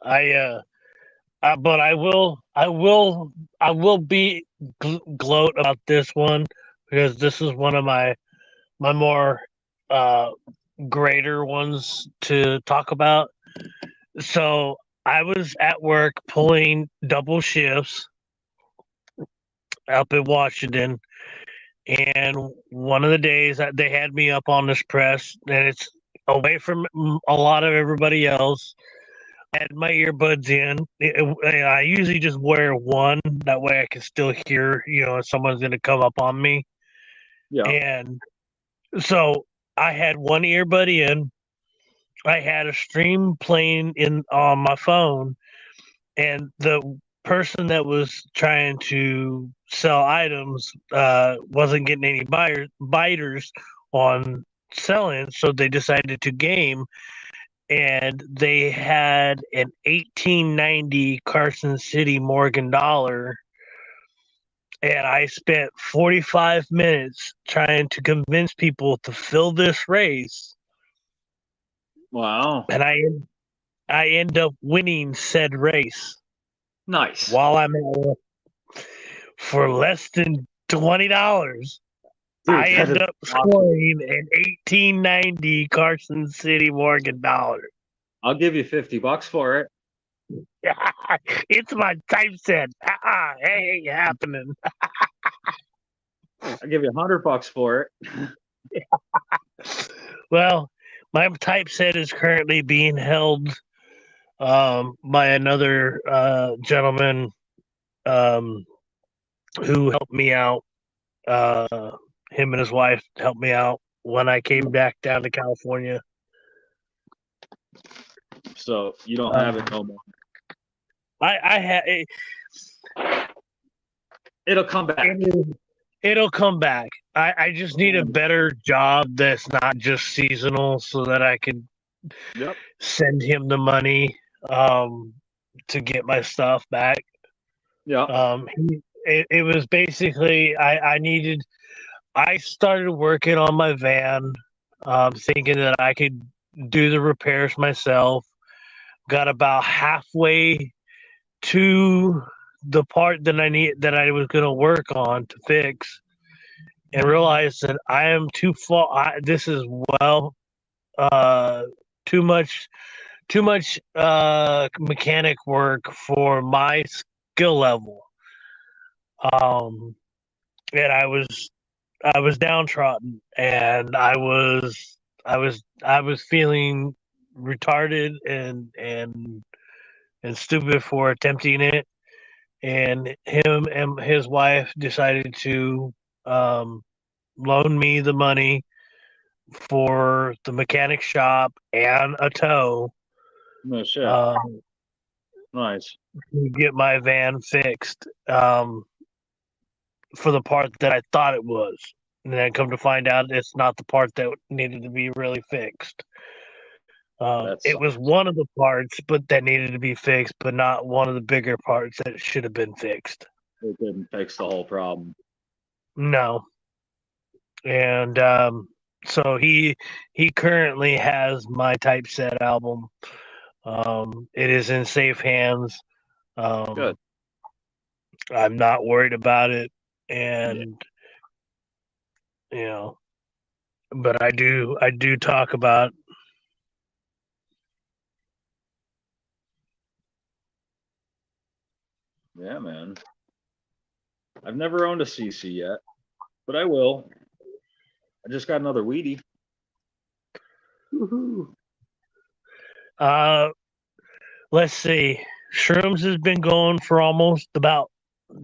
But I will be gloat about this one, because this is one of my more greater ones to talk about. So I was at work pulling double shifts, up in Washington. And one of the days that they had me up on this press, and it's away from a lot of everybody else. I had my earbuds in. I usually just wear one. That way I can still hear, if someone's going to come up on me. Yeah. And so I had one earbud in. I had a stream playing on my phone, and the person that was trying to sell items wasn't getting any biters on selling, so they decided to game, and they had an 1890 Carson City Morgan dollar, and I spent 45 minutes trying to convince people to fill this race. Wow. And I end up winning said race. Nice. While I'm at work for less than $20. I end up scoring an 1890 Carson City Morgan dollar. I'll give you $50 for it. It's my typeset. It ain't happening. I'll give you $100 for it. Well, my typeset is currently being held by another gentleman who helped me out. Him and his wife helped me out when I came back down to California. So you don't have it no more. I had. It'll come back. It'll come back. I just need a better job that's not just seasonal, so that I can send him the money to get my stuff back. Yeah. It was basically I started working on my van, thinking that I could do the repairs myself. Got about halfway to the part that I was going to work on to fix, and realized that I am too far. This is too much mechanic work for my skill level. And I was downtrodden, and I was feeling retarded and stupid for attempting it. And him and his wife decided to loan me the money for the mechanic shop and a tow. No shit. Nice. To get my van fixed for the part that I thought it was. And then come to find out it's not the part that needed to be really fixed. It was one of the parts but that needed to be fixed, but not one of the bigger parts that should have been fixed. It didn't fix the whole problem. No. And so he currently has my typeset album. It is in safe hands. Good. I'm not worried about it, and but I do talk about. Yeah, man. I've never owned a CC yet, but I will. I just got another weedy. Woo-hoo. Let's see. Shrooms has been going for almost about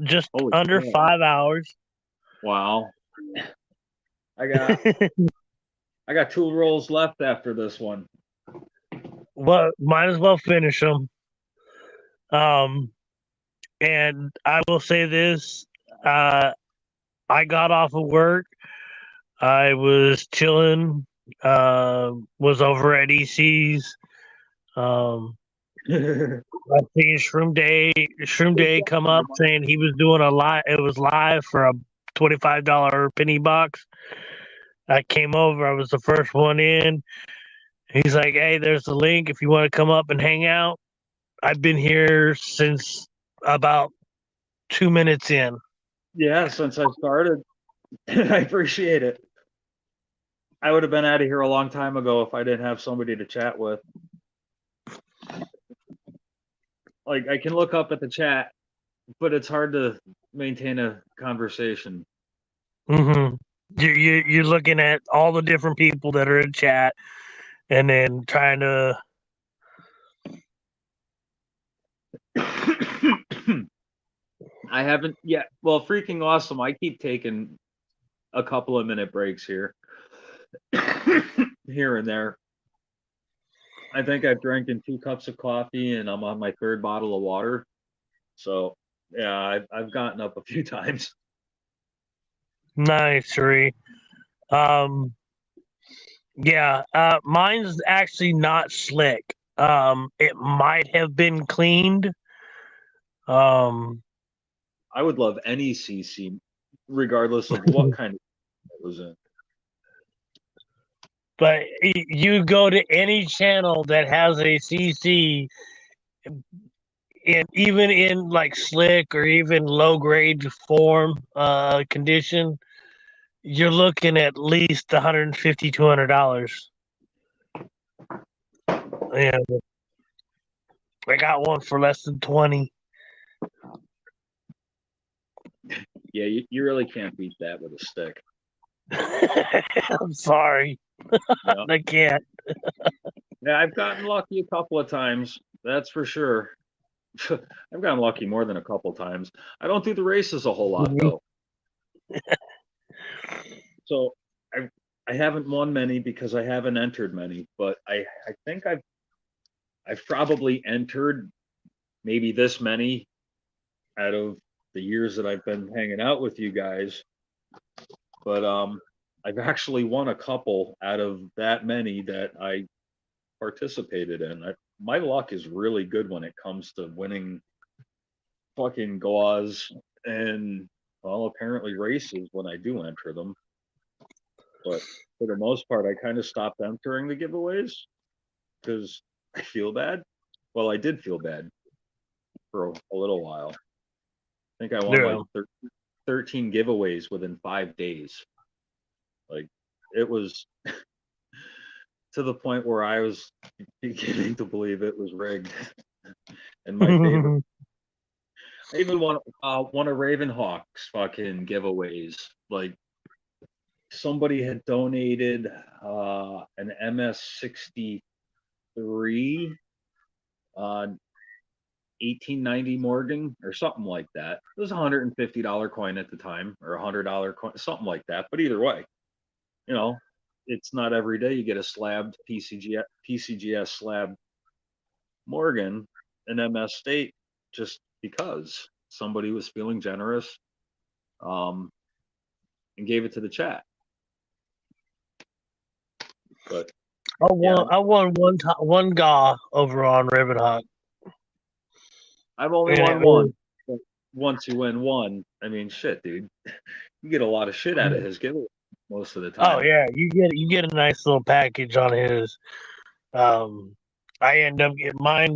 just under 5 hours. Wow. I got 2 rolls left after this one. Well, might as well finish them. And I will say this: I got off of work. I was chilling. Was over at EC's. I seen Shroom Day come up saying he was doing a live. It was live for a $25 penny box. I came over. I was the first one in. He's like, "Hey, there's the link if you want to come up and hang out." I've been here since about 2 minutes in. Yeah, since I started. I appreciate it. I would have been out of here a long time ago if I didn't have somebody to chat with. Like, I can look up at the chat, but it's hard to maintain a conversation. Mm-hmm. You're looking at all the different people that are in chat, and then trying to. I haven't yet. Well, freaking awesome. I keep taking a couple of minute breaks here, here and there. I think I've drinking 2 cups of coffee and I'm on my 3rd bottle of water. So yeah, I've gotten up a few times. Nice, Ree. Yeah, mine's actually not slick. It might have been cleaned. Um, I would love any CC, regardless of what kind of it was in. but you go to any channel that has a CC, and even in like slick or even low grade form condition, you're looking at least $150, $200. Yeah, I got one for less than 20. Yeah, you really can't beat that with a stick. I'm sorry. Yeah. I can't. Yeah, I've gotten lucky a couple of times. That's for sure. I've gotten lucky more than a couple times. I don't do the races a whole lot though. So I haven't won many because I haven't entered many, but I think I've probably entered maybe this many out of the years that I've been hanging out with you guys. But I've actually won a couple out of that many that I participated in. My luck is really good when it comes to winning fucking gauze and, well, apparently races when I do enter them. But for the most part, I kind of stopped entering the giveaways because I feel bad. Well, I did feel bad for a little while. I think I won like 13 giveaways within 5 days. Like, it was to the point where I was beginning to believe it was rigged. And my favorite, I even won one of Ravenhawk's fucking giveaways. Like, somebody had donated an MS-63 1890 Morgan or something like that. It was a $150 coin at the time, or $100 coin, something like that. But either way, you know, it's not every day you get a slabbed PCGS slab Morgan in MS State just because somebody was feeling generous, and gave it to the chat. But I won one GA over on Ravenhawk. I've only won one. But once you win one, I mean, shit, dude, you get a lot of shit out of his giveaway most of the time. Oh yeah, you get a nice little package on his. Mine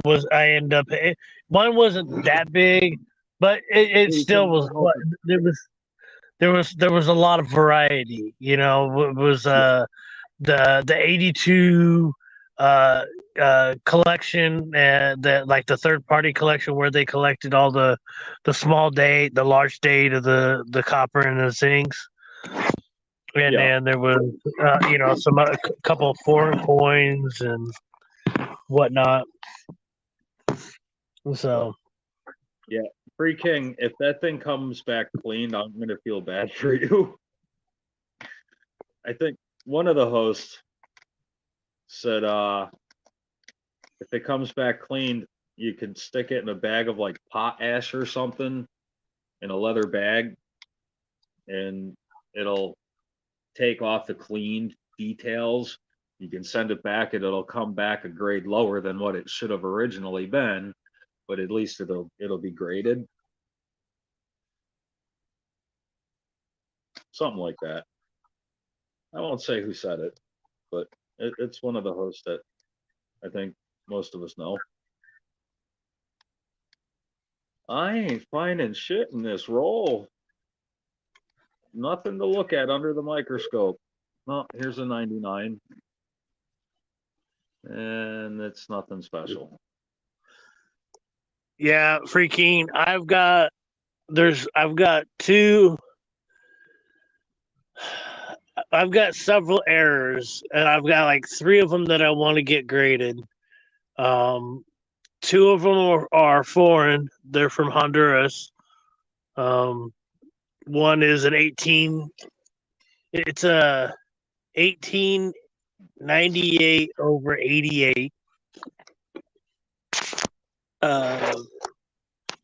wasn't that big, but it still was. There was a lot of variety. You know, it was the 82 collection, that like the third party collection where they collected all the small date, the large date of the copper and the zincs. And then there was, some couple of foreign coins and whatnot. So, yeah, Free King, if that thing comes back clean, I'm gonna feel bad for you. I think one of the hosts said, if it comes back clean, you can stick it in a bag of like pot ash or something, in a leather bag, and it'll take off the cleaned details. You can send it back and it'll come back a grade lower than what it should have originally been, but at least it'll be graded. Something like that. I won't say who said it, but it's one of the hosts that I think most of us know. I ain't finding shit in this roll. Nothing to look at under the microscope. Oh, here's a 99. And it's nothing special. yeah, freaking, I've got I've got several errors, and I've got like 3 of them that I want to get graded. 2 of them are foreign. They're from Honduras. One is an 18. It's a 1898 over 88.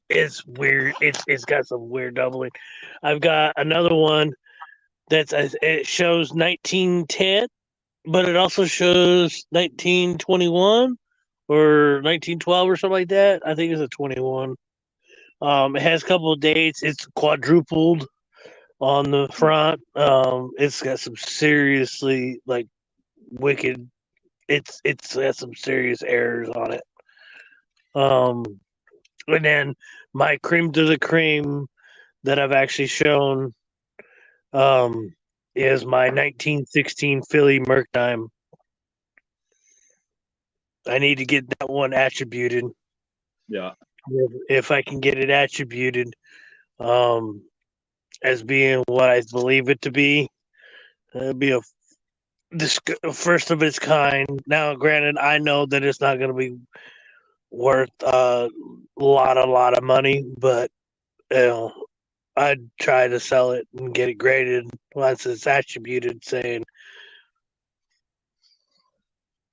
It's weird. It's got some weird doubling. I've got another one it shows 1910, but it also shows 1921 or 1912 or something like that. I think it's a 21. It has a couple of dates. It's quadrupled on the front. It's got some seriously like wicked. It's got some serious errors on it. And then my cream de la cream that I've actually shown is my 1916 Philly Merctime. I need to get that one attributed. Yeah. If I can get it attributed as being what I believe it to be, it'll be this first of its kind. Now, granted, I know that it's not going to be worth a lot of money, but I'd try to sell it and get it graded once it's attributed, saying.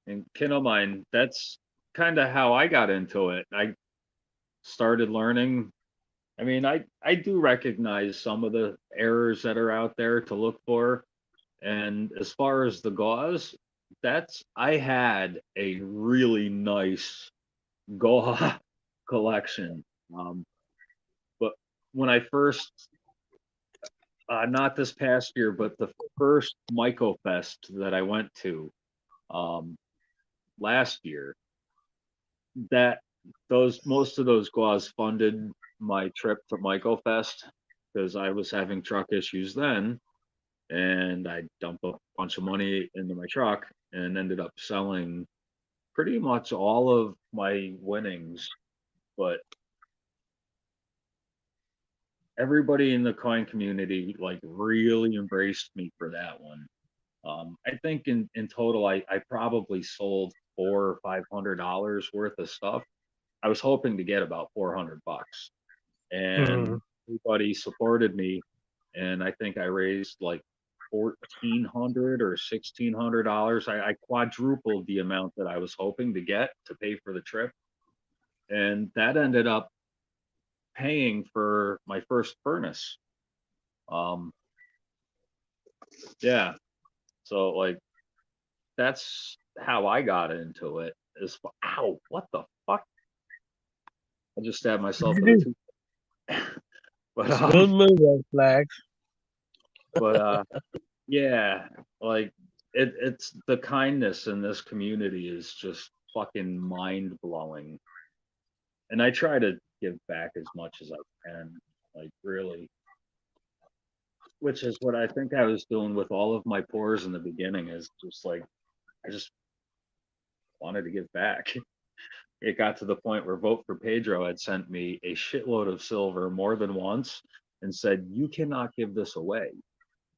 And Kindle Mine, that's kind of how I got into it. I started learning. I mean, I do recognize some of the errors that are out there to look for. And as far as the gauze, I had a really nice gauze collection. But when I first, not this past year, but the first Myco Fest that I went to last year, most of those gauze funded my trip to Myco Fest because I was having truck issues then, and I dumped a bunch of money into my truck and ended up selling pretty much all of my winnings. But everybody in the coin community like really embraced me for that one. I think in total I probably sold $400 or $500 worth of stuff. I was hoping to get about $400, and everybody supported me, and I think I raised like $1,400 or $1,600. I quadrupled the amount that I was hoping to get to pay for the trip, and that ended up paying for my first furnace. Yeah, so like that's how I got into it. Ow, what the fuck? I just stabbed myself with a tooth. But Good move, red flags. But yeah, like it's the kindness in this community is just fucking mind blowing. And I try to give back as much as I can, like really. Which is what I think I was doing with all of my pours in the beginning, is just like I just wanted to give back. It got to the point where Vote for Pedro had sent me a shitload of silver more than once and said, "You cannot give this away.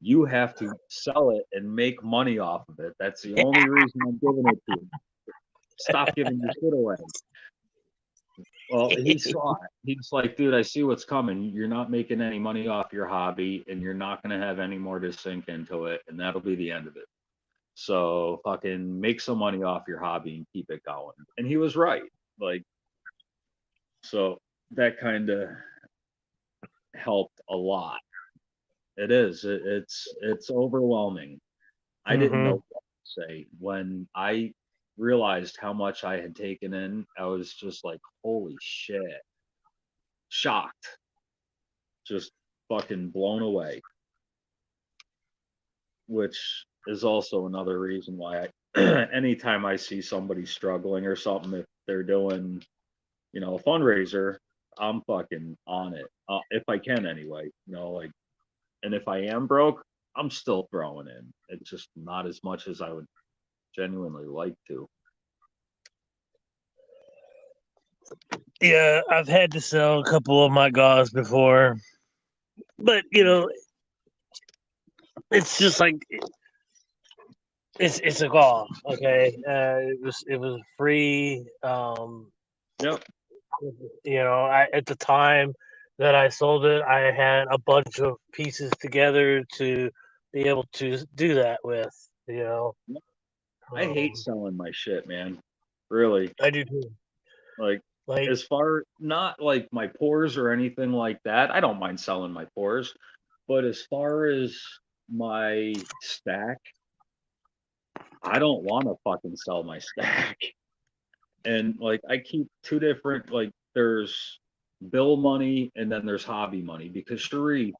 You have to sell it and make money off of it. That's the only reason I'm giving it to you. Stop giving your shit away." Well, he saw it. He's like, "Dude, I see what's coming. You're not making any money off your hobby, and you're not going to have any more to sink into it, and that'll be the end of it. So fucking make some money off your hobby and keep it going." And he was right. Like, so that kind of helped a lot. It is. It's overwhelming. I didn't know what to say when I realized how much I had taken in. I was just like, holy shit. Shocked. Just fucking blown away. Which is also another reason why anytime I see somebody struggling or something, if they're doing, a fundraiser, I'm fucking on it. If I can anyway, like, and if I am broke, I'm still throwing in. It's just not as much as I would genuinely like to. Yeah, I've had to sell a couple of my gauze before, but it's just like it's a gauze. Okay, it was free. Yep. I at the time that I sold it, I had a bunch of pieces together to be able to do that with. I hate Um, selling my shit, man. Really. I do too. Like, Like, as far not like my pores or anything like that, I don't mind selling my pores. But as far as my stack, I don't want to fucking sell my stack. And like I keep two different, like there's bill money and then there's hobby money because Cherie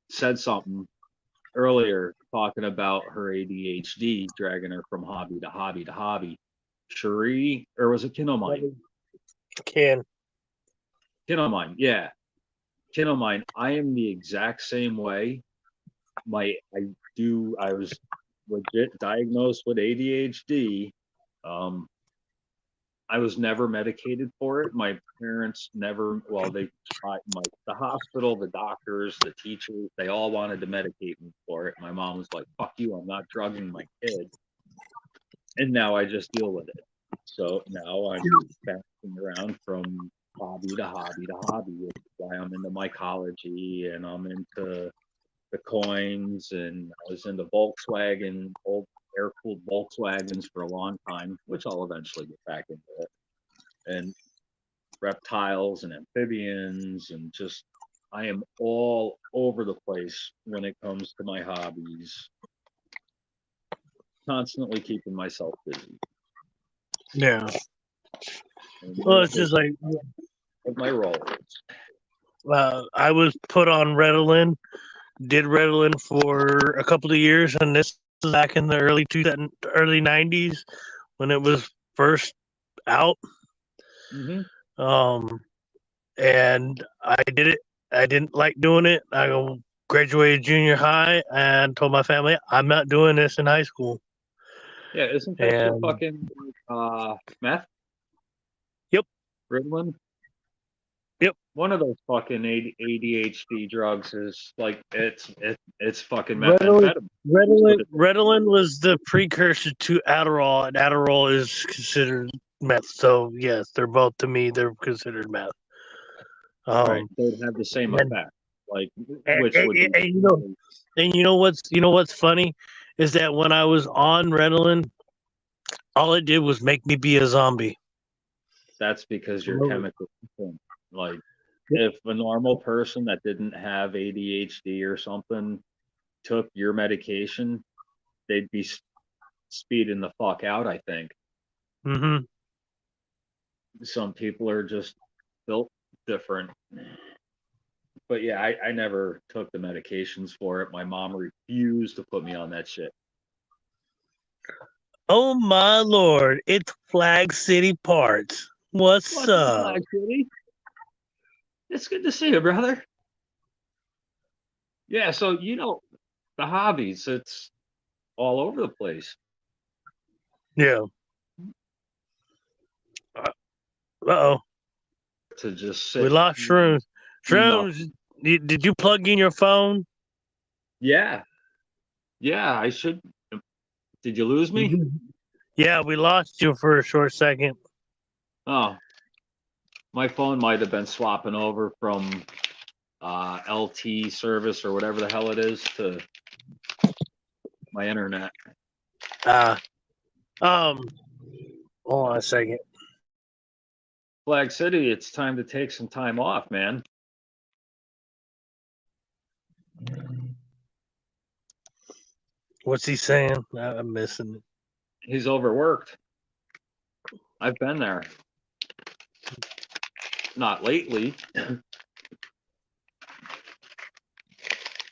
said something earlier talking about her ADHD dragging her from hobby to hobby to hobby. Cherie, or was it Kinomine? can Kinomine, yeah. Kinomine, I am the exact same way. I was legit diagnosed with ADHD. Um, I was never medicated for it. My parents never, well, the hospital, the doctors, the teachers, they all wanted to medicate me for it. My mom was like, fuck you, I'm not drugging my kid. And now I just deal with it. So now I'm bouncing around from hobby to hobby to hobby, which is why I'm into mycology and I'm into the coins, and I was into Volkswagen, old air-cooled Volkswagens for a long time, which I'll eventually get back into it. And reptiles and amphibians and just I am all over the place when it comes to my hobbies. Constantly keeping myself busy. yeah. And Well, it's just like what my role is. I was put on Ritalin, did Ritalin for a couple of years, and this is back in the early 90s when it was first out. Mm-hmm. And I did it. I didn't like doing it. I graduated junior high and told my family I'm not doing this in high school. Yeah, isn't that shit fucking meth? Yep. Ritalin? Yep. One of those fucking ADHD drugs is like it's fucking methamphetamine. Ritalin was the precursor to Adderall, and Adderall is considered meth. So yes, they're both to me. They're considered meth. Right, they'd have the same and, effect. Like, and, which and, would be and what's funny is that when I was on Ritalin, all it did was make me be a zombie. That's because you're chemically different. Like, if a normal person that didn't have ADHD or something took your medication, they'd be speeding the fuck out, I think. Mm-hmm. Some people are just built different. But yeah, I never took the medications for it. My mom refused to put me on that shit. Oh my lord, it's Flag City Parts. What's up? Flag City? It's good to see you, brother. Yeah, so the hobbies, it's all over the place. Yeah. Uh-oh. To just sit. We lost Shrooms. Shrooms, did you plug in your phone? Yeah. Yeah, I should. Did you lose me? Yeah, we lost you for a short second. Oh. My phone might have been swapping over from LT service or whatever the hell it is to my internet. Hold on a second. Flag City, it's time to take some time off, man. What's he saying? I'm missing it. He's overworked. I've been there. Not lately.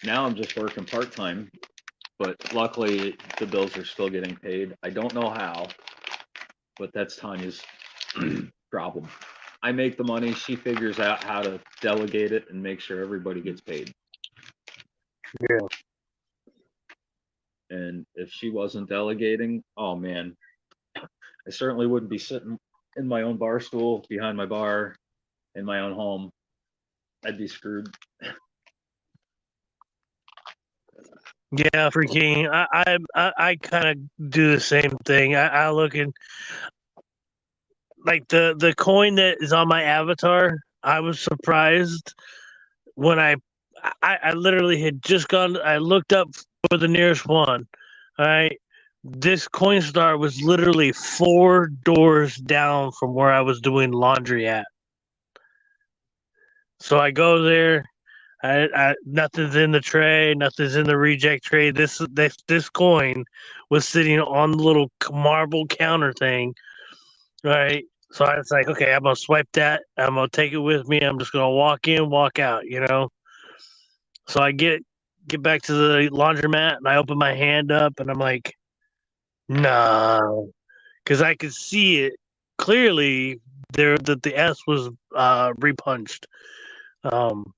Now I'm just working part-time, but luckily the bills are still getting paid. I don't know how, but that's Tanya's problem. I make the money, she figures out how to delegate it and make sure everybody gets paid. Yeah. And if she wasn't delegating, oh man, I certainly wouldn't be sitting in my own bar stool behind my bar in my own home, I'd be screwed. Yeah, freaking. I kind of do the same thing. I look at like the coin that is on my avatar. I was surprised when I literally had just gone. I looked up for the nearest one. All right, this Coinstar was literally 4 doors down from where I was doing laundry at. So I go there. Nothing's in the tray. Nothing's in the reject tray. This coin was sitting on the little marble counter thing, right? So I was like, okay, I'm gonna swipe that. I'm gonna take it with me. I'm just gonna walk in, walk out, you know. So I get back to the laundromat and I open my hand up and I'm like, no, because I could see it clearly there that the S was repunched. Um,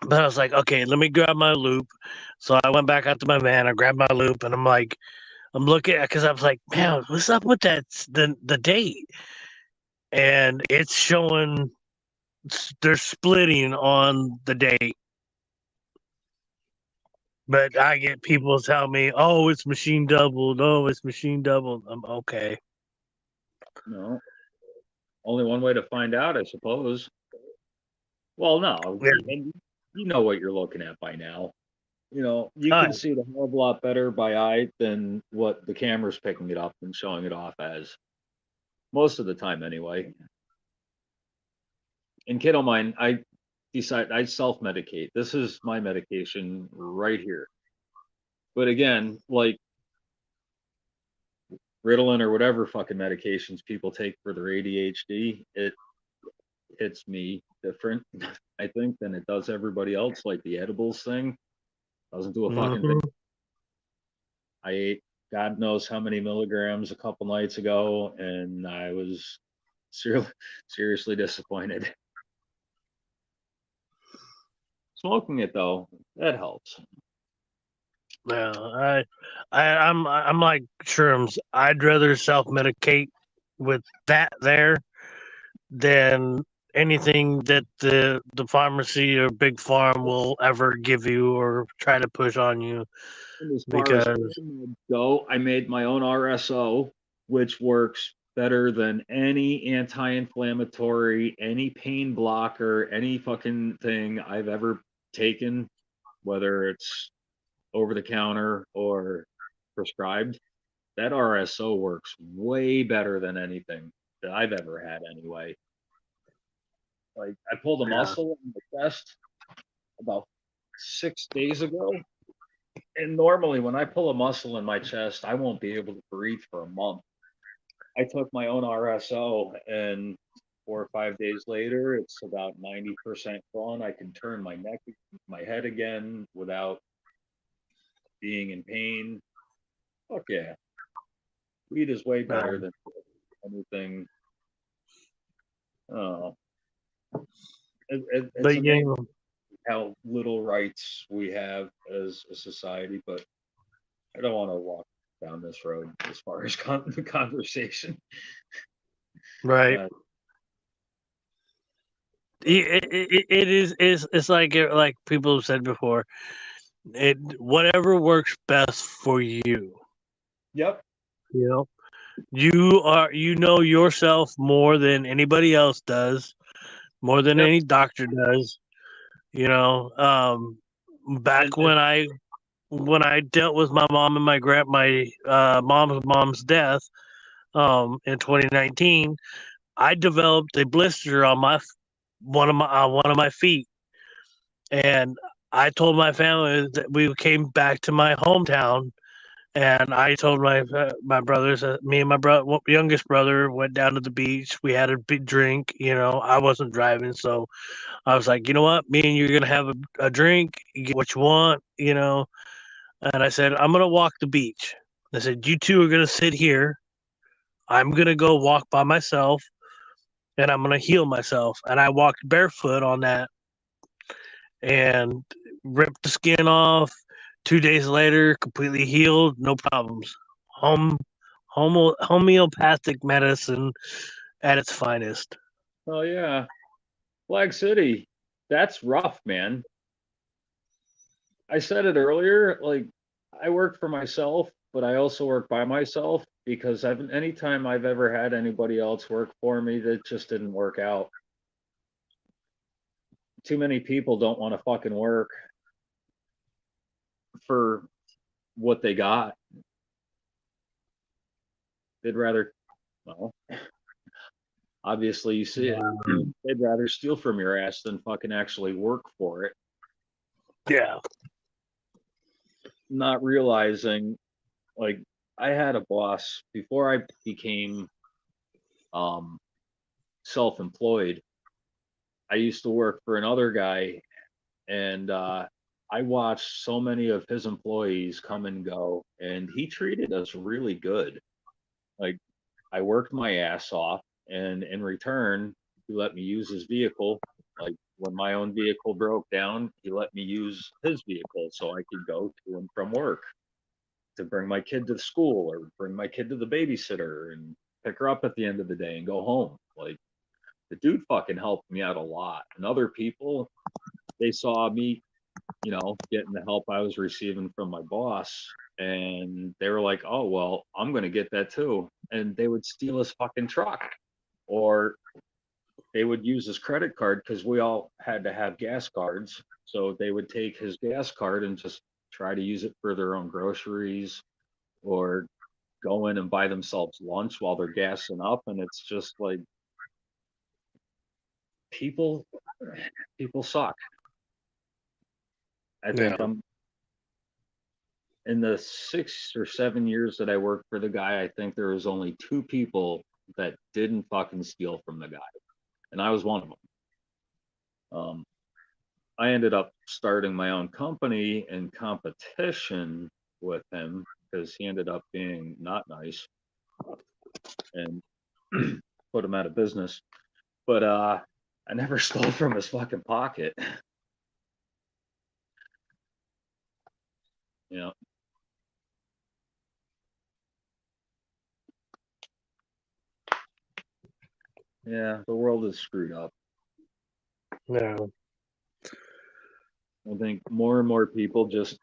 But I was like, okay, let me grab my loop. So I went back out to my van. I grabbed my loop, and I'm like, I'm looking because I was like, man, what's up with that the date? And it's showing they're splitting on the date. But I get people tell me, oh, it's machine doubled. Oh, it's machine doubled. I'm okay. No, only one way to find out, I suppose. Well, no, Yeah. and you know what you're looking at by now. You know, you Oh, can see it a hell of a lot better by eye than what the camera's picking it up and showing it off as. Most of the time, anyway. And kid of mine, I self-medicate. This is my medication right here. But again, like Ritalin or whatever fucking medications people take for their ADHD, it hits me different, I think, than it does everybody else. Like the edibles thing doesn't do a fucking thing. mhm. I ate God knows how many milligrams a couple nights ago, and I was seriously disappointed. Smoking it though, that helps. Yeah, I'm like shrooms. I'd rather self medicate with that there than anything that the pharmacy or big farm will ever give you or try to push on you And as far as because meds go, I made my own RSO, which works better than any anti-inflammatory, any pain blocker, any fucking thing I've ever taken, whether it's over the counter or prescribed. That RSO works way better than anything that I've ever had anyway. Like I pulled a yeah, muscle in the chest about 6 days ago. And normally when I pull a muscle in my chest, I won't be able to breathe for a month. I took my own RSO and 4 or 5 days later, it's about 90% gone. I can turn my neck, my head again without being in pain. Fuck yeah. Weed is way better than anything. Oh, it's but amazing yeah, how little rights we have as a society, but I don't want to walk down this road as far as the conversation. right. Uh, It is it's like people have said before. It whatever works best for you. yep. You know, you know yourself more than anybody else does, more than Yep. any doctor does. You know, back And when I dealt with my mom and my mom's death, in 2019, I developed a blister on one of my feet, and I told my family that we came back to my hometown, and I told my brothers that me and my youngest brother went down to the beach. We had a big drink. You know, I wasn't driving, so I was like, you know what, me and you're gonna have a drink. You get what you want, you know. And I said, I'm gonna walk the beach. I said, you two are gonna sit here. I'm gonna go walk by myself, and I'm gonna heal myself. And I walked barefoot on that and ripped the skin off. 2 days later, completely healed, no problems. Home Homeopathic medicine at its finest. Oh yeah, Flag City. That's rough, man. I said it earlier. Like, I work for myself, but I also work by myself because anytime I've ever had anybody else work for me, that just didn't work out. Too many people don't want to fucking work for what they got. They'd rather, well, obviously you see it. They'd rather steal from your ass than fucking actually work for it. Yeah. Not realizing, like, I had a boss before I became self-employed. I used to work for another guy, and I watched so many of his employees come and go, and he treated us really good. Like, I worked my ass off, and in return, he let me use his vehicle. Like, when my own vehicle broke down, he let me use his vehicle so I could go to and from work, to bring my kid to school or bring my kid to the babysitter and pick her up at the end of the day and go home. Like, the dude fucking helped me out a lot. And other people, they saw me, getting the help I was receiving from my boss, and they were like, "Oh, well, I'm gonna get that too." And they would steal his fucking truck, or they would use his credit card because we all had to have gas cards. So they would take his gas card and just try to use it for their own groceries, or go in and buy themselves lunch while they're gassing up. And it's just like, people suck. I think Yeah. I'm in the 6 or 7 years that I worked for the guy, I think there was only 2 people that didn't fucking steal from the guy, and I was one of them. I ended up starting my own company in competition with him because he ended up being not nice and put him out of business. But I never stole from his fucking pocket. Yeah. Yeah, the world is screwed up. Yeah. I think more and more people just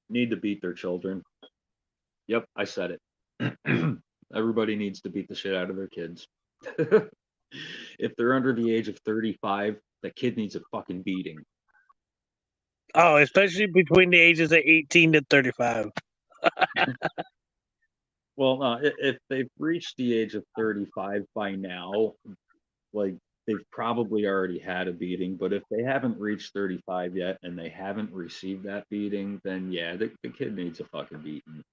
need to beat their children. Yep, I said it. Everybody needs to beat the shit out of their kids. If they're under the age of 35, the kid needs a fucking beating. Oh, especially between the ages of 18 to 35. Well, no, if they've reached the age of 35 by now, like, they've probably already had a beating. But if they haven't reached 35 yet and they haven't received that beating, then yeah, the kid needs a fucking beating.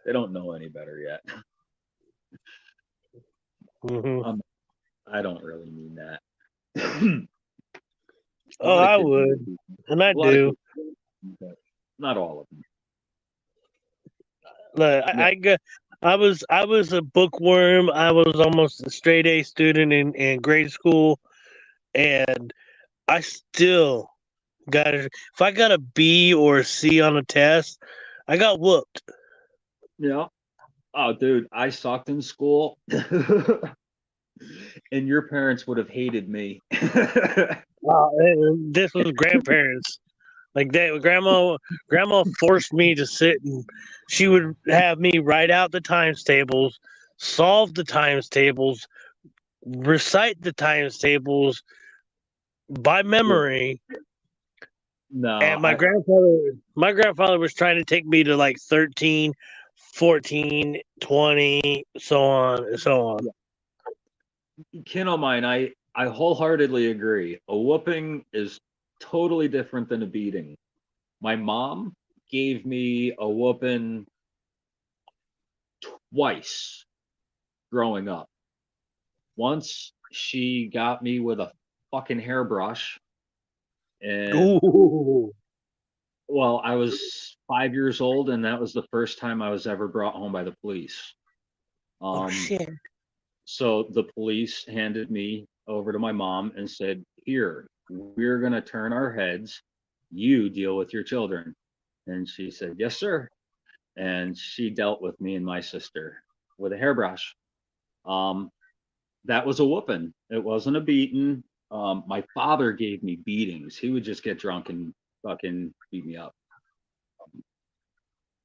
They don't know any better yet. Mm-hmm. I don't really mean that. Oh, I would, and I do. But not all of them. Look, I was a bookworm. I was almost a straight A student in grade school, and I still got it. If I got a B or a C on a test, I got whooped. Yeah. Oh, dude, I sucked in school. And your parents would have hated me. This was grandparents. Like grandma forced me to sit, and she would have me write out the times tables, solve the times tables, recite the times tables by memory. No. And my grandfather was trying to take me to like 13, 14, 20, so on and so on. Kin of mine, I wholeheartedly agree. A whooping is totally different than a beating. My mom gave me a whooping twice growing up. Once she got me with a fucking hairbrush, and Ooh. well, I was 5 years old, and that was the first time I was ever brought home by the police. Oh shit. So the police handed me over to my mom and said, "Here, we're going to turn our heads. You deal with your children." And she said, "Yes, sir." And she dealt with me and my sister. with a hairbrush. That was a whooping. It wasn't a beating. My father gave me beatings. He would just get drunk and fucking beat me up.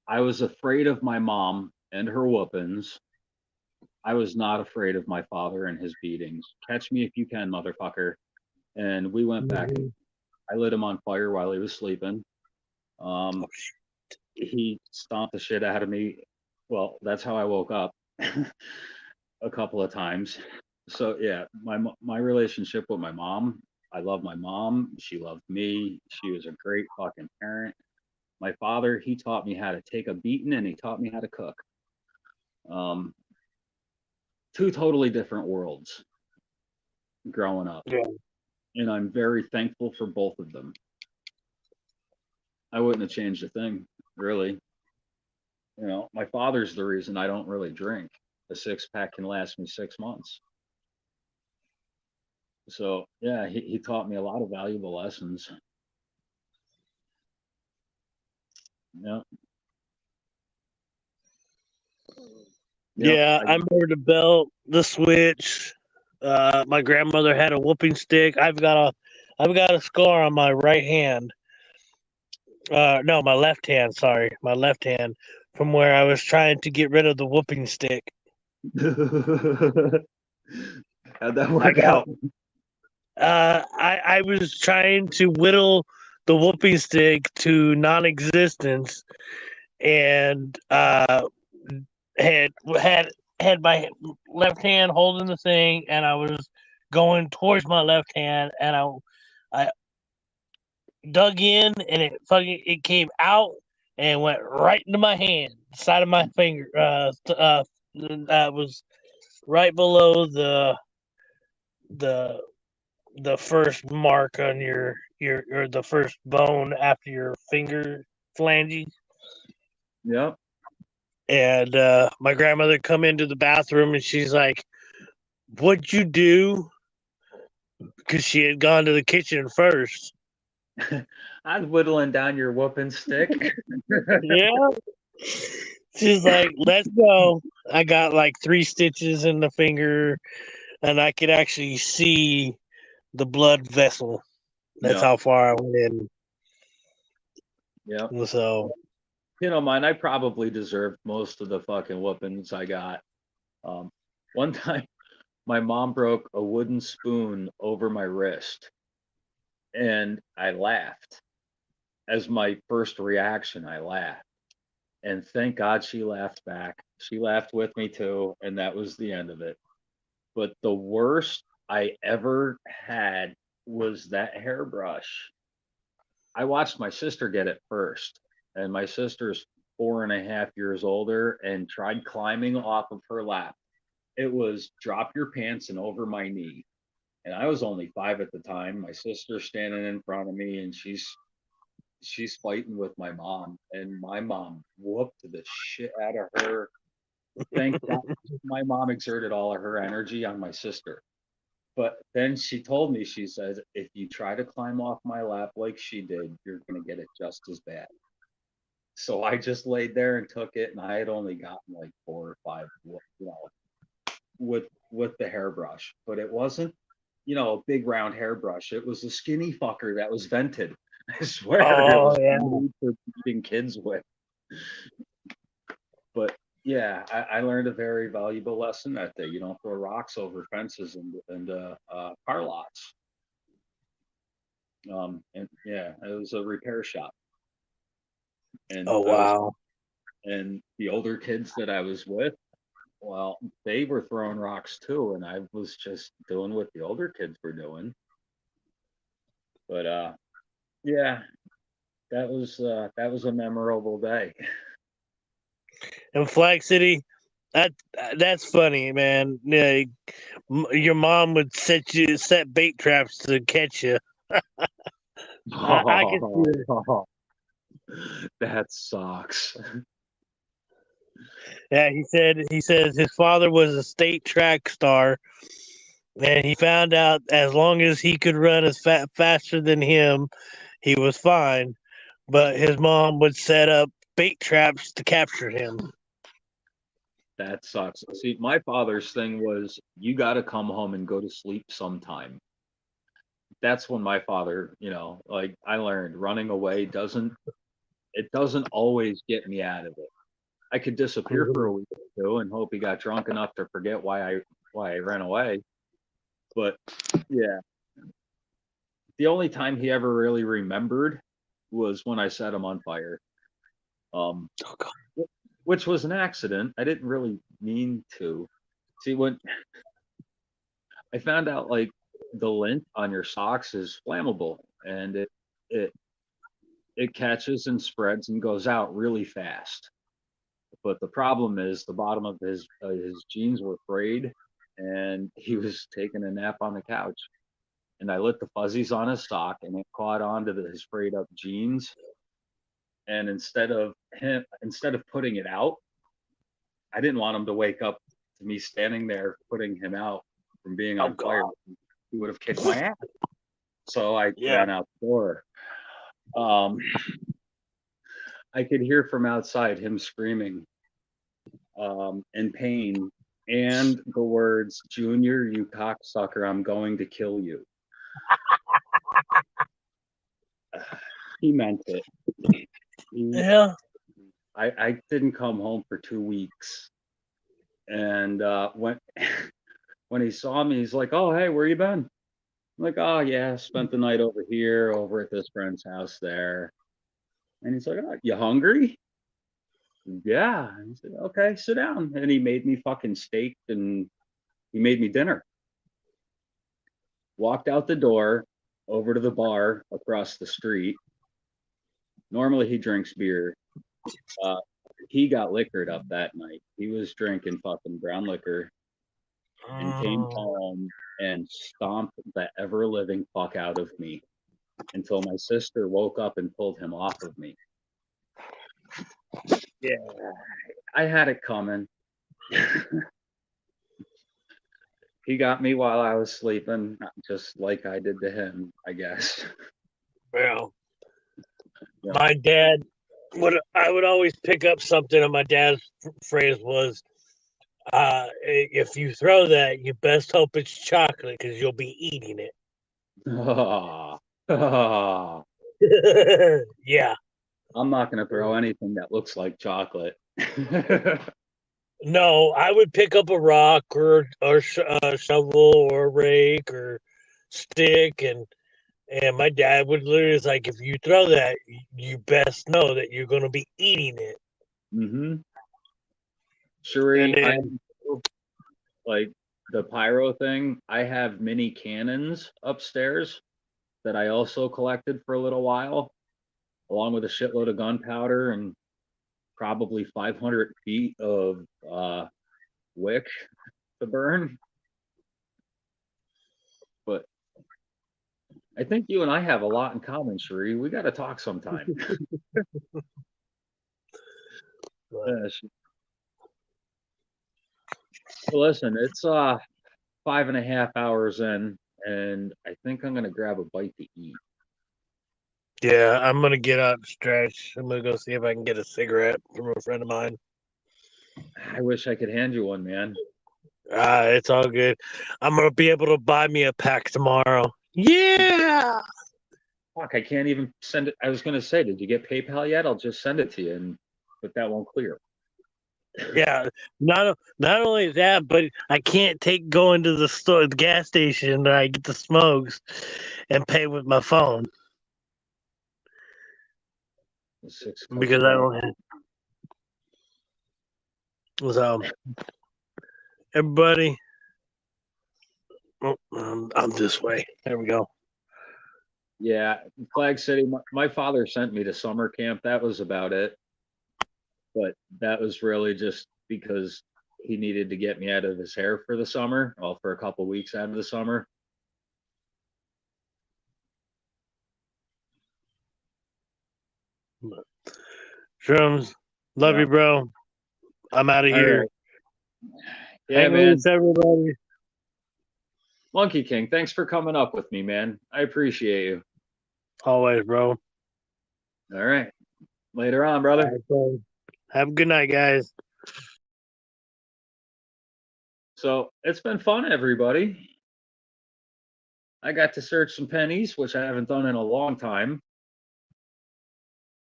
I was afraid of my mom and her whoopings. I was not afraid of my father and his beatings. Catch me if you can, motherfucker. And we went back. I lit him on fire while he was sleeping. He stomped the shit out of me. Well, that's how I woke up a couple of times. So yeah, my relationship with my mom, I love my mom. She loved me. She was a great fucking parent. My father, he taught me how to take a beating and he taught me how to cook. Two totally different worlds growing up. Yeah. And I'm very thankful for both of them. I wouldn't have changed a thing, really. You know, my father's the reason I don't really drink. A 6-pack can last me 6 months. So yeah, he taught me a lot of valuable lessons. Yeah. Yeah, I remember the belt, the switch. My grandmother had a whooping stick. I've got a scar on my right hand. No, my left hand. Sorry, my left hand, from where I was trying to get rid of the whooping stick. How'd that work out? I was trying to whittle the whooping stick to non-existence, and had my left hand holding the thing, and I was going towards my left hand, and I dug in, and it came out and went right into my hand, side of my finger. That was right below the first mark on your or the first bone after your finger phalange. Yep. And my grandmother come into the bathroom and she's like, "What'd you do?" Because she had gone to the kitchen first. I was whittling down your whooping stick. Yeah. She's like, "Let's go." I got like 3 stitches in the finger, and I could actually see the blood vessel. That's how far I went in. Yeah. So, you know, mine, I probably deserved most of the fucking whoopings I got. One time, my mom broke a wooden spoon over my wrist, and I laughed. As my first reaction, I laughed. And thank God she laughed back. She laughed with me too, and that was the end of it. But the worst I ever had was that hairbrush. I watched my sister get it first, and my sister's 4.5 years older and tried climbing off of her lap. It was drop your pants and over my knee. And I was only 5 at the time. My sister's standing in front of me, and she's fighting with my mom, and my mom whooped the shit out of her. Thank God my mom exerted all of her energy on my sister. But then she told me, she said, if you try to climb off my lap like she did, you're going to get it just as bad. So I just laid there and took it, and I had only gotten like 4 or 5, you know, with the hairbrush. But it wasn't, you know, a big round hairbrush. It was a skinny fucker that was vented. I swear it was made for beating kids with. But yeah, I learned a very valuable lesson that day. You don't throw rocks over fences and car lots. And yeah, it was a repair shop. And wow. And the older kids that I was with, well, they were throwing rocks too, and I was just doing what the older kids were doing. But yeah, that was a memorable day. In Flag City, that's funny, man. Yeah, your mom would set bait traps to catch you. I can see it. That sucks. Yeah, he says his father was a state track star, and he found out as long as he could run as faster than him, he was fine. But his mom would set up bait traps to capture him. That sucks. See, my father's thing was you got to come home and go to sleep sometime. That's when my father, like I learned running away doesn't always get me out of it. I could disappear for a week or two and hope he got drunk enough to forget why I ran away. But yeah, the only time he ever really remembered was when I set him on fire. Oh, God. Which was an accident. I didn't really mean to. See, when I found out like the lint on your socks is flammable and it it catches and spreads and goes out really fast. But the problem is the bottom of his jeans were frayed and he was taking a nap on the couch. And I lit the fuzzies on his sock and it caught onto his frayed up jeans. And instead of putting it out, I didn't want him to wake up to me standing there putting him out from being on fire. He would have kicked my ass. So I ran out the door. I could hear from outside him screaming in pain and the words, "Junior, you cocksucker, I'm going to kill you." He meant it. Yeah. I didn't come home for 2 weeks. And when he saw me, he's like, "Oh, hey, where you been?" I'm like, "Oh, yeah, spent the night over here, over at this friend's house there." And he's like, "Oh, you hungry?" Yeah. And he said, "Okay, sit down." And he made me fucking steak and he made me dinner. Walked out the door over to the bar across the street. Normally he drinks beer. He got liquored up that night. He was drinking fucking brown liquor and came home and stomped the ever living fuck out of me until my sister woke up and pulled him off of me. Yeah, I had it coming. He got me while I was sleeping, just like I did to him, I guess. Well, my dad I would always pick up something, and my dad's phrase was, if you throw that, you best hope it's chocolate because you'll be eating it. Yeah. I'm not going to throw anything that looks like chocolate. No, I would pick up a rock or a shovel or a rake or stick, and my dad would literally is like, if you throw that, you best know that you're going to be eating it. Mm-hmm. Sheree, like the pyro thing, I have mini cannons upstairs that I also collected for a little while, along with a shitload of gunpowder and probably 500 feet of wick to burn. But I think you and I have a lot in common, Sheree. We got to talk sometime. Well, listen, it's 5.5 hours in, and I think I'm gonna grab a bite to eat. Yeah, I'm gonna get up, stretch. I'm gonna go see if I can get a cigarette from a friend of mine. I wish I could hand you one, man. It's all good. I'm gonna be able to buy me a pack tomorrow. Yeah. Fuck, I can't even send it. I was gonna say, did you get PayPal yet? I'll just send it to you, but that won't clear. Yeah, not only that, but I can't going to the store, the gas station, that I get the smokes and pay with my phone because I don't have. So, everybody, I'm this way. There we go. Yeah, Flag City. My father sent me to summer camp. That was about it. But that was really just because he needed to get me out of his hair for the summer, well, for a couple weeks out of the summer. Shrooms, love you, bro. I'm out of here. Right. Yeah, man. Loose, everybody. Monkey King, thanks for coming up with me, man. I appreciate you. Always, bro. All right. Later on, brother. Right, have a good night, guys. So it's been fun, everybody. I got to search some pennies, which I haven't done in a long time.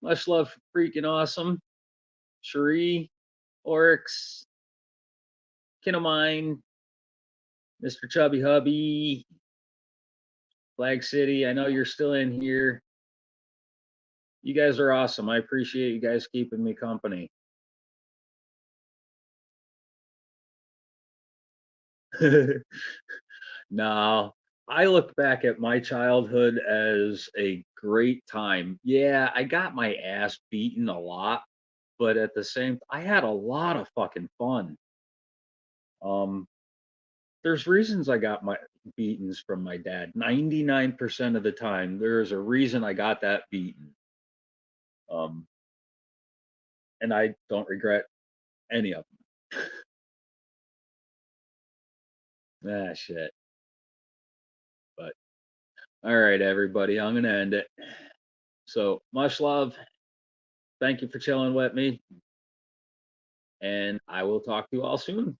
Much love for freaking awesome. Cherie, Oryx, Kin of Mine, Mr. Chubby Hubby, Flag City. I know you're still in here. You guys are awesome. I appreciate you guys keeping me company. No, I look back at my childhood as a great time. Yeah, I got my ass beaten a lot, but at the same, I had a lot of fucking fun. Um, there's reasons I got my beatings from my dad. 99% of the time, there is a reason I got that beaten. And I don't regret any of them. Ah, shit. But all right, everybody, I'm gonna end it. So much love. Thank you for chilling with me. And I will talk to you all soon.